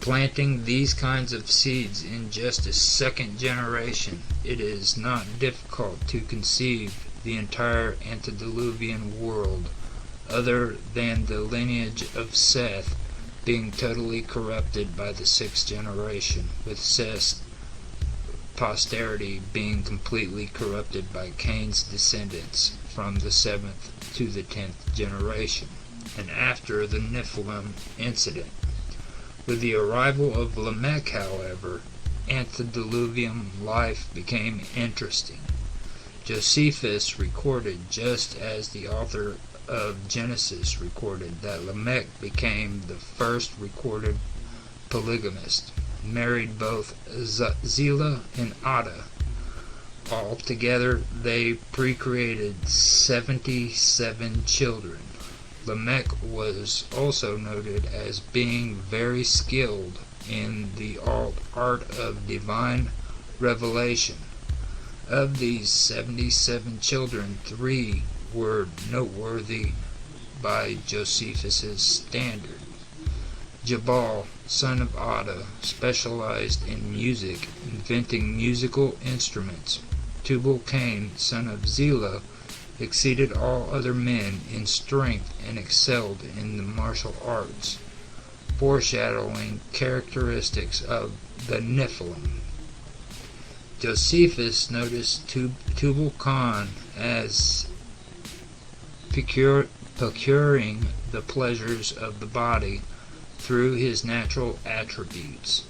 planting these kinds of seeds in just his second generation, it is not difficult to conceive the entire antediluvian world, other than the lineage of Seth, being totally corrupted by the sixth generation, with Seth's posterity being completely corrupted by Cain's descendants from the 7th to the 10th generation, and after the Nephilim incident. With the arrival of Lamech, however, antediluvian life became interesting. Josephus recorded, just as the author of Genesis recorded, that Lamech became the first recorded polygamist, married both Zillah and Ada. Altogether, they procreated 77 children. Lamech was also noted as being very skilled in the art of divine revelation. Of these 77 children, 3 were noteworthy by Josephus's standard. Jabal, son of Ada, specialized in music, inventing musical instruments. Tubal-Cain, son of Zillah, exceeded all other men in strength and excelled in the martial arts, foreshadowing characteristics of the Nephilim. Josephus noticed Tubal-Cain as procuring the pleasures of the body through his natural attributes.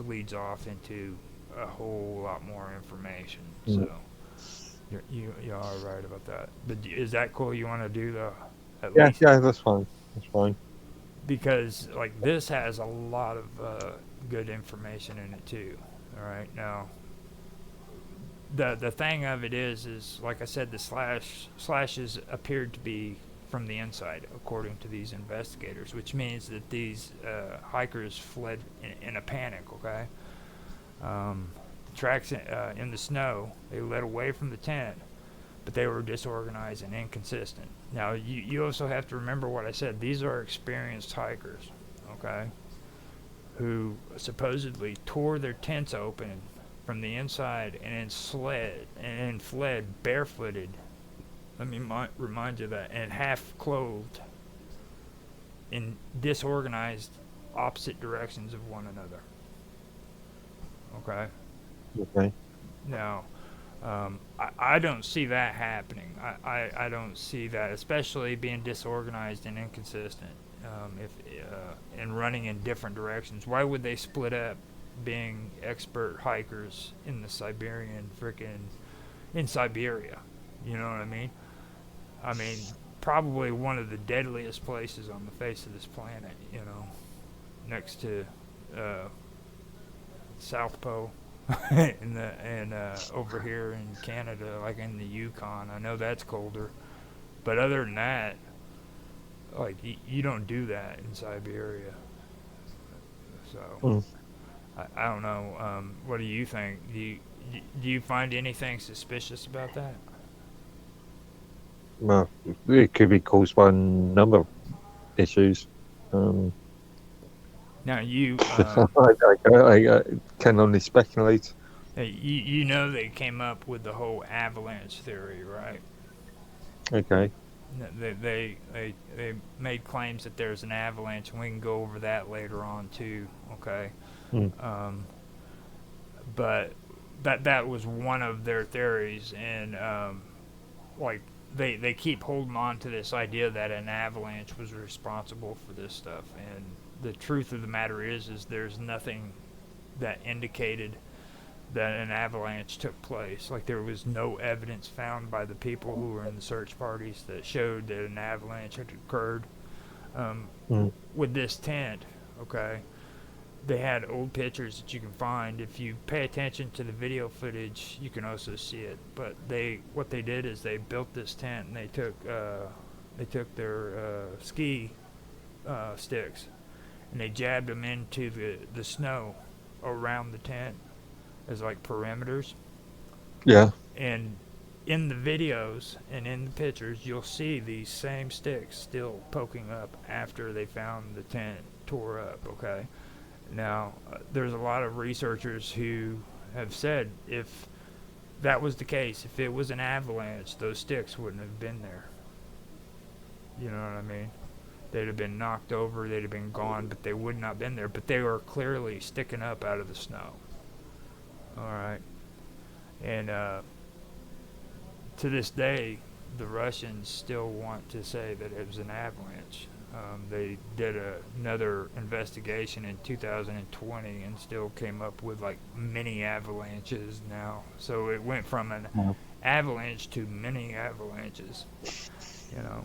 Leads off into a whole lot more information. So you are right about that. But is that cool? You want to do least? Yeah, that's fine. That's fine. Because like this has a lot of good information in it too. All right, now the thing of it is like I said, the slashes appeared to be from the inside, according to these investigators, which means that these hikers fled in a panic, okay? tracks in the snow. They led away from the tent, but they were disorganized and inconsistent. Now, you also have to remember what I said. These are experienced hikers, okay, who supposedly tore their tents open from the inside and then fled barefooted. Let me remind you of that, and half clothed in disorganized opposite directions of one another. Okay. Okay. Now, I don't see that happening. I don't see that, especially being disorganized and inconsistent. And running in different directions. Why would they split up, being expert hikers in the in Siberia? You know what I mean? I mean, probably one of the deadliest places on the face of this planet. You know, next to South Pole. and over here in Canada, like in the Yukon, I know that's colder, but other than that, like you don't do that in Siberia. So I don't know. What do you think? Do you find anything suspicious about that? Well, it could be caused by a number of issues. Now you I can only speculate. you know they came up with the whole avalanche theory, right? Okay. They made claims that there's an avalanche, and we can go over that later on too. Okay. But that was one of their theories, and like they keep holding on to this idea that an avalanche was responsible for this stuff, and the truth of the matter is there's nothing that indicated that an avalanche took place. Like, there was no evidence found by the people who were in the search parties that showed that an avalanche had occurred. With this tent, okay, they had old pictures that you can find. If you pay attention to the video footage, you can also see it. But what they did is they built this tent, and they took their ski sticks, and they jabbed them into the snow around the tent as like perimeters. Yeah. And in the videos and in the pictures, you'll see these same sticks still poking up after they found the tent tore up, okay? Now, there's a lot of researchers who have said if that was the case, if it was an avalanche, those sticks wouldn't have been there. You know what I mean? They'd have been knocked over, they'd have been gone, but they would not have been there. But they were clearly sticking up out of the snow. Alright. And to this day, the Russians still want to say that it was an avalanche. They did another investigation in 2020 and still came up with like mini avalanches now. So it went from an avalanche to mini avalanches. You know.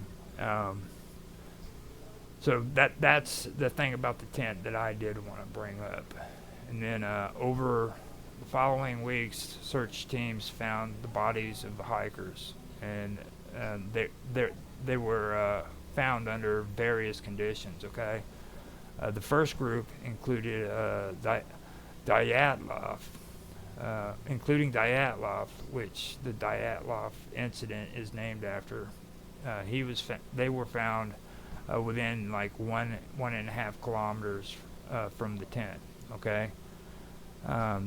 So that's the thing about the tent that I did want to bring up. And then over the following weeks, search teams found the bodies of the hikers, and they were found under various conditions. Okay, the first group included Dyatlov, including Dyatlov, which the Dyatlov incident is named after. They were found within like 1.5 kilometers from the tent. Okay.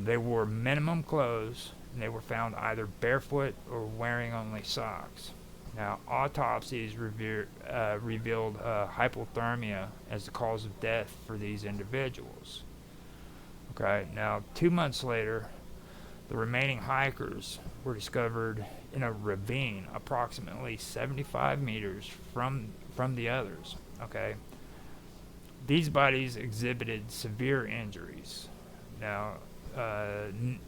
They wore minimum clothes, and they were found either barefoot or wearing only socks. Now, autopsies revealed hypothermia as the cause of death for these individuals. Okay, now 2 months later, the remaining hikers were discovered in a ravine approximately 75 meters from the others. Okay, these bodies exhibited severe injuries. Now,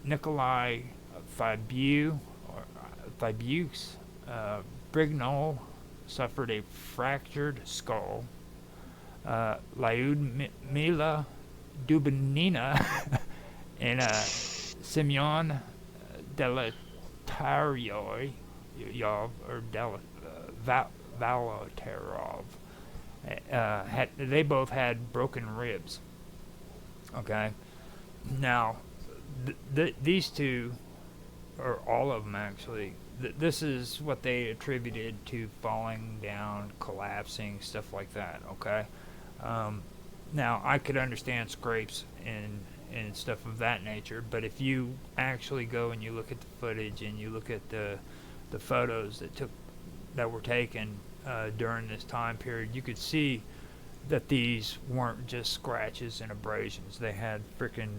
Nikolai Thibeaux Brignol suffered a fractured skull. Lyudmila Dubinina and Semyon Delatarov Volotarov they both had broken ribs. Okay, now these two, or all of them actually, this is what they attributed to falling down, collapsing, stuff like that. Okay. Um, Now I could understand scrapes and stuff of that nature, but if you actually go and you look at the footage and you look at the photos that were taken during this time period, you could see that these weren't just scratches and abrasions. They had freaking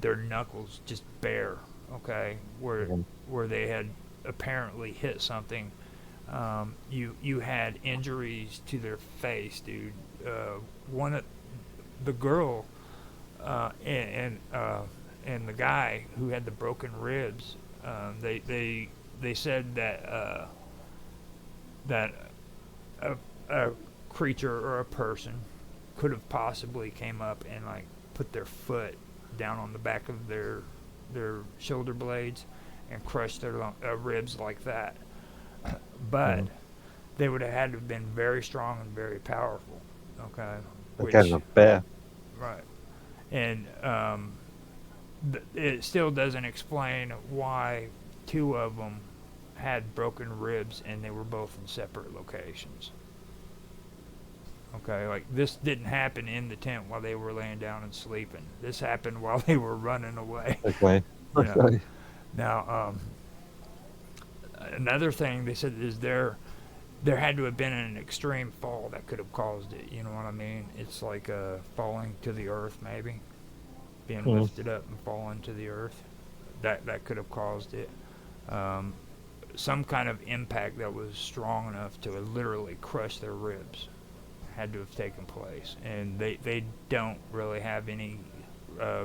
their knuckles just bare, okay, where they had apparently hit something. You had injuries to their face, dude. One of the girl and the guy who had the broken ribs, they said that a creature or a person could have possibly came up and like put their foot down on the back of their shoulder blades and crushed their ribs like that. But they would have had to have been very strong and very powerful. Okay, Again, a bear. right, and it still doesn't explain why two of them had broken ribs and they were both in separate locations. Okay, like this didn't happen in the tent while they were laying down and sleeping. This happened while they were running away. Okay. You know? Okay. Now, another thing they said is there had to have been an extreme fall that could have caused it. You know what I mean? It's like falling to the earth, maybe being lifted up and falling to the earth. That could have caused it. Some kind of impact that was strong enough to literally crush their ribs had to have taken place, and they don't really have any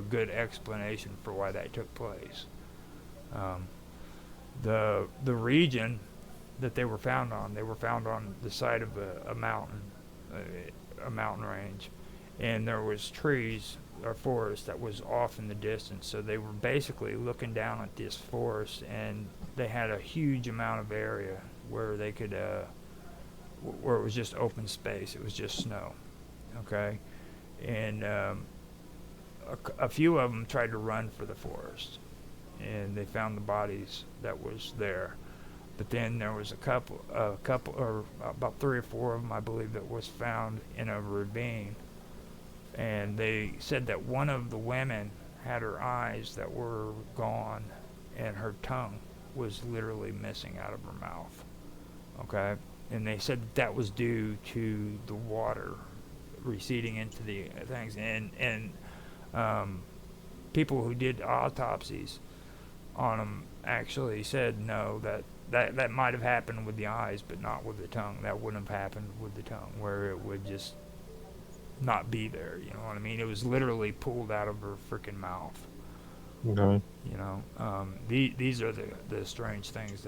good explanation for why that took place. The region that they were found on the side of a mountain range, and there was trees or forest that was off in the distance. So they were basically looking down at this forest, and they had a huge amount of area where they could where it was just open space. It was just snow. Okay, and a few of them tried to run for the forest, and they found the bodies that was there. But then there was a couple, or about 3 or 4 of them, I believe, that was found in a ravine. And they said that one of the women had her eyes that were gone, and her tongue was literally missing out of her mouth. Okay, and they said that was due to the water receding into the things, and people who did autopsies on them actually said no, that might have happened with the eyes, but not with the tongue. That wouldn't have happened with the tongue, where it would just not be there. You know what I mean? It was literally pulled out of her freaking mouth. Okay. You know, these are the strange things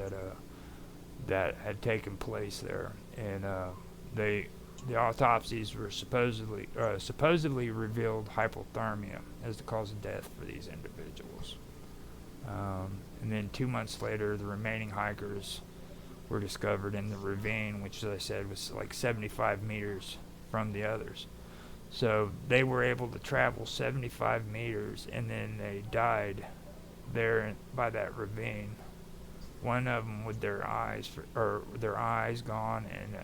that had taken place there, and the autopsies were supposedly revealed hypothermia as the cause of death for these individuals. And then 2 months later, the remaining hikers were discovered in the ravine, which, as I said, was like 75 meters from the others. So they were able to travel 75 meters, and then they died there by that ravine. One of them with their eyes gone and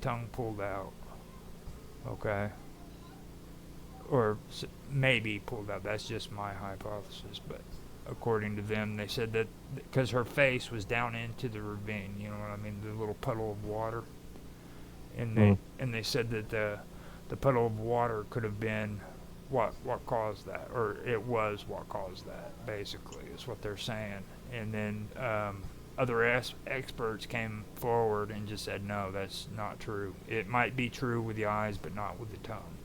tongue pulled out. Okay. Or maybe pulled out. That's just my hypothesis, but according to them, they said that because her face was down into the ravine, you know what I mean, the little puddle of water, and they said that the puddle of water could have been what caused that, or it was what caused that, basically, is what they're saying. And then other experts came forward and just said, no, that's not true. It might be true with the eyes, but not with the tongue.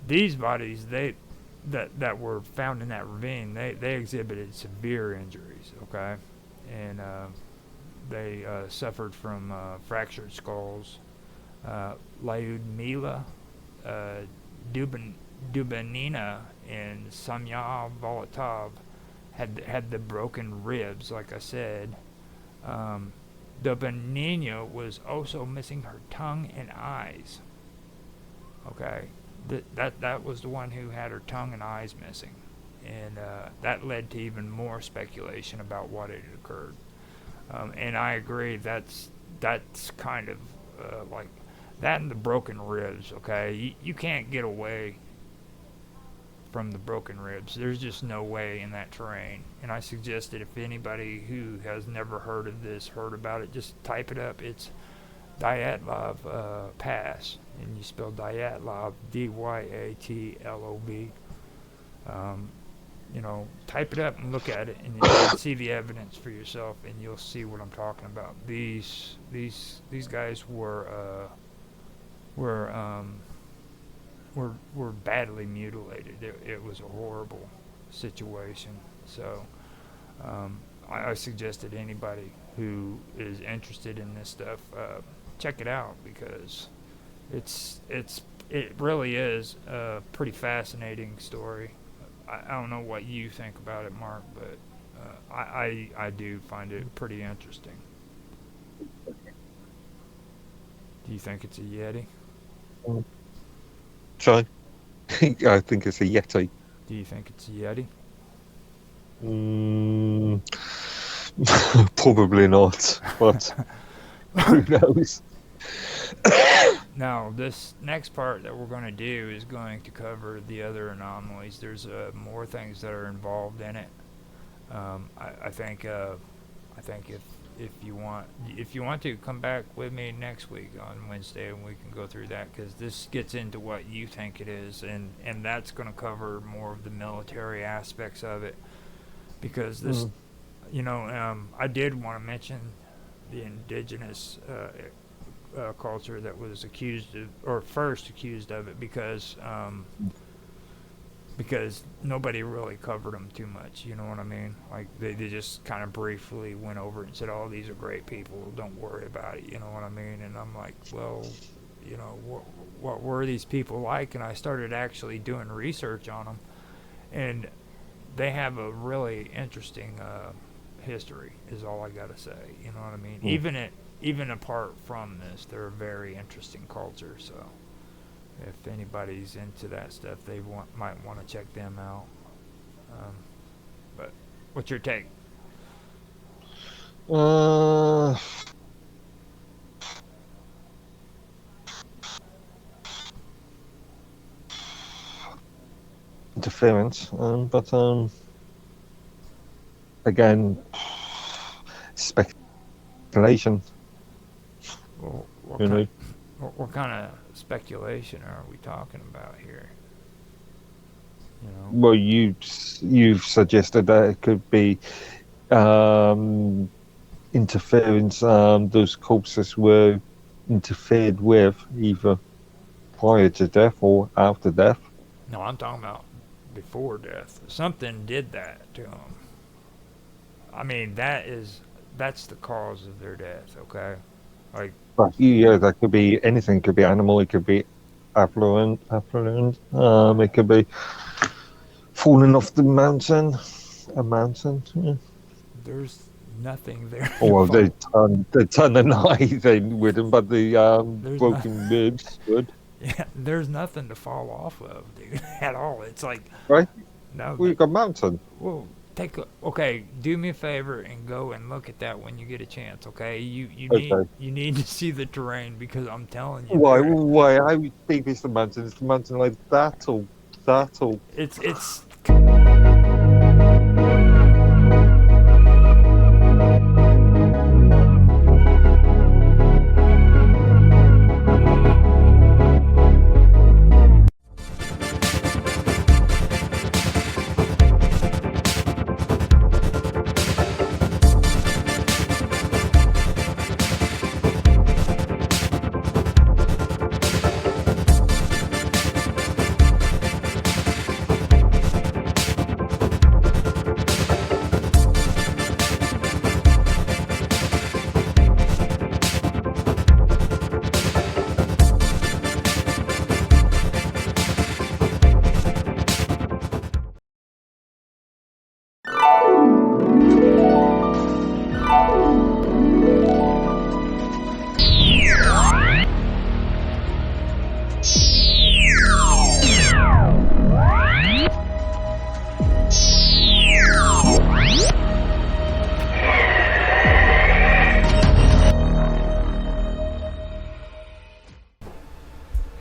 These bodies, that were found in that ravine, they exhibited severe injuries, okay? And they suffered from fractured skulls. Lyudmila Dubanina and Samya Volotov had the broken ribs, like I said. Dubanina was also missing her tongue and eyes. Okay, that was the one who had her tongue and eyes missing, and that led to even more speculation about what had occurred. And I agree, that's kind of like that and the broken ribs. Okay, you can't get away from the broken ribs. There's just no way in that terrain. And I suggested if anybody who has never heard of this heard about it, just type it up. It's Dyatlov Pass, and you spell Dyatlov Dyatlob. You know, type it up and look at it, and you can see the evidence for yourself, and you'll see what I'm talking about. These guys were badly mutilated. It was a horrible situation. So I suggested anybody who is interested in this stuff check it out, because it really is a pretty fascinating story. I don't know what you think about it, Mark, but I do find it pretty interesting. Do you think it's a Yeti? Sorry? I think it's a Yeti. Do you think it's a Yeti? Probably not, but who knows? Now, this next part that we're going to do is going to cover the other anomalies. There's more things that are involved in it. I think if you want to come back with me next week on Wednesday, and we can go through that, because this gets into what you think it is, and that's going to cover more of the military aspects of it, because this, I did want to mention the indigenous culture that was first accused of it, because nobody really covered them too much, you know what I mean? Like, they just kind of briefly went over it and said, oh, these are great people, don't worry about it, you know what I mean? And I'm like, well, what were these people like? And I started actually doing research on them, and they have a really interesting history, is all I gotta say, you know what I mean? Even apart from this, they're a very interesting culture, so if anybody's into that stuff, they might want to check them out. But what's your take? Interference, but again, speculation. Well, what kind of speculation are we talking about here? Well, you've suggested that it could be interference. Those corpses were interfered with either prior to death or after death. No, I'm talking about before death. Something did that to them. I mean, that's the cause of their death. Okay, like. Yeah, that could be anything. It could be animal. It could be affluent. It could be falling off the mountain. A mountain. Yeah. There's nothing there. Or they turn an eye. They wouldn't, but the broken ribs would. Yeah, there's nothing to fall off of, dude, at all. It's like, right? No, we've got mountain. Well, do me a favor and go and look at that when you get a chance. Okay, you need to see the terrain, because I'm telling you. Why? How big is the mountain? Is the mountain like that or that or? It's.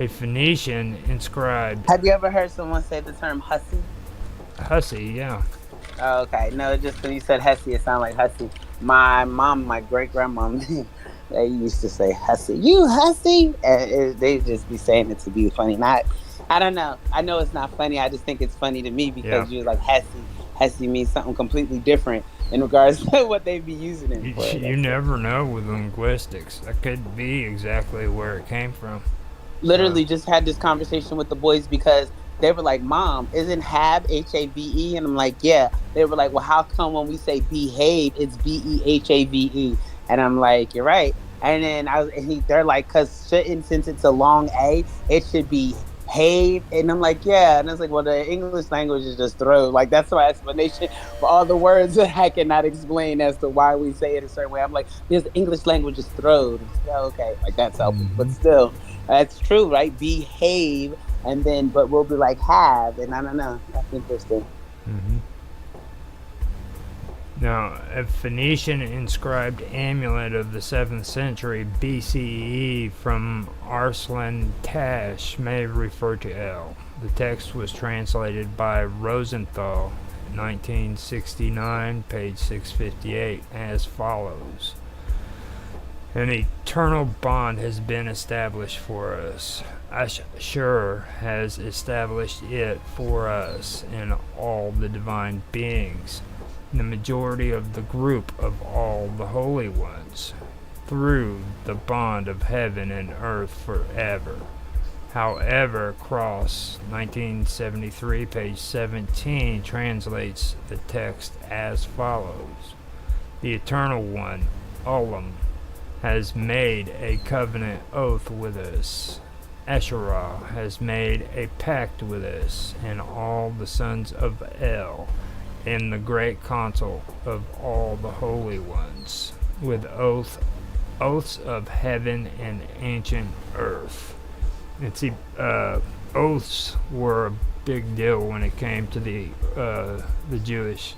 A Phoenician inscribed Have you ever heard someone say the term hussy? hussy, yeah. Oh, okay. No, just when you said hussy, it sounded like hussy. My mom, my great grandmom, they used to say hussy. You hussy? And they just be saying it to be funny. Not, I don't know. I know it's not funny. I just think it's funny to me Yeah. because you're like hussy. Hussy means something completely different in regards to what they be using it for. You never know with linguistics. That could be exactly where it came from. Literally just had this conversation with the boys because they were like, Mom, isn't have HAVE? And I'm like, yeah. They were like, well, how come when we say behave, it's BEHAVE? And I'm like, you're right. And then they're like, because shouldn't, since it's a long A, it should be have. And I'm like, yeah. And I was like, well, the English language is just throw. Like, that's my explanation for all the words that I cannot explain as to why we say it a certain way. I'm like, because the English language is throwed. Like, okay, like that's helpful. But still, that's true, right? Behave. And then, but we'll be like have, and I don't know. That's interesting. Now, a Phoenician inscribed amulet of the 7th century BCE from Arslan Tash may refer to El. The text was translated by Rosenthal, 1969, page 658, as follows. An eternal bond has been established for us. Ashur has established it for us in all the divine beings, the majority of the group of all the holy ones, through the bond of heaven and earth forever. However, Cross, 1973, page 17, translates the text as follows. The Eternal One, Olam, has made a covenant oath with us. Asherah has made a pact with us and all the sons of El in the great council of all the holy ones, with oaths of heaven and ancient earth. And see, oaths were a big deal when it came to the Jewish.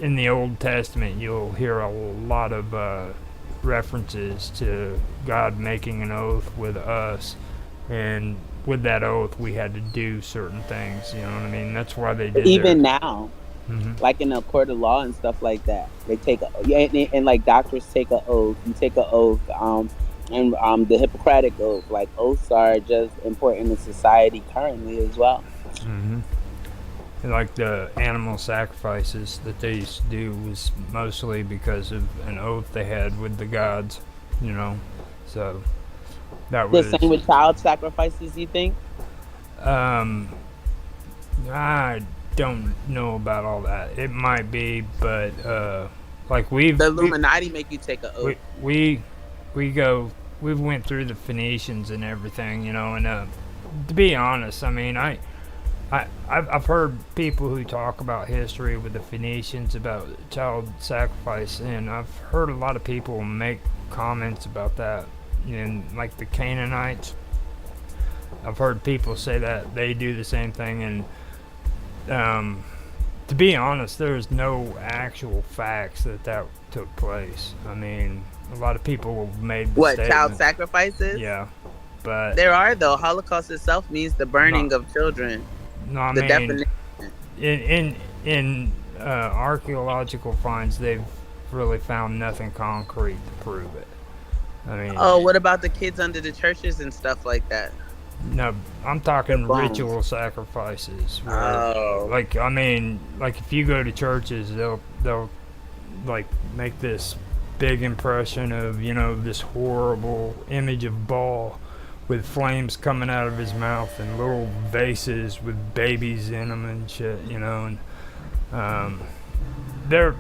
In the Old Testament, you'll hear a lot of references to God making an oath with us, and with that oath we had to do certain things, you know what I mean? That's why they did Even now, like in a court of law and stuff like that, they take and like doctors take an oath. You take an oath, and the Hippocratic oath. Like oaths are just important in society currently as well. And like the animal sacrifices that they used to do was mostly because of an oath they had with the gods, you know. So that was the same with child sacrifices. You think? I don't know about all that. It might be, but like the Illuminati make you take an oath. We went through the Phoenicians and everything, you know. And to be honest, I mean, I've heard people who talk about history with the Phoenicians about child sacrifice, and I've heard a lot of people make comments about that. And like the Canaanites, I've heard people say that they do the same thing. And to be honest, there's no actual facts that took place. I mean, a lot of people made the statement. Child sacrifices? Yeah, but there are though. Holocaust itself means the burning of children. No, I mean, in archaeological finds, they've really found nothing concrete to prove it. I mean, what about the kids under the churches and stuff like that? No, I'm talking ritual sacrifices. Where, like, I mean, like if you go to churches, they'll like make this big impression of, you know, this horrible image of Baal with flames coming out of his mouth and little vases with babies in them and shit, you know. And there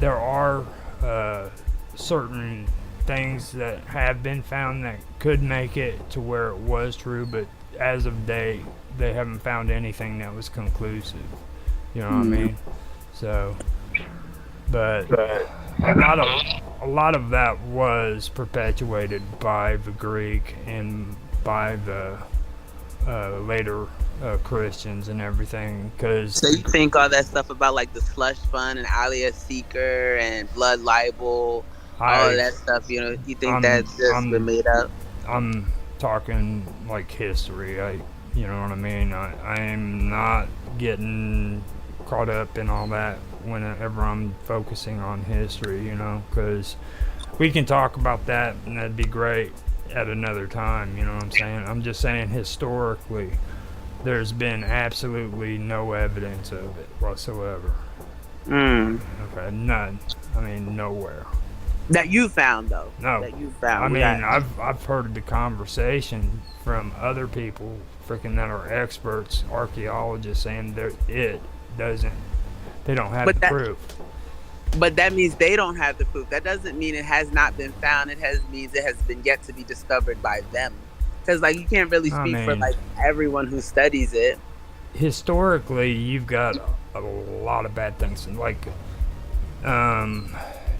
are certain things that have been found that could make it to where it was true, but as of date, they haven't found anything that was conclusive. You know what I mean? So, but a lot of that was perpetuated by the Greek and by the later Christians and everything. So you think all that stuff about like the slush fund and Alia Seeker and blood libel, all of that stuff, you know, you think that's just been made up? talking like history. You know what I mean? I am not getting caught up in all that whenever I'm focusing on history, you know, because we can talk about that and that'd be great at another time, you know what I'm saying? I'm just saying historically, there's been absolutely no evidence of it whatsoever. Okay, none. I mean, nowhere. That you found, though. No. That you found. I mean, I've heard the conversation from other people, freaking that are experts, archaeologists, saying they don't have the proof. But that means they don't have the proof. That doesn't mean it has not been found. It means it has been yet to be discovered by them. Because like you can't really speak for like everyone who studies it. Historically, you've got a lot of bad things. Like,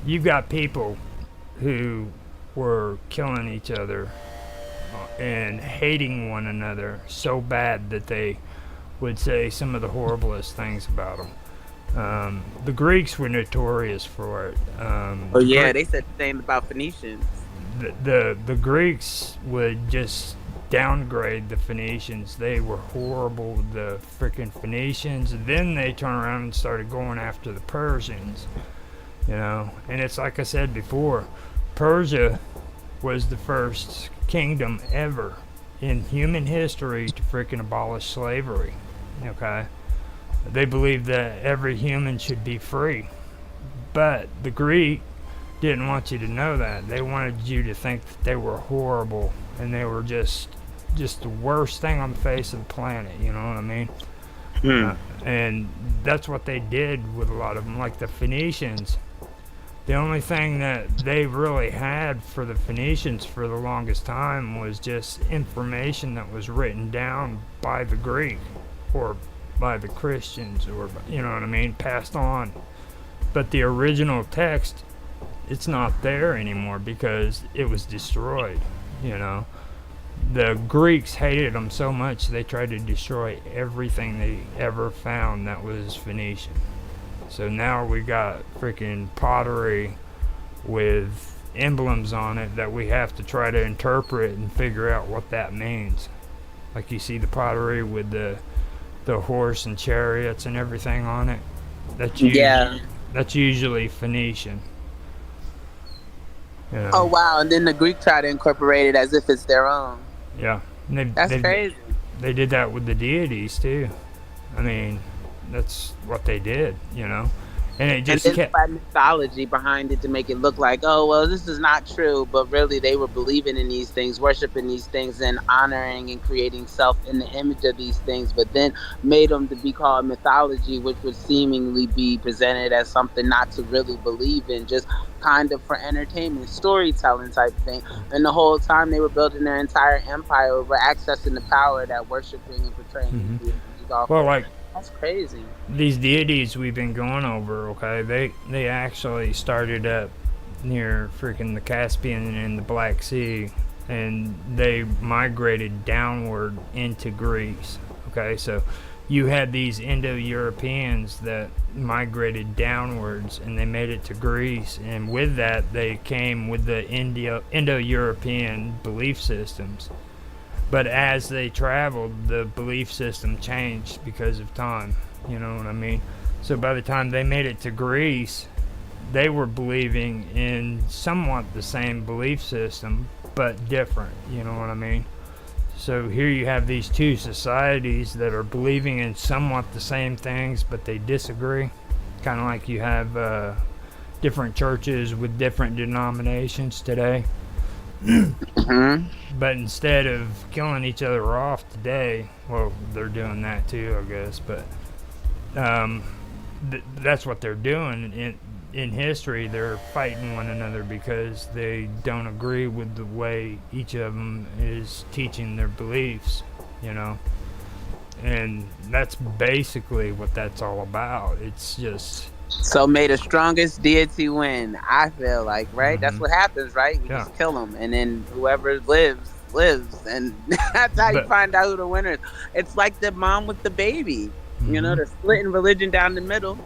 you've got people who were killing each other and hating one another so bad that they would say some of the horriblest things about them. The Greeks were notorious for it. They said the same about Phoenicians. The Greeks would just downgrade the Phoenicians. They were horrible, the freaking Phoenicians. Then they turned around and started going after the Persians, you know. And it's like I said before, Persia was the first kingdom ever in human history to freaking abolish slavery, okay? They believed that every human should be free. But the Greek didn't want you to know that. They wanted you to think that they were horrible and they were just the worst thing on the face of the planet, you know what I mean? And that's what they did with a lot of them. Like the Phoenicians, the only thing that they really had for the Phoenicians for the longest time was just information that was written down by the Greek or by the Christians, or, you know what I mean, passed on. But the original text, it's not there anymore because it was destroyed, you know. The Greeks hated them so much they tried to destroy everything they ever found that was Phoenician. So now we got freaking pottery with emblems on it that we have to try to interpret and figure out what that means. Like you see the pottery with the horse and chariots and everything on it. That's usually Phoenician. You know? Oh wow! And then the Greek try to incorporate it as if it's their own. Yeah, that's crazy. They did that with the deities too. I mean, that's what they did, you know. And it just kept mythology behind it to make it look like, oh well, this is not true, but really they were believing in these things, worshiping these things, and honoring and creating self in the image of these things. But then made them to be called mythology, which would seemingly be presented as something not to really believe in, just kind of for entertainment, storytelling type thing. And the whole time they were building their entire empire over accessing the power that worshiping and portraying. Well, like. That's crazy. These deities we've been going over, okay, they actually started up near freaking the Caspian and the Black Sea, and they migrated downward into Greece, okay? So you had these Indo-Europeans that migrated downwards, and they made it to Greece, and with that, they came with the Indo-European belief systems. But as they traveled, the belief system changed because of time. You know what I mean? So by the time they made it to Greece, they were believing in somewhat the same belief system, but different. You know what I mean? So here you have these two societies that are believing in somewhat the same things, but they disagree. Kind of like you have different churches with different denominations today. But instead of killing each other off today, well, they're doing that too, I guess, but that's what they're doing in history. They're fighting one another because they don't agree with the way each of them is teaching their beliefs, you know. And that's basically what that's all about. It's just... So may the strongest deity win, I feel like, right? That's what happens, right? We just kill them, and then whoever lives, and that's how you find out who the winner is. It's like the mom with the baby. You know, they're splitting religion down the middle,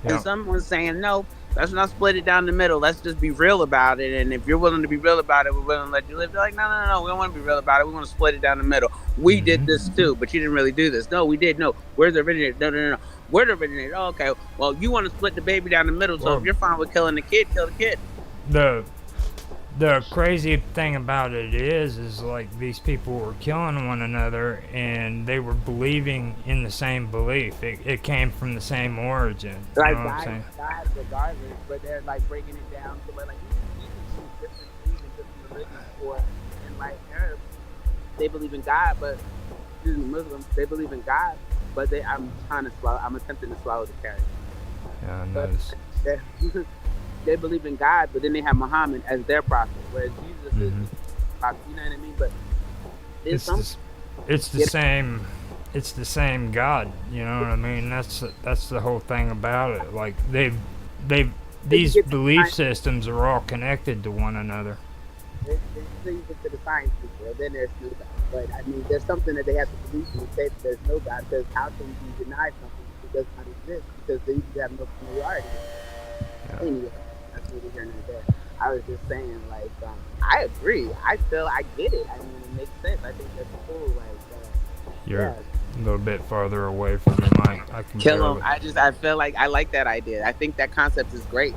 and someone's saying, no, Let's not split it down the middle. Let's just be real about it. And if you're willing to be real about it, we're willing to let you live. They're like, no. We don't want to be real about it. We want to split it down the middle. We did this too, but you didn't really do this. No, we did. No, where's the originator? No. We're the originator. Oh, okay. Well, you want to split the baby down the middle. So if you're fine with killing the kid, kill the kid. The crazy thing about it is like these people were killing one another and they were believing in the same belief. It came from the same origin. Like you know what I'm saying? God regardless, but they're like breaking it down to where like you can choose different beliefs and different religions for, and like Arabs, they believe in God, but Muslims, they believe in God, but I'm attempting to swallow the carrot. Yeah, nice. They believe in God, but then they have Muhammad as their prophet, whereas Jesus is the prophet. You know what I mean? But it's the same God. You know what I mean? That's the whole thing about it. Like these belief systems are all connected to one another. They get to the science people, and then there's no God. But I mean, there's something that they have to believe in to say that there's no God. Because how can you deny something that does not exist? Because then you have no familiarity. Yeah. Anyway. Here and there. I was just saying, like, I agree. I get it. I mean, it makes sense. I think that's cool. Like, you're a little bit farther away from the mic. I can kill him. I feel like I like that idea. I think that concept is great.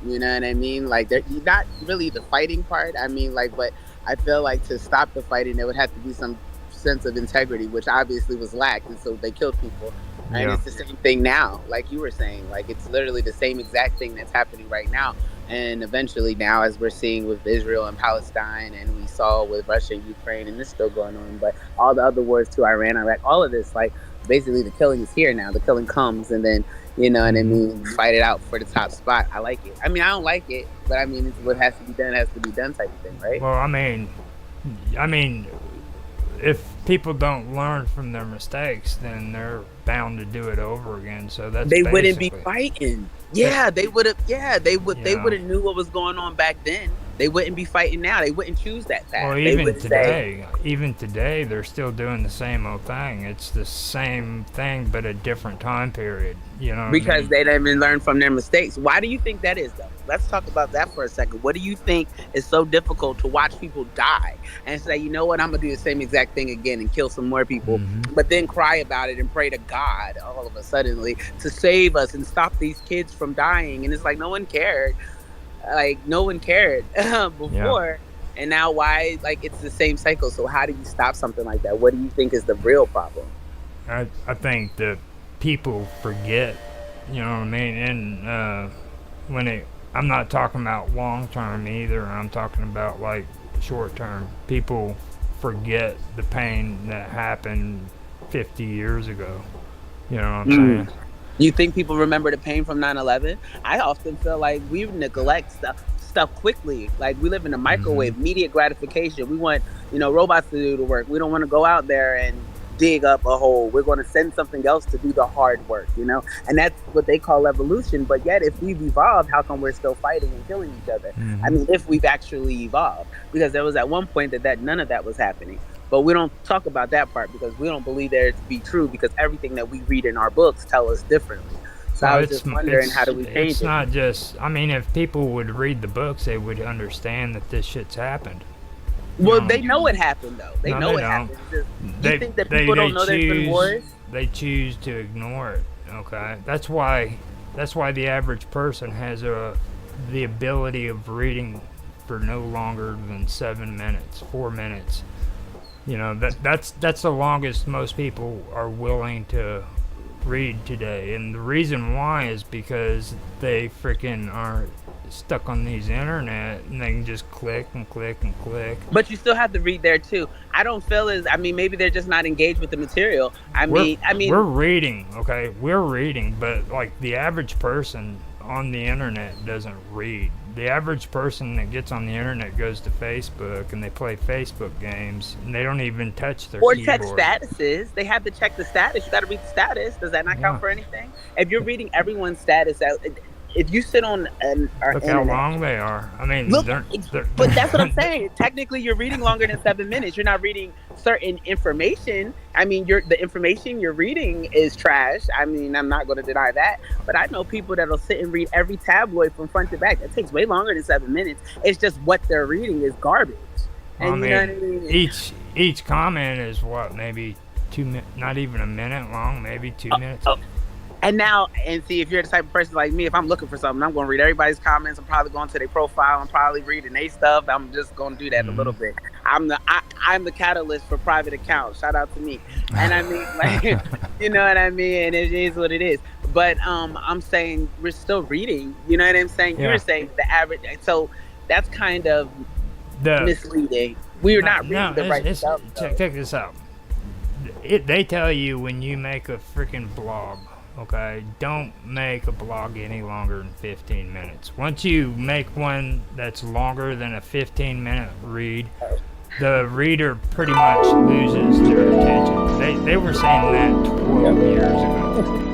You know what I mean? Like, they're not really the fighting part. I mean, like, but I feel like to stop the fighting, there would have to be some sense of integrity, which obviously was lacked, and so they killed people. And it's the same thing now, like you were saying. Like, it's literally the same exact thing that's happening right now. And eventually now, as we're seeing with Israel and Palestine, and we saw with Russia and Ukraine, and it's still going on, but all the other wars too, Iran, Iraq, all of this, like, basically the killing is here now. The killing comes, and then, you know what I mean, fight it out for the top spot. I like it. I mean, I don't like it, but I mean, it's what has to be done type of thing, right? Well, I mean, if people don't learn from their mistakes, then they're bound to do it over again. So that's they wouldn't be fighting. Yeah, they would have. Yeah, they would. Yeah. They would have knew what was going on back then. They wouldn't be fighting now. They wouldn't choose that path. Well, even today, they're still doing the same old thing. It's the same thing, but a different time period. You know, because they didn't learn from their mistakes. Why do you think that is, though? Let's talk about that for a second. What do you think is so difficult to watch people die and say, you know what, I'm gonna do the same exact thing again and kill some more people, but then cry about it and pray to God all of a sudden to save us and stop these kids from dying? And it's like no one cared. Like no one cared before, and now why? Like it's the same cycle. So how do you stop something like that? What do you think is the real problem? I think that people forget. You know what I mean? And I'm not talking about long term either. I'm talking about like short term. People forget the pain that happened 50 years ago. You know what I'm saying? You think people remember the pain from 9/11? I often feel like we neglect stuff quickly. Like we live in a microwave, immediate gratification. We want, robots to do the work. We don't want to go out there and dig up a hole. We're going to send something else to do the hard work, and that's what they call evolution. But yet, if we've evolved, how come we're still fighting and killing each other? I mean, if we've actually evolved, because there was at one point that none of that was happening. But we don't talk about that part because we don't believe that to be true, because everything that we read in our books tell us differently. So I was just wondering, how do we change it? It's not just, if people would read the books, they would understand that this shit's happened. Well, they know it happened, though. They know it happened. You think that people don't know there's been wars? They choose to ignore it, okay? That's why the average person has the ability of reading for no longer than 7 minutes, 4 minutes. That's the longest most people are willing to read today. And the reason why is because they freaking are stuck on these internet and they can just click and click and click. But you still have to read there too. I don't feel maybe they're just not engaged with the material. We're reading, okay? We're reading, but like the average person on the internet doesn't read. The average person that gets on the internet goes to Facebook and they play Facebook games and they don't even touch their keyboard. Check statuses. They have to check the status. You got to read the status. Does that not count for anything? If you're reading everyone's status out, if you sit on our Look internet, how long they are. I mean, look, they're but that's what I'm saying. Technically, you're reading longer than 7 minutes. You're not reading certain information. I mean, the information you're reading is trash. I mean, I'm not going to deny that. But I know people that'll sit and read every tabloid from front to back. That takes way longer than 7 minutes. It's just what they're reading is garbage. And I mean, you know what I mean? each comment is what, maybe 2 minutes, not even a minute long, maybe 2 minutes. And now, and see, if you're the type of person like me, if I'm looking for something, I'm going to read everybody's comments. I'm probably going to their profile. I'm probably reading their stuff. I'm just going to do that a little bit. I'm the catalyst for private accounts. Shout out to me. And I mean, like, you know what I mean? And it is what it is. But I'm saying we're still reading. You know what I'm saying? Yeah. You're saying the average. So that's kind of The misleading. We're not reading the right stuff. Check this out. They tell you when you make a freaking blog, okay, don't make a blog any longer than 15 minutes. Once you make one that's longer than a 15-minute read, the reader pretty much loses their attention. They were saying that 12 years ago.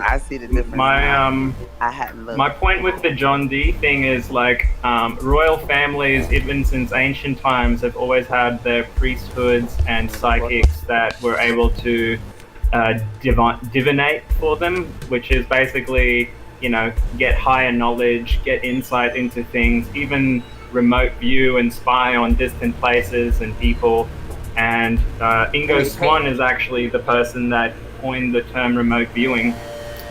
I see the difference. I hadn't looked. My point with the John Dee thing is like royal families, even since ancient times, have always had their priesthoods and psychics that were able to divinate for them, which is basically, you know, get higher knowledge, get insight into things, even remote view and spy on distant places and people. And Ingo Swann is actually the person that coined the term remote viewing.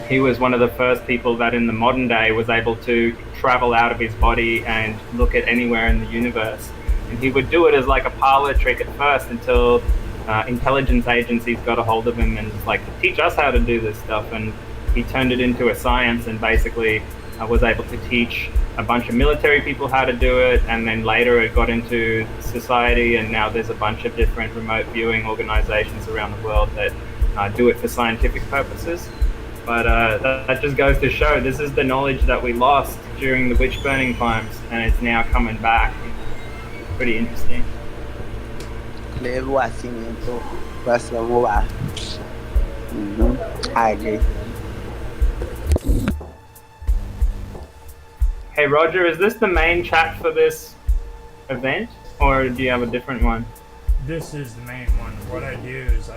He was one of the first people that in the modern day was able to travel out of his body and look at anywhere in the universe. And he would do it as like a parlor trick at first until intelligence agencies got a hold of him and was like, teach us how to do this stuff. And he turned it into a science and basically was able to teach a bunch of military people how to do it. And then later it got into society, and now there's a bunch of different remote viewing organizations around the world that do it for scientific purposes. But that just goes to show this is the knowledge that we lost during the witch burning times, and it's now coming back. Pretty interesting. I agree. Hey Roger, is this the main chat for this event, or do you have a different one? This is the main one. What I do is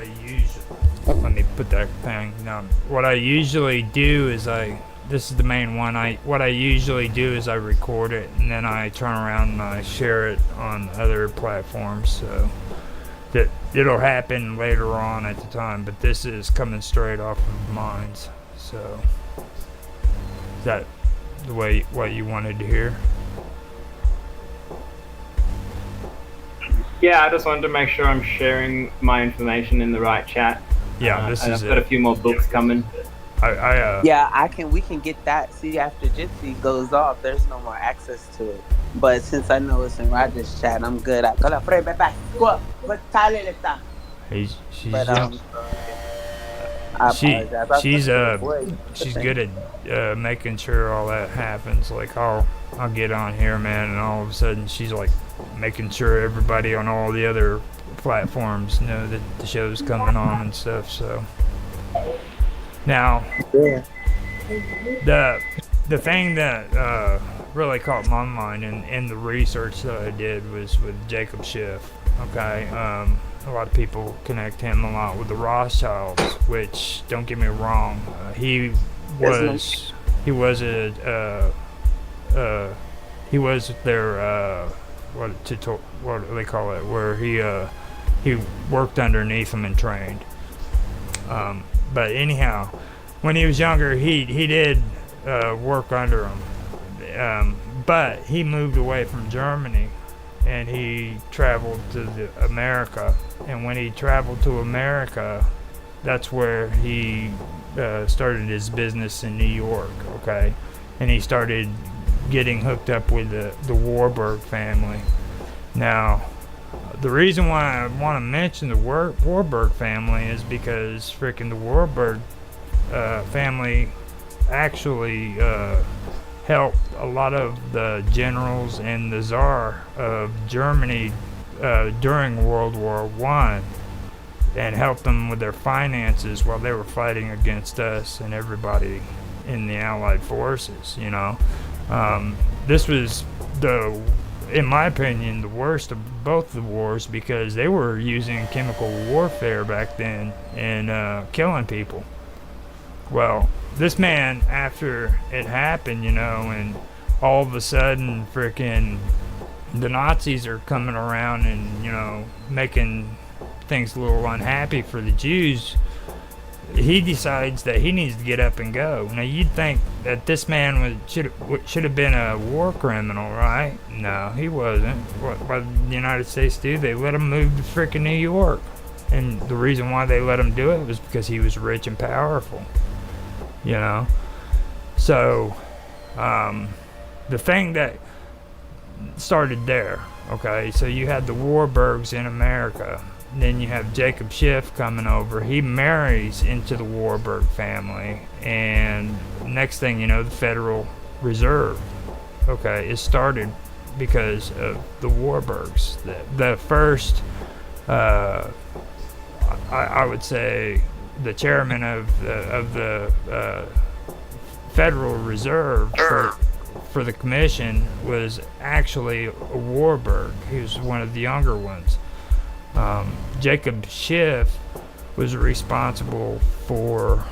let me put that thing down. What I usually do is this is the main one. What I usually do is I record it and then I turn around and I share it on other platforms, so that it'll happen later on at the time, but this is coming straight off of mine. So is that the way what you wanted to hear? Yeah, I just wanted to make sure I'm sharing my information in the right chat. Yeah, this is I've got a few more books coming. We can get that. See, after Jitsi goes off, there's no more access to it. But since I know it's in Roger's chat, I'm good. I She apologize. I she's said it before. she's good at making sure all that happens. Like I'll get on here, man, and all of a sudden she's like making sure everybody on all the other platforms know that the show's coming on and stuff. So now Yeah. the thing that really caught my mind in the research that I did was with Jacob Schiff. Okay, a lot of people connect him a lot with the Rothschilds, which don't get me wrong, he was their what do they call it, where he worked underneath them and trained. But anyhow, when he was younger, he did work under him, but he moved away from Germany and he traveled to America. And when he traveled to America, that's where he started his business in New York. Okay, and he started getting hooked up with the Warburg family. Now, the reason why I want to mention the Warburg family is because freaking the Warburg family actually helped a lot of the generals and the Tsar of Germany during World War I, and helped them with their finances while they were fighting against us and everybody in the Allied forces. You know, this was in my opinion, the worst of both the wars, because they were using chemical warfare back then and killing people. Well, this man, after it happened, you know, and all of a sudden frickin' the Nazis are coming around and, you know, making things a little unhappy for the Jews, he decides that he needs to get up and go. Now, you'd think that this man should have been a war criminal, right? No, he wasn't. What did the United States do? They let him move to frickin' New York. And the reason why they let him do it was because he was rich and powerful. You know? So, the thing that started there, okay, so you had the Warburgs in America. Then you have Jacob Schiff coming over. He marries into the Warburg family, and next thing you know, the Federal Reserve, okay, is started because of the Warburgs. The first, I would say, the chairman of the Federal Reserve for the commission was actually a Warburg. He was one of the younger ones. Jacob Schiff was responsible for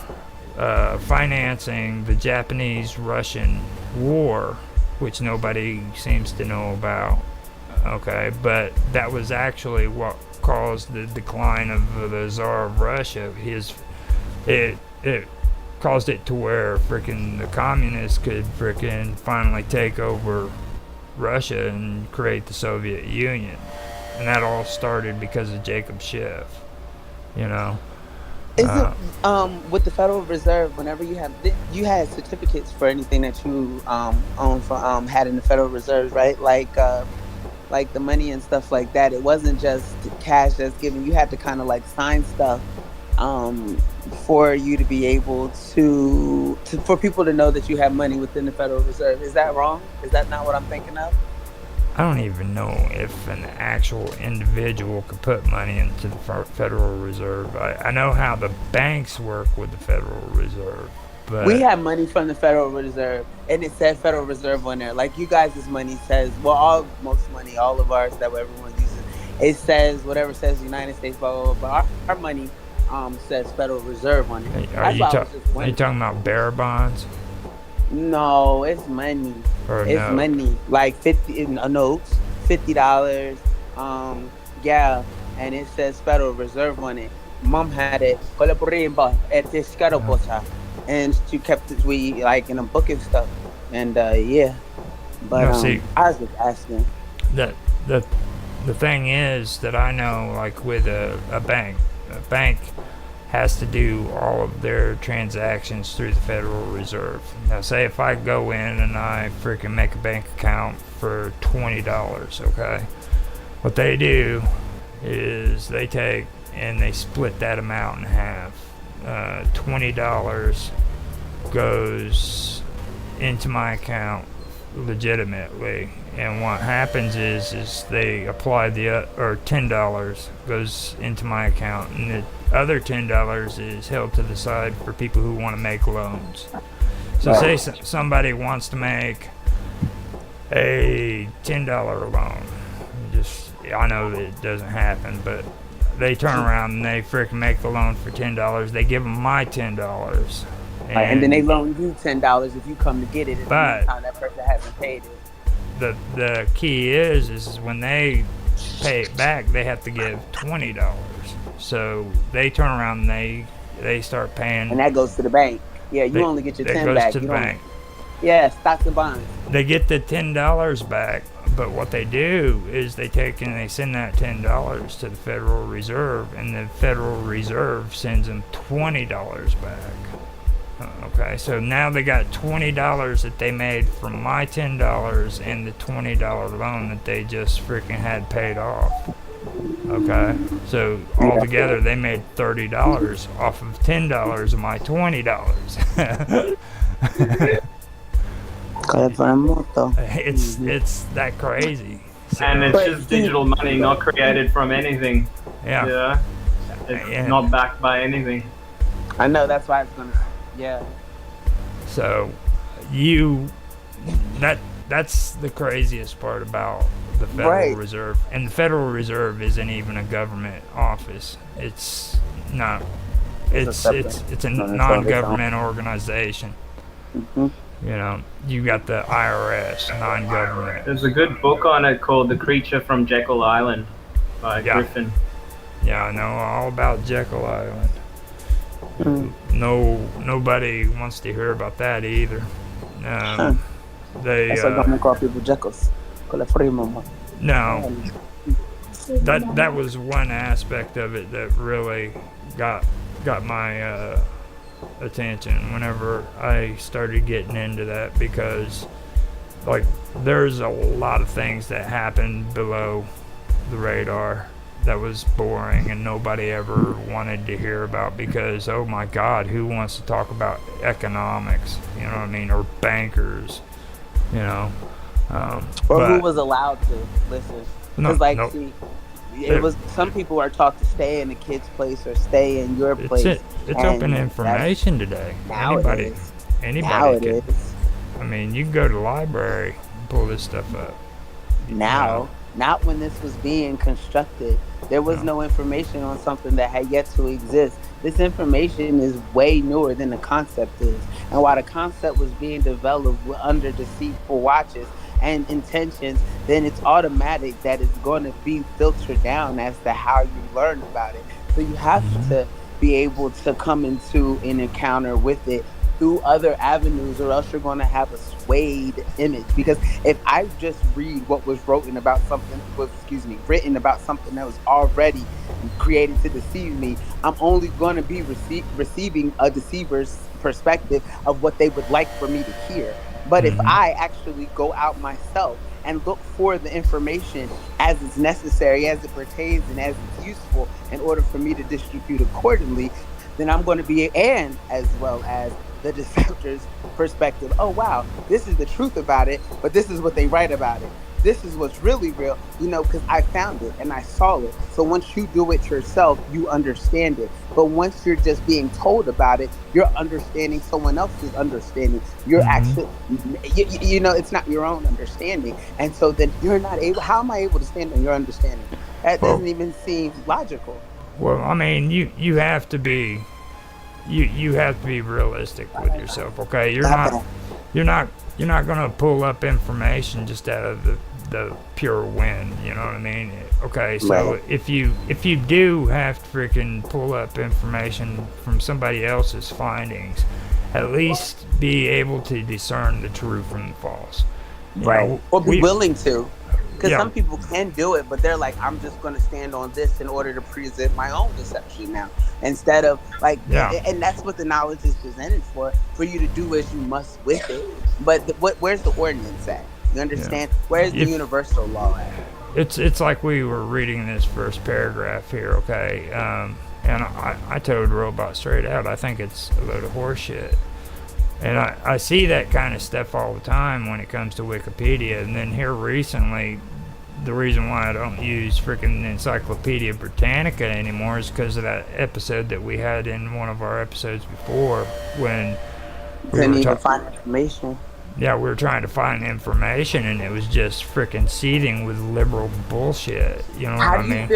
financing the Japanese-Russian war, which nobody seems to know about. Okay, but that was actually what caused the decline of the Tsar of Russia. It caused it to where frickin' the communists could frickin' finally take over Russia and create the Soviet Union. And that all started because of Jacob Schiff, you know. Is it with the Federal Reserve? Whenever you had certificates for anything that you owned for had in the Federal Reserve, right? Like the money and stuff like that. It wasn't just cash that's given. You had to kind of like sign stuff for you to be able to for people to know that you have money within the Federal Reserve. Is that wrong? Is that not what I'm thinking of? I don't even know if an actual individual could put money into the Federal Reserve. I know how the banks work with the Federal Reserve. But we have money from the Federal Reserve, and it said Federal Reserve on there. Like you guys' money says, well, most money, all of ours that everyone uses, it says whatever says United States, blah, blah, blah. But our money says Federal Reserve on it. Are you talking about bearer bonds? No, it's money. It's money, like 50 in notes, $50. Yeah, and it says Federal Reserve on it. Mom had it, and she kept it like in a book and stuff. And yeah, but see, I was just asking. The thing is that I know, like with a bank has to do all of their transactions through the Federal Reserve. Now, say if I go in and I freaking make a bank account for $20, okay? What they do is they take and they split that amount in half. $20 goes into my account legitimately, and what happens is they apply or $10 goes into my account, and the other $10 is held to the side for people who want to make loans. So say somebody wants to make a $10 loan. I know that it doesn't happen, but they turn around and they freaking make the loan for $10. They give them my $10. And then they loan you $10 if you come to get it. At the time that person hasn't paid it. The key is when they pay it back, they have to give $20. So they turn around and they start paying. And that goes to the bank. Yeah, you only get your 10 back. That goes to the bank. Yeah, stocks and bonds. They get the $10 back, but what they do is they take and they send that $10 to the Federal Reserve, and the Federal Reserve sends them $20 back. Okay, so now they got $20 that they made from my $10 and the $20 loan that they just freaking had paid off. Okay, so altogether they made $30 off of $10 of my $20. It's that crazy. So, and it's just digital money, not created from anything. Yeah. It's not backed by anything. I know, that's why it's gonna. Yeah. So, that's the craziest part about the Federal Reserve. And the Federal Reserve isn't even a government office. It's not. It's a non-government organization. Mm-hmm. You know, you got the IRS, non-government. There's a good book on it called The Creature from Jekyll Island by Griffin. Yeah, I know all about Jekyll Island. Nobody wants to hear about that either. That's why I'm call people Jekylls. No, that was one aspect of it that really got my attention whenever I started getting into that, because like there's a lot of things that happened below the radar that was boring and nobody ever wanted to hear about, because oh my god, who wants to talk about economics, you know what I mean, or bankers, you know, or who was allowed to listen, because see, it was some people are taught to stay in the kid's place or stay in your place. It's open information today. Anybody can. I mean, you can go to the library and pull this stuff up. Now, not when this was being constructed. There was no information on something that had yet to exist. This information is way newer than the concept is. And while the concept was being developed under deceitful watches and intentions, then it's automatic that it's going to be filtered down as to how you learn about it. So you have to be able to come into an encounter with it through other avenues, or else you're going to have a swayed image. Because if I just read what was written about something that was already created to deceive me, I'm only going to be receiving a deceiver's perspective of what they would like for me to hear. But if I actually go out myself and look for the information as it's necessary, as it pertains, and as it's useful in order for me to distribute accordingly, then I'm going to be, and as well as the deceptor's perspective, oh wow, this is the truth about it, but this is what they write about it. This is what's really real, because I found it and I saw it. So once you do it yourself, you understand it. But once you're just being told about it, you're understanding someone else's understanding. You're actually, it's not your own understanding. And so then you're not able, how am I able to stand on your understanding? That doesn't even seem logical. Well, I mean, you have to be, you have to be realistic with yourself, okay? You're not gonna pull up information just out of the pure wind, you know what I mean? Okay, so if you do have to freaking pull up information from somebody else's findings, at least be able to discern the true from the false. Or be willing to. Because some people can do it, but they're like, I'm just going to stand on this in order to present my own deception now. Instead of and that's what the knowledge is presented for you to do as you must with it. But where's the ordinance at? You understand? Where's the universal law at? It's like we were reading this first paragraph here, okay? And I told Robot straight out, I think it's a load of horseshit. And I see that kind of stuff all the time when it comes to Wikipedia. And then here recently, the reason why I don't use freaking Encyclopedia Britannica anymore is because of that episode that we had in one of our episodes before when we need to find information. Yeah, we were trying to find information, and it was just freaking seething with liberal bullshit. You know what I mean?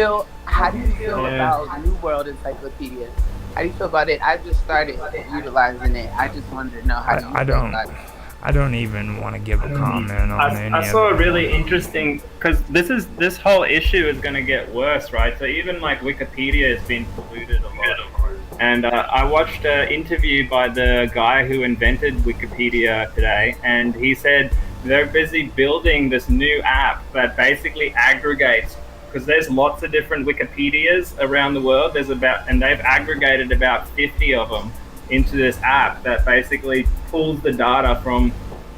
How do you feel about New World Encyclopedia? How do you feel about it? I just started utilizing it. I just wanted to know how you feel about it. I don't even want to give a comment on any I saw a really interesting, because this whole issue is going to get worse, right? So even like Wikipedia has been polluted a lot. And I watched an interview by the guy who invented Wikipedia today, and he said they're busy building this new app that basically aggregates, because there's lots of different Wikipedias around the world. And they've aggregated about 50 of them into this app that basically pulls the data from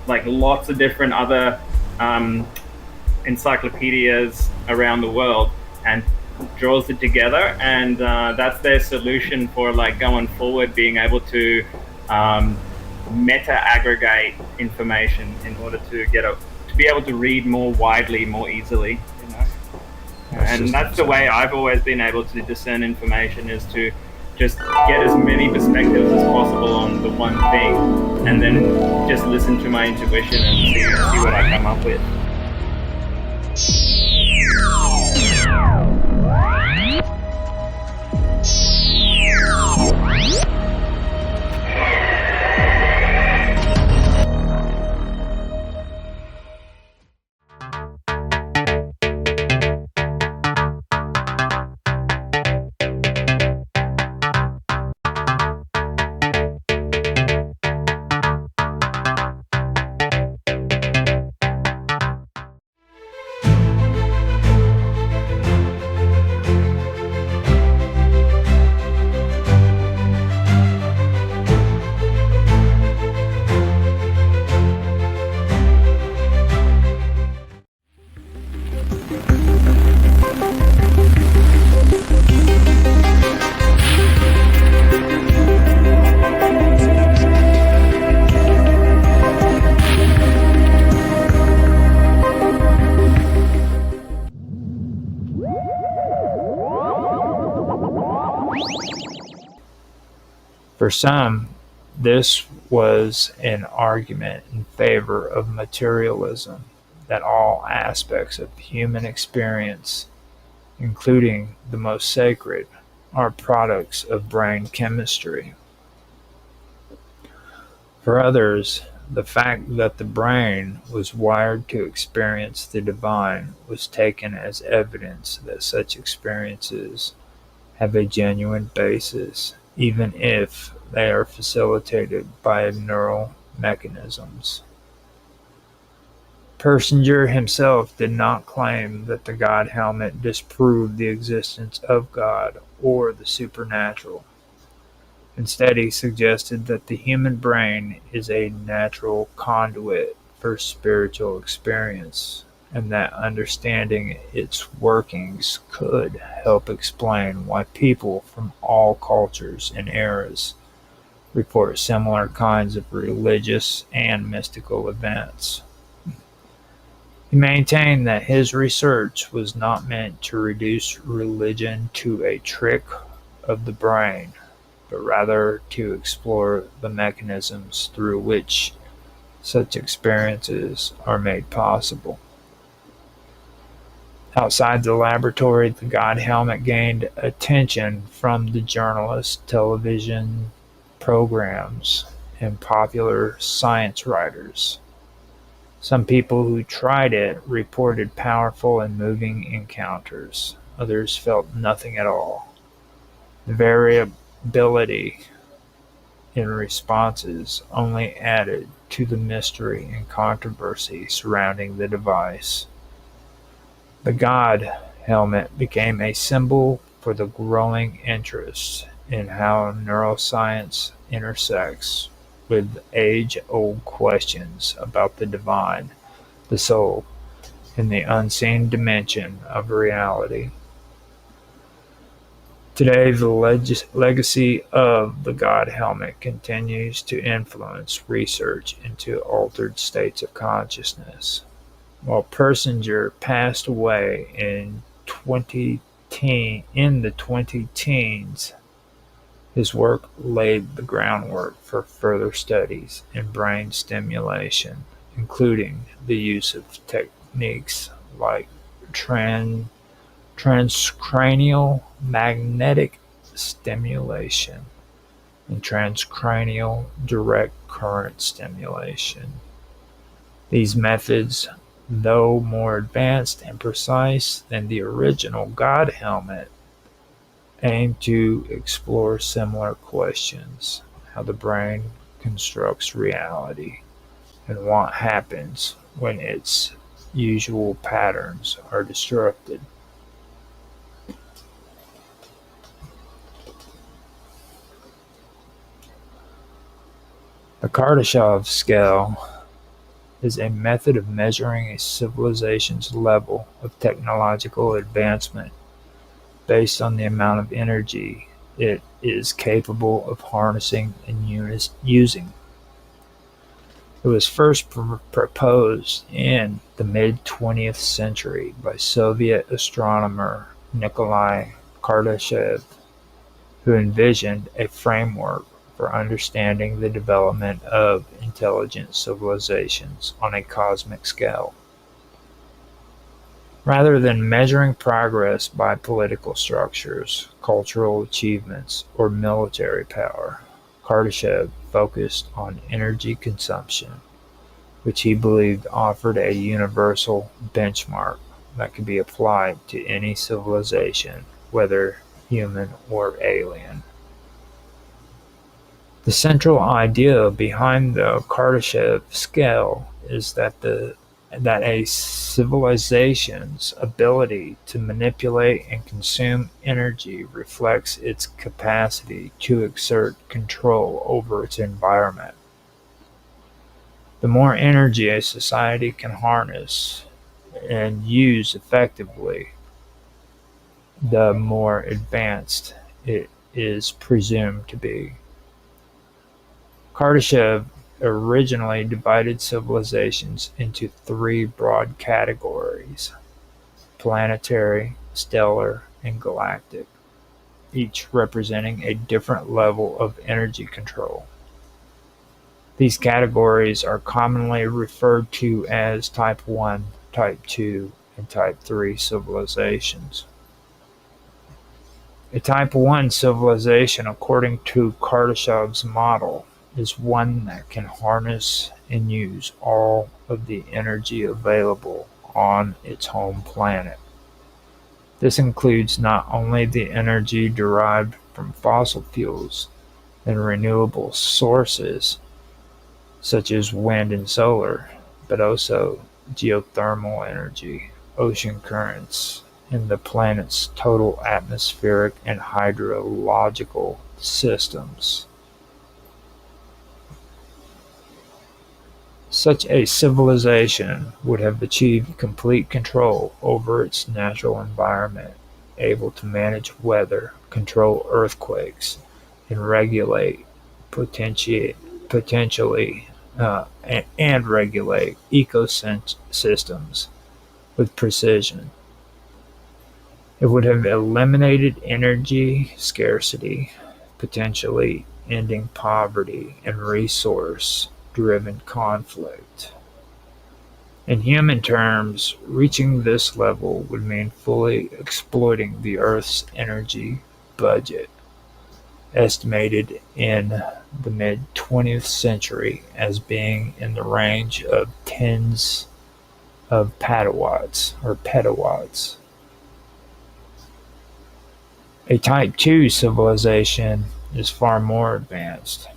like lots of different other encyclopedias around the world and draws it together. And that's their solution for like going forward, being able to meta aggregate information in order to be able to read more widely, more easily, you know. And that's the way I've always been able to discern information, is to just get as many perspectives as possible on the one thing, and then just listen to my intuition and see what I come up with. For some, this was an argument in favor of materialism, that all aspects of human experience, including the most sacred, are products of brain chemistry. For others, the fact that the brain was wired to experience the divine was taken as evidence that such experiences have a genuine basis, even if they are facilitated by neural mechanisms. Persinger himself did not claim that the God helmet disproved the existence of God or the supernatural. Instead, he suggested that the human brain is a natural conduit for spiritual experience, and that understanding its workings could help explain why people from all cultures and eras report similar kinds of religious and mystical events. He maintained that his research was not meant to reduce religion to a trick of the brain, but rather to explore the mechanisms through which such experiences are made possible. Outside the laboratory, the God helmet gained attention from the journalists, television programs, and popular science writers. Some people who tried it reported powerful and moving encounters. Others felt nothing at all. The variability in responses only added to the mystery and controversy surrounding the device. The God helmet became a symbol for the growing interest in how neuroscience intersects with age-old questions about the divine, the soul, and the unseen dimension of reality. Today, the legacy of the God helmet continues to influence research into altered states of consciousness. While Persinger passed away in the 2010s, his work laid the groundwork for further studies in brain stimulation, including the use of techniques like transcranial magnetic stimulation and transcranial direct current stimulation. These methods, though more advanced and precise than the original God helmet, aim to explore similar questions: how the brain constructs reality and what happens when its usual patterns are disrupted. The Kardashev scale is a method of measuring a civilization's level of technological advancement based on the amount of energy it is capable of harnessing and using. It was first proposed in the mid-20th century by Soviet astronomer Nikolai Kardashev, who envisioned a framework for understanding the development of intelligent civilizations on a cosmic scale. Rather than measuring progress by political structures, cultural achievements, or military power, Kardashev focused on energy consumption, which he believed offered a universal benchmark that could be applied to any civilization, whether human or alien. The central idea behind the Kardashev scale is that a civilization's ability to manipulate and consume energy reflects its capacity to exert control over its environment. The more energy a society can harness and use effectively, the more advanced it is presumed to be. Kardashev originally divided civilizations into three broad categories: planetary, stellar, and galactic, each representing a different level of energy control. These categories are commonly referred to as Type 1, Type 2, and Type 3 civilizations. A Type 1 civilization, according to Kardashev's model, is one that can harness and use all of the energy available on its home planet. This includes not only the energy derived from fossil fuels and renewable sources, such as wind and solar, but also geothermal energy, ocean currents, and the planet's total atmospheric and hydrological systems. Such a civilization would have achieved complete control over its natural environment, able to manage weather, control earthquakes, and regulate potentially and regulate ecosystems with precision. It would have eliminated energy scarcity, potentially ending poverty and resource-driven conflict. In human terms, reaching this level would mean fully exploiting the Earth's energy budget, estimated in the mid-20th century as being in the range of tens of petawatts. A Type 2 civilization is far more advanced.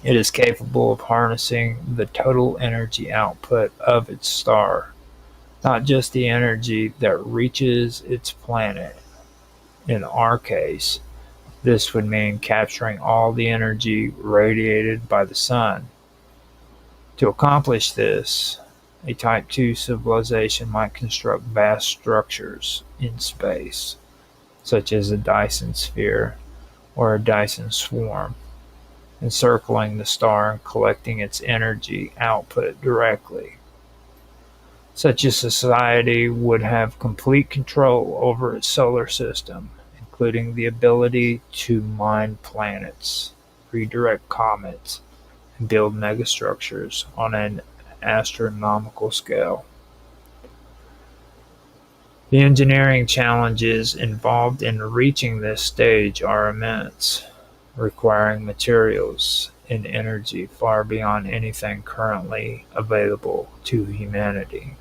It is capable of harnessing the total energy output of its star, not just the energy that reaches its planet. In our case, this would mean capturing all the energy radiated by the sun. To accomplish this, a Type 2 civilization might construct vast structures in space, such as a Dyson sphere or a Dyson swarm, encircling the star and collecting its energy output directly. Such a society would have complete control over its solar system, including the ability to mine planets, redirect comets, and build megastructures on an astronomical scale. The engineering challenges involved in reaching this stage are immense, requiring materials and energy far beyond anything currently available to humanity.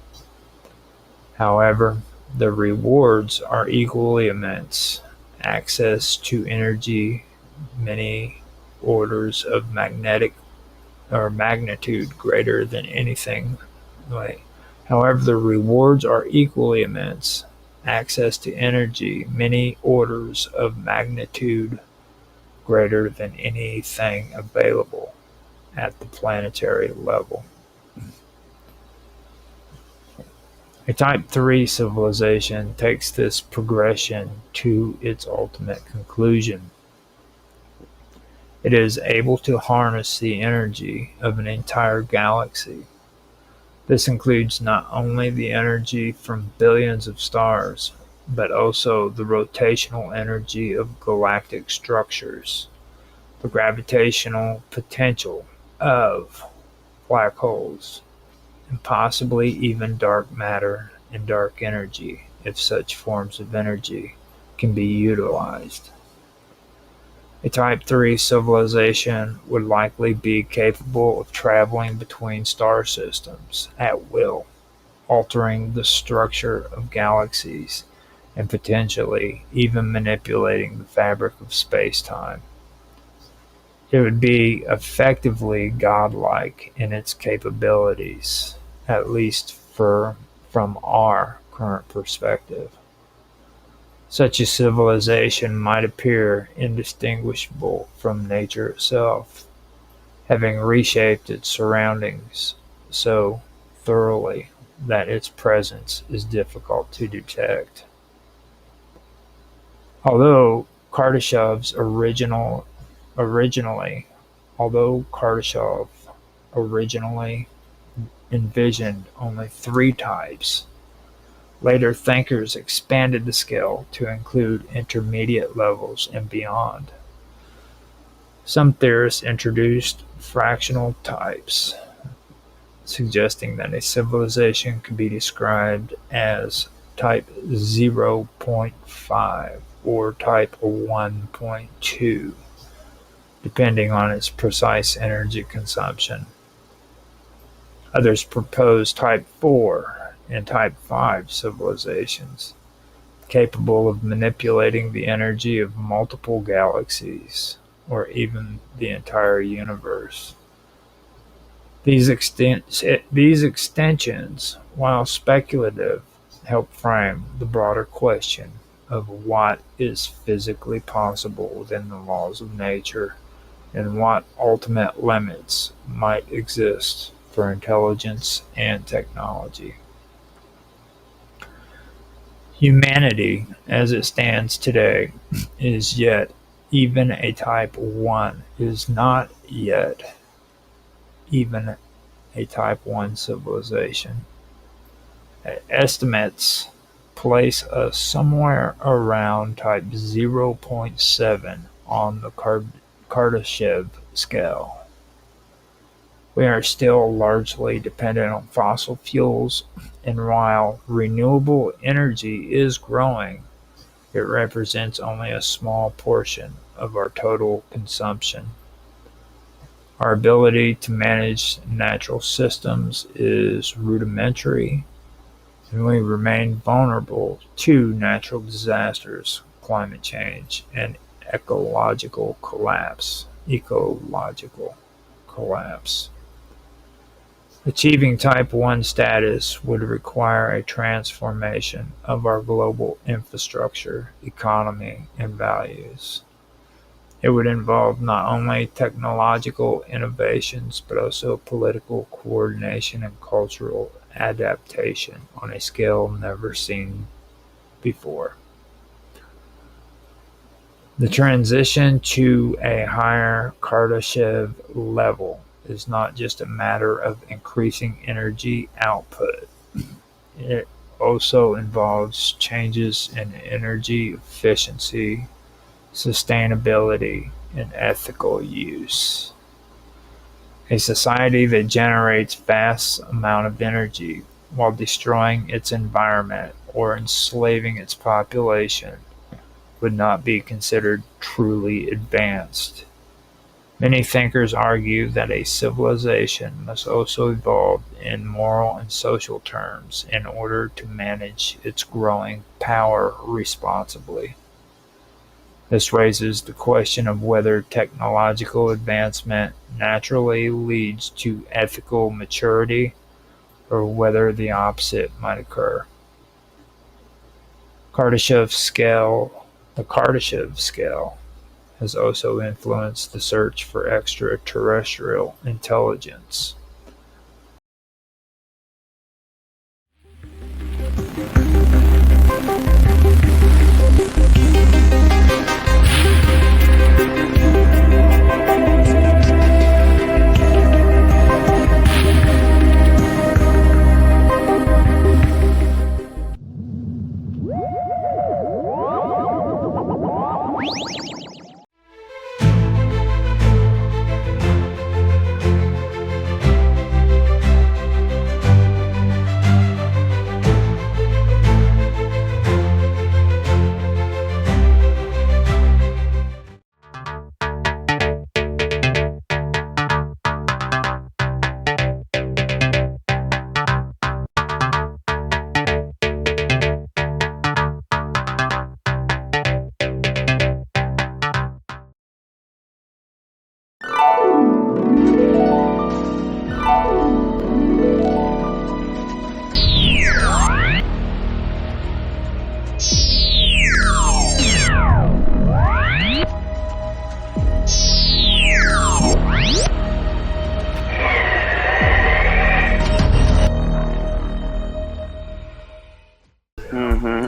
However, the rewards are equally immense: access to energy many orders of magnitude greater than anything. However, the rewards are equally immense: access to energy many orders of magnitude greater than anything available at the planetary level. A Type 3 civilization takes this progression to its ultimate conclusion. It is able to harness the energy of an entire galaxy. This includes not only the energy from billions of stars, but also the rotational energy of galactic structures, the gravitational potential of black holes, and possibly even dark matter and dark energy, if such forms of energy can be utilized. A Type 3 civilization would likely be capable of traveling between star systems at will, altering the structure of galaxies, and potentially even manipulating the fabric of space-time. It would be effectively godlike in its capabilities, at least from our current perspective. Such a civilization might appear indistinguishable from nature itself, having reshaped its surroundings so thoroughly that its presence is difficult to detect. Although Kardashev's originally envisioned only 3 types, later thinkers expanded the scale to include intermediate levels and beyond. Some theorists introduced fractional types, suggesting that a civilization could be described as type 0.5 or type 1.2, depending on its precise energy consumption. Others propose type 4 and type 5 civilizations, capable of manipulating the energy of multiple galaxies or even the entire universe. These extensions, while speculative, help frame the broader question of what is physically possible within the laws of nature and what ultimate limits might exist for intelligence and technology. Humanity, as it stands today, is yet even a Type 1, is not yet even a Type 1 civilization. Estimates place us somewhere around Type 0.7 on the Kardashev scale. We are still largely dependent on fossil fuels, and while renewable energy is growing, it represents only a small portion of our total consumption. Our ability to manage natural systems is rudimentary, and we remain vulnerable to natural disasters, climate change, and ecological collapse. collapse. Achieving Type 1 status would require a transformation of our global infrastructure, economy, and values. It would involve not only technological innovations, but also political coordination and cultural adaptation on a scale never seen before. The transition to a higher Kardashev level is not just a matter of increasing energy output. It also involves changes in energy efficiency, sustainability, and ethical use. A society that generates vast amount of energy while destroying its environment or enslaving its population would not be considered truly advanced. Many thinkers argue that a civilization must also evolve in moral and social terms in order to manage its growing power responsibly. This raises the question of whether technological advancement naturally leads to ethical maturity or whether the opposite might occur. The Kardashev scale has also influenced the search for extraterrestrial intelligence.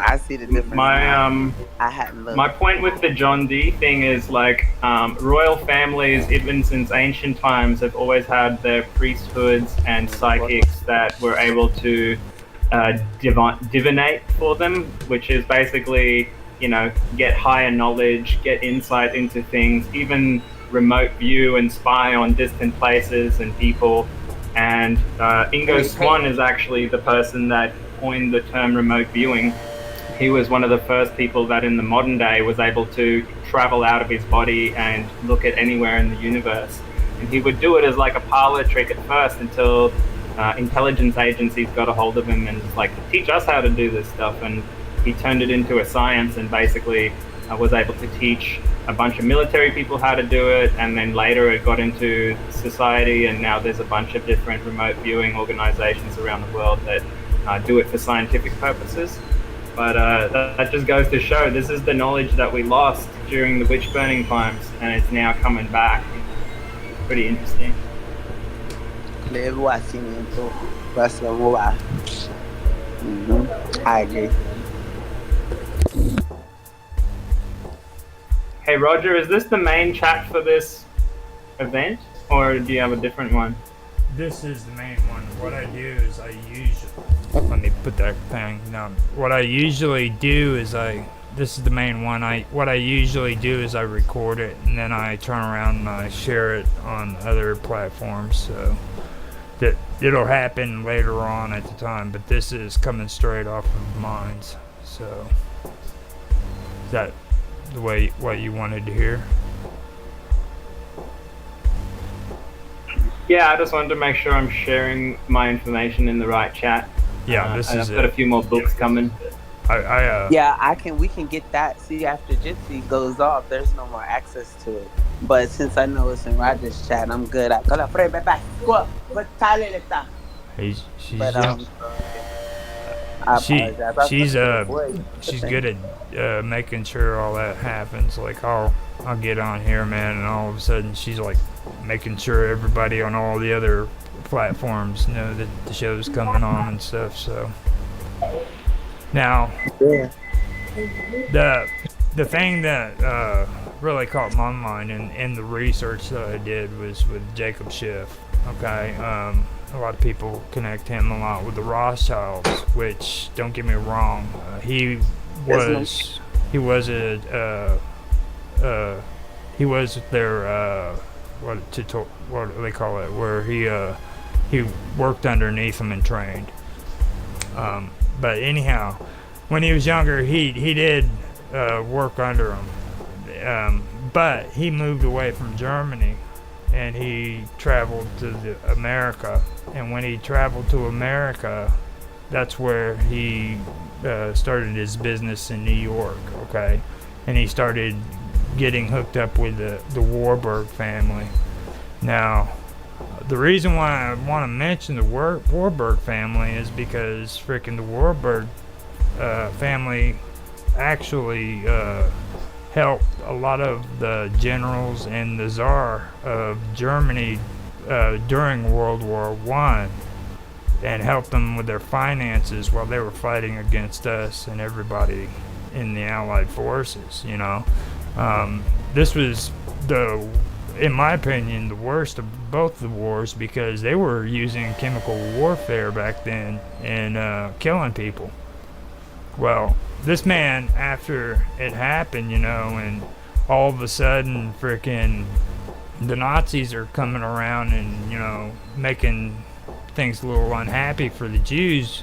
I see the difference. I hadn't looked. My point with the John Dee thing is like royal families, even since ancient times, have always had their priesthoods and psychics that were able to divinate for them, which is basically, you know, get higher knowledge, get insight into things, even remote view and spy on distant places and people. And Ingo Swann is actually the person that coined the term remote viewing. He was one of the first people that in the modern day was able to travel out of his body and look at anywhere in the universe. And he would do it as like a parlor trick at first until intelligence agencies got a hold of him and was like, teach us how to do this stuff. And he turned it into a science and basically was able to teach a bunch of military people how to do it. And then later it got into society, and now there's a bunch of different remote viewing organizations around the world that do it for scientific purposes. But that just goes to show this is the knowledge that we lost during the witch burning times, and it's now coming back. Pretty interesting. I agree. Hey Roger, is this the main chat for this event, or do you have a different one? This is the main one. What I do is I usually... Let me put that thing down. What I usually do is this is the main one. What I usually do is I record it and then I turn around and I share it on other platforms. So that it'll happen later on at the time. But this is coming straight off of mine. So is that the way what you wanted to hear? Yeah, I just wanted to make sure I'm sharing my information in the right chat. Yeah, this is I've got a few more books coming. Yeah, we can get that. See, after Jitsi goes off, there's no more access to it. But since I know it's in Roger's chat, I'm good. She's But just yeah. I she apologize. I was she's looking for the voice. she's good at making sure all that happens. Like I'll get on here, man, and all of a sudden she's like making sure everybody on all the other platforms know that the show's coming on and stuff. So now Yeah. the thing that really caught my mind in the research that I did was with Jacob Schiff. Okay, a lot of people connect him a lot with the Rothschilds, which, don't get me wrong, he was their what do they call it, where he worked underneath them and trained. But anyhow, when he was younger, he did work under him, but he moved away from Germany and he traveled to America. And when he traveled to America, that's where he started his business in New York. Okay, and he started getting hooked up with the Warburg family. Now, the reason why I want to mention the Warburg family is because freaking the Warburg family actually helped a lot of the generals and the Tsar of Germany during World War I, and helped them with their finances while they were fighting against us and everybody in the Allied forces. You know, this was in my opinion, the worst of both the wars, because they were using chemical warfare back then and killing people. Well, this man, after it happened, you know, and all of a sudden frickin' the Nazis are coming around and, you know, making things a little unhappy for the Jews,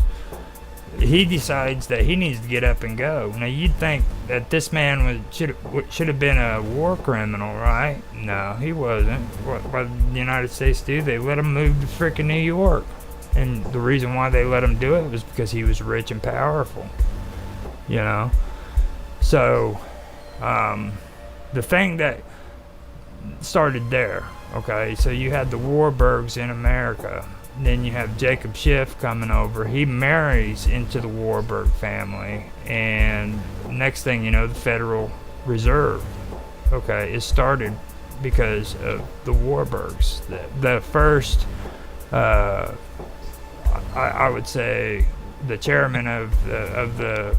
he decides that he needs to get up and go. Now, you'd think that this man should have been a war criminal, right? No, he wasn't. What did the United States do? They let him move to frickin' New York. And the reason why they let him do it was because he was rich and powerful. You know? So, the thing that started there, okay, so you had the Warburgs in America. Then you have Jacob Schiff coming over. He marries into the Warburg family, and next thing you know, the Federal Reserve, okay, is started because of the Warburgs. The first, I would say, the chairman of the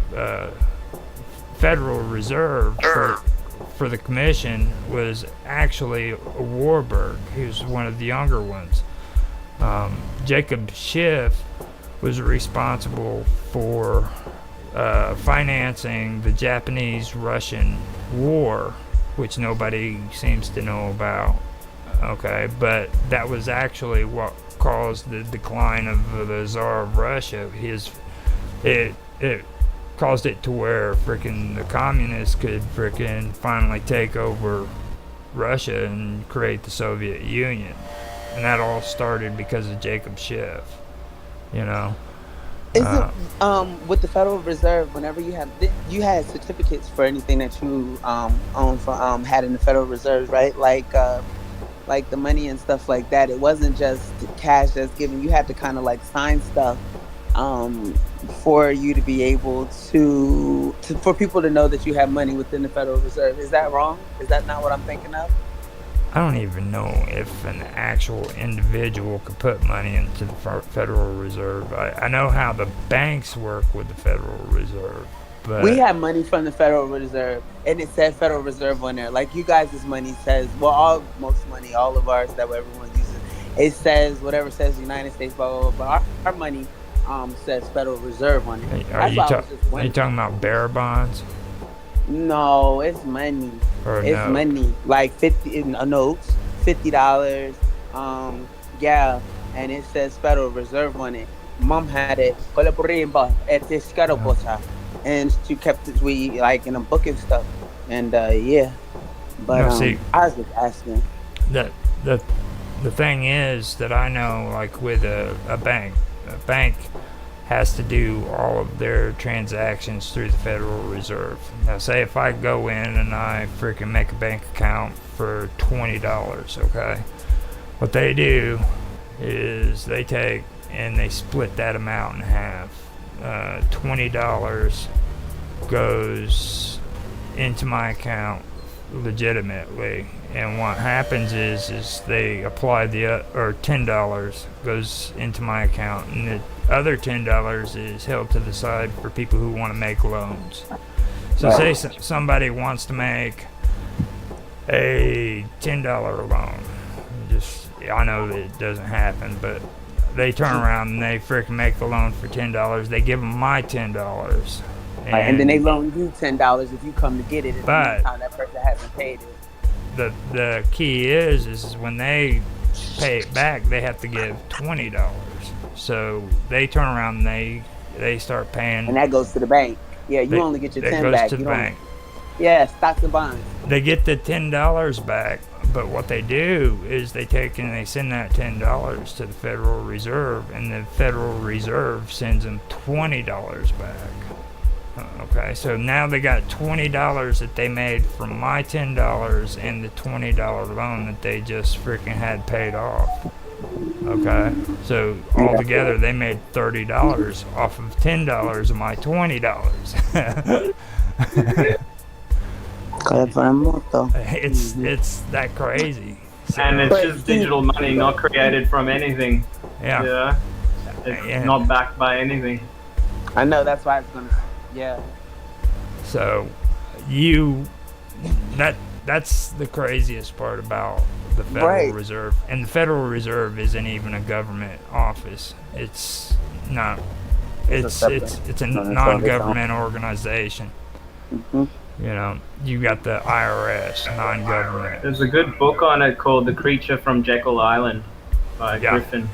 Federal Reserve for the commission was actually a Warburg. He was one of the younger ones. Jacob Schiff was responsible for financing the Japanese-Russian war, which nobody seems to know about. Okay, but that was actually what caused the decline of the Tsar of Russia. It caused it to where frickin' the communists could frickin' finally take over Russia and create the Soviet Union. And that all started because of Jacob Schiff, you know. Is it with the Federal Reserve? Whenever you had certificates for anything that you owned for had in the Federal Reserve, right? Like the money and stuff like that. It wasn't just cash that's given. You had to kind of like sign stuff for you to be able to for people to know that you have money within the Federal Reserve. Is that wrong? Is that not what I'm thinking of? I don't even know if an actual individual could put money into the Federal Reserve. I know how the banks work with the Federal Reserve. But we have money from the Federal Reserve, and it said Federal Reserve on there. Like you guys' money says, well, most money, all of ours that everyone uses, it says whatever says United States, blah, blah, blah. But our money says Federal Reserve on it. Are you talking about bearer bonds? No, it's money. It's money, like 50 notes, $50. Yeah, and it says Federal Reserve on it. Mom had it, and she kept it like in a book and stuff. And yeah, but see, I was just asking. The thing is that I know, like with a bank has to do all of their transactions through the Federal Reserve. Now, say if I go in and I freaking make a bank account for $20, okay? What they do is they take and they split that amount in half. $20 goes into my account legitimately, and what happens is they apply or $10 goes into my account, and the other $10 is held to the side for people who want to make loans. So say somebody wants to make a $10 loan. I know that it doesn't happen, but they turn around and they freaking make the loan for $10. They give them my $10. And then they loan you $10 if you come to get it. At the time that person hasn't paid it. The key is when they pay it back, they have to give $20. So they turn around and they start paying. And that goes to the bank. Yeah, you only get your 10 back. That goes to the bank. Yeah, stocks and bonds. They get the $10 back, but what they do is they take and they send that $10 to the Federal Reserve, and the Federal Reserve sends them $20 back. Okay, so now they got $20 that they made from my $10 and the $20 loan that they just freaking had paid off. Okay, so altogether they made $30 off of $10 of my $20. It's that crazy. So, and it's just digital money, not created from anything. Yeah. It's not backed by anything. I know, that's why it's gonna. Yeah. So, that's the craziest part about the Federal Reserve. And the Federal Reserve isn't even a government office. It's not. It's a non-government organization. Mm-hmm. You know, you got the IRS, non-government. There's a good book on it called The Creature from Jekyll Island by Griffin.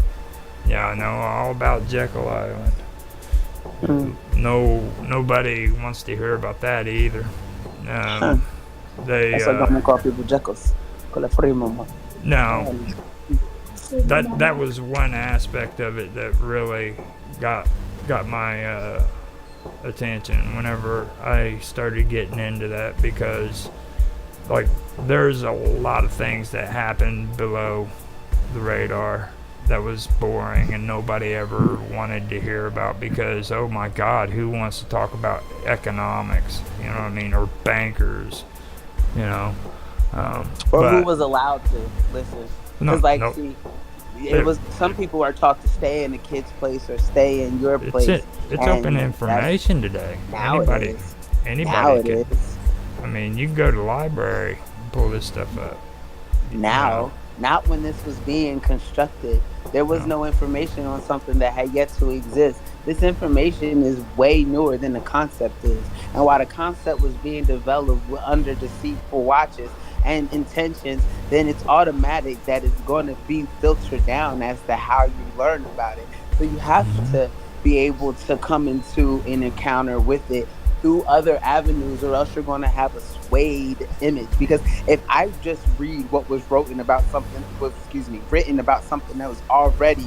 Yeah, I know all about Jekyll Island. Nobody wants to hear about that either. That's why I'm gonna call people Jekylls. No, that was one aspect of it that really got my attention whenever I started getting into that, because like there's a lot of things that happened below the radar that was boring and nobody ever wanted to hear about, because oh my god, who wants to talk about economics, you know what I mean, or bankers, you know, or who was allowed to listen, because see, it was some people are taught to stay in the kid's place or stay in your place. It's open information today. Anybody can. I mean, you can go to the library and pull this stuff up. Now, not when this was being constructed. There was no information on something that had yet to exist. This information is way newer than the concept is. And while the concept was being developed under deceitful watches and intentions, then it's automatic that it's going to be filtered down as to how you learn about it. So you have to be able to come into an encounter with it through other avenues, or else you're going to have a swayed image. Because if I just read what was written about something that was already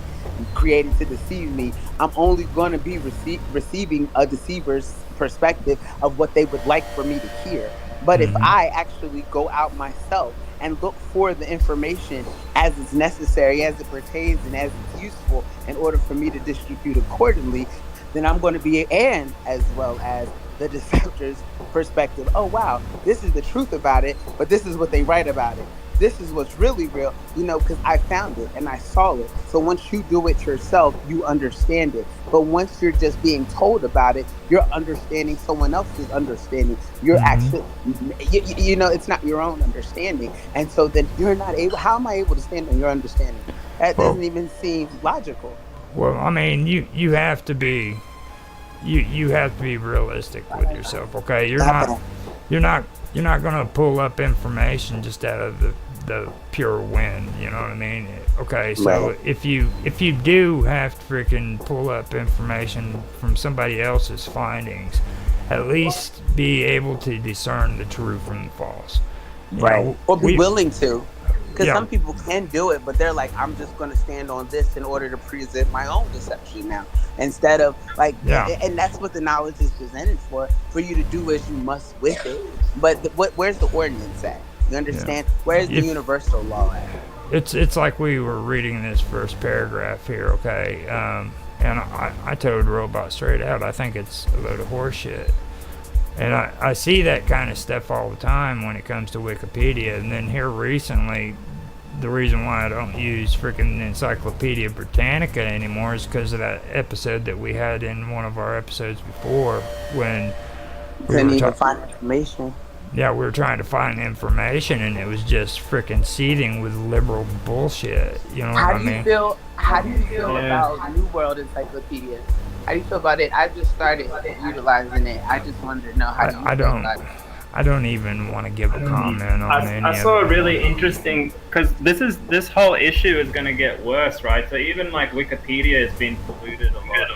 created to deceive me, I'm only going to be receiving a deceiver's perspective of what they would like for me to hear. But if I actually go out myself and look for the information as it's necessary, as it pertains, and as it's useful in order for me to distribute accordingly, then I'm going to be, and as well as the deceptor's perspective, oh wow, this is the truth about it, but this is what they write about it. This is what's really real, because I found it and I saw it. So once you do it yourself, you understand it. But once you're just being told about it, you're understanding someone else's understanding. You're actually, it's not your own understanding. And so then you're not able, how am I able to stand on your understanding? That doesn't even seem logical. Well, I mean, you have to be, you have to be realistic with yourself, okay? You're not gonna pull up information just out of the pure wind, you know what I mean? Okay, so if you do have to freaking pull up information from somebody else's findings, at least be able to discern the true from the false. Or be willing to. Because some people can do it, but they're like, I'm just going to stand on this in order to present my own deception now. Instead of like, and that's what the knowledge is presented for you to do as you must with it. But where's the ordinance at? You understand? Where's the universal law at? It's like we were reading this first paragraph here, okay? And I told the robot straight out, I think it's a load of horseshit. And I see that kind of stuff all the time when it comes to Wikipedia. And then here recently, the reason why I don't use freaking Encyclopedia Britannica anymore is because of that episode that we had in one of our episodes before when we couldn't even find information. Yeah, we were trying to find information, and it was just freaking seething with liberal bullshit. You know what I mean? How do you feel about New World Encyclopedia? How do you feel about it? I just started utilizing it. I just wanted to know how do you feel about it. I don't even want to give a comment on any I saw a really interesting, because this whole issue is going to get worse, right? So even like Wikipedia has been polluted a lot.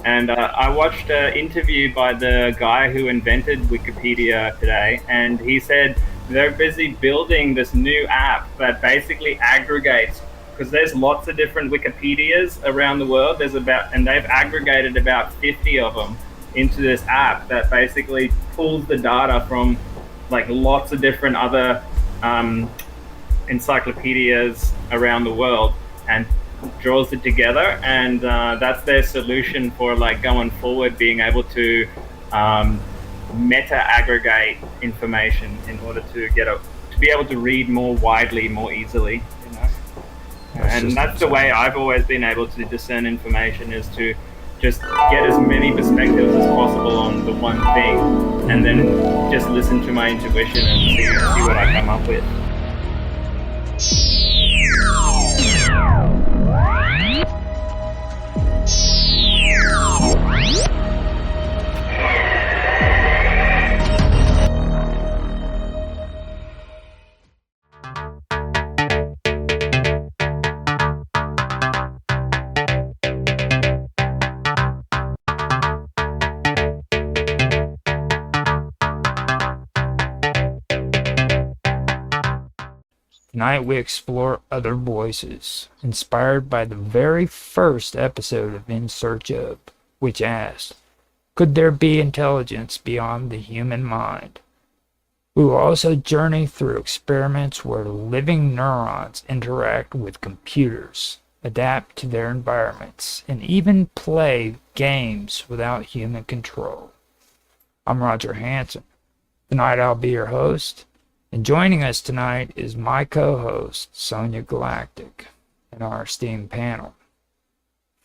And I watched an interview by the guy who invented Wikipedia today, and he said they're busy building this new app that basically aggregates, because there's lots of different Wikipedias around the world. And they've aggregated about 50 of them into this app that basically pulls the data from like lots of different other encyclopedias around the world and draws it together, and that's their solution for like going forward, being able to meta aggregate information in order to be able to read more widely, more easily, you know. And that's the way I've always been able to discern information, is to just get as many perspectives as possible on the one thing, and then just listen to my intuition and see what I come up with. Tonight we explore other voices, inspired by the very first episode of In Search Of, which asked, could there be intelligence beyond the human mind? We will also journey through experiments where living neurons interact with computers, adapt to their environments, and even play games without human control. I'm Roger Hanson. Tonight I'll be your host. And joining us tonight is my co-host, Sonia Galactic, and our esteemed panel.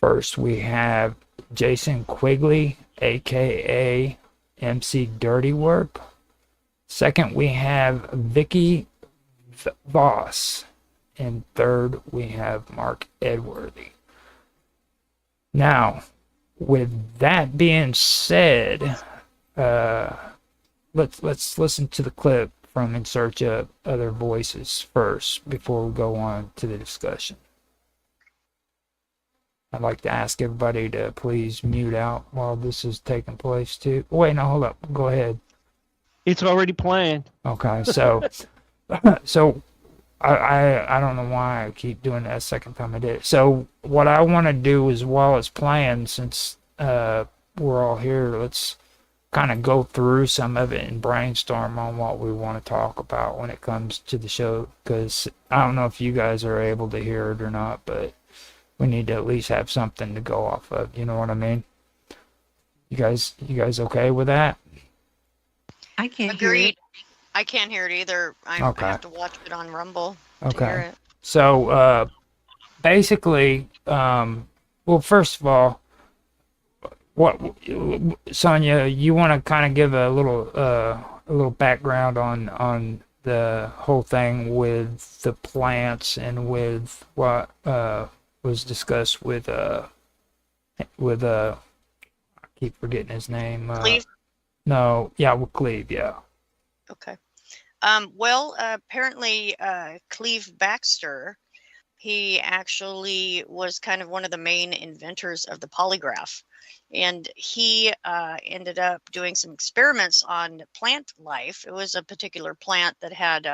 First, we have Jason Quigley, a.k.a. MC Dirty Work. Second, we have Vicky Voss. And third, we have Mark Edworthy. Now, with that being said, let's listen to the clip from In Search Of Other Voices first before we go on to the discussion. I'd like to ask everybody to please mute out while this is taking place too. Wait, no, hold up. Go ahead. It's already planned. Okay, so so I don't know why I keep doing that second time I did it. So what I want to do is, while it's playing, since we're all here, let's kind of go through some of it and brainstorm on what we want to talk about when it comes to the show, because I don't know if you guys are able to hear it or not, but we need to at least have something to go off of. You know what I mean? You guys okay with that? I can't hear it. I can't hear it either. I have to watch it on Rumble to hear it. So basically, well, first of all, what, Sonia, you want to kind of give a little background on the whole thing with the plants and with what was discussed with I keep forgetting his name. Cleve? No, yeah, with Cleve, yeah. Okay. Well, apparently Cleve Baxter, he actually was kind of one of the main inventors of the polygraph. And he ended up doing some experiments on plant life. It was a particular plant that had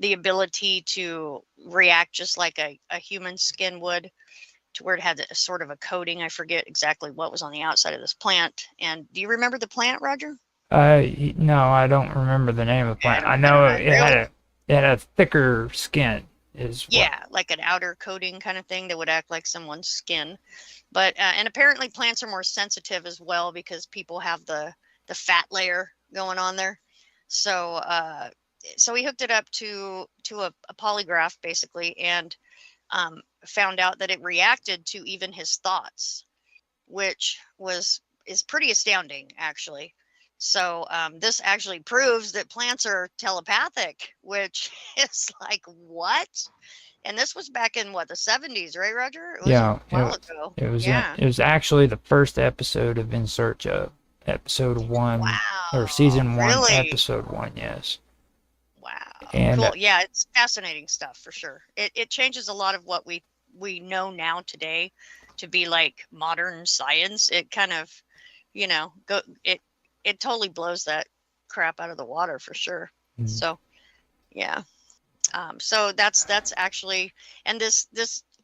the ability to react just like a human skin would, to where it had a sort of a coating. I forget exactly what was on the outside of this plant. And do you remember the plant, Roger? No, I don't remember the name of the plant. I know it had a thicker skin. Yeah, like an outer coating kind of thing that would act like someone's skin. But and apparently plants are more sensitive as well because people have the fat layer going on there. So so we hooked it up to a polygraph basically, and found out that it reacted to even his thoughts, which is pretty astounding actually. So this actually proves that plants are telepathic, which is like, what? And this was back in what, the 70s, right, Roger? It was a while ago. It was actually the first episode of In Search of, episode 1. Wow. Or season 1, really? episode 1, yes. Wow. And cool. Yeah, it's fascinating stuff for sure. It changes a lot of what we know now today to be like modern science. It kind of, you know, it totally blows that crap out of the water for sure. Mm-hmm. So yeah. So that's actually, and this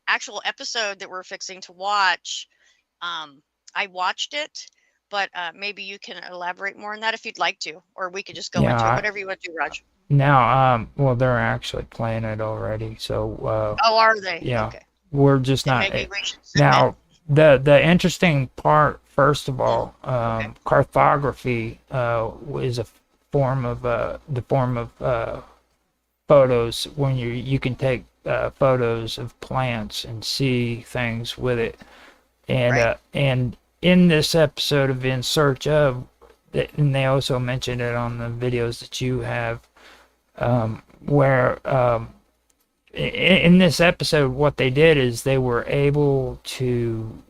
actual episode that we're fixing to watch, I watched it, but maybe you can elaborate more on that if you'd like to, or we could just go into it, whatever you want to do, Raj. Now, well, they're actually playing it already, so. Oh, are they? Yeah. Okay. We're just Then not. maybe we should Now, the interesting part, first of all, Okay. cartography is a form of photos when you can take photos of plants and see things with it, and Right. And in this episode of In Search of, and they also mentioned it on the videos that you have, where in this episode, what they did is they were able to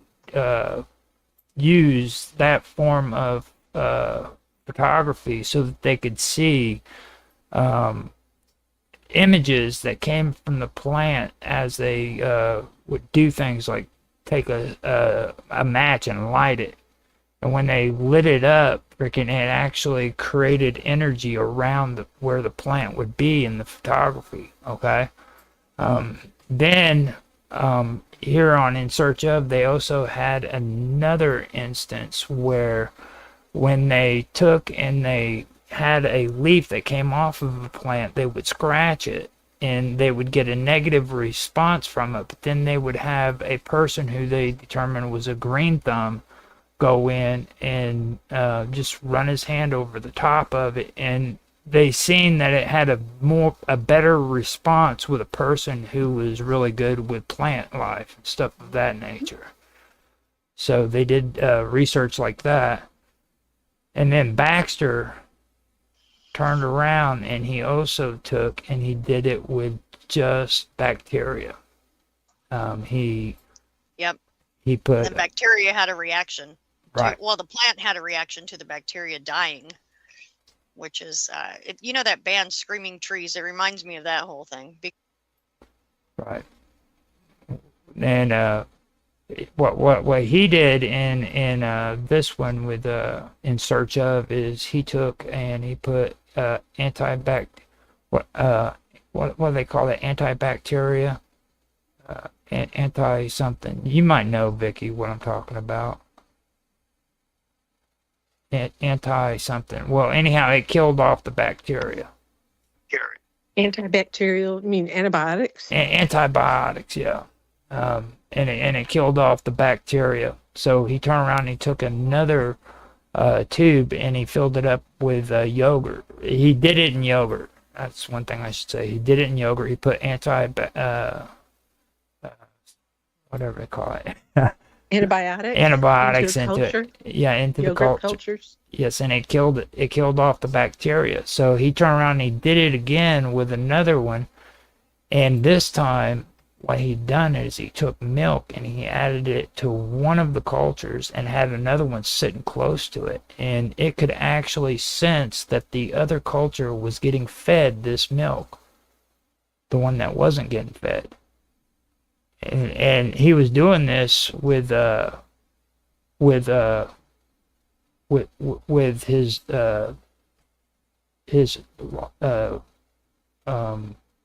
use that form of photography so that they could see images that came from the plant as they would do things like take a match and light it. And when they lit it up, freaking, it actually created energy around where the plant would be in the photography, okay? Then here on In Search Of, they also had another instance where when they took and they had a leaf that came off of a plant, they would scratch it and they would get a negative response from it, but then they would have a person who they determined was a green thumb go in and just run his hand over the top of it, and they seen that it had a better response with a person who was really good with plant life and stuff of that nature. So they did research like that. And then Baxter turned around and he also took and he did it with just bacteria. He put the bacteria had a reaction. Right. Well, the plant had a reaction to the bacteria dying, which is, you know, that band Screaming Trees. It reminds me of that whole thing. Right. And what he did in this one with In Search Of is he took and he put what do they call it, antibacteria, anti something. You might know, Vicky, what I'm talking about. Anti something. Well, anyhow, it killed off the bacteria. Antibacterial, you mean antibiotics? Antibiotics, yeah. And it killed off the bacteria. So he turned around and he took another tube and he filled it up with yogurt. He did it in yogurt. That's one thing I should say. He did it in yogurt. He put whatever they call it. Antibiotics into it. Yeah, into the cultures. Yes, and it killed off the bacteria. So he turned around and he did it again with another one. And this time what he'd done is he took milk and he added it to one of the cultures and had another one sitting close to it. And it could actually sense that the other culture was getting fed this milk, the one that wasn't getting fed. And he was doing this with his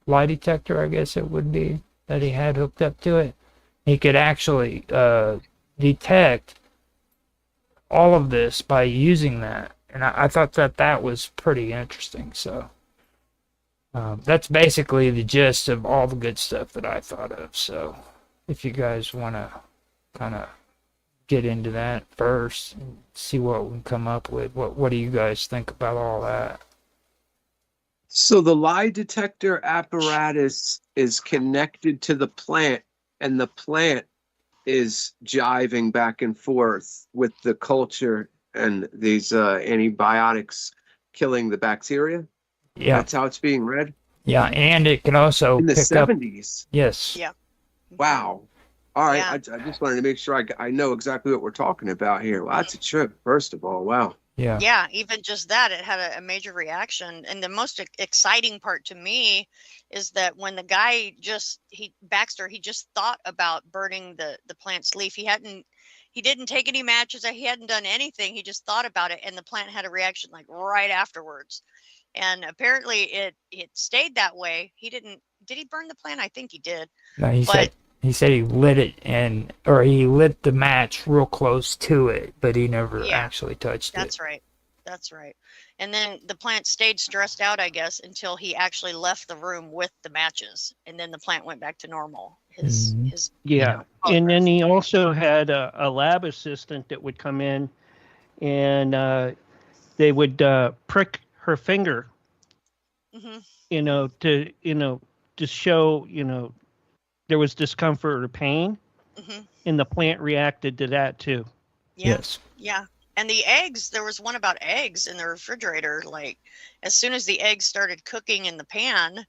lie detector, I guess it would be, that he had hooked up to it. He could actually detect all of this by using that. And I thought that was pretty interesting. So that's basically the gist of all the good stuff that I thought of. So if you guys want to kind of get into that first and see what we can come up with, what do you guys think about all that? So the lie detector apparatus is connected to the plant, and the plant is jiving back and forth with the culture and these antibiotics killing the bacteria. Yeah. That's how it's being read. Yeah, and it can also in the pick up. 70s. Yes. Yeah. Wow. All right. Yeah. I just wanted to make sure I know exactly what we're talking about here. Well, that's a trip, first of all. Wow. Yeah. Yeah, even just that, it had a major reaction. And the most exciting part to me is that when the guy Baxter, he just thought about burning the plant's leaf. He didn't take any matches. He hadn't done anything. He just thought about it, and the plant had a reaction like right afterwards. And apparently it stayed that way. Did he burn the plant? I think he did. No, he said he lit it he lit the match real close to it, but he never actually touched it. That's right. And then the plant stayed stressed out, I guess, until he actually left the room with the matches, and then the plant went back to normal. And then he also had a lab assistant that would come in, and they would prick her finger, to show, there was discomfort or pain, and the plant reacted to that too. Yeah. Yes. Yeah. And the eggs, there was one about eggs in the refrigerator. Like, as soon as the eggs started cooking in the pan,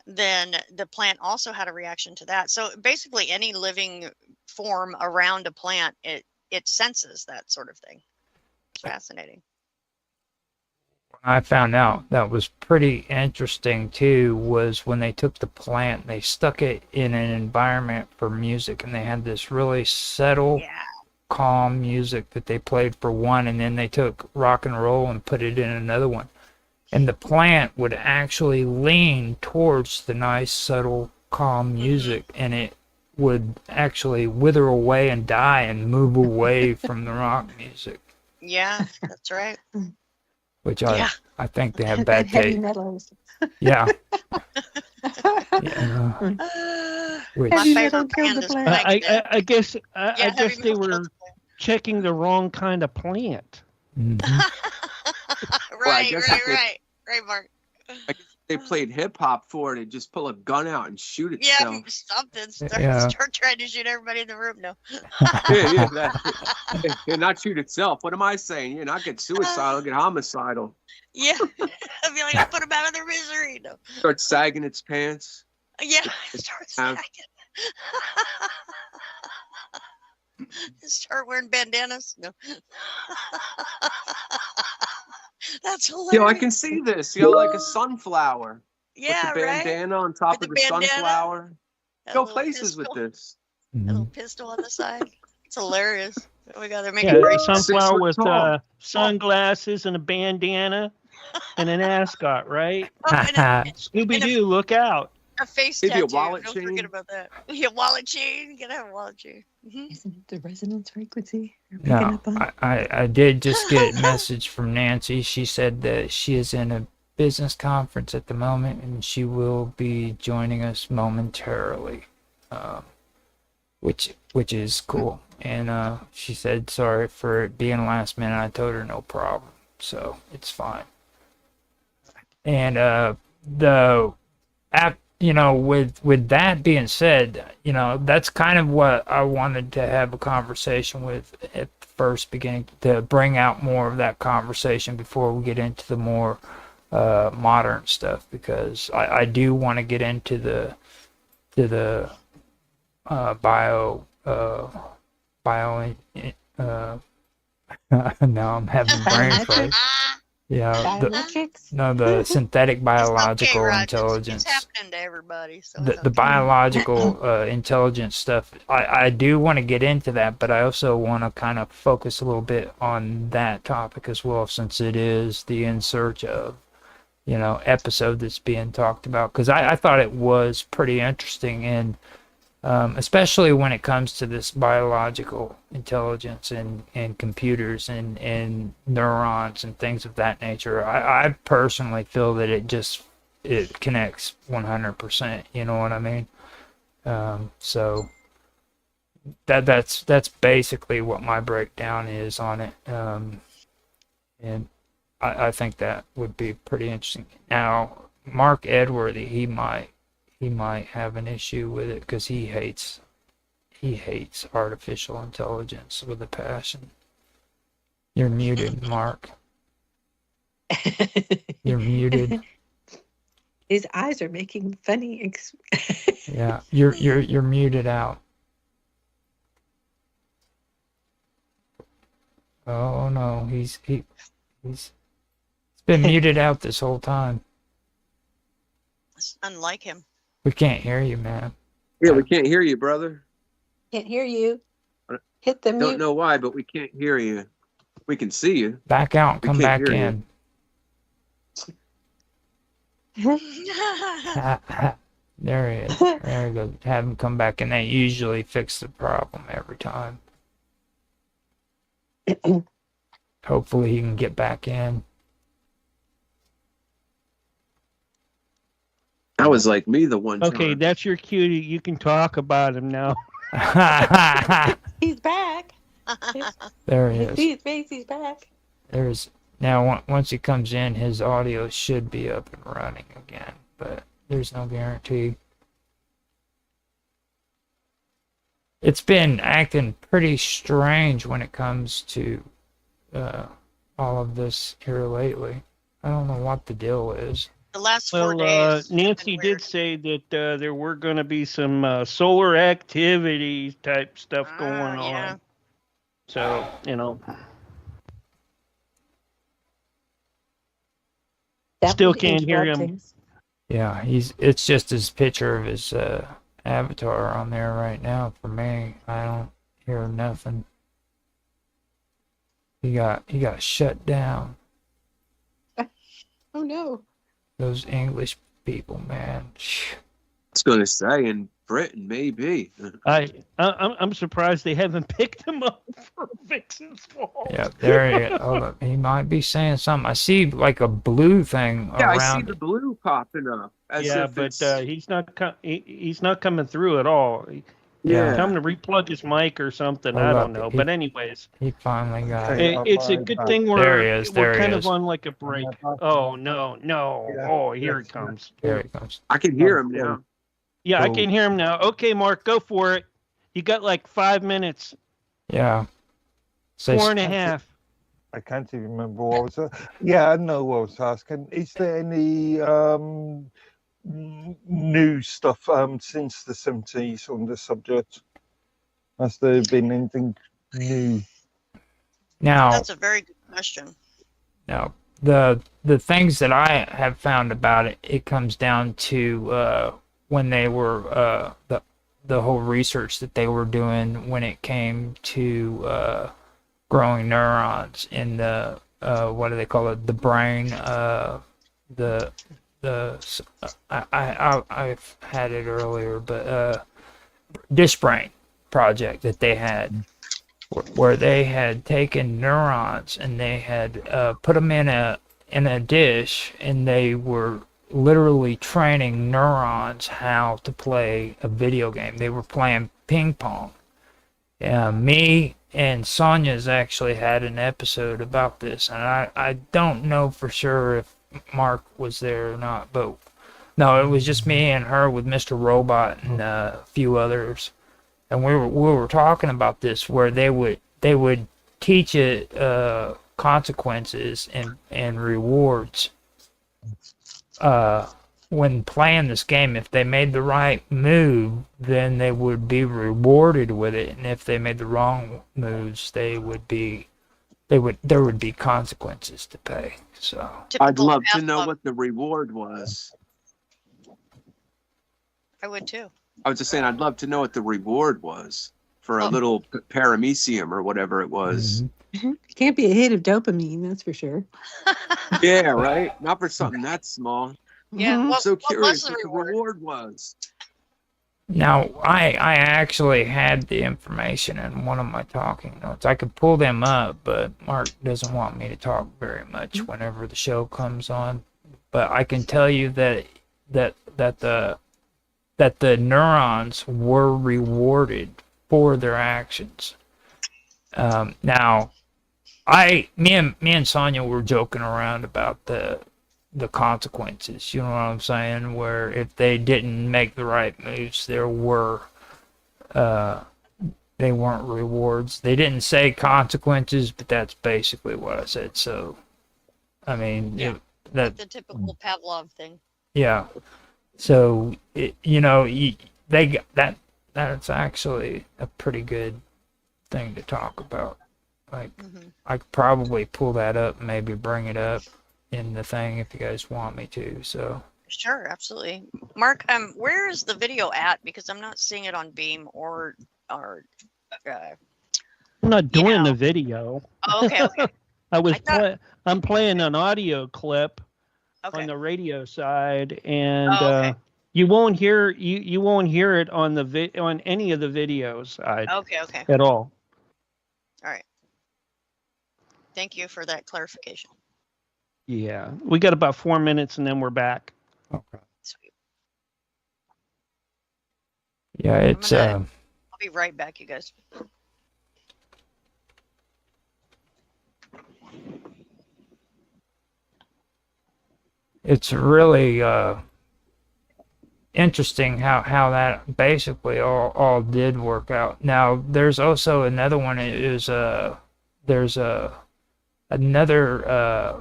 then the plant also had a reaction to that. So basically any living form around a plant, it senses that sort of thing. It's fascinating. I found out that was pretty interesting too was when they took the plant and they stuck it in an environment for music, and they had this really settled, calm music that they played for one, and then they took rock and roll and put it in another one, and the plant would actually lean towards the nice, subtle, calm music, and it would actually wither away and die and move away from the rock music. Yeah, that's right. Which I think they have bad taste. Yeah. My favorite band is I guess they were checking the wrong kind of plant. Right, Mark. They played hip hop for it and just pull a gun out and shoot itself. Yeah, something. Start trying to shoot everybody in the room. No. Yeah, not shoot itself. What am I saying? Not get suicidal, get homicidal. Yeah. I'd be like, I'll put them out of their misery. No. Start sagging its pants. Yeah, start sagging. Start wearing bandanas. No. That's hilarious. I can see this. Like a sunflower. Yeah, with the bandana on top of the sunflower. Go places with this. A little pistol on the side. It's hilarious. We got to make a sunflower with sunglasses and a bandana and an ascot, right? Scooby-Doo, look out. A face Maybe tattoo. A wallet Don't chain. forget about that. Yeah, wallet chain. You gotta have a wallet chain. Isn't it the resonance frequency? No, I did just get a message from Nancy. She said that she is in a business conference at the moment, and she will be joining us momentarily, which is cool. And she said sorry for it being last minute. I told her no problem, so it's fine. And with that being said, that's kind of what I wanted to have a conversation with at the first beginning, to bring out more of that conversation before we get into the more modern stuff, because I do want to get into the bio now I'm having brain fuzz. Yeah, the synthetic biological intelligence. It's happening to everybody. So the biological intelligence stuff. I do want to get into that, but I also want to kind of focus a little bit on that topic as well, since it is the In Search Of episode that's being talked about, because I thought it was pretty interesting, and especially when it comes to this biological intelligence and computers and neurons and things of that nature. I personally feel that it connects 100%. You know what I mean? So that's basically what my breakdown is on it. And I think that would be pretty interesting. Now, Mark Edworthy, he might have an issue with it because he hates artificial intelligence with a passion. You're muted, Mark. You're muted. His eyes are making funny. Yeah, you're muted out. Oh no, he's been muted out this whole time. It's unlike him. We can't hear you, man. Yeah, we can't hear you, brother. Can't hear you. Hit the mute. Don't know why, but we can't hear you. We can see you. Back out and We come can't back hear in. There he is. There he goes. Have him come back in. They usually fix the problem every time. Hopefully he can get back in. That was like me the one time. Okay, that's your cue. You can talk about him now. He's back. There he I is. see his face. He's back. Now once he comes in, his audio should be up and running again, but there's no guarantee. It's been acting pretty strange when it comes to all of this here lately. I don't know what the deal is. The last 4 days. Nancy did say that there were going to be some solar activity type stuff going on. So, still can't hear him. Yeah, it's just his picture of his avatar on there right now for me. I don't hear nothing. He got shut down. Oh no. Those English people, man. I was going to say in Britain, maybe. I'm surprised they haven't picked him up for Vixen's fault. Yeah, there he is. Hold up. He might be saying something. I see like a blue thing around. I see the blue popping up. He's not coming through at all. Yeah. Tell him to replug his mic or something. Hold I up. don't know. But anyways, He finally got it. it's a good thing There he is. we're kind of on like a break. Oh no. Oh, here it comes. There he comes. I can hear him now. Yeah, I can hear him now. Okay, Mark, go for it. You got like 5 minutes. Yeah. 4.5. I can't even remember what I was. Yeah, I know what I was asking. Is there any new stuff since the 70s on the subject? Has there been anything new? Now, That's a very good question. now the things that I have found about it, it comes down to when they were the whole research that they were doing when it came to growing neurons in the what do they call it? The brain. I've had it earlier, but dish brain project that they had, where they had taken neurons and they had put them in a dish, and they were literally training neurons how to play a video game. They were playing ping pong. Me and Sonia's actually had an episode about this, and I don't know for sure if Mark was there or not, but no, it was just me and her with Mr. Robot and a few others, and we were talking about this, where they would teach it consequences and rewards when playing this game. If they made the right move, then they would be rewarded with it, and if they made the wrong moves, there would be consequences to pay. So I'd love to know what the reward was. I would too. I was just saying, I'd love to know what the reward was for a little paramecium or whatever it was. Mhm. Can't be a hit of dopamine, that's for sure. Yeah, right. Not for something that small. Yeah. Mhm. I'm What, so what was curious the what the reward? reward was. Now, I actually had the information in one of my talking notes. I could pull them up, but Mark doesn't want me to talk very much whenever the show comes on. But I can tell you that the neurons were rewarded for their actions. Now, me and Sonia were joking around about the consequences. You know what I'm saying? Where if they didn't make the right moves, they weren't rewards. They didn't say consequences, but that's basically what I said. So, I mean, Yeah. that The typical Pavlov thing. yeah. So you know, they got that. That's actually a pretty good thing to talk about. Like, I could probably pull that up, and maybe bring it up in the thing if you guys want me to. So Sure, absolutely. Mark, where is the video at? Because I'm not seeing it on Beam or I'm not doing the video. Oh, okay, okay. I'm playing an audio clip Okay. on the radio side, and okay. you won't hear it on the on any of the videos side Okay, okay. at all. All right. Thank you for that clarification. Yeah, we got about 4 minutes, and then we're back. okay. Sweet. Yeah, it's I'll be right back, you guys. it's really interesting how that basically all did work out. Now, there's also another one. There's another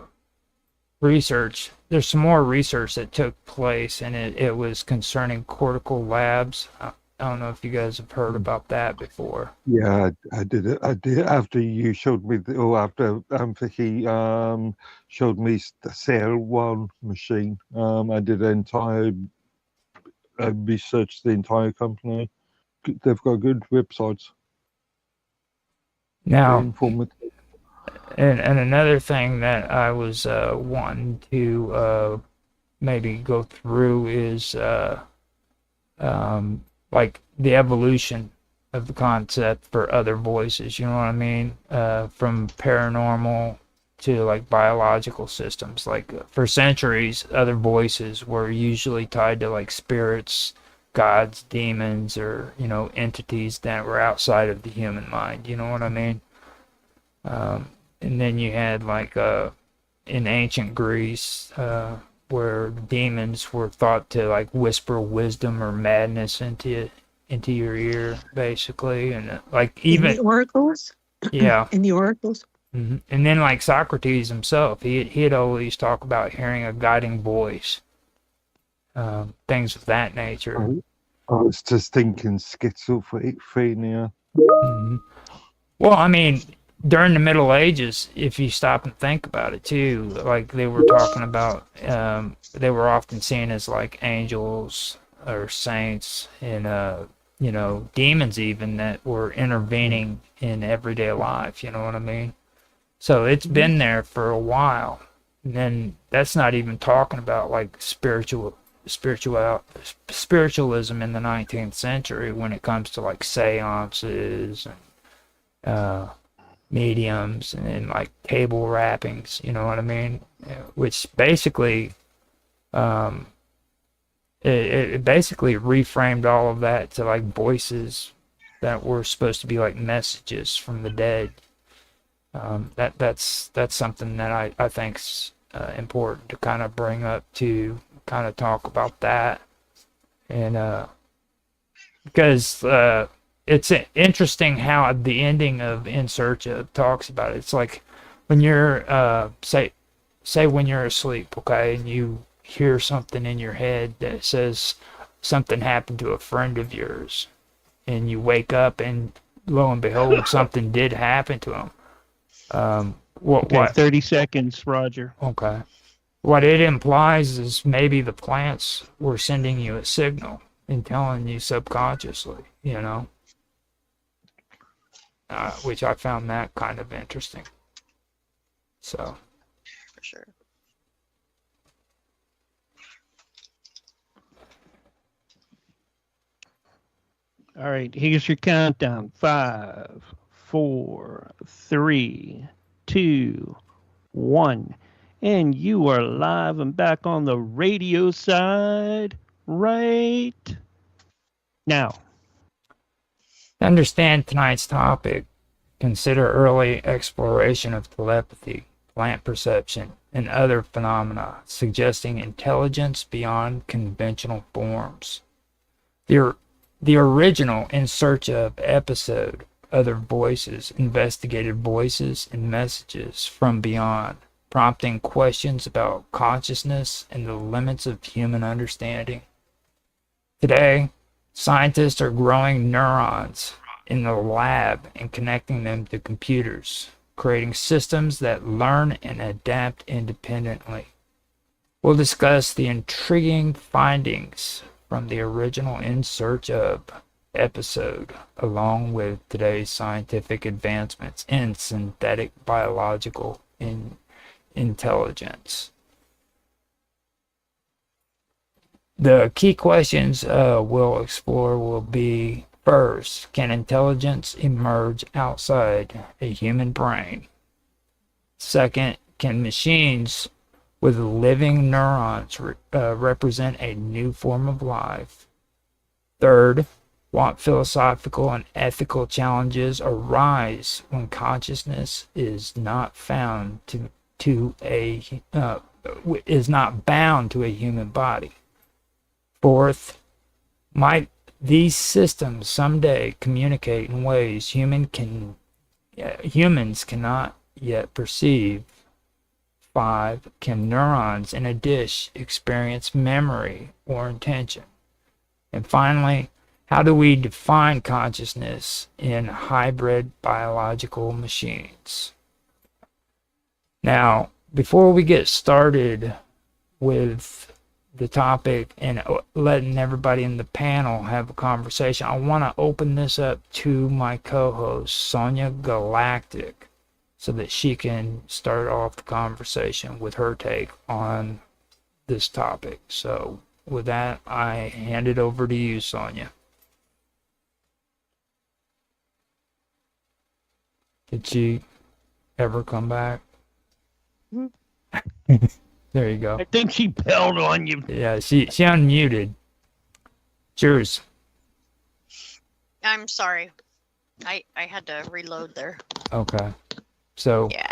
research. There's some more research that took place, and it was concerning cortical labs. I don't know if you guys have heard about that before. Yeah, I did it. I did after you showed me, or after he showed me the Cell One machine. I did an entire research the entire company. They've got good websites. Very Now, informative. and another thing that I was wanting to maybe go through is like the evolution of the concept for other voices. You know what I mean? From paranormal to like biological systems. Like for centuries, other voices were usually tied to like spirits, gods, demons, or entities that were outside of the human mind. You know what I mean? And then you had like in ancient Greece, where demons were thought to like whisper wisdom or madness into your ear, basically, and like even in the oracles. yeah. In the oracles. And then like Socrates himself, he'd always talk about hearing a guiding voice, things of that nature. I was just thinking schizophrenia. Well, I mean, during the Middle Ages, if you stop and think about it too, like they were talking about, they were often seen as like angels or saints and demons even that were intervening in everyday life. You know what I mean? So it's been there for a while. And then that's not even talking about like spiritualism in the 19th century when it comes to like seances and mediums and like table wrappings, you know what I mean? Which basically it basically reframed all of that to like voices that were supposed to be like messages from the dead. That's something that I think's important to kind of bring up, to kind of talk about that, and because it's interesting how the ending of In Search Of talks about it. It's like when you're say when you're asleep, okay, and you hear something in your head that says something happened to a friend of yours, and you wake up and lo and behold something did happen to him. What 30 seconds, Roger. Okay. What it implies is maybe the plants were sending you a signal and telling you subconsciously, which I found that kind of interesting. So, For sure. All right, here's your countdown. 5, 4, 3, 2, 1. And you are live and back on the radio side right now. to understand tonight's topic, consider early exploration of telepathy, plant perception, and other phenomena suggesting intelligence beyond conventional forms. The original In Search Of episode, Other Voices, investigated voices and messages from beyond, prompting questions about consciousness and the limits of human understanding. Today, scientists are growing neurons in the lab and connecting them to computers, creating systems that learn and adapt independently. We'll discuss the intriguing findings from the original In Search Of episode, along with today's scientific advancements in synthetic biological intelligence. The key questions we'll explore will be, first, can intelligence emerge outside a human brain? Second, can machines with living neurons represent a new form of life? Third, what philosophical and ethical challenges arise when consciousness is not found is not bound to a human body? Fourth, might these systems someday communicate in ways humans cannot yet perceive? 5, can neurons in a dish experience memory or intention? And finally, how do we define consciousness in hybrid biological machines? Now, before we get started with the topic and letting everybody in the panel have a conversation, I want to open this up to my co-host, Sonia Galactic, so that she can start off the conversation with her take on this topic. So with that, I hand it over to you, Sonia. Did she ever come back? There you go. I think she bailed on you. Yeah, she unmuted. Cheers. I'm sorry. I had to reload there. Okay. So yeah,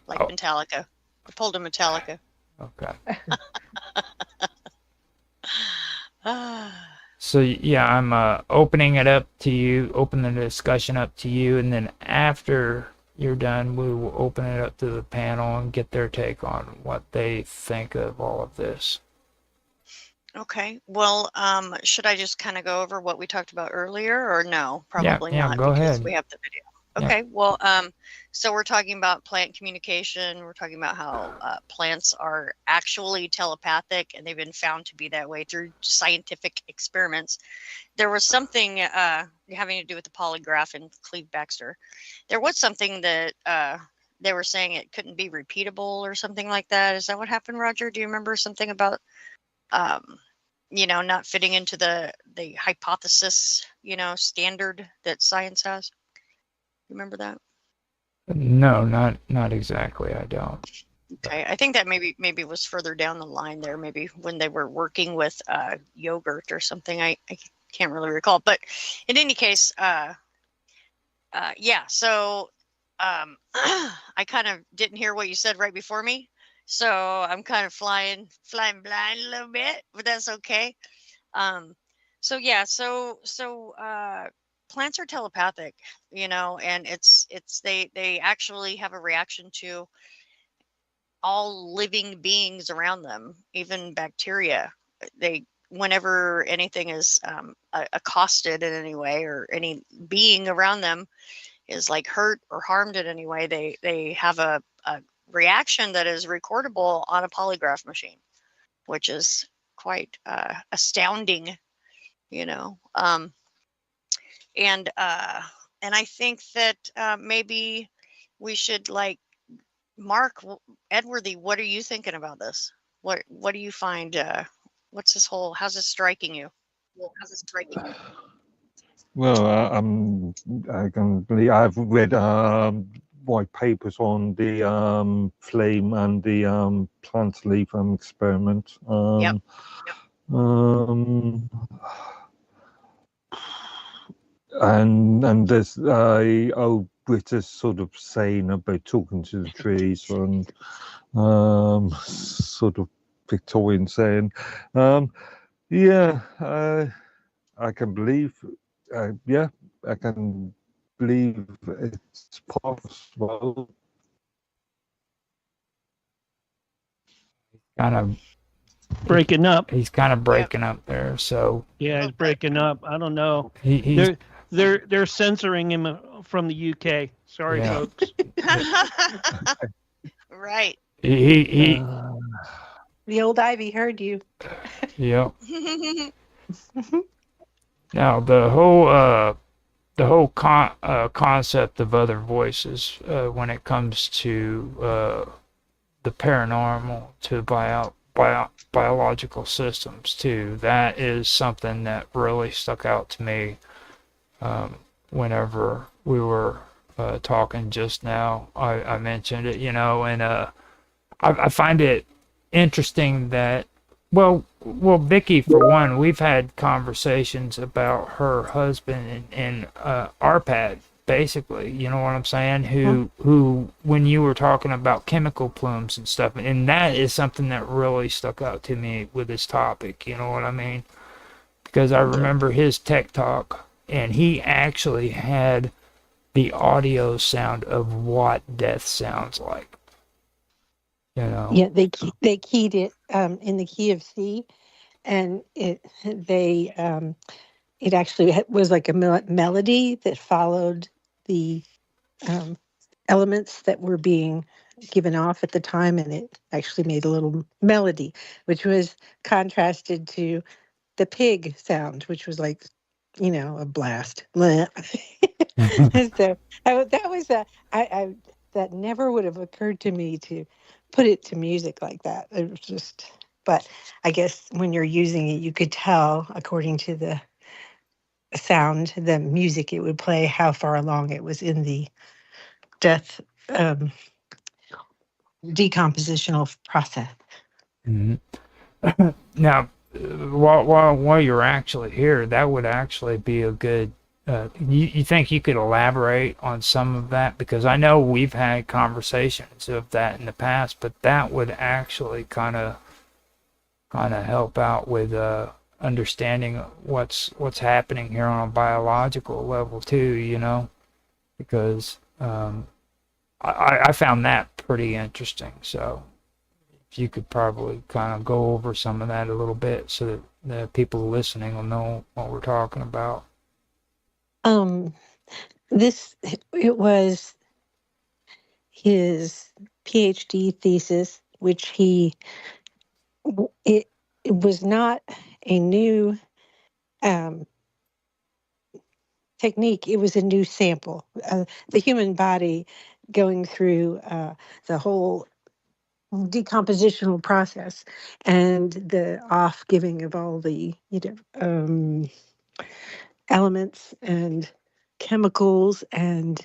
like Metallica. I pulled a Metallica. Okay. So yeah, I'm opening it up to you, open the discussion up to you, and then after you're done, we will open it up to the panel and get their take on what they think of all of this. Okay. Well, should I just kind of go over what we talked about earlier, or no? Probably yeah, not, go because ahead. we have the video. Okay. Well, so we're talking about plant communication. We're talking about how plants are actually telepathic, and they've been found to be that way through scientific experiments. There was something having to do with the polygraph in Cleve Baxter. There was something that they were saying it couldn't be repeatable or something like that. Is that what happened, Roger? Do you remember something about, not fitting into the hypothesis, standard that science has? Remember that? No, not exactly. I don't. Okay, I think that maybe was further down the line there. Maybe when they were working with yogurt or something. I can't really recall. But in any case, yeah. So I kind of didn't hear what you said right before me, so I'm kind of flying blind a little bit, but that's okay. So yeah. So plants are telepathic, and they actually have a reaction to all living beings around them, even bacteria. Whenever anything is accosted in any way, or any being around them is like hurt or harmed in any way, they have a reaction that is recordable on a polygraph machine, which is quite astounding, And And I think that maybe we should, like, Mark Edworthy, what are you thinking about this? What do you find? How's this striking you? Well, I can believe I've read white papers on the flame and the plant leaf experiment. Yep. And there's old British sort of saying about talking to the trees and sort of Victorian saying, yeah, I can believe, yeah, I can believe it's possible. Kind of Breaking up. he's kind of breaking up there. So Yeah, he's breaking up. I don't know. he's They're censoring him from the UK. Sorry, Yeah. folks. Right. he The old Ivy heard you. yeah. Now the whole concept of other voices when it comes to the paranormal to biological systems too. That is something that really stuck out to me whenever we were talking just now. I mentioned it, and I find it interesting that well, Vicky, for one, we've had conversations about her husband and Arpad, basically. You know what I'm saying? Who, when you were talking about chemical plumes and stuff, and that is something that really stuck out to me with this topic. You know what I mean? Because I remember his tech talk, and he actually had the audio sound of what death sounds like. Yeah, they keyed it in the key of C, and it actually was like a melody that followed the elements that were being given off at the time, and it actually made a little melody, which was contrasted to the pig sound, which was like, a blast. So that never would have occurred to me to put it to music like that. It was just, but I guess when you're using it, you could tell according to the sound, the music it would play, how far along it was in the death decompositional process. Mm-hmm. Now, while you're actually here, that would actually be a good. You think you could elaborate on some of that? Because I know we've had conversations of that in the past, but that would actually kind of help out with understanding what's happening here on a biological level too. Because I found that pretty interesting. So if you could probably kind of go over some of that a little bit so that the people listening will know what we're talking about. It was his PhD thesis, which it was not a new technique. It was a new sample. The human body going through the whole decompositional process and the off giving of all the elements and chemicals and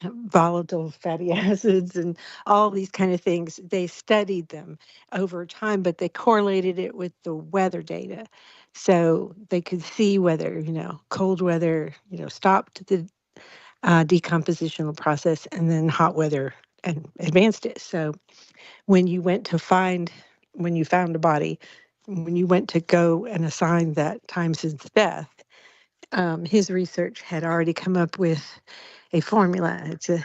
volatile fatty acids and all these kind of things. They studied them over time, but they correlated it with the weather data. So they could see whether, cold weather, stopped the decompositional process, and then hot weather and advanced it. So when you found a body, when you went to go and assign that time since death, his research had already come up with a formula. It's a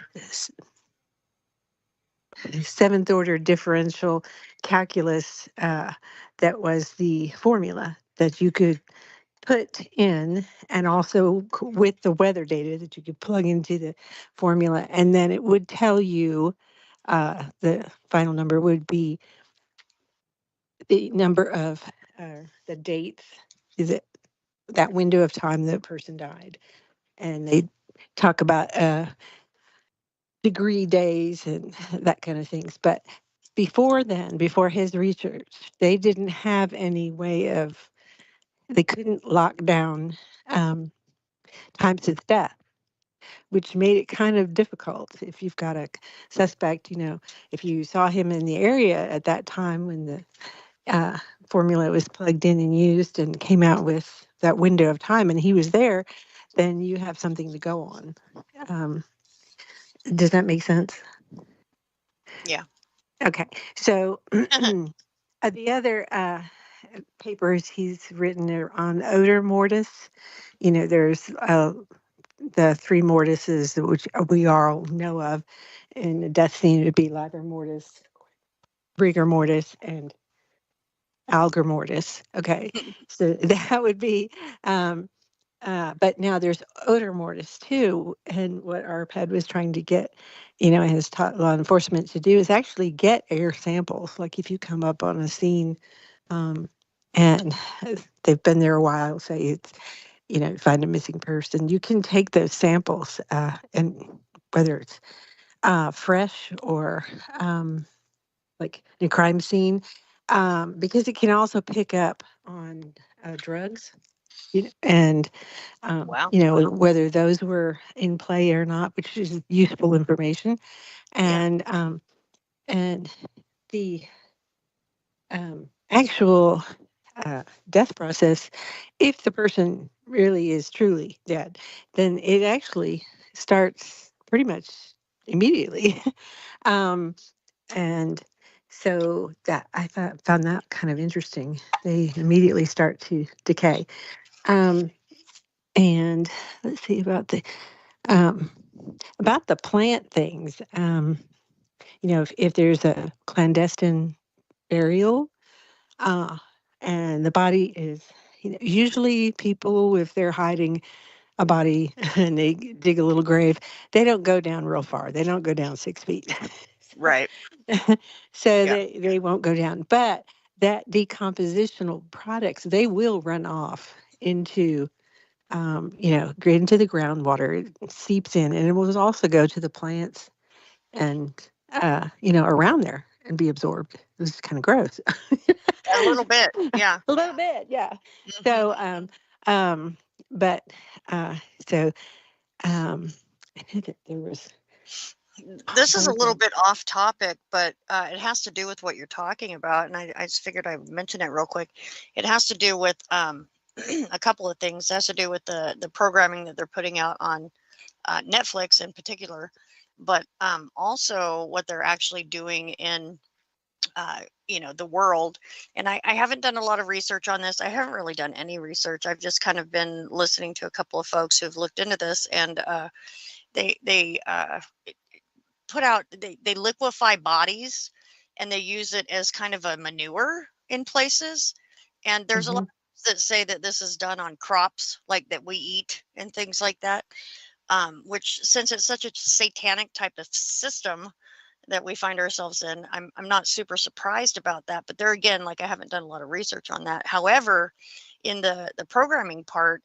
seventh order differential calculus that was the formula that you could put in, and also with the weather data that you could plug into the formula, and then it would tell you the final number would be the number of the dates, is it that window of time the person died. and they talk about degree days and that kind of things. But before then, before his research, they didn't have any way of, they couldn't lock down times to death, which made it kind of difficult if you've got a suspect, if you saw him in the area at that time when the formula was plugged in and used and came out with that window of time and he was there, then you have something to go on. Does that make sense? Yeah. Okay. So the other papers he's written are on odor mortis. There's the three mortises which we all know of. In the death scene, it would be livor mortis, rigor mortis, and algor mortis. Okay. So that would be, but now there's odor mortis too. And what ARPAD was trying to get, and has taught law enforcement to do is actually get air samples. Like if you come up on a scene and they've been there a while, say it's, find a missing person, you can take those samples and whether it's fresh or like a crime scene, because it can also pick up on drugs, and Wow. whether those were in play or not, which is useful information. And and the actual death process, if the person really is truly dead, then it actually starts pretty much immediately. And so that found that kind of interesting. They immediately start to decay. And let's see um, about the plant things. If there's a clandestine burial, and the body is, usually people, if they're hiding a body and they dig a little grave, they don't go down real far. They don't go down 6 feet. Right. So Yeah. they won't go down. But that decompositional products, they will run off into, get into the groundwater. It seeps in, and it will also go to the plants and, around there and be absorbed. This is kind of gross. A little bit. Yeah. A little bit, yeah. Mhm. So, but so I knew that there was. This is a little bit off topic, but it has to do with what you're talking about, and I just figured I would mention it real quick. It has to do with a couple of things. It has to do with the programming that they're putting out on Netflix in particular, but also what they're actually doing in the world. And I haven't done a lot of research on this. I haven't really done any research. I've just kind of been listening to a couple of folks who've looked into this, and they put out, they liquefy bodies and they use it as kind of a manure in places. And there's a lot that say that this is done on crops like that we eat and things like that, which, since it's such a satanic type of system that we find ourselves in, I'm not super surprised about that. But there again, like, I haven't done a lot of research on that. However, in the programming part,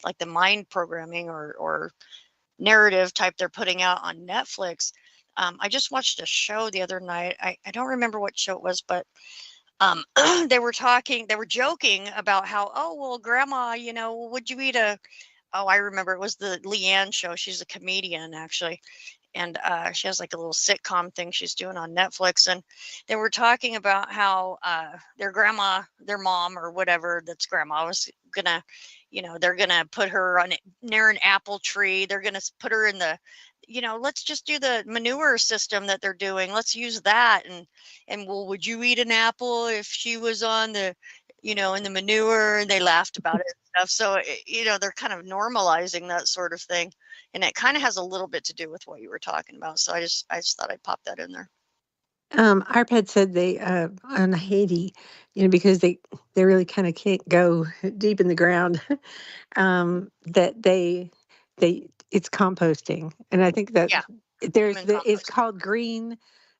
like the mind programming or narrative type they're putting out on Netflix, I just watched a show the other night. I don't remember what show it was, but they were joking about how, oh, well, grandma, would you eat I remember, it was the Leanne show. She's a comedian, actually. And she has like a little sitcom thing she's doing on Netflix. And they were talking about how their grandma, their mom or whatever, that's grandma, was gonna, they're gonna put her near an apple tree. They're gonna put her in the, let's just do the manure system that they're doing. Let's use that. And well, would you eat an apple if she was on the, in the manure? And they laughed about it and stuff. So, they're kind of normalizing that sort of thing. And it kind of has a little bit to do with what you were talking about. So I just thought I'd pop that in there. ARPAD said they on Haiti, because they really kind of can't go deep in the ground, that they it's composting, and I think that there's it's called green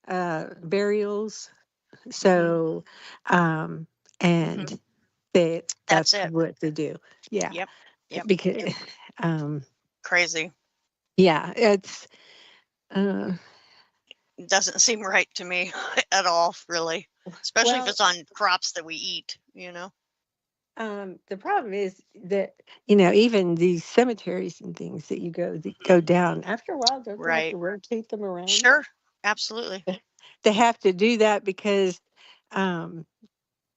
burials. So, and that's it. what they do. Yeah. Yep. Because Crazy. Yeah, it's uh, Doesn't seem right to me at all, really. Especially if well, it's on crops that we eat, the problem is that even these cemeteries and things that you go down after a while, don't they have to Right. rotate them around? Sure. Absolutely. They have to do that because um,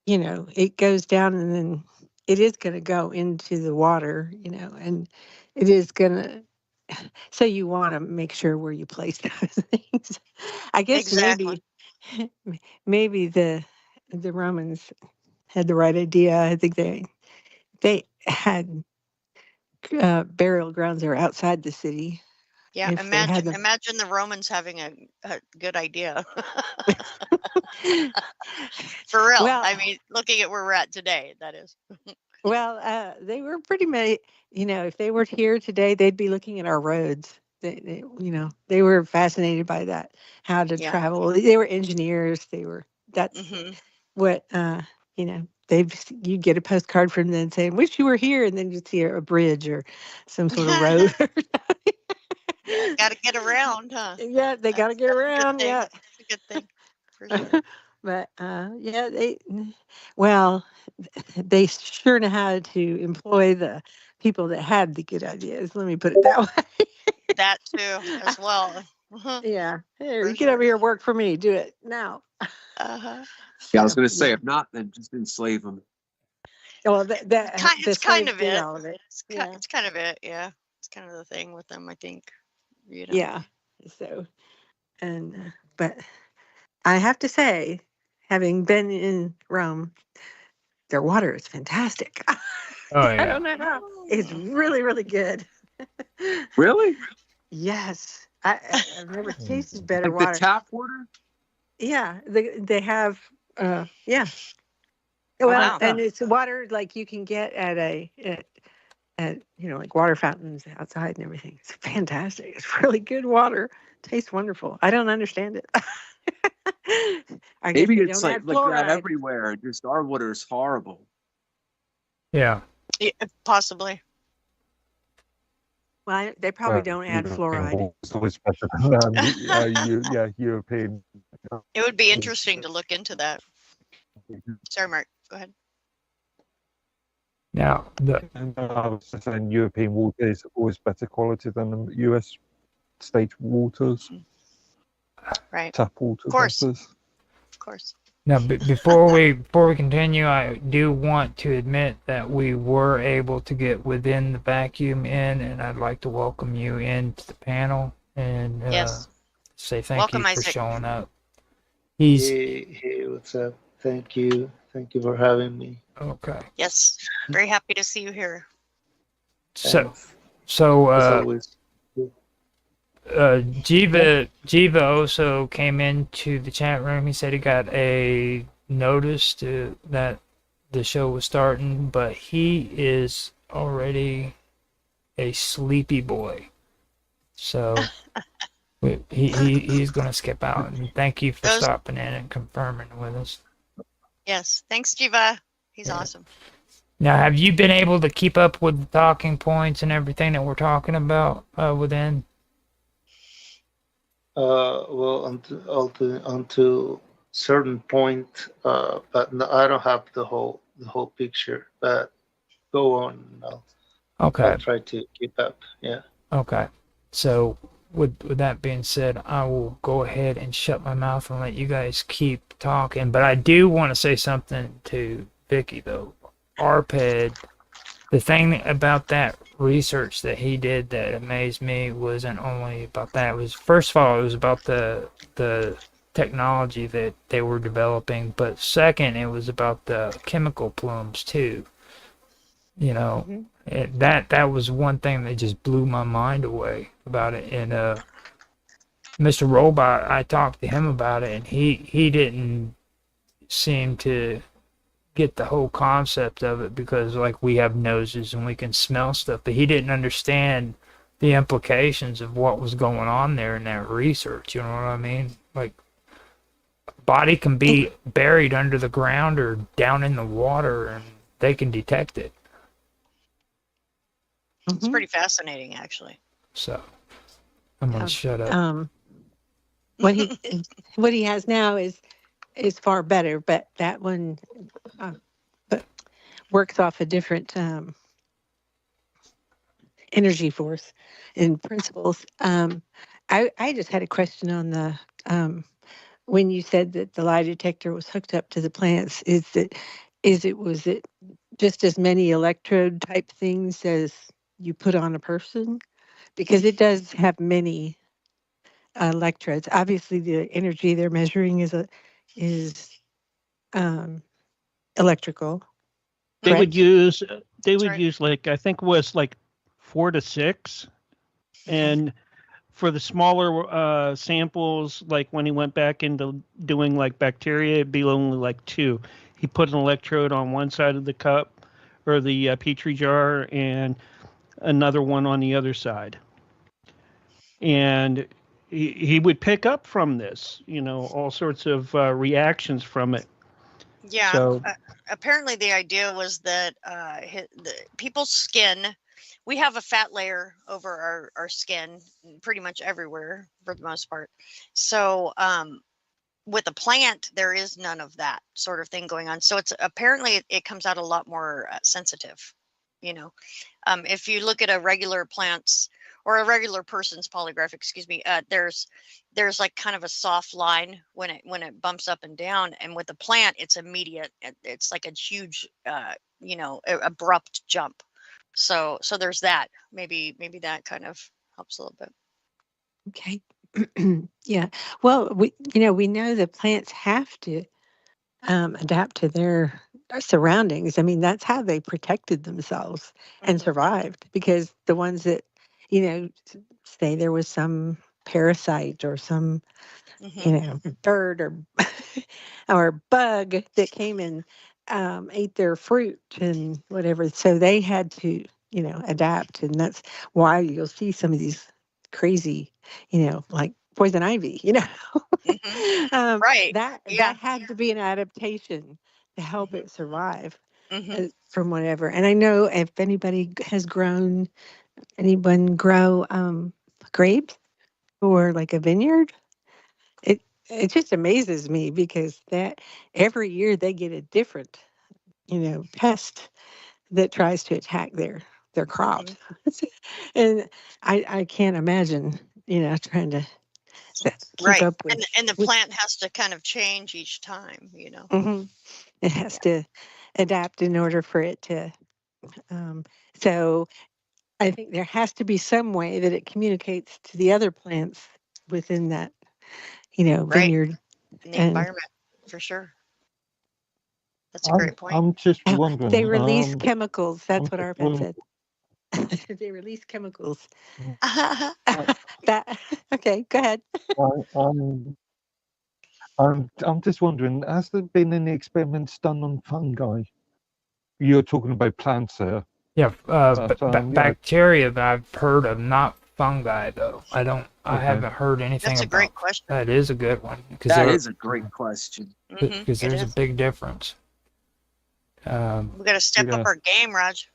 it goes down and then it is going to go into the water, and it is going to. So you want to make sure where you place those things. I guess Exactly. maybe the Romans had the right idea. I think they had burial grounds that were outside the city. Yeah. If they had them. Imagine the Romans having a good idea. For real. Well, I mean, looking at where we're at today, that is. well, they were pretty much. If they were here today, they'd be looking at our roads. They were fascinated by that, how to Yeah. travel. They were engineers. That's Hmm. what you get a postcard from them saying, "Wish you were here," and then you'd see a bridge or some sort of road. Yeah, got to get around, huh? Yeah, they got to get around. Yeah, It's a good thing, for sure. but yeah, they sure know how to employ the people that had the good ideas. Let me put it that way. That too, as well. Uh-huh. Yeah, here, For you get over sure. here, work for me. Do it now. Uh-huh. Yeah, I was So, going to say, if not, then just enslave them. well, the It's kind slaves of did it. all of it. It's Yeah, kind of it. Yeah, it's kind of the thing with them, I think. yeah. So, but I have to say, having been in Rome, their water is fantastic. Oh I yeah. don't know how. It's really, really good. Really? Yes. I've never tasted better Like the water. tap water? Yeah, they have. Yeah. Oh, Well, Wow. and it's water like you can get at like water fountains outside and everything. It's fantastic. It's really good water. Tastes wonderful. I don't understand it. I guess maybe they it's don't add like that fluoride. everywhere. Just our water is horrible. Yeah. Yeah, possibly. Well, they probably don't add fluoride. It's always better than European. It would be interesting to look into that. Sorry, Mark. Go ahead. Now, And I was just saying, European water is always better quality than the US state waters, Right. tap water. Of course. that is. Of course. now before we continue, I do want to admit that we were able to get within the vacuum in, and I'd like to welcome you into the panel and Yes. say thank Welcome, you for Isaac. showing up. He's Hey, what's up? Thank you for having me. okay. Yes. Very happy to see you here. So Thanks. so As always. Jiva also came into the chat room. He said he got a notice that the show was starting, but he is already a sleepy boy. So he's going to skip out. And thank you for Those- stopping in and confirming with us. Yes. Thanks, Jiva. He's Yeah. awesome. Now, have you been able to keep up with the talking points and everything that we're talking about within? Well, unto certain point, but no, I don't have the whole picture. But go on. Okay. I'll try to keep up. Yeah. Okay. So with that being said, I will go ahead and shut my mouth and let you guys keep talking. But I do want to say something to Vicky though. ARPED, the thing about that research that he did that amazed me wasn't only about that. It was, first of all, it was about the technology that they were developing, but second, it was about the chemical plumes too. You know, that was one thing that just blew my mind away about it. And Mr. Robot, I talked to him about it, and he didn't seem to get the whole concept of it, because like we have noses and we can smell stuff, but he didn't understand the implications of what was going on there in that research. You know what I mean? Like, body can be buried under the ground or down in the water and they can detect it. It's Mhm. pretty fascinating, actually. So I'm gonna Yeah. shut up. What he has now is far better, but that one uh, but works off a different energy force and principles. I just had a question on the when you said that the lie detector was hooked up to the plants. Was it just as many electrode type things as you put on a person? Because it does have many electrodes. Obviously, the energy they're measuring is um, electrical. They would Correct. use That's right. like, I think it was like 4 to 6, and for the smaller samples, like when he went back into doing like bacteria, it'd be only like 2. He put an electrode on one side of the cup or the petri jar, and another one on the other side, and he would pick up from this, all sorts of reactions from it. Yeah. So Apparently, the idea was that people's skin, we have a fat layer over our skin pretty much everywhere for the most part. So with a plant, there is none of that sort of thing going on. So it's apparently it comes out a lot more sensitive. If you look at a regular plant's or a regular person's polygraph, excuse me, there's like kind of a soft line when it bumps up and down, and with the plant, it's immediate. It's like a huge, abrupt jump. So there's that. Maybe that kind of helps a little bit. Okay. Yeah. Well, we know the plants have to adapt to their surroundings. I mean, that's how they protected themselves and survived. Because the ones that, say there was some parasite or some, bird or or bug that came and ate their fruit and whatever. So they had to, adapt, and that's why you'll see some of these crazy, like poison ivy. Right. That Yeah. had to be an adaptation to help it survive Mm-hmm. from whatever. And I know if anyone grow grapes or like a vineyard, it just amazes me because that every year they get a different, pest that tries to attack their crops. And I can't imagine, trying to keep Right. up And the with plant has to kind of change each time. Mhm. It has to adapt in order for it to. So I think there has to be some way that it communicates to the other plants within that, Right. vineyard. In the And environment, for sure. That's a great point. I'm just they wondering. release chemicals. That's what our vet Well, said. They release chemicals. I, That okay? Go ahead. I'm just wondering, has there been any experiments done on fungi? You're talking about plants there. Yeah, But, bacteria that I've heard of, not fungi though. I Okay. haven't heard anything That's a about. great question. That is a good one That is a great question. because It there's a is. big difference. We got to step up Yeah. our game, Raj.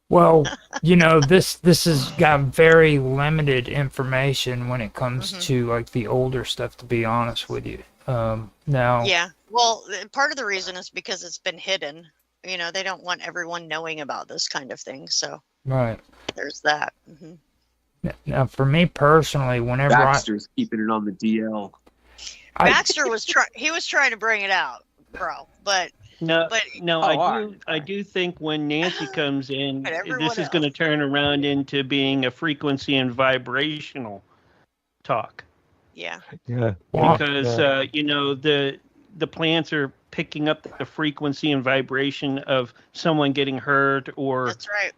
Well, this has got very limited information when it comes to like the older stuff. To be honest with you, now. Yeah. Well, part of the reason is because it's been hidden. They don't want everyone knowing about this kind of thing. So Right. there's that. Now, for me personally, whenever Baxter's keeping it on the DL. Baxter was trying to bring it out, bro. But No, all I do think when Nancy comes in, But everyone this is going to turn around into being a frequency and vibrational talk. yeah. Yeah. Because yeah. the plants are picking up the frequency and vibration of someone getting hurt, or That's right.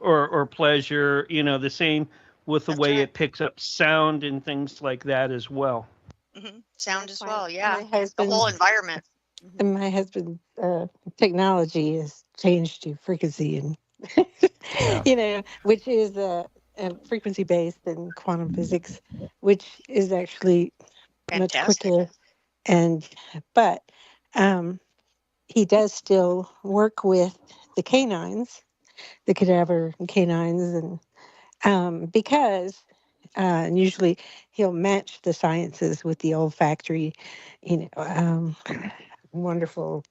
or pleasure. The same with the That's way right. it picks up sound and things like that as well. Sound That's as why well. Yeah. my The husband whole environment. and my husband technology has changed to frequency and which is frequency based in quantum physics, which is actually much Fantastic. quicker. But he does still work with the canines, the cadaver canines, and because and usually he'll match the sciences with the olfactory, wonderful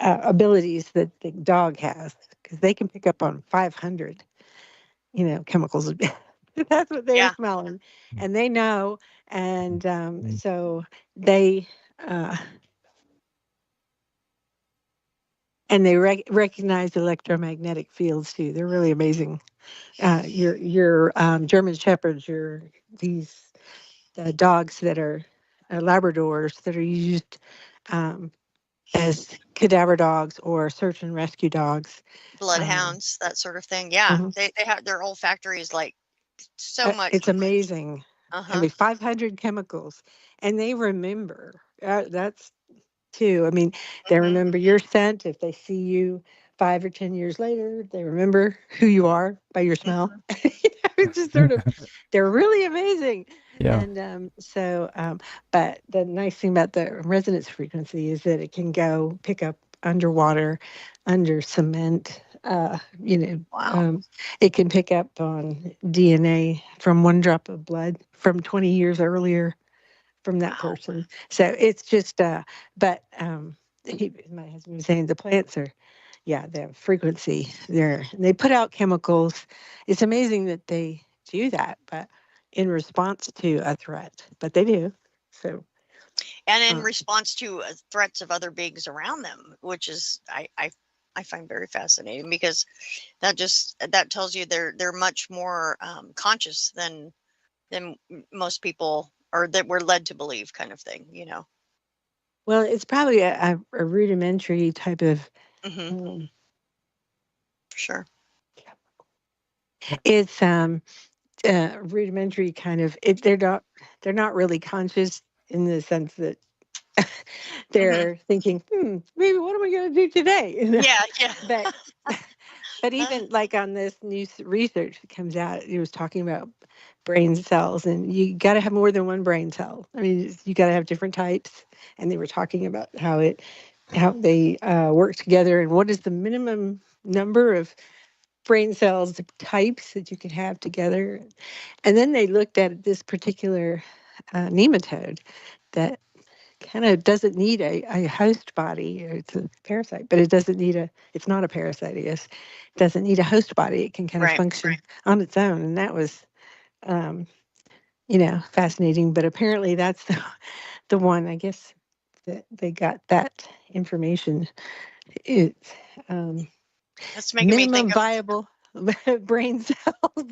abilities that the dog has, because they can pick up on 500, chemicals. That's what they're Yeah. smelling, and they know, and so they. And they recognize electromagnetic fields too. They're really amazing. Your German shepherds, these dogs that are Labradors that are used as cadaver dogs or search and rescue dogs. Bloodhounds, that sort of thing. Yeah, Mhm. they have their olfactory is like so much. It's amazing. I Uh-huh. mean, 500 chemicals, and they remember. That's too. I mean, they Mhm. remember your scent. If they see you 5 or 10 years later, they remember who you are by your smell. It's just sort of, they're really amazing. Yeah. And but the nice thing about the resonance frequency is that it can go pick up underwater, under cement. Wow. It can pick up on DNA from one drop of blood from 20 years earlier from that Wow. person. So it's just, but my husband was saying the plants are, yeah, the frequency they put out chemicals. It's amazing that they do that, but in response to a threat, but they do. So, And in uh, response to threats of other beings around them, which is I find very fascinating, because that tells you they're much more conscious than most people, or that we're led to believe, kind of thing. well, it's probably a rudimentary type of, Mm-hmm. um, For sure. it's rudimentary kind of, they're not really conscious in the sense that they're thinking, maybe what am I going to do today? Yeah. Yeah. But but even like on this new research that comes out, it was talking about brain cells, and you got to have more than one brain cell. I mean, you got to have different types, and they were talking about how they work together, and what is the minimum number of brain cells types that you could have together. And then they looked at this particular nematode that kind of doesn't need a host body. It's a parasite, but it doesn't need it's not a parasite, I guess. It doesn't need a host body. It can kind of Right. function on its own. And that was, fascinating. But apparently that's the one, I guess, that they got that information. It's That's making me think minimum of viable brain cells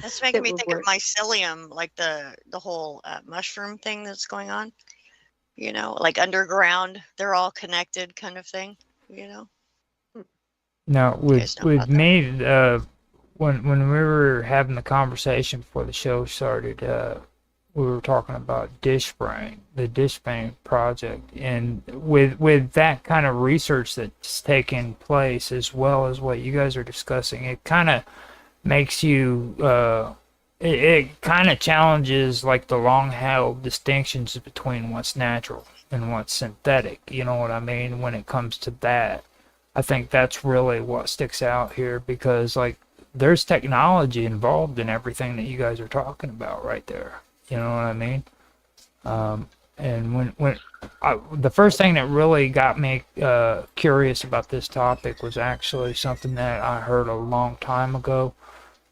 that's making that me would think of work. mycelium, like the whole mushroom thing that's going on. Like underground, they're all connected, kind of thing. Now, You guys know with about that? me, when we were having the conversation before the show started, we were talking about the dish brain project, and with that kind of research that's taking place, as well as what you guys are discussing, it kind of makes you it kind of challenges like the long-held distinctions between what's natural and what's synthetic. You know what I mean? When it comes to that, I think that's really what sticks out here, because like there's technology involved in everything that you guys are talking about right there. You know what I mean? And the first thing that really got me curious about this topic was actually something that I heard a long time ago.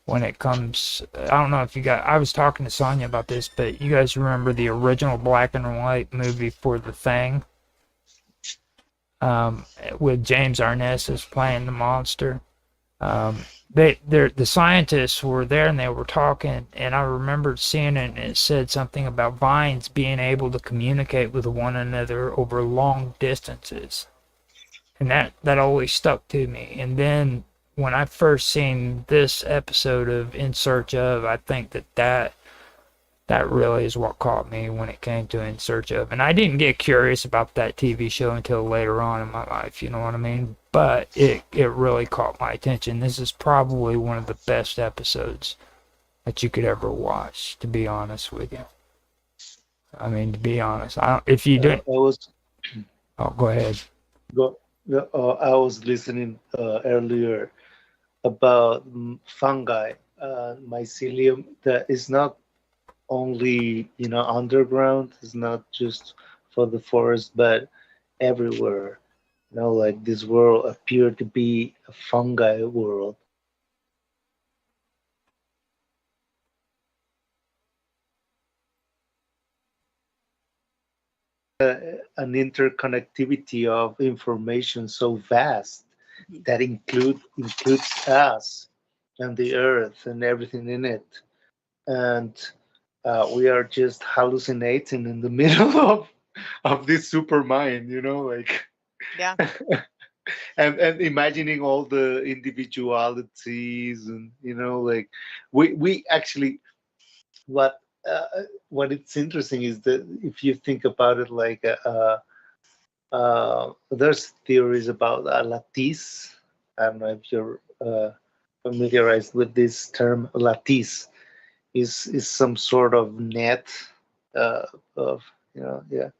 When it comes, I don't know if you guys, I was talking to Sonya about this, but you guys remember the original black and white movie for The Thing? With James Arness as playing the monster. The scientists were there and they were talking, and I remembered seeing it, and it said something about vines being able to communicate with one another over long distances. And that always stuck to me. And then when I first seen this episode of In Search Of, I think that really is what caught me when it came to In Search Of. And I didn't get curious about that TV show until later on in my life, you know what I mean? But it really caught my attention. This is probably one of the best episodes that you could ever watch, to be honest with you. I mean, to be honest, if you didn't... I was Oh, go ahead. go I was listening earlier about fungi, mycelium that is not only underground. It's not just for the forest, but everywhere. Like this world appeared to be a fungi world. An interconnectivity of information so vast that includes us and the earth and everything in it, and we are just hallucinating in the middle of this super mind, like Yeah. and imagining all the individualities, and like we actually what what it's interesting is that if you think about it like there's theories about a lattice. I don't know if you're familiarized with this term. Lattice is some sort of net of yeah,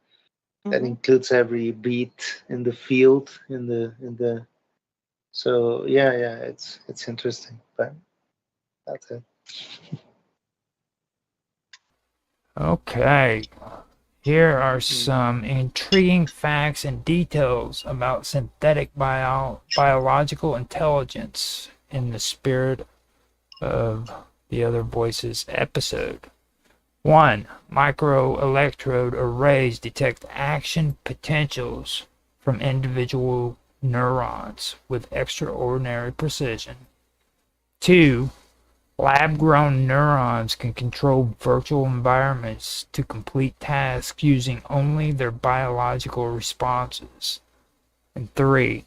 that Hmm. includes every beat in the field in the so yeah, it's interesting, but that's it. Okay. Here are some intriguing facts and details about synthetic biological intelligence in the spirit of the Other Voices episode. 1. Microelectrode arrays detect action potentials from individual neurons with extraordinary precision. 2. Lab-grown neurons can control virtual environments to complete tasks using only their biological responses. And 3.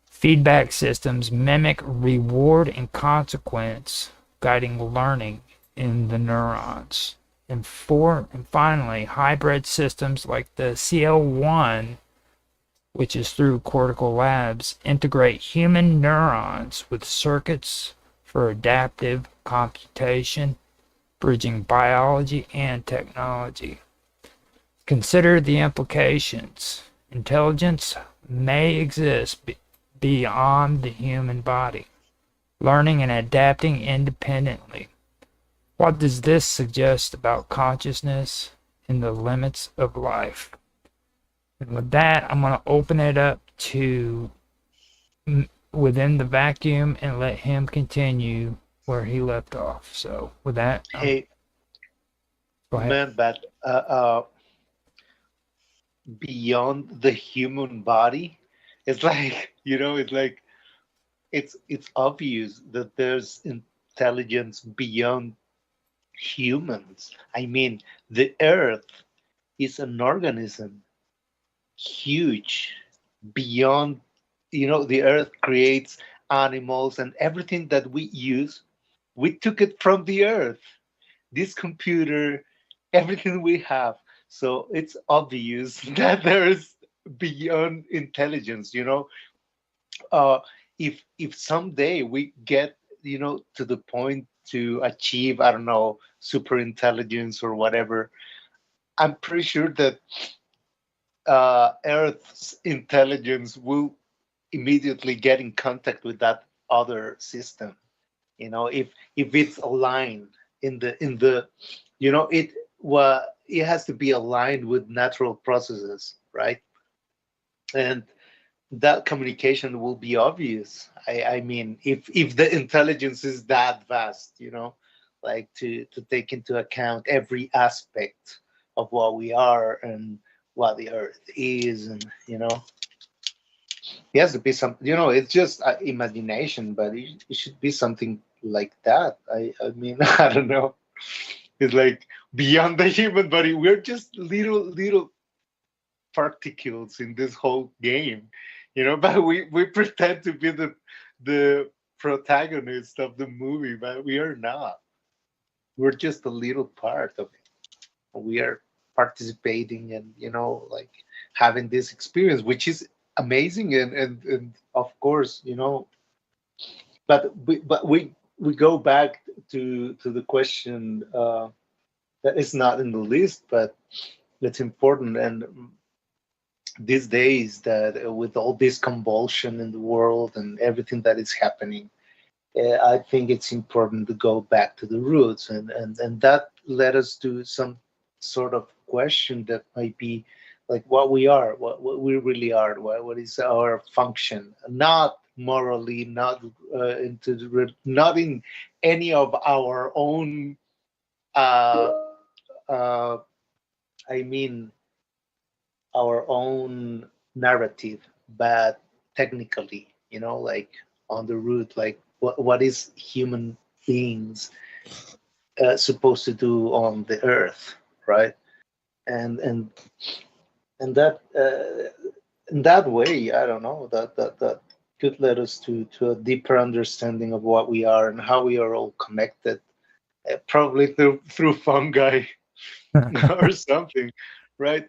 Feedback systems mimic reward and consequence, guiding learning in the neurons. And finally, hybrid systems like the CL1, which is through Cortical Labs, integrate human neurons with circuits for adaptive computation, bridging biology and technology. Consider the implications. Intelligence may exist beyond the human body, learning and adapting independently. What does this suggest about consciousness and the limits of life? And with that, I'm going to open it up to within the vacuum and let him continue where he left off. So with that, Hey, go ahead. man, but beyond the human body, it's like it's like it's obvious that there's intelligence beyond humans. I mean, the earth is an organism huge beyond, the earth creates animals and everything that we use. We took it from the earth. This computer, everything we have. So it's obvious that there is beyond intelligence, uh, if someday we get to the point to achieve, I don't know, super intelligence or whatever, I'm pretty sure that Earth's intelligence will immediately get in contact with that other system. If it's aligned in the it has to be aligned with natural processes, right? And that communication will be obvious. I mean, if the intelligence is that vast, like to take into account every aspect of what we are and what the earth is, and it has to be some, it's just imagination, but it should be something like that. I mean, I don't know. It's like beyond the human body. We're just little particles in this whole game, but we pretend to be the protagonist of the movie, but we are not. We're just a little part of it. We are participating and like having this experience, which is amazing, and of course, but we go back to the question that is not in the list, but it's important, and these days, that with all this convulsion in the world and everything that is happening, I think it's important to go back to the roots, and that led us to some sort of question that might be like what we are, what we really are, what is our function, not morally, not not in any of our own. Uh, uh, I mean, our own narrative, but technically, like on the root, like what is human beings supposed to do on the earth, right? And and and that in that way, I don't know, that could lead us to a deeper understanding of what we are and how we are all connected, probably through fungi or something, right?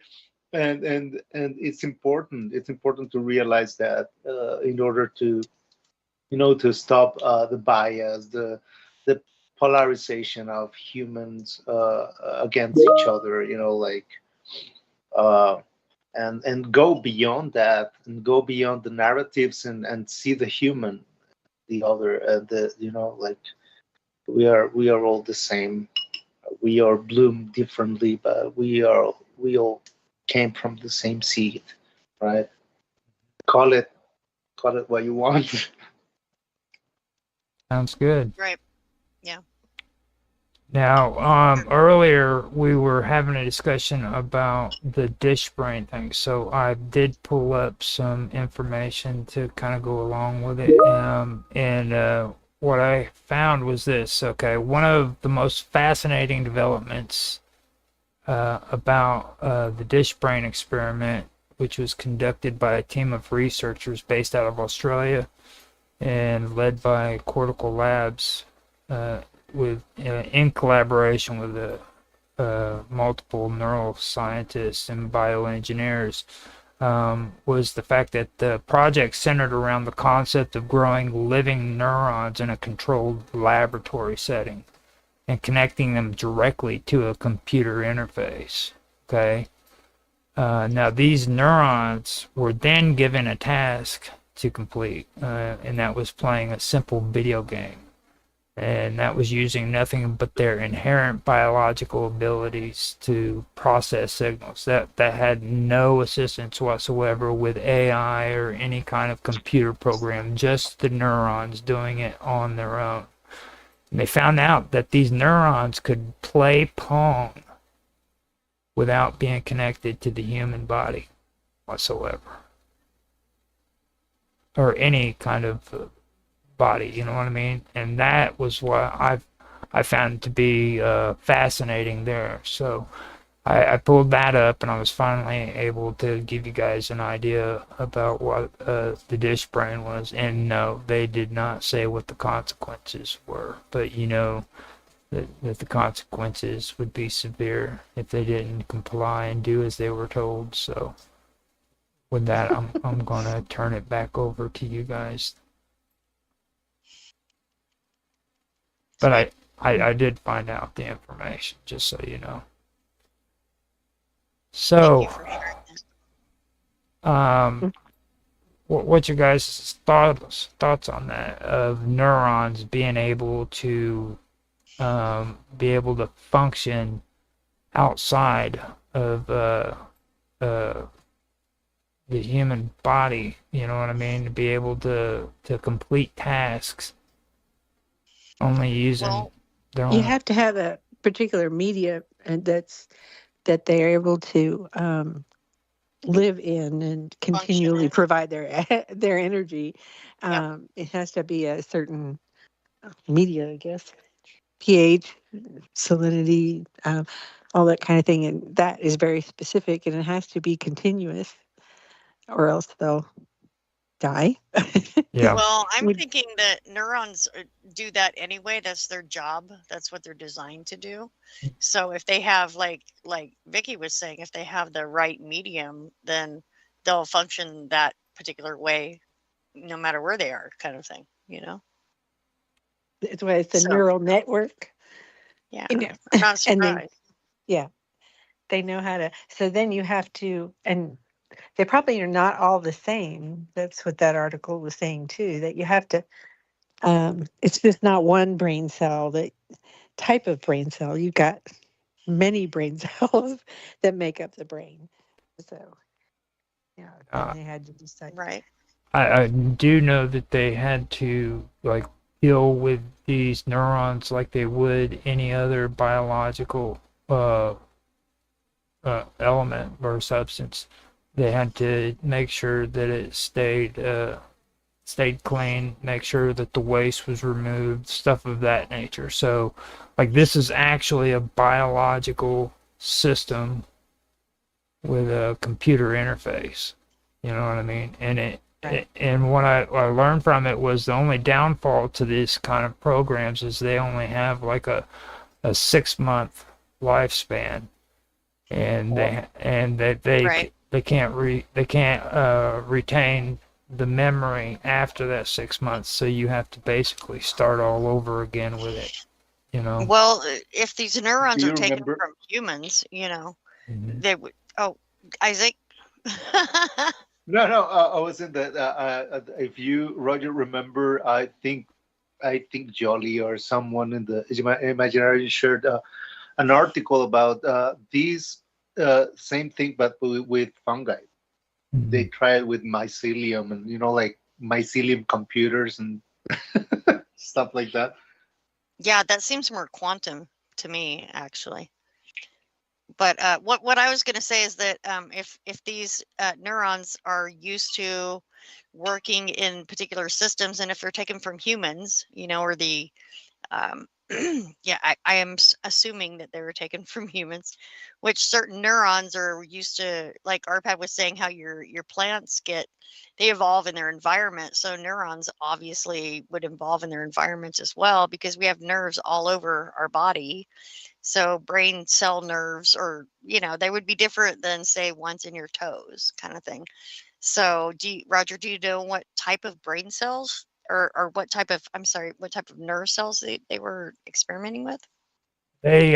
And it's important to realize that, in order to to stop the bias, the polarization of humans against each other, like uh, and go beyond that, and go beyond the narratives, and see the human, the other, the like we are all the same. We are bloomed differently, but we all came from the same seed, right? Call it what you want. Sounds good. Right. Yeah. Now, earlier we were having a discussion about the dish brain thing, so I did pull up some information to kind of go along with it. And what I found was this. Okay, one of the most fascinating developments about the dish brain experiment, which was conducted by a team of researchers based out of Australia and led by Cortical Labs, in collaboration with multiple neuroscientists and bioengineers, was the fact that the project centered around the concept of growing living neurons in a controlled laboratory setting and connecting them directly to a computer interface. Okay. Now these neurons were then given a task to complete, and that was playing a simple video game. And that was using nothing but their inherent biological abilities to process signals. That had no assistance whatsoever with AI or any kind of computer program, just the neurons doing it on their own. And they found out that these neurons could play Pong without being connected to the human body whatsoever, or any kind of body, you know what I mean? And that was what I found to be fascinating there. So I pulled that up, and I was finally able to give you guys an idea about what the dish brain was. And no, they did not say what the consequences were, but that the consequences would be severe if they didn't comply and do as they were told. So with that, I'm gonna turn it back over to you guys. But I did find out the information, just so you know. So, what's your guys' thoughts on that, of neurons being able to function outside of the human body? You know what I mean? To be able to complete tasks only using their own. You have to have a particular media and that they're able to live in and continually provide their energy. It has to be a certain media, I guess, pH, salinity, all that kind of thing, and that is very specific, and it has to be continuous, or else they'll die. Yeah. Well, I'm thinking that neurons do that anyway. That's their job. That's what they're designed to do. So if they have, like Vicky was saying, if they have the right medium, then they'll function that particular way, no matter where they are, kind of thing. That's why it's a neural network. Yeah, I'm not surprised. They know how to. So then you have to, and they probably are not all the same. That's what that article was saying too, that you have to, it's just not one brain cell, that type of brain cell. You've got many brain cells that make up the brain. So, yeah, then they had to decide. Right. I do know that they had to like deal with these neurons like they would any other biological element or substance. They had to make sure that it stayed clean, make sure that the waste was removed, stuff of that nature. So, like, this is actually a biological system with a computer interface. You know what I mean? And and what I learned from it was the only downfall to these kind of programs is they only have like a 6-month lifespan, and they can't retain the memory after that 6 months. So you have to basically start all over again with it. You know. Well, if these neurons Do are you taken remember? from humans, Mhm. they would. Oh, Isaac. No, I was in that. If you, Roger, remember, I think Jolly or someone in the Imaginary shared an article about these same thing, but with fungi. They try it with mycelium and like mycelium computers and stuff like that. Yeah, that seems more quantum to me, actually. But what I was going to say is that if these neurons are used to working in particular systems, and if they're taken from humans, or the yeah, I am assuming that they were taken from humans, which certain neurons are used to, like Arpad was saying, how your plants they evolve in their environment. So neurons obviously would evolve in their environment as well, because we have nerves all over our body. So brain cell nerves, or they would be different than, say, ones in your toes, kind of thing. So Roger, do you know what type of brain cells or what type of nerve cells they were experimenting with? They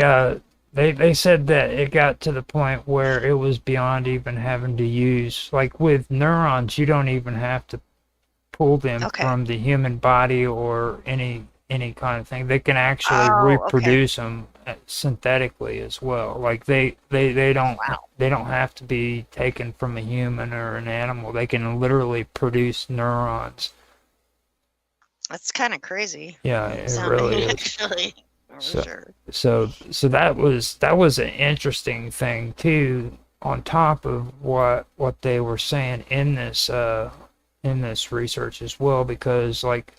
said that it got to the point where it was beyond even having to use, like with neurons, you don't even have to pull them from the human body or any kind of thing. They can actually reproduce them synthetically as well. Like they don't have to be taken from a human or an animal. They can literally produce neurons. That's kind of crazy. Yeah, it really is. Actually, sure. So that was an interesting thing too, on top of what they were saying in this research as well, because like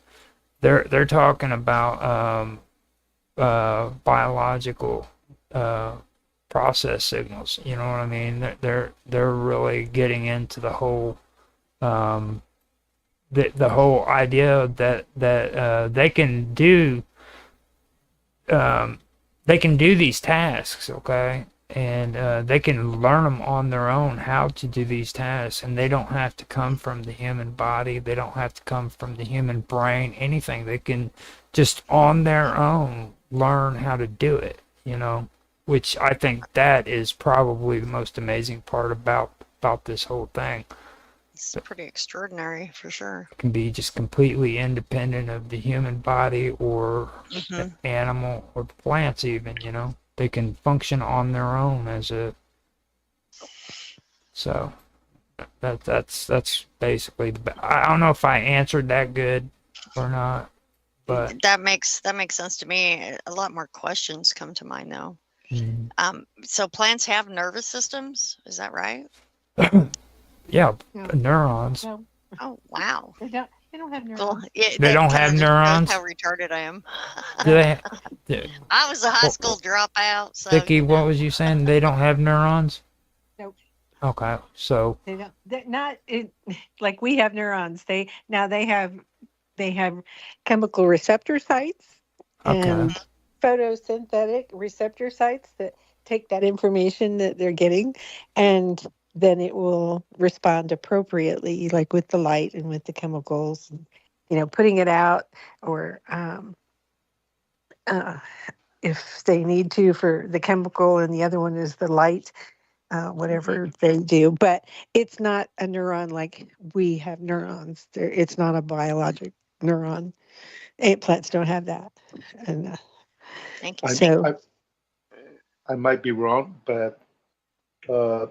they're talking about biological process signals. You know what I mean? They're really getting into the whole the whole idea that they can do these tasks, okay, and they can learn them on their own how to do these tasks, and they don't have to come from the human body, they don't have to come from the human brain, anything. They can just on their own learn how to do it, which I think that is probably the most amazing part about this whole thing. It's pretty extraordinary, for sure. It can be just completely independent of the human body or animal or plants even, They can function on their own so that's basically I don't know if I answered that good or not, but that makes sense to me. A lot more questions come to mind though. So plants have nervous systems, is that right? Yeah, neurons. No. Oh wow. They don't have neurons. Well, yeah, They don't have neurons? That's how retarded I am. Do they? I was a high school dropout. So, Vicky, what was you saying? They don't have neurons? Nope. Okay, so They don't. They're not like we have neurons. They have chemical receptor sites and photosynthetic receptor sites that take that information that they're getting, and then it will respond appropriately, like with the light and with the chemicals, putting it out, or if they need to for the chemical, and the other one is the light, whatever they do. But it's not a neuron like we have neurons. It's not a biologic neuron. Ant plants don't have that. And Thank you. I, so I, I might be wrong, but uh,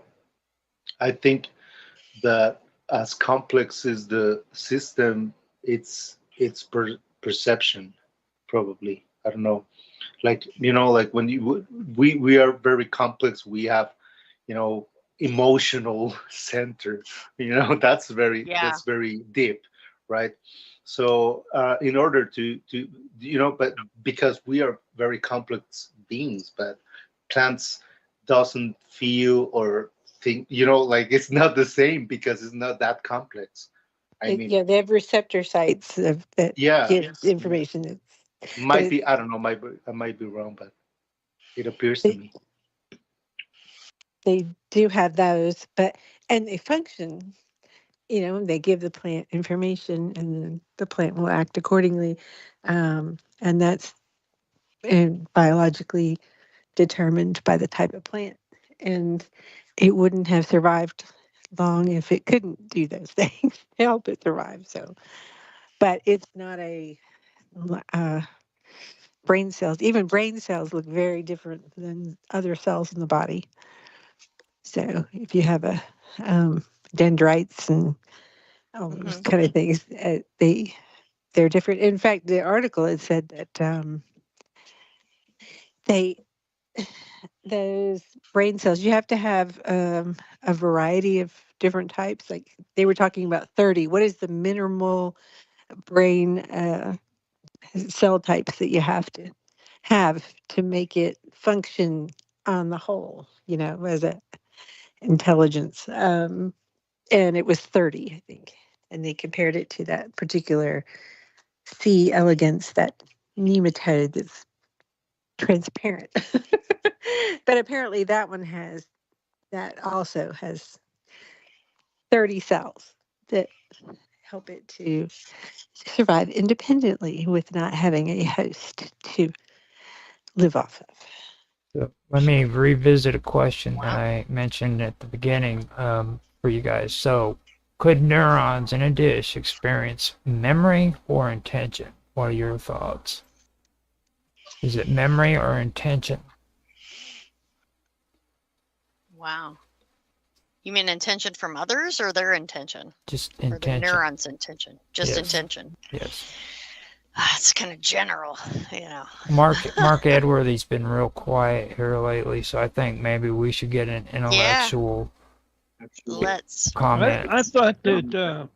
I think that as complex as the system, it's perception, probably. I don't know. Like, like when we are very complex. We have, emotional center. Yeah. That's very deep, right? So in order to but because we are very complex beings, but plants doesn't feel or think, like it's not the same because it's not that complex. I mean, yeah, they have receptor sites that yeah, gives information. But might be, I don't know, I might be wrong, but it appears to me. they do have those, and they function. They give the plant information, and then the plant will act accordingly, and that's biologically determined by the type of plant, and it wouldn't have survived long if it couldn't do those things to help it survive. So, but it's not a brain cells. Even brain cells look very different than other cells in the body. So if you have a dendrites and all those kind of things, they're different. In fact, the article had said that they those brain cells, you have to have a variety of different types. Like they were talking about 30. What is the minimal brain cell types that you have to make it function on the whole, as a intelligence? And it was 30, I think. And they compared it to that particular C. elegans, that nematode that's transparent. But apparently that also has 30 cells that help it to survive independently with not having a host to live off of. So let me revisit a question that I mentioned at the beginning for you guys. So, could neurons in a dish experience memory or intention? What are your thoughts? Is it memory or intention? Wow. You mean intention from others or their intention? Just Or the intention. neuron's intention? Just Yes. intention. Yes. It's kind of general, Mark Edworthy's been real quiet here lately, so I think maybe we should get an intellectual Let's. comment. I thought that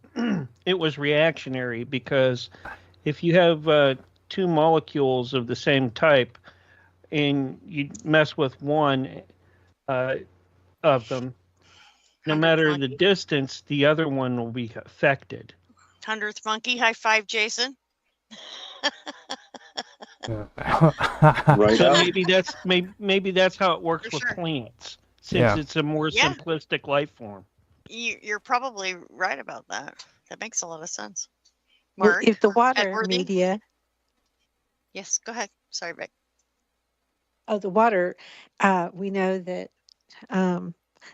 it was reactionary because if you have two molecules of the same type and you mess with one of them, no matter the distance, the other one will be affected. 100th monkey, high five, Jason. Right So up. maybe that's how it works with plants, since it's a more simplistic life form. You're probably right about that. That makes a lot of sense. Well, Mark, if the water Edworthy? media, Yes, go ahead. Sorry, Vic. the water, we know that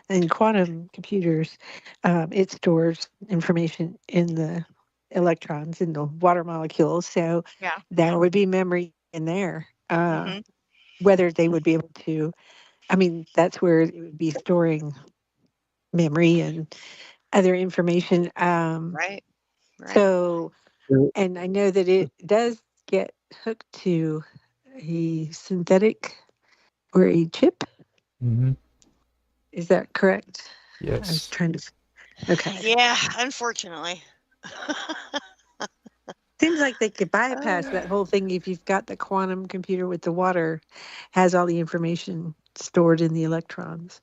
in quantum computers, it stores information in the electrons in the water molecules. So there would be memory in there. Whether they would be able to, that's where it would be storing memory and other information. Right. So, and I know that it does get hooked to a synthetic or a chip. Mm-hmm. Is that correct? Yes. I was trying to. Okay. Yeah, unfortunately. Seems like they could bypass that whole thing if you've got the quantum computer with the water, has all the information stored in the electrons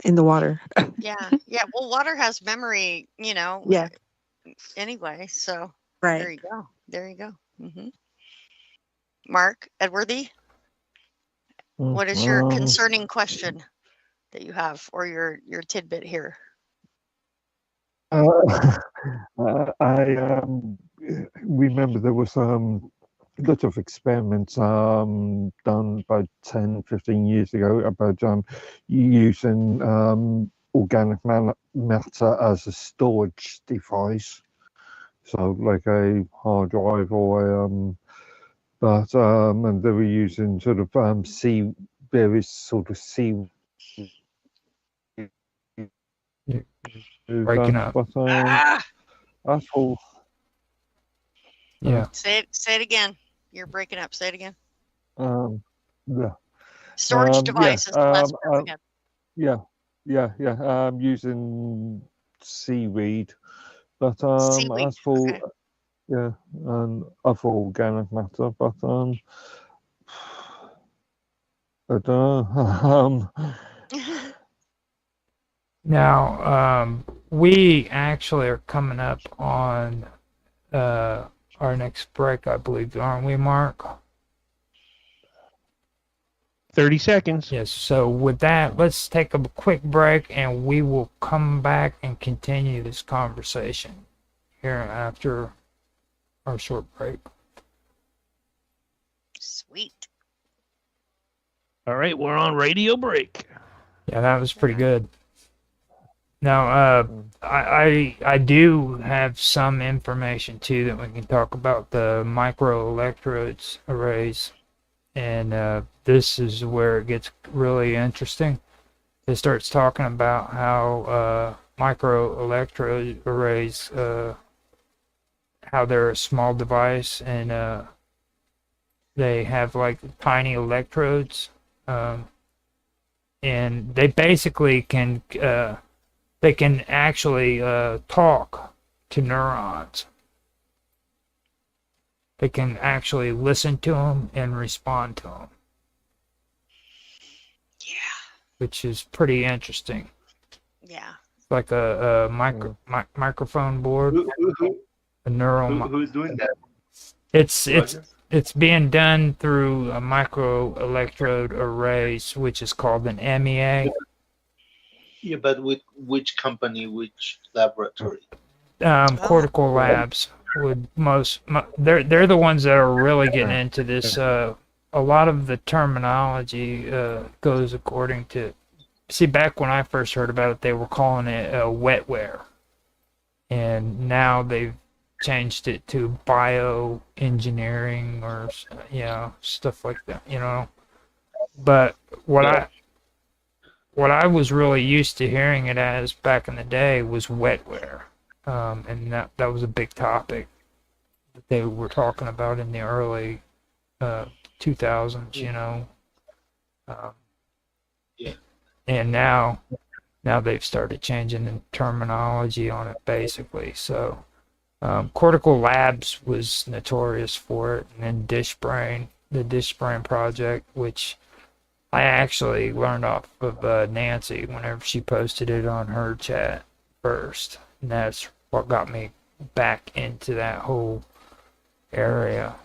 in the water. Yeah. Well, water has memory, anyway. So there you go. Mm-hmm. Mark Edworthy, what is your concerning question that you have, or your tidbit here? I remember there was lot of experiments done about 10, 15 years ago about using organic matter as a storage device. So like a hard drive or and they were using sort of various sort of sea. Breaking up. But that's all. Yeah. Say it again. You're breaking up. Say it again. Yeah. Storage device is the last part we got. Yeah. Using seaweed, but Seaweed. as for Okay. yeah, and other organic matter, but I don't know. Now, we actually are coming up on our next break, I believe, aren't we, Mark? 30 seconds. Yes. So with that, let's take a quick break, and we will come back and continue this conversation here after our short break. Sweet. All right, we're on radio break. Yeah, that was pretty good. Now, I do have some information too that we can talk about the microelectrodes arrays, and this is where it gets really interesting. It starts talking about how microelectrode arrays, how they're a small device, and they have like tiny electrodes, and they basically can. They can actually talk to neurons. They can actually listen to them and respond to them. Yeah. Which is pretty interesting. Yeah. It's like a microphone board. A neural. Who's doing that? It's being done through a microelectrode arrays, which is called an MEA. Yeah, but with which company, which laboratory? Cortical Labs would they're the ones that are really getting into this. A lot of the terminology goes according to. See, back when I first heard about it, they were calling it wetware, and now they've changed it to bioengineering or stuff like that. But what I was really used to hearing it as back in the day was wetware, and that was a big topic that they were talking about in the early 2000s, and now they've started changing the terminology on it basically. So Cortical Labs was notorious for it, and then DishBrain, the DishBrain project, which I actually learned off of Nancy whenever she posted it on her chat first. And that's what got me back into that whole area,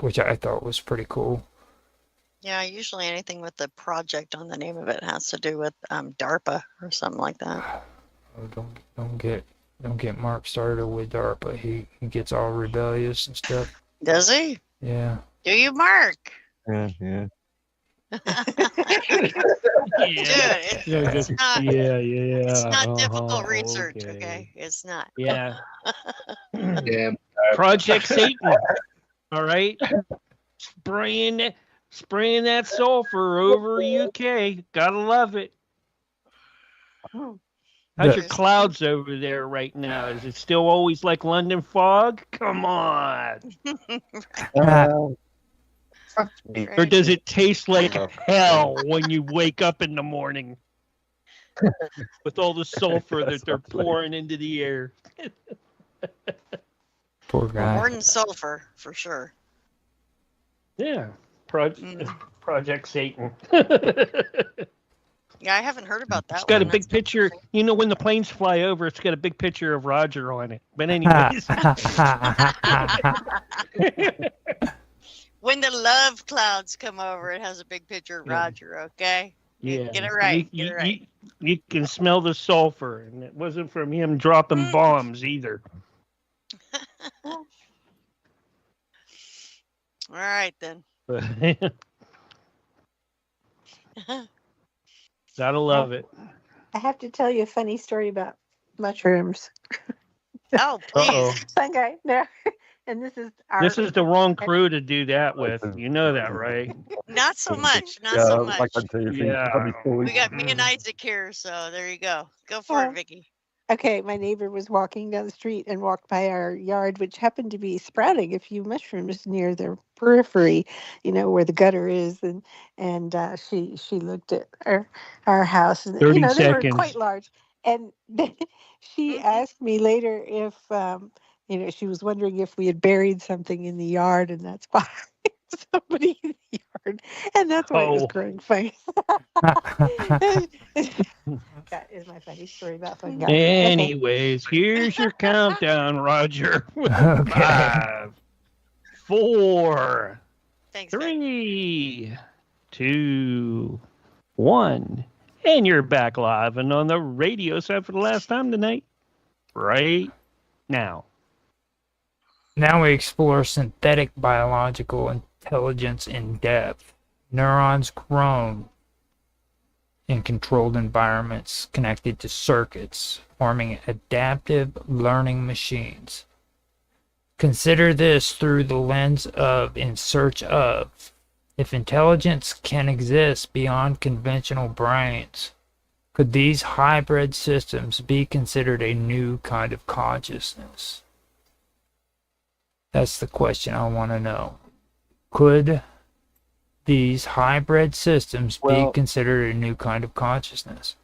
which I thought was pretty cool. Yeah, usually anything with the project on the name of it has to do with DARPA or something like that. Oh, don't get Mark started with DARPA. He gets all rebellious and stuff. Does he? Yeah. Do you, Mark? Yeah. It's not Yeah. difficult research, okay? It's not. Yeah. Yeah. Project Satan. All right. Spraying that sulfur over UK. Gotta love it. How's your clouds over there right now? Is it still always like London fog? Come on. Or does it taste like hell when you wake up in the morning with all the sulfur that they're pouring into the air? Poor guy. More than sulfur, for sure. Yeah. Project Satan. Yeah, I haven't heard about that. It's got a big picture. When the planes fly over, it's got a big picture of Roger on it. But anyways. When the love clouds come over, it has a big picture of Roger, okay? Yeah. Get it right. You can smell the sulfur, and it wasn't from him dropping bombs either. All right then. Gotta love it. I have to tell you a funny story about mushrooms. Oh, Uh-oh. please. Okay, no, and this is This is the wrong crew to do that with. You know that, right? Not so much. Not Yeah, so I much. can tell you Yeah. funny stories. We got me and Isaac here, so there you go. Go for Well, it, Vicky. okay, my neighbor was walking down the street and walked by our yard, which happened to be sprouting a few mushrooms near the periphery, where the gutter is, and she looked at our house, and 30 they were quite seconds. large, and then she asked me later if she was wondering if we had buried something in the yard, and that's why somebody in the yard, and that's why it was Oh. growing fungus. That is my funny story about fungi. Anyways, here's your countdown, Roger. Okay. 5, 4, Thanks, guys. 3, 2, 1. And you're back live and on the radio set for the last time tonight. Right now. Now we explore synthetic biological intelligence in depth. Neurons grown in controlled environments connected to circuits, forming adaptive learning machines. Consider this through the lens of in search of. If intelligence can exist beyond conventional brains, could these hybrid systems be considered a new kind of consciousness? That's the question I want to know. Could these hybrid systems be considered a new kind of consciousness?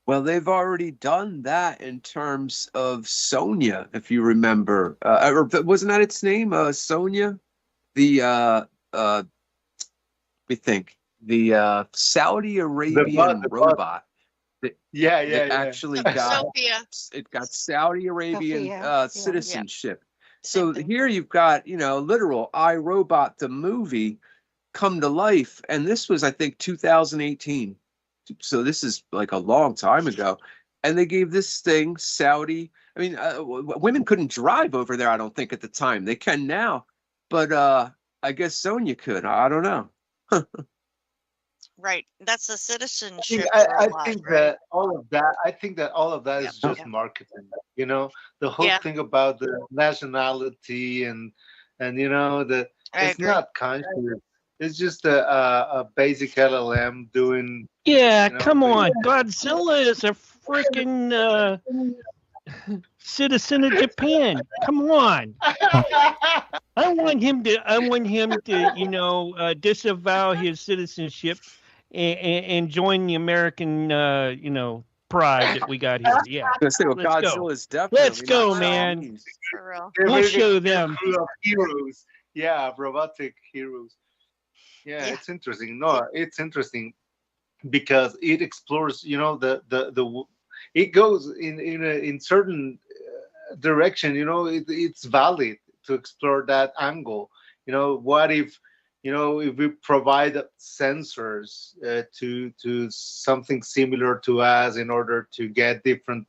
Well, they've already done that in terms of Sonia, if you remember. Or wasn't that its name? Sonia? Let me think. The Saudi Arabian robot. Yeah. Actually got Sophia. it got Saudi Arabian Sophia, citizenship. Same So thing. here you've got, literal iRobot the movie come to life, and this was, I think, 2018. So this is like a long time ago, and they gave this thing Saudi. I mean, women couldn't drive over there, I don't think, at the time. They can now, but I guess Sonia could. I don't know. Right. That's the citizenship. I robot, think right? that all of that. I think that all of that is Yeah. just Yeah. marketing. The whole Yeah. thing about the nationality and the I it's agree. not conscious. It's just a basic LLM doing. Yeah, You know, come but- on. Godzilla is a freaking citizen of Japan. Come on. I want him to disavow his citizenship and join the American pride that we got here. Yeah. Let's say, well, Let's go. Godzilla is definitely. Let's go, not man. Chinese. For real. They're We'll really show a them. crew of heroes. Yeah, robotic heroes. Yeah, Yeah. it's interesting. No, it's interesting because it explores. It goes in certain direction. It's valid to explore that angle. What if if we provide sensors to something similar to us in order to get different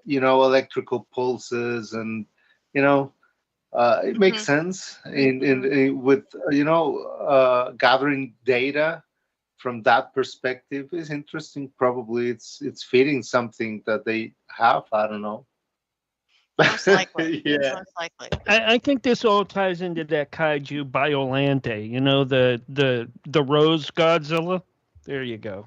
electrical pulses, and it makes sense in with gathering data from that perspective is interesting. Probably it's fitting something that they have. I don't know. Most likely. Yeah. Most likely. I think this all ties into that kaiju Biolante, the Rose Godzilla. There you go.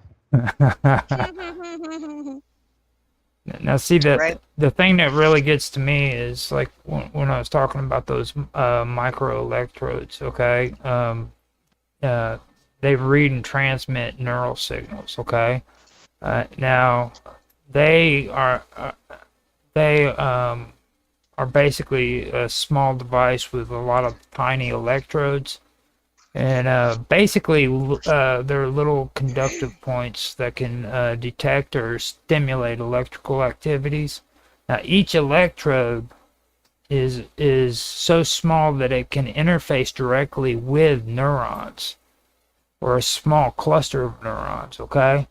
Now, see, Right. the thing that really gets to me is like when I was talking about those micro electrodes. Okay, they read and transmit neural signals. Okay, now they are basically a small device with a lot of tiny electrodes. And basically, they're little conductive points that can detect or stimulate electrical activities. Now, each electrode is so small that it can interface directly with neurons, or a small cluster of neurons. Okay.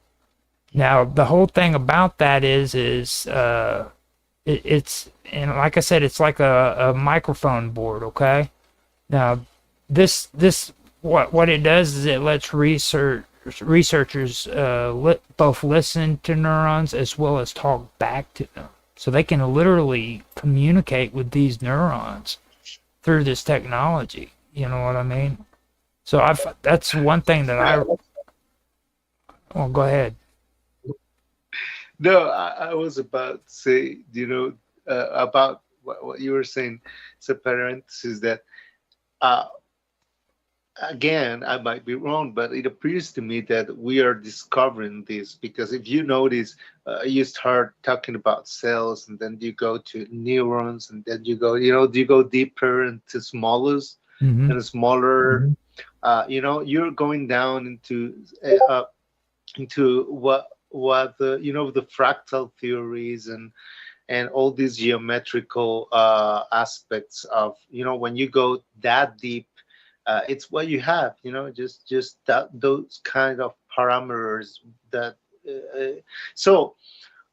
Now, the whole thing about that is it's and like I said, it's like a microphone board. Okay. Now, this what it does is it lets researchers both listen to neurons as well as talk back to them. So they can literally communicate with these neurons through this technology. You know what I mean? So that's one thing that well, go ahead. No, I was about to say, about what you were saying. It's a parenthesis that, again, I might be wrong, but it appears to me that we are discovering this because if you notice, you start talking about cells and then you go to neurons and then you go deeper into smallest Mm-hmm. and smaller. You're going down into what the fractal theories and all these geometrical aspects of when you go that deep, it's what you have, just those kind of parameters that so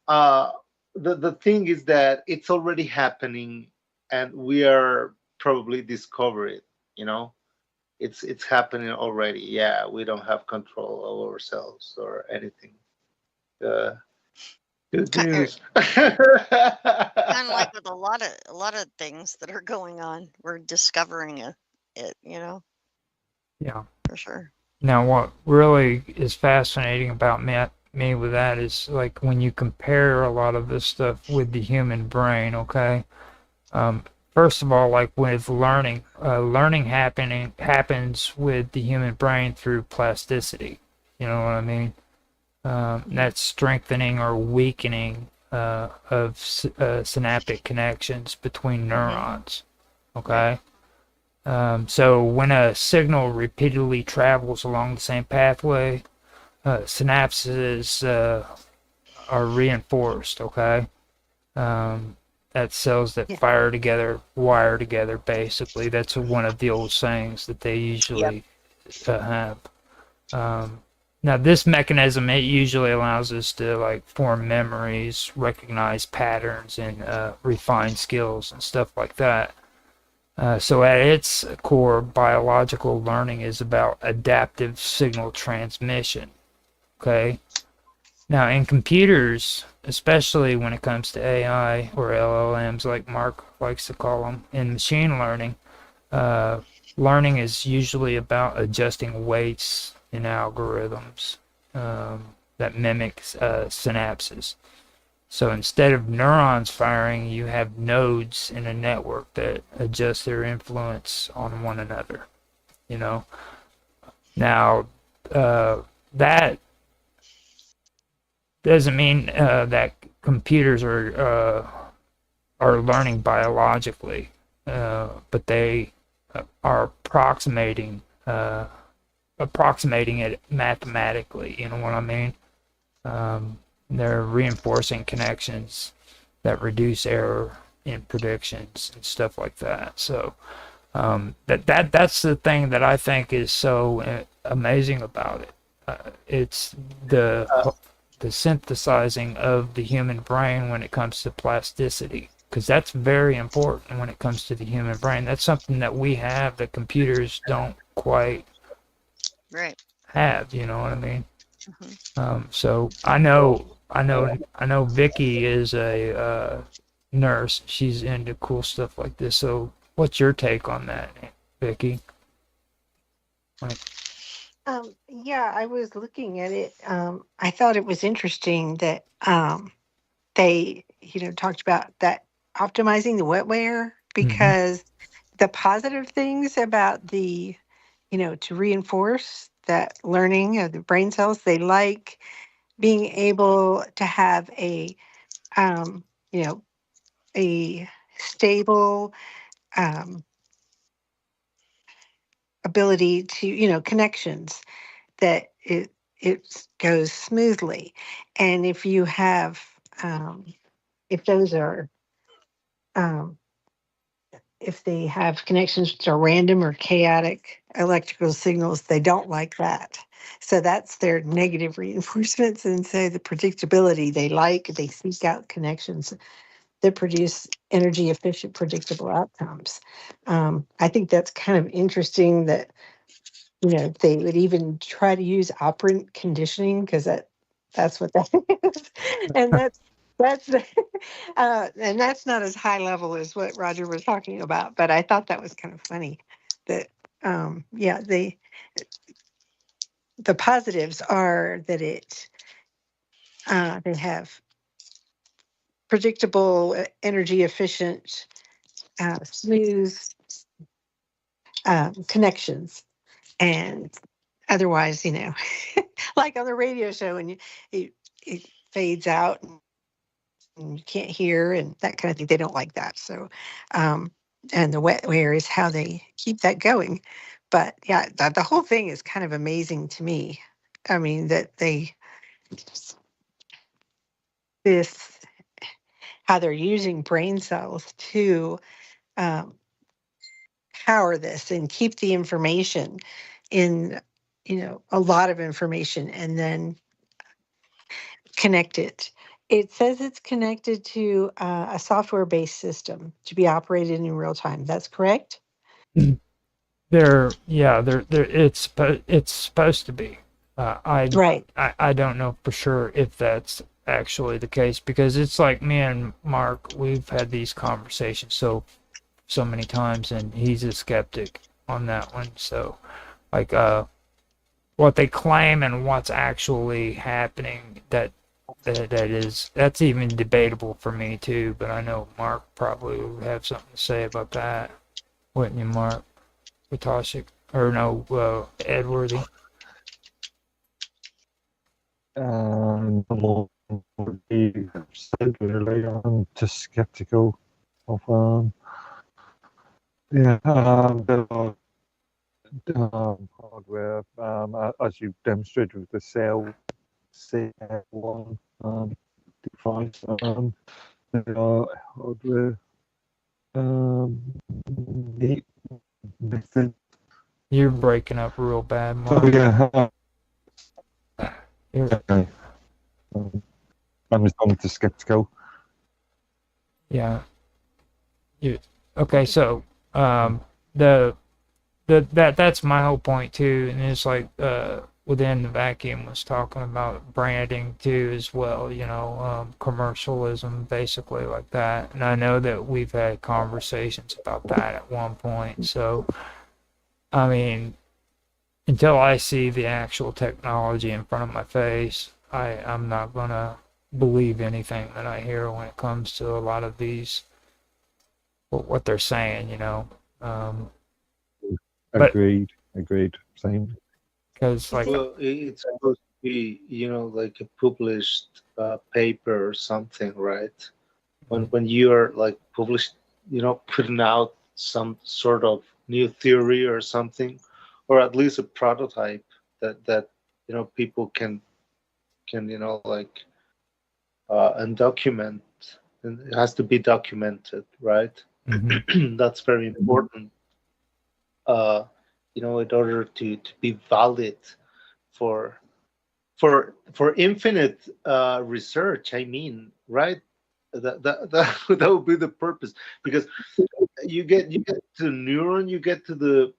uh, the thing is that it's already happening and we are probably discover it, it's happening already. Yeah, we don't have control over ourselves or anything. Good news. Kind of like with a lot of things that are going on, we're discovering it, Yeah. for sure. Now, what really is fascinating about me with that is like when you compare a lot of this stuff with the human brain. Okay, first of all, like with learning, learning happens with the human brain through plasticity. You know what I mean? That's strengthening or weakening of synaptic connections between neurons. Okay. So when a signal repeatedly travels along the same pathway, synapses are reinforced. Okay. That's cells that fire together, wire together. Basically, that's one of the old sayings that they usually have. Now, this mechanism, it usually allows us to like form memories, recognize patterns, and refine skills and stuff like that. So at its core, biological learning is about adaptive signal transmission. Okay. Now, in computers, especially when it comes to AI or LLMs, like Mark likes to call them, in machine learning, learning is usually about adjusting weights in algorithms that mimic synapses. So instead of neurons firing, you have nodes in a network that adjust their influence on one another. Now, that doesn't mean that computers are learning biologically, but they are approximating it mathematically. You know what I mean? They're reinforcing connections that reduce error in predictions and stuff like that. So that's the thing that I think is so amazing about it. It's the synthesizing of the human brain when it comes to plasticity, because that's very important when it comes to the human brain. That's something that we have that computers don't quite have. You know what I mean? So I know Vicky is a nurse. She's into cool stuff like this. So what's your take on that, Vicky? Yeah, I was looking at it. I thought it was interesting that they, talked about that optimizing the wetware, because the positive things about the, to reinforce that learning of the brain cells, they like being able to have a, a stable ability to, connections, that it goes smoothly. And if you have, if those are, if they have connections which are random or chaotic electrical signals, they don't like that. So that's their negative reinforcements. And so the predictability, they seek out connections that produce energy efficient, predictable outcomes. I think that's kind of interesting that, they would even try to use operant conditioning, because that's what that is. And that's and that's not as high level as what Roger was talking about, but I thought that was kind of funny that, yeah, the positives are that they have predictable, energy efficient, smooth connections. And otherwise, like on the radio show, and it fades out and you can't hear and that kind of thing. They don't like that. So, and the wetware is how they keep that going. But yeah, the whole thing is kind of amazing to me. I mean, that this, how they're using brain cells to power this and keep the information in, a lot of information, and then connect it. It says it's connected to a software-based system to be operated in real time. That's correct? It's supposed to be. Right. I don't know for sure if that's actually the case, because it's like me and Mark, we've had these conversations so many times, and he's a skeptic on that one. So, like, what they claim and what's actually happening, that's even debatable for me too. But I know Mark probably would have something to say about that, wouldn't you, Mark? Witashik, or no, Edworthy. More you said, really, I'm just skeptical of there are hardware, as you demonstrated with the cell C1 device. There are hardware method. You're breaking up real bad, Mark. Oh yeah. Okay. I'm just skeptical. Yeah. Okay, so that's my whole point too, and it's like within the vacuum was talking about branding too as well, commercialism, basically, like that. And I know that we've had conversations about that at one point. So I mean, until I see the actual technology in front of my face, I'm not gonna believe anything that I hear when it comes to a lot of these, what they're saying, Agreed. Same. Because well, it's supposed to be, like a published paper or something, right? When you're like published, putting out some sort of new theory or something, or at least a prototype that people can and document, and it has to be documented, right? Mm-hmm. That's very important. In order to be valid for infinite research. I mean, right? That would be the purpose, because you get to neuron, you get to the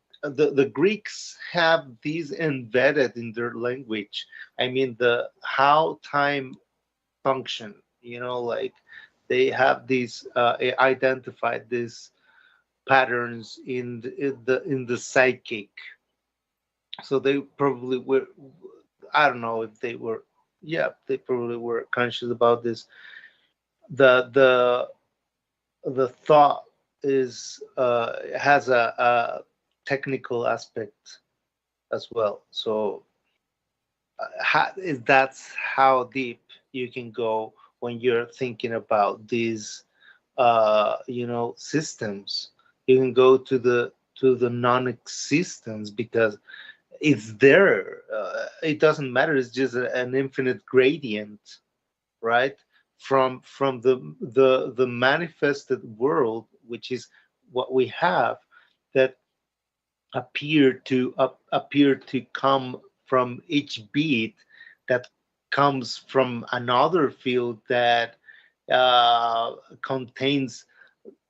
Greeks have these embedded in their language. I mean, the how time function, like they have these identified these patterns in the psychic. So they probably were, I don't know if they were, yeah, they probably were conscious about this. The thought is has a technical aspect as well. So that's how deep you can go when you're thinking about these systems. You can go to the non-existence, because it's there. It doesn't matter. It's just an infinite gradient, right? From the manifested world, which is what we have, that appear to come from each beat that comes from another field that contains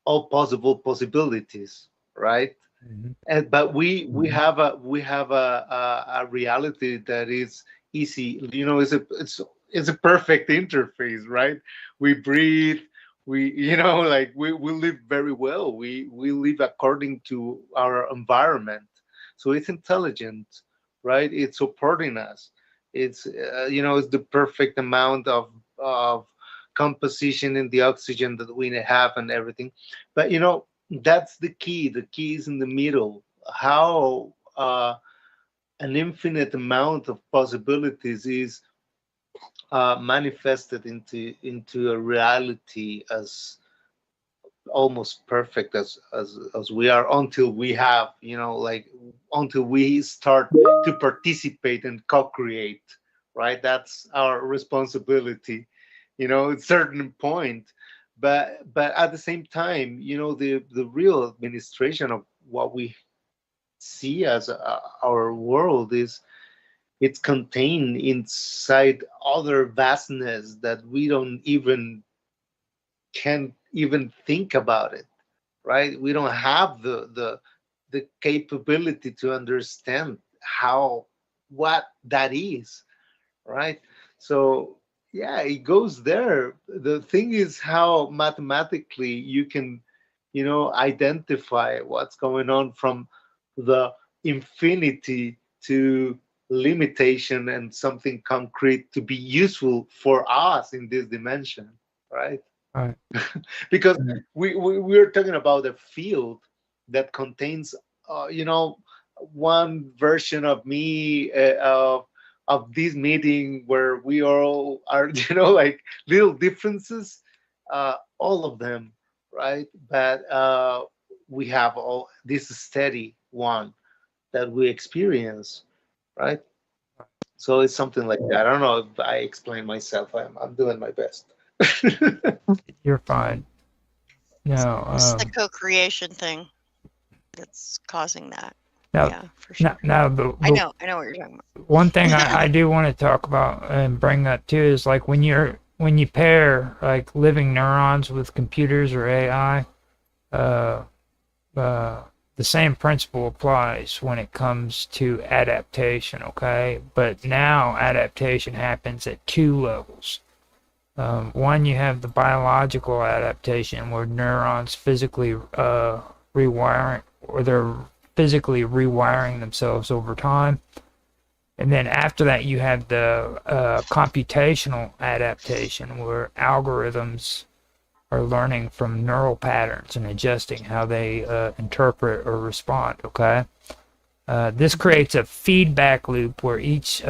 all possible possibilities, right? Mhm. But we have a reality that is easy. It's a perfect interface, right? We breathe. We live very well. We live according to our environment, so it's intelligent, right? It's supporting us. It's the perfect amount of composition in the oxygen that we have and everything. But that's the key. The key is in the middle. How an infinite amount of possibilities is manifested into a reality as almost perfect as we are, until we have, until we start to participate and co-create, right? That's our responsibility, at a certain point. But at the same time, the real administration of what we see as our world is, it's contained inside other vastness that we don't even can't even think about it, right? We don't have the capability to understand what that is, right? So yeah, it goes there. The thing is how mathematically you can, identify what's going on from the infinity to limitation and something concrete to be useful for us in this dimension, right? Right. Because we're talking about a field that contains one version of me, of this meeting, where we all are like little differences, all of them, right? But we have all this steady one that we experience, right? So it's something like that. I don't know if I explain myself. I'm doing my best. You're fine. No. It's the co-creation thing that's causing that. Now, Yeah, for sure. Now I know what you're talking about. One thing I do want to talk about and bring up too is like when you pair like living neurons with computers or AI, the same principle applies when it comes to adaptation. Okay, but now adaptation happens at two levels. One, you have the biological adaptation where neurons physically rewiring, or they're physically rewiring themselves over time. And then after that, you have the computational adaptation where algorithms are learning from neural patterns and adjusting how they interpret or respond, okay? This creates a feedback loop where each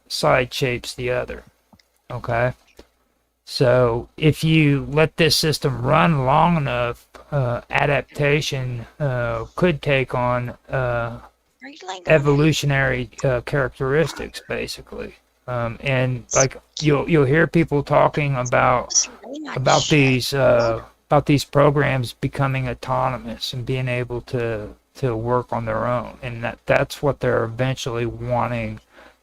side shapes the other, okay? So if you let this system run long enough, adaptation could take on evolutionary characteristics, basically. And like you'll hear people talking about these programs becoming autonomous and being able to work on their own, and that's what they're eventually wanting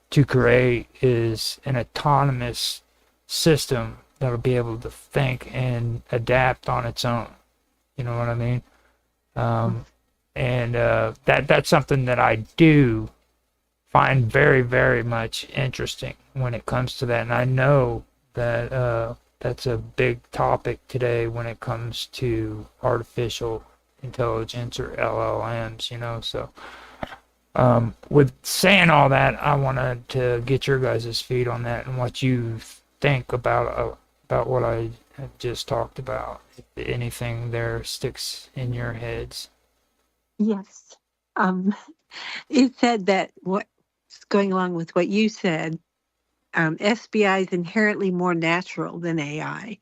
to create, is an autonomous system that'll be able to think and adapt on its own. You know what I mean? And that's something that I do find very, very much interesting when it comes to that. And I know that that's a big topic today when it comes to artificial intelligence or LLMs, So with saying all that, I wanted to get your guys' feed on that and what you think about what I have just talked about. If anything there sticks in your heads. Yes. It said that what's going along with what you said, SBI is inherently more natural than AI,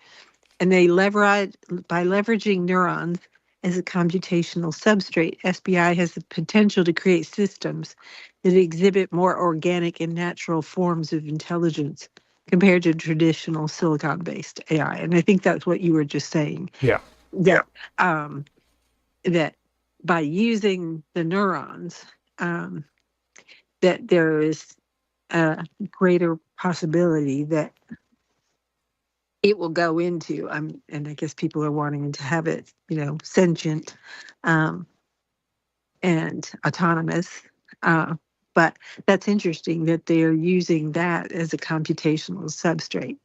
and by leveraging neurons as a computational substrate, SBI has the potential to create systems that exhibit more organic and natural forms of intelligence compared to traditional silicon-based AI. And I think that's what you were just saying. Yeah. That by using the neurons, that there is a greater possibility that it will go into. And I guess people are wanting to have it, sentient, um, and autonomous. But that's interesting that they're using that as a computational substrate.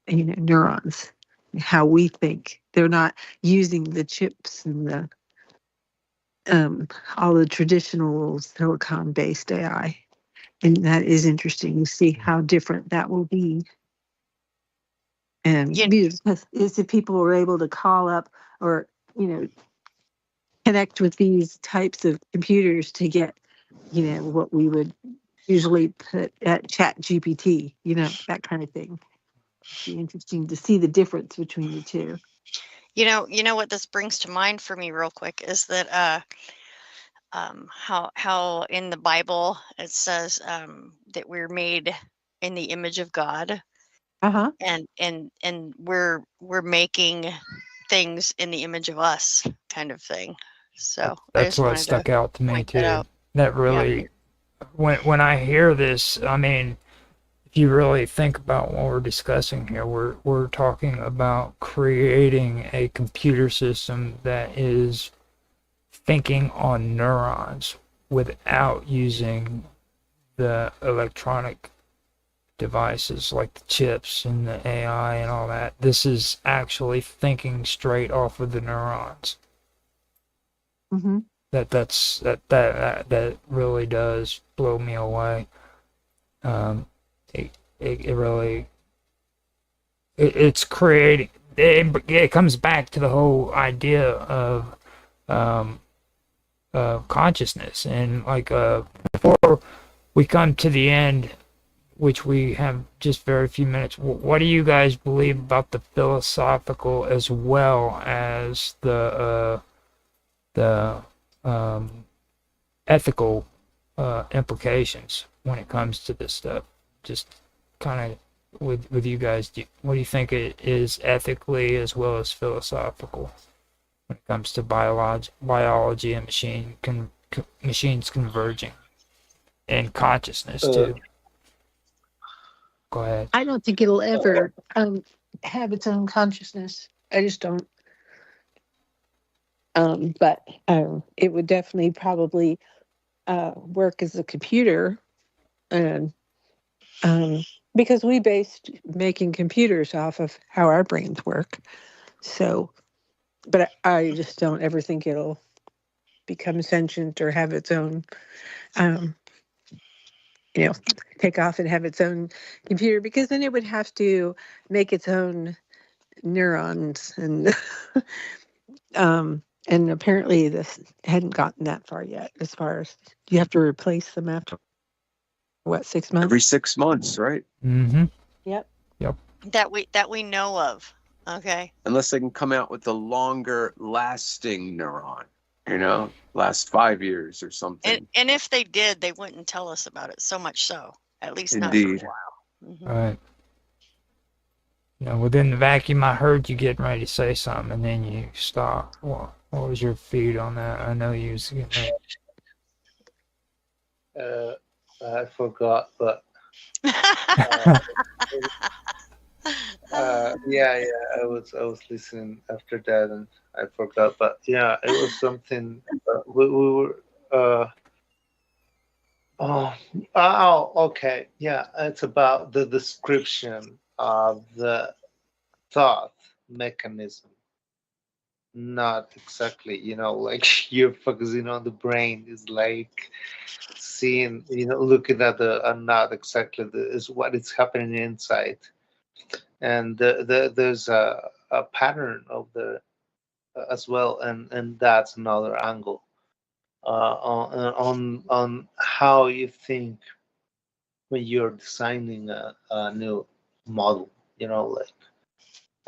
Neurons, how we think. They're not using the chips and the all the traditional silicon-based AI. And that is interesting to see how different that will be. And Yeah. because if people were able to call up or, connect with these types of computers to get, what we would usually put at Chat GPT, that kind of thing. It'd be interesting to see the difference between the two. You know what this brings to mind for me real quick is that how in the Bible it says that we're made in the image of God, Uh-huh. and we're making things in the image of us, kind of thing. So I That's just what wanted stuck to out to me point that too. out. That really, when I hear this, I mean, if you really think about what we're discussing here, we're talking about creating a computer system that is thinking on neurons without using the electronic devices like the chips and the AI and all that. This is actually thinking straight off of the neurons. Mm-hmm. That really does blow me away. It really it's creating it comes back to the whole idea of consciousness, and like before we come to the end, which we have just very few minutes, what do you guys believe about the philosophical as well as the ethical implications when it comes to this stuff? Just kind of with you guys, what do you think it is ethically as well as philosophical when it comes to biology and machines converging and consciousness too? Go ahead. I don't think it'll ever have its own consciousness. I just don't. But it would definitely probably work as a computer, and because we based making computers off of how our brains work. So, but I just don't ever think it'll become sentient or have its own, take off and have its own computer, because then it would have to make its own neurons and and apparently this hadn't gotten that far yet. As far as you have to replace them after 6 months? Every 6 months, right? Mm-hmm. Yep. That we know of. Okay. Unless they can come out with a longer lasting neuron, last 5 years or something. And if they did, they wouldn't tell us about it. So much so, at least not Indeed. for a while. Mm-hmm. All right. Within the vacuum, I heard you getting ready to say something, and then you stopped. What was your feed on that? I know you was getting ready. I forgot, but yeah, I was listening after that, and I forgot. But yeah, it was something. We were. Okay. Yeah, it's about the description of the thought mechanism. Not exactly, like you're focusing on the brain is like seeing, looking at not exactly is what is happening inside, and there's a pattern of the as well, and that's another angle on how you think when you're designing a new model, like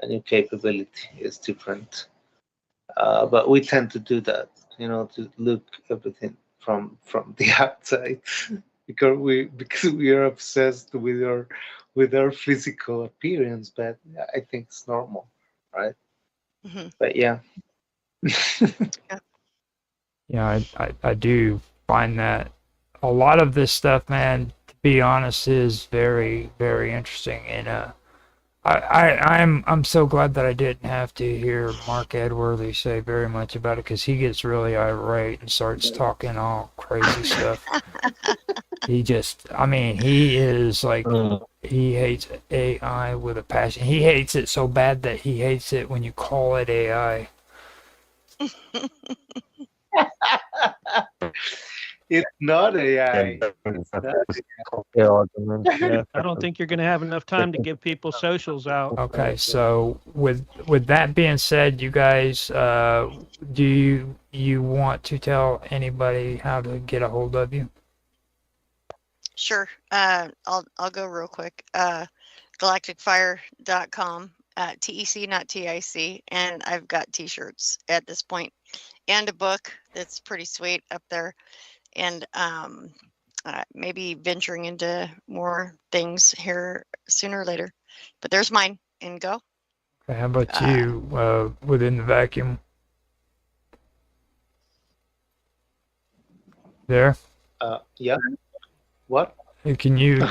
a new capability is different. But we tend to do that, to look everything from the outside because we are obsessed with our physical appearance. But I think it's normal, right? Mm-hmm. But yeah. Yeah, I do find that a lot of this stuff, man, to be honest, is very, very interesting. And I'm so glad that I didn't have to hear Mark Edworthy say very much about it, because he gets really irate and starts talking all crazy stuff. He is like, he hates AI with a passion. He hates it so bad that he hates it when you call it AI. It's not AI. I don't think you're going to have enough time to give people socials out. Okay, so with that being said, you guys, do you want to tell anybody how to get a hold of you? Sure. I'll go real quick. Galacticfire.com, TEC, not TIC, and I've got t-shirts at this point, and a book that's pretty sweet up there, and maybe venturing into more things here sooner or later. But there's mine, and go. Okay, how about you, within the vacuum? There? Yeah. What? Can you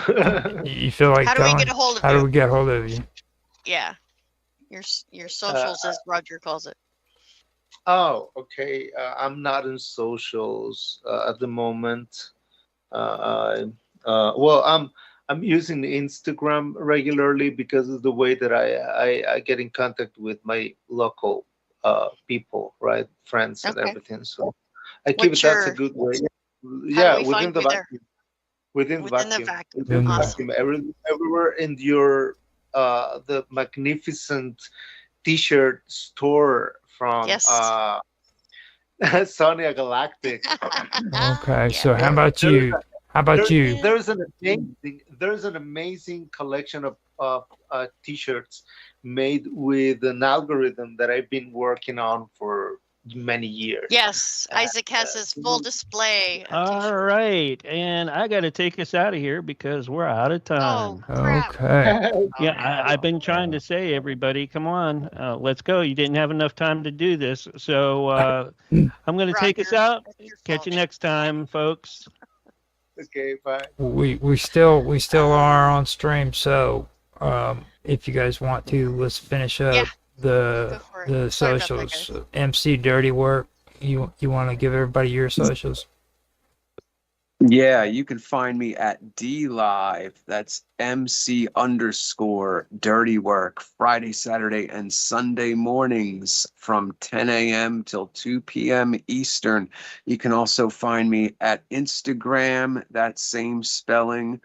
feel like How do we telling? get a hold of How you? do we get a hold of you? Yeah. Your socials, as Roger calls it. Oh, okay. I'm not in socials at the moment. Well, I'm using Instagram regularly because of the way that I get in contact with my local people, right, friends and Okay. everything. So I keep What's it. That's a your? good way. How Yeah, do we within find the you there? vacuum. Within the Within the vacuum. vacuum. Within the Awesome. vacuum. Everywhere in your the magnificent T-shirt store from Yes. Sonia Galactic. Okay, Yeah, so how baby. about you? How about you? There's an amazing collection of T-shirts made with an algorithm that I've been working on for many years. Yes, Isaac has his full display of All t-shirts. right, and I got to take us out of here because we're out of Oh, time. crap. Okay. Yeah, I've been trying to say, everybody, come on, let's go. You didn't have enough time to do this, so I'm going to take us Roger, out. that's your Catch fault. you next time, folks. Okay, bye. We still are on stream, so if you guys want to, let's finish up Yeah, the go for it. Sorry about that, socials. guys. MC Dirty Work. You want to give everybody your socials? Yeah, you can find me at D Live. That's MC_ Dirty Work, Friday, Saturday, and Sunday mornings from 10 a.m. till 2 p.m. Eastern. You can also find me at Instagram, that same spelling,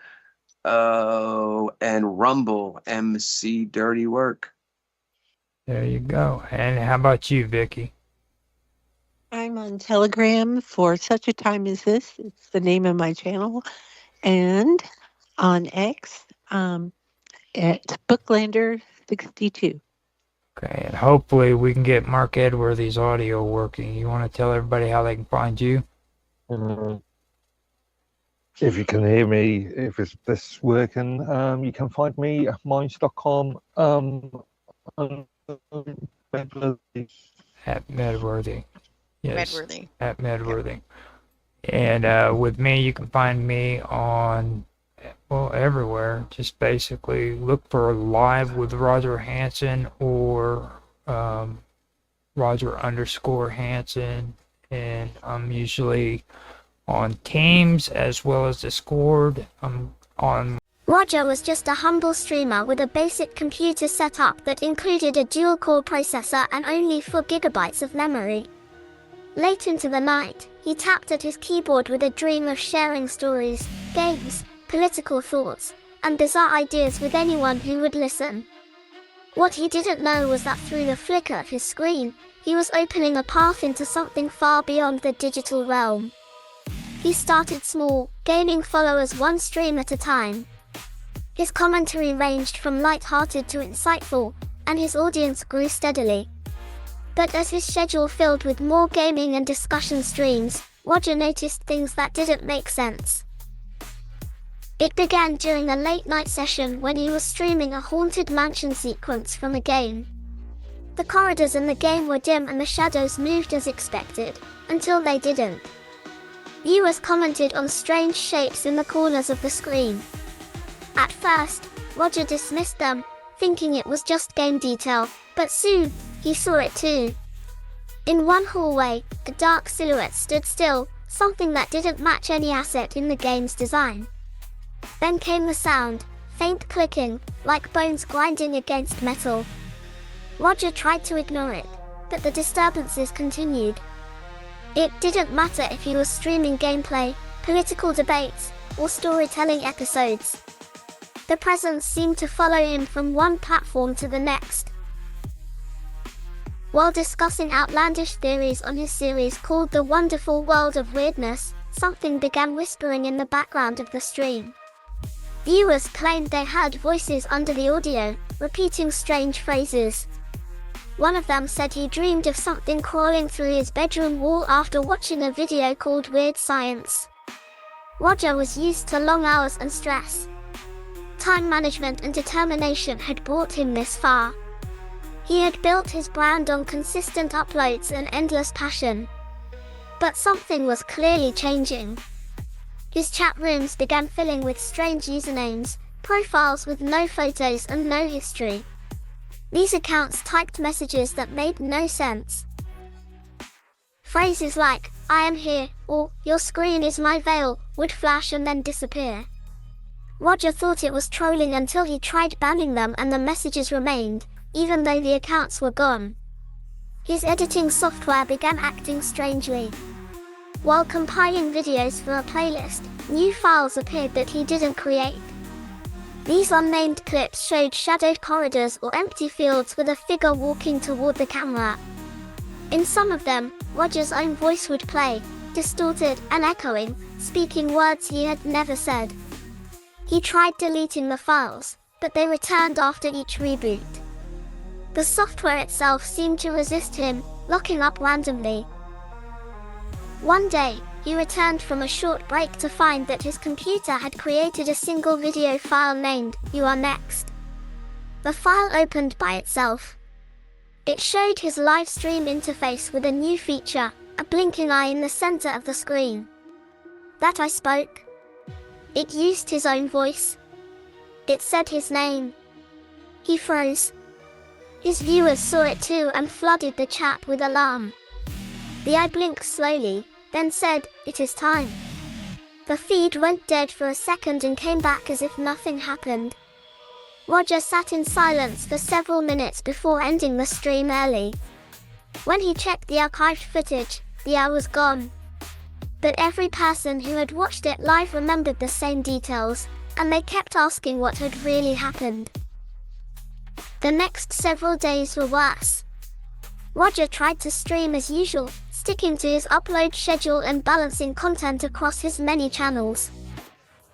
and Rumble, MC Dirty Work. There you go. And how about you, Vicky? I'm on Telegram for such a time as this. It's the name of my channel. And on X at Booklander62. Okay, and hopefully we can get Mark Edworthy's audio working. You want to tell everybody how they can find you? If you can hear me, if it's this working, you can find me at minds.com. At Medworthy. Yes, Medworthy. at Medworthy. And with me, you can find me on, well, everywhere. Just basically look for Live with Roger Hanson or Roger_Hanson. And I'm usually on Teams as well as Discord. I'm on. Roger was just a humble streamer with a basic computer setup that included a dual-core processor and only 4 gigabytes of memory. Late into the night, he tapped at his keyboard with a dream of sharing stories, games, political thoughts, and bizarre ideas with anyone who would listen. What he didn't know was that through the flicker of his screen, he was opening a path into something far beyond the digital realm. He started small, gaining followers one stream at a time. His commentary ranged from light-hearted to insightful, and his audience grew steadily. But as his schedule filled with more gaming and discussion streams, Roger noticed things that didn't make sense. It began during a late-night session when he was streaming a haunted mansion sequence from a game. The corridors in the game were dim and the shadows moved as expected, until they didn't. Viewers commented on strange shapes in the corners of the screen. At first, Roger dismissed them, thinking it was just game detail, but soon, he saw it too. In one hallway, a dark silhouette stood still, something that didn't match any asset in the game's design. Then came the sound, faint clicking, like bones grinding against metal. Roger tried to ignore it, but the disturbances continued. It didn't matter if he was streaming gameplay, political debates, or storytelling episodes. The presence seemed to follow him from one platform to the next. While discussing outlandish theories on his series called The Wonderful World of Weirdness, something began whispering in the background of the stream. Viewers claimed they heard voices under the audio, repeating strange phrases. One of them said he dreamed of something crawling through his bedroom wall after watching a video called Weird Science. Roger was used to long hours and stress. Time management and determination had brought him this far. He had built his brand on consistent uploads and endless passion. But something was clearly changing. His chat rooms began filling with strange usernames, profiles with no photos and no history. These accounts typed messages that made no sense. Phrases like, "I am here," or "Your screen is my veil," would flash and then disappear. Roger thought it was trolling until he tried banning them and the messages remained, even though the accounts were gone. His editing software began acting strangely. While compiling videos for a playlist, new files appeared that he didn't create. These unnamed clips showed shadowed corridors or empty fields with a figure walking toward the camera. In some of them, Roger's own voice would play, distorted and echoing, speaking words he had never said. He tried deleting the files, but they returned after each reboot. The software itself seemed to resist him, locking up randomly. One day, he returned from a short break to find that his computer had created a single video file named, "You Are Next." The file opened by itself. It showed his live stream interface with a new feature, a blinking eye in the center of the screen. That I spoke. It used his own voice. It said his name. He froze. His viewers saw it too and flooded the chat with alarm. The eye blinked slowly, then said, "It is time." The feed went dead for a second and came back as if nothing happened. Roger sat in silence for several minutes before ending the stream early. When he checked the archived footage, the eye was gone. But every person who had watched it live remembered the same details, and they kept asking what had really happened. The next several days were worse. Roger tried to stream as usual, sticking to his upload schedule and balancing content across his many channels.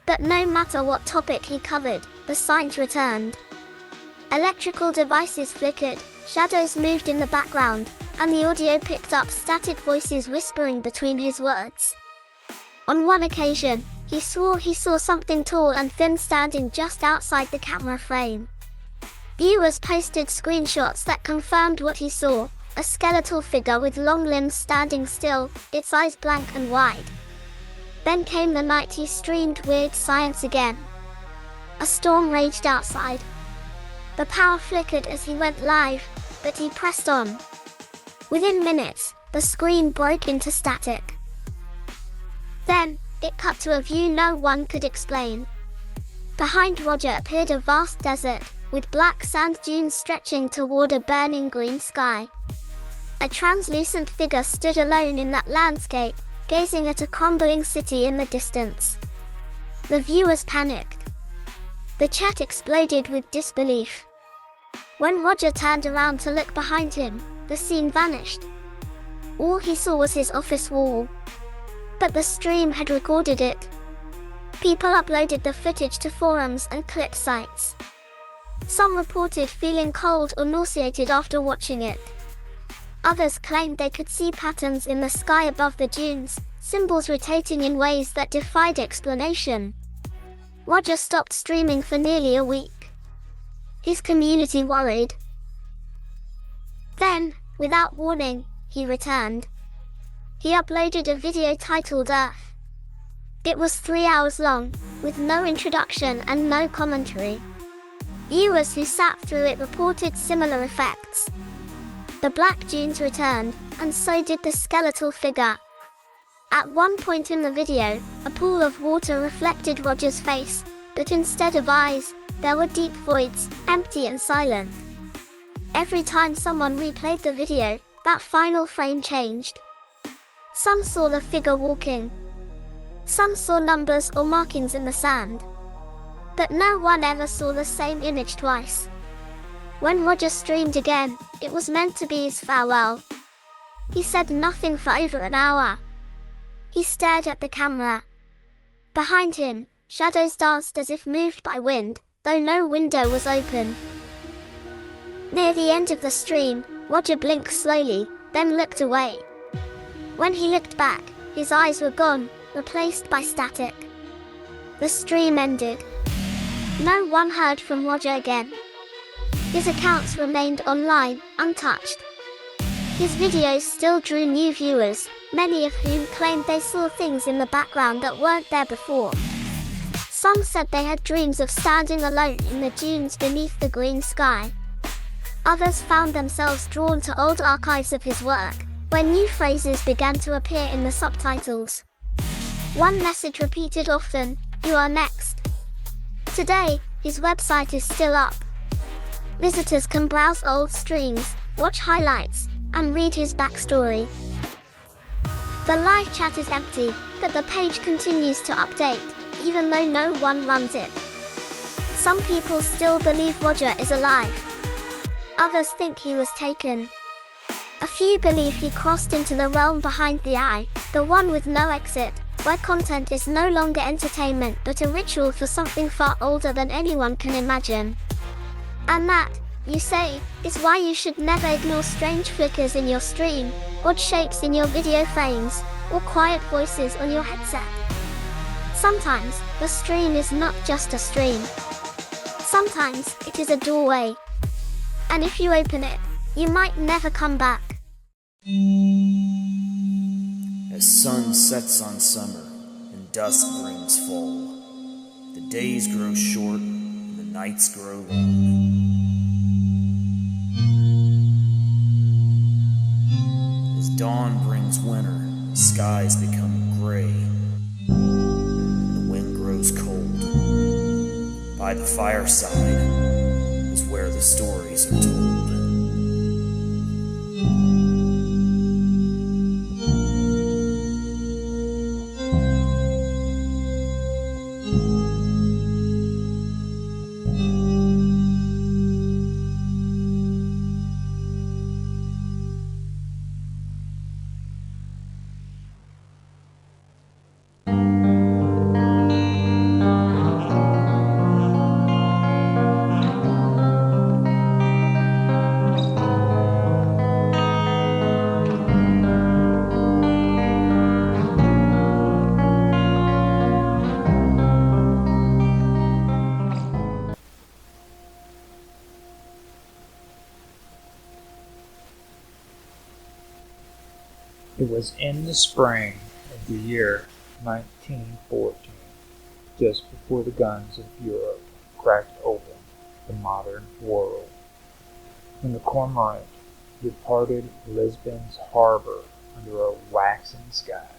But no matter what topic he covered, the signs returned. Electrical devices flickered, shadows moved in the background, and the audio picked up static voices whispering between his words. On one occasion, he swore he saw something tall and thin standing just outside the camera frame. Viewers posted screenshots that confirmed what he saw, a skeletal figure with long limbs standing still, its eyes blank and wide. Then came the night he streamed Weird Science again. A storm raged outside. The power flickered as he went live, but he pressed on. Within minutes, the screen broke into static. Then, it cut to a view no one could explain. Behind Roger appeared a vast desert, with black sand dunes stretching toward a burning green sky. A translucent figure stood alone in that landscape, gazing at a crumbling city in the distance. The viewers panicked. The chat exploded with disbelief. When Roger turned around to look behind him, the scene vanished. All he saw was his office wall. But the stream had recorded it. People uploaded the footage to forums and clip sites. Some reported feeling cold or nauseated after watching it. Others claimed they could see patterns in the sky above the dunes, symbols rotating in ways that defied explanation. Roger stopped streaming for nearly a week. His community worried. Then, without warning, he returned. He uploaded a video titled Earth. It was 3 hours long, with no introduction and no commentary. Viewers who sat through it reported similar effects. The black dunes returned, and so did the skeletal figure. At one point in the video, a pool of water reflected Roger's face, but instead of eyes, there were deep voids, empty and silent. Every time someone replayed the video, that final frame changed. Some saw the figure walking. Some saw numbers or markings in the sand. But no one ever saw the same image twice. When Roger streamed again, it was meant to be his farewell. He said nothing for over an hour. He stared at the camera. Behind him, shadows danced as if moved by wind, though no window was open. Near the end of the stream, Roger blinked slowly, then looked away. When he looked back, his eyes were gone, replaced by static. The stream ended. No one heard from Roger again. His accounts remained online, untouched. His videos still drew new viewers, many of whom claimed they saw things in the background that weren't there before. Some said they had dreams of standing alone in the dunes beneath the green sky. Others found themselves drawn to old archives of his work, where new phrases began to appear in the subtitles. One message repeated often, "You are next." Today, his website is still up. Visitors can browse old streams, watch highlights, and read his backstory. The live chat is empty, but the page continues to update, even though no one runs it. Some people still believe Roger is alive. Others think he was taken. A few believe he crossed into the realm behind the eye, the one with no exit, where content is no longer entertainment but a ritual for something far older than anyone can imagine. And that, you say, is why you should never ignore strange flickers in your stream, odd shapes in your video frames, or quiet voices on your headset. Sometimes, the stream is not just a stream. Sometimes, it is a doorway. And if you open it, you might never come back. As sun sets on summer and dusk brings fall, the days grow short and the nights grow long. As dawn brings winter, the skies become gray, and the wind grows cold. By the fireside is where the stories are told. It was in the spring of the year 1914, just before the guns of Europe cracked open the modern world, when the Cormorant departed Lisbon's harbor under a waxing sky.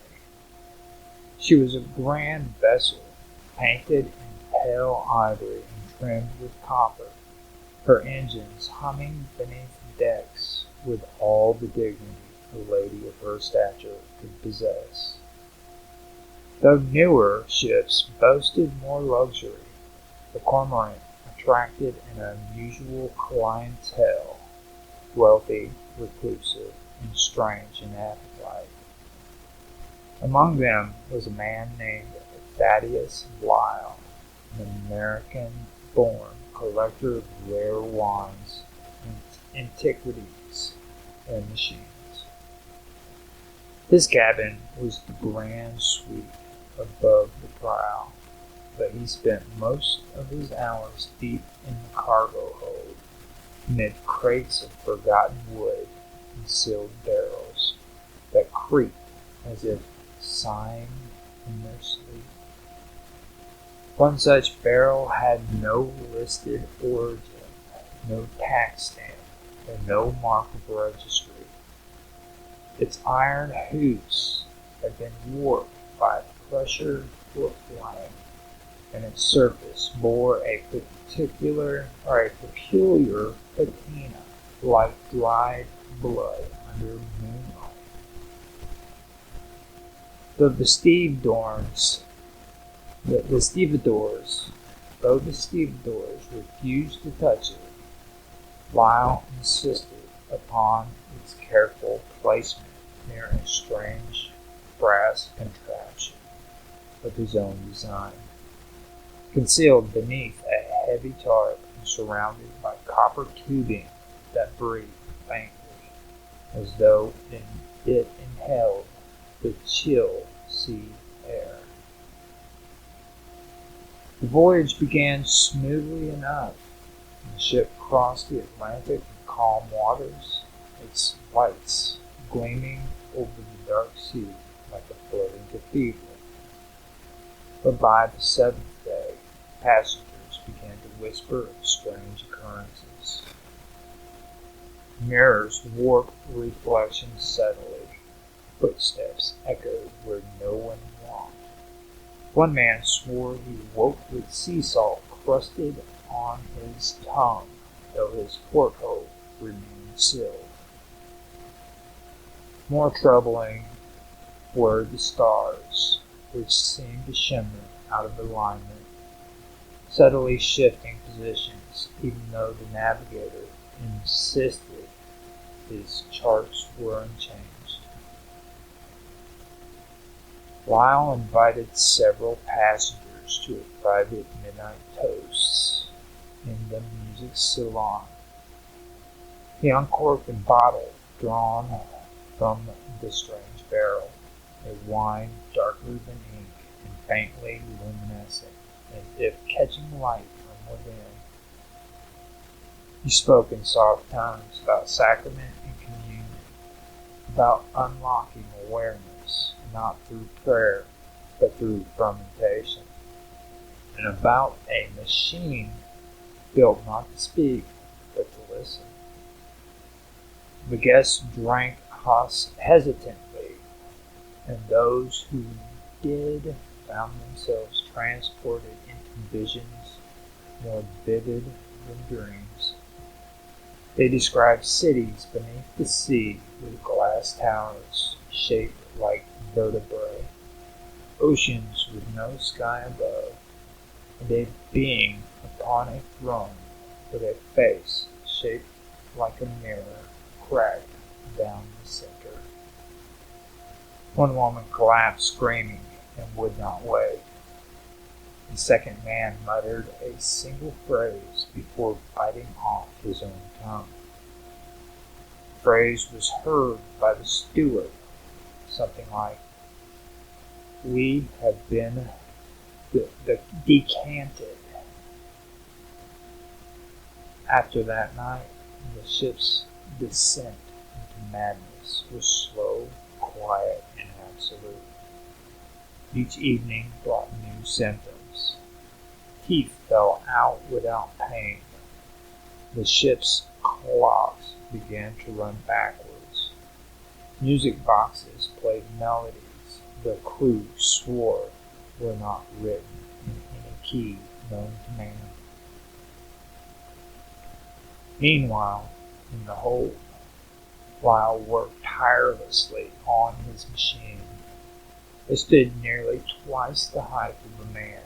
She was a grand vessel, painted in pale ivory and trimmed with copper, her engines humming beneath decks with all the dignity a lady of her stature could possess. Though newer ships boasted more luxury, the Cormorant attracted an unusual clientele, wealthy, reclusive, and strange in appetite. Among them was a man named Thaddeus Lyle, an American-born collector of rare wines, antiquities, and machines. His cabin was the grand suite above the prow, but he spent most of his hours deep in the cargo hold, amid crates of forgotten wood and sealed barrels that creaked as if sighing in their sleep. One such barrel had no listed origin, no tax stamp, and no mark of registry. Its iron hoops had been warped by pressure or flying, and its surface bore a peculiar patina like dried blood under moonlight. Though the stevedores refused to touch it, Lyle insisted upon its careful placement near a strange brass contraption of his own design, concealed beneath a heavy tarp and surrounded by copper tubing that breathed faintly, as though it inhaled the chill sea air. The voyage began smoothly enough. The ship crossed the Atlantic in calm waters, its lights gleaming over the dark sea like a floating cathedral. But by the seventh day, passengers began to whisper of strange occurrences. Mirrors warped reflections subtly. Footsteps echoed where no one walked. One man swore he woke with sea salt crusted on his tongue, though his porthole remained sealed. More troubling were the stars, which seemed to shimmer out of alignment, subtly shifting positions, even though the navigator insisted his charts were unchanged. Lyle invited several passengers to a private midnight toast in the music salon. He uncorked a bottle drawn from the strange barrel, a wine darker than ink and faintly luminescent, as if catching light from within. He spoke in soft tones about sacrament and communion, about unlocking awareness, not through prayer, but through fermentation, and about a machine built not to speak, but to listen. The guests drank hesitantly, and those who did found themselves transported into visions more vivid than dreams. They described cities beneath the sea with glass towers shaped like vertebrae, oceans with no sky above, and a being upon a throne with a face shaped like a mirror cracked down the center. One woman collapsed screaming and would not wake. The second man muttered a single phrase before biting off his own tongue. The phrase was heard by the steward, something like, "We have been decanted." After that night, the ship's descent into madness was slow, quiet, and absolute. Each evening brought new symptoms. Teeth fell out without pain. The ship's clocks began to run backwards. Music boxes played melodies the crew swore were not written in any key known to man. Meanwhile, in the hold, Lyle worked tirelessly on his machine. It stood nearly twice the height of a man,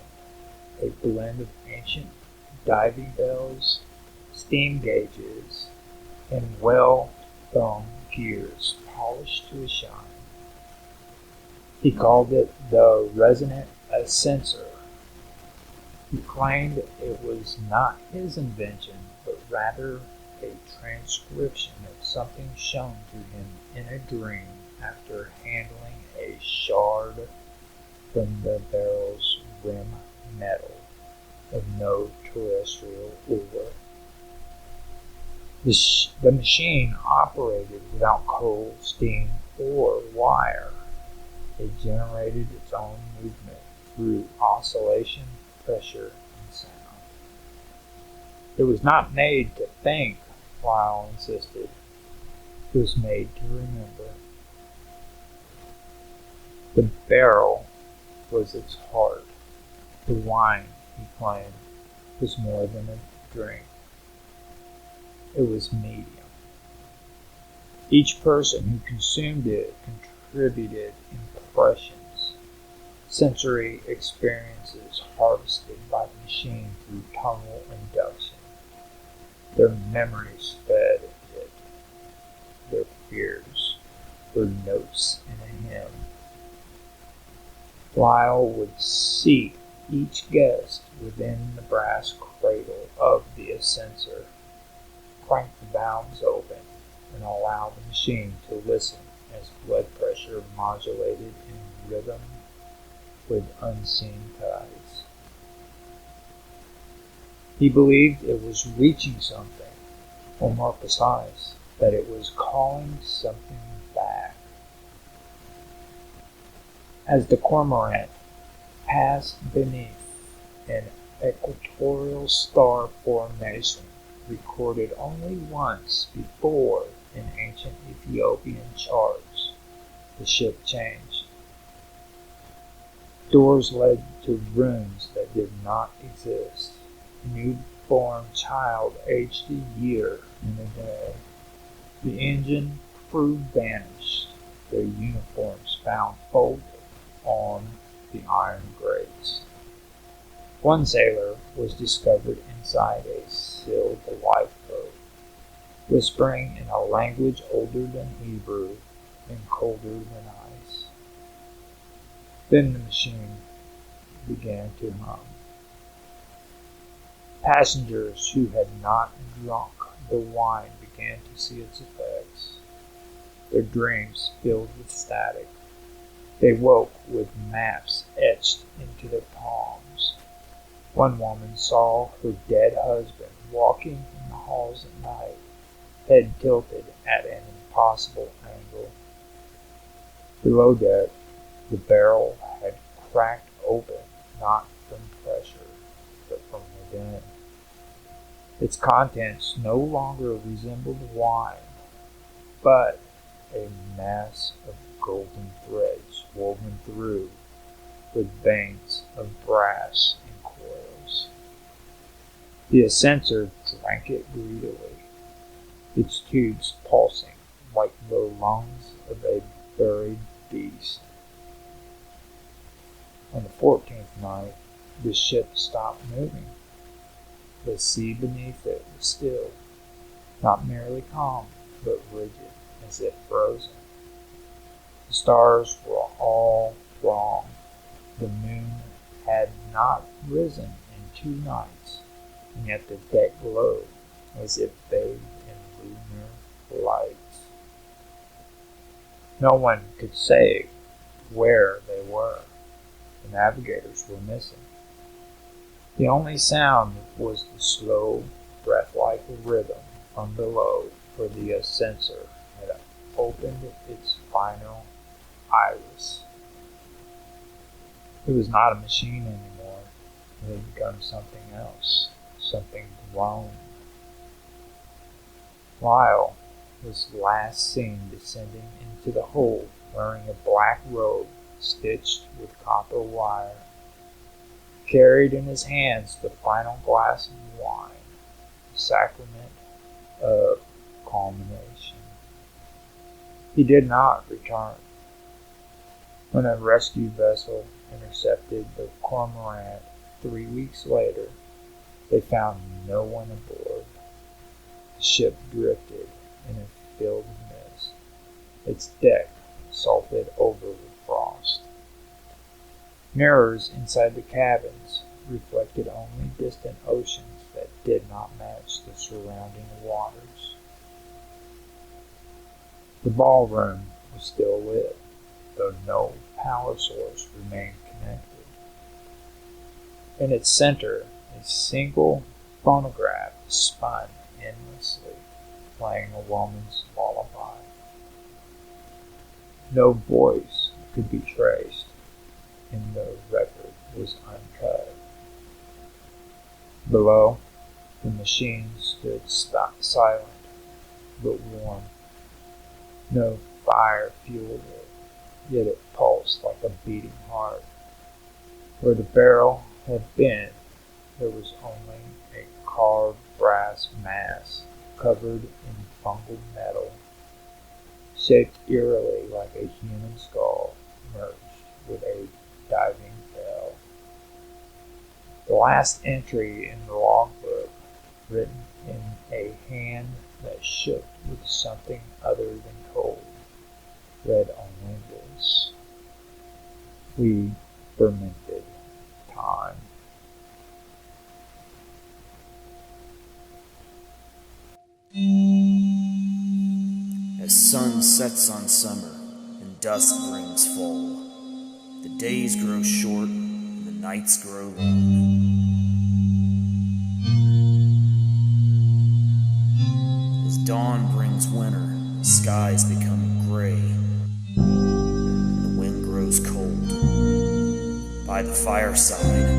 a blend of ancient diving bells, steam gauges, and well-thumbed gears polished to a shine. He called it the resonant ascensor. He claimed it was not his invention, but rather a transcription of something shown to him in a dream after handling a shard from the barrel's rim metal of no terrestrial ore. The machine operated without coal, steam, or wire. It generated its own movement through oscillation pressure, and sound. It was not made to think, Lyle insisted. It was made to remember. The barrel was its heart. The wine, he claimed, was more than a drink. It was medium. Each person who consumed it contributed impressions, sensory experiences harvested by the machine through tonal induction. Their memories fed it, their fears were notes in a hymn. Lyle would seat each guest within the brass cradle of the ascensor, crank the valves open, and allow the machine to listen as blood pressure modulated in rhythm with unseen ties. He believed it was reaching something, or more precise, that it was calling something back. As the cormorant passed beneath an equatorial star formation recorded only once before in ancient Ethiopian charts, the ship changed. Doors led to rooms that did not exist. A newborn child aged a year in a day. The engine crew vanished, their uniforms found folded on the iron grates. One sailor was discovered inside a sealed lifeboat, whispering in a language older than Hebrew and colder than ice. Then the machine began to hum. Passengers who had not drunk the wine began to see its effects. Their dreams filled with static. They woke with maps etched into their palms. One woman saw her dead husband walking in the halls at night, head tilted at an impossible angle. Below deck, the barrel had cracked open, not from pressure, but from within. Its contents no longer resembled wine, but a mass of golden threads woven through with veins of brass and coils. The ascensor drank it greedily, its tubes pulsing like the lungs of a buried beast. On the 14th night, the ship stopped moving. The sea beneath it was still, not merely calm, but rigid, as if frozen. The stars were all wrong. The moon had not risen in 2 nights, and yet the deck glowed as if bathed in lunar lights. No one could say where they were. The navigators were missing. The only sound was the slow, breath-like rhythm from below, for the ascensor had opened its final iris. It was not a machine anymore. It had become something else, something grown. Lyle was last seen descending into the hold, wearing a black robe stitched with copper wire. He carried in his hands the final glass of wine, the sacrament of culmination. He did not return. When a rescue vessel intercepted the cormorant 3 weeks later, they found no one aboard. The ship drifted in a field of mist, its deck salted over with frost. Mirrors inside the cabins reflected only distant oceans that did not match the surrounding waters. The ballroom was still lit, though no power source remained connected. In its center, a single phonograph spun endlessly, playing a woman's lullaby. No voice could be traced, and the record was uncut. Below, the machine stood silent but warm. No fire fueled it, yet it pulsed like a beating heart. Where the barrel had been, there was only a carved brass mass covered in fungal metal, shaped eerily like a human skull merged with a diving bell. The last entry in the logbook, written in a hand that shook with something other than cold, read only this: "We fermented time." As sun sets on summer and dusk brings fall, the days grow short and the nights grow long. As dawn brings winter, the skies become gray, and the wind grows cold. By the fireside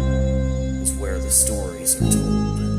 is where the stories are told.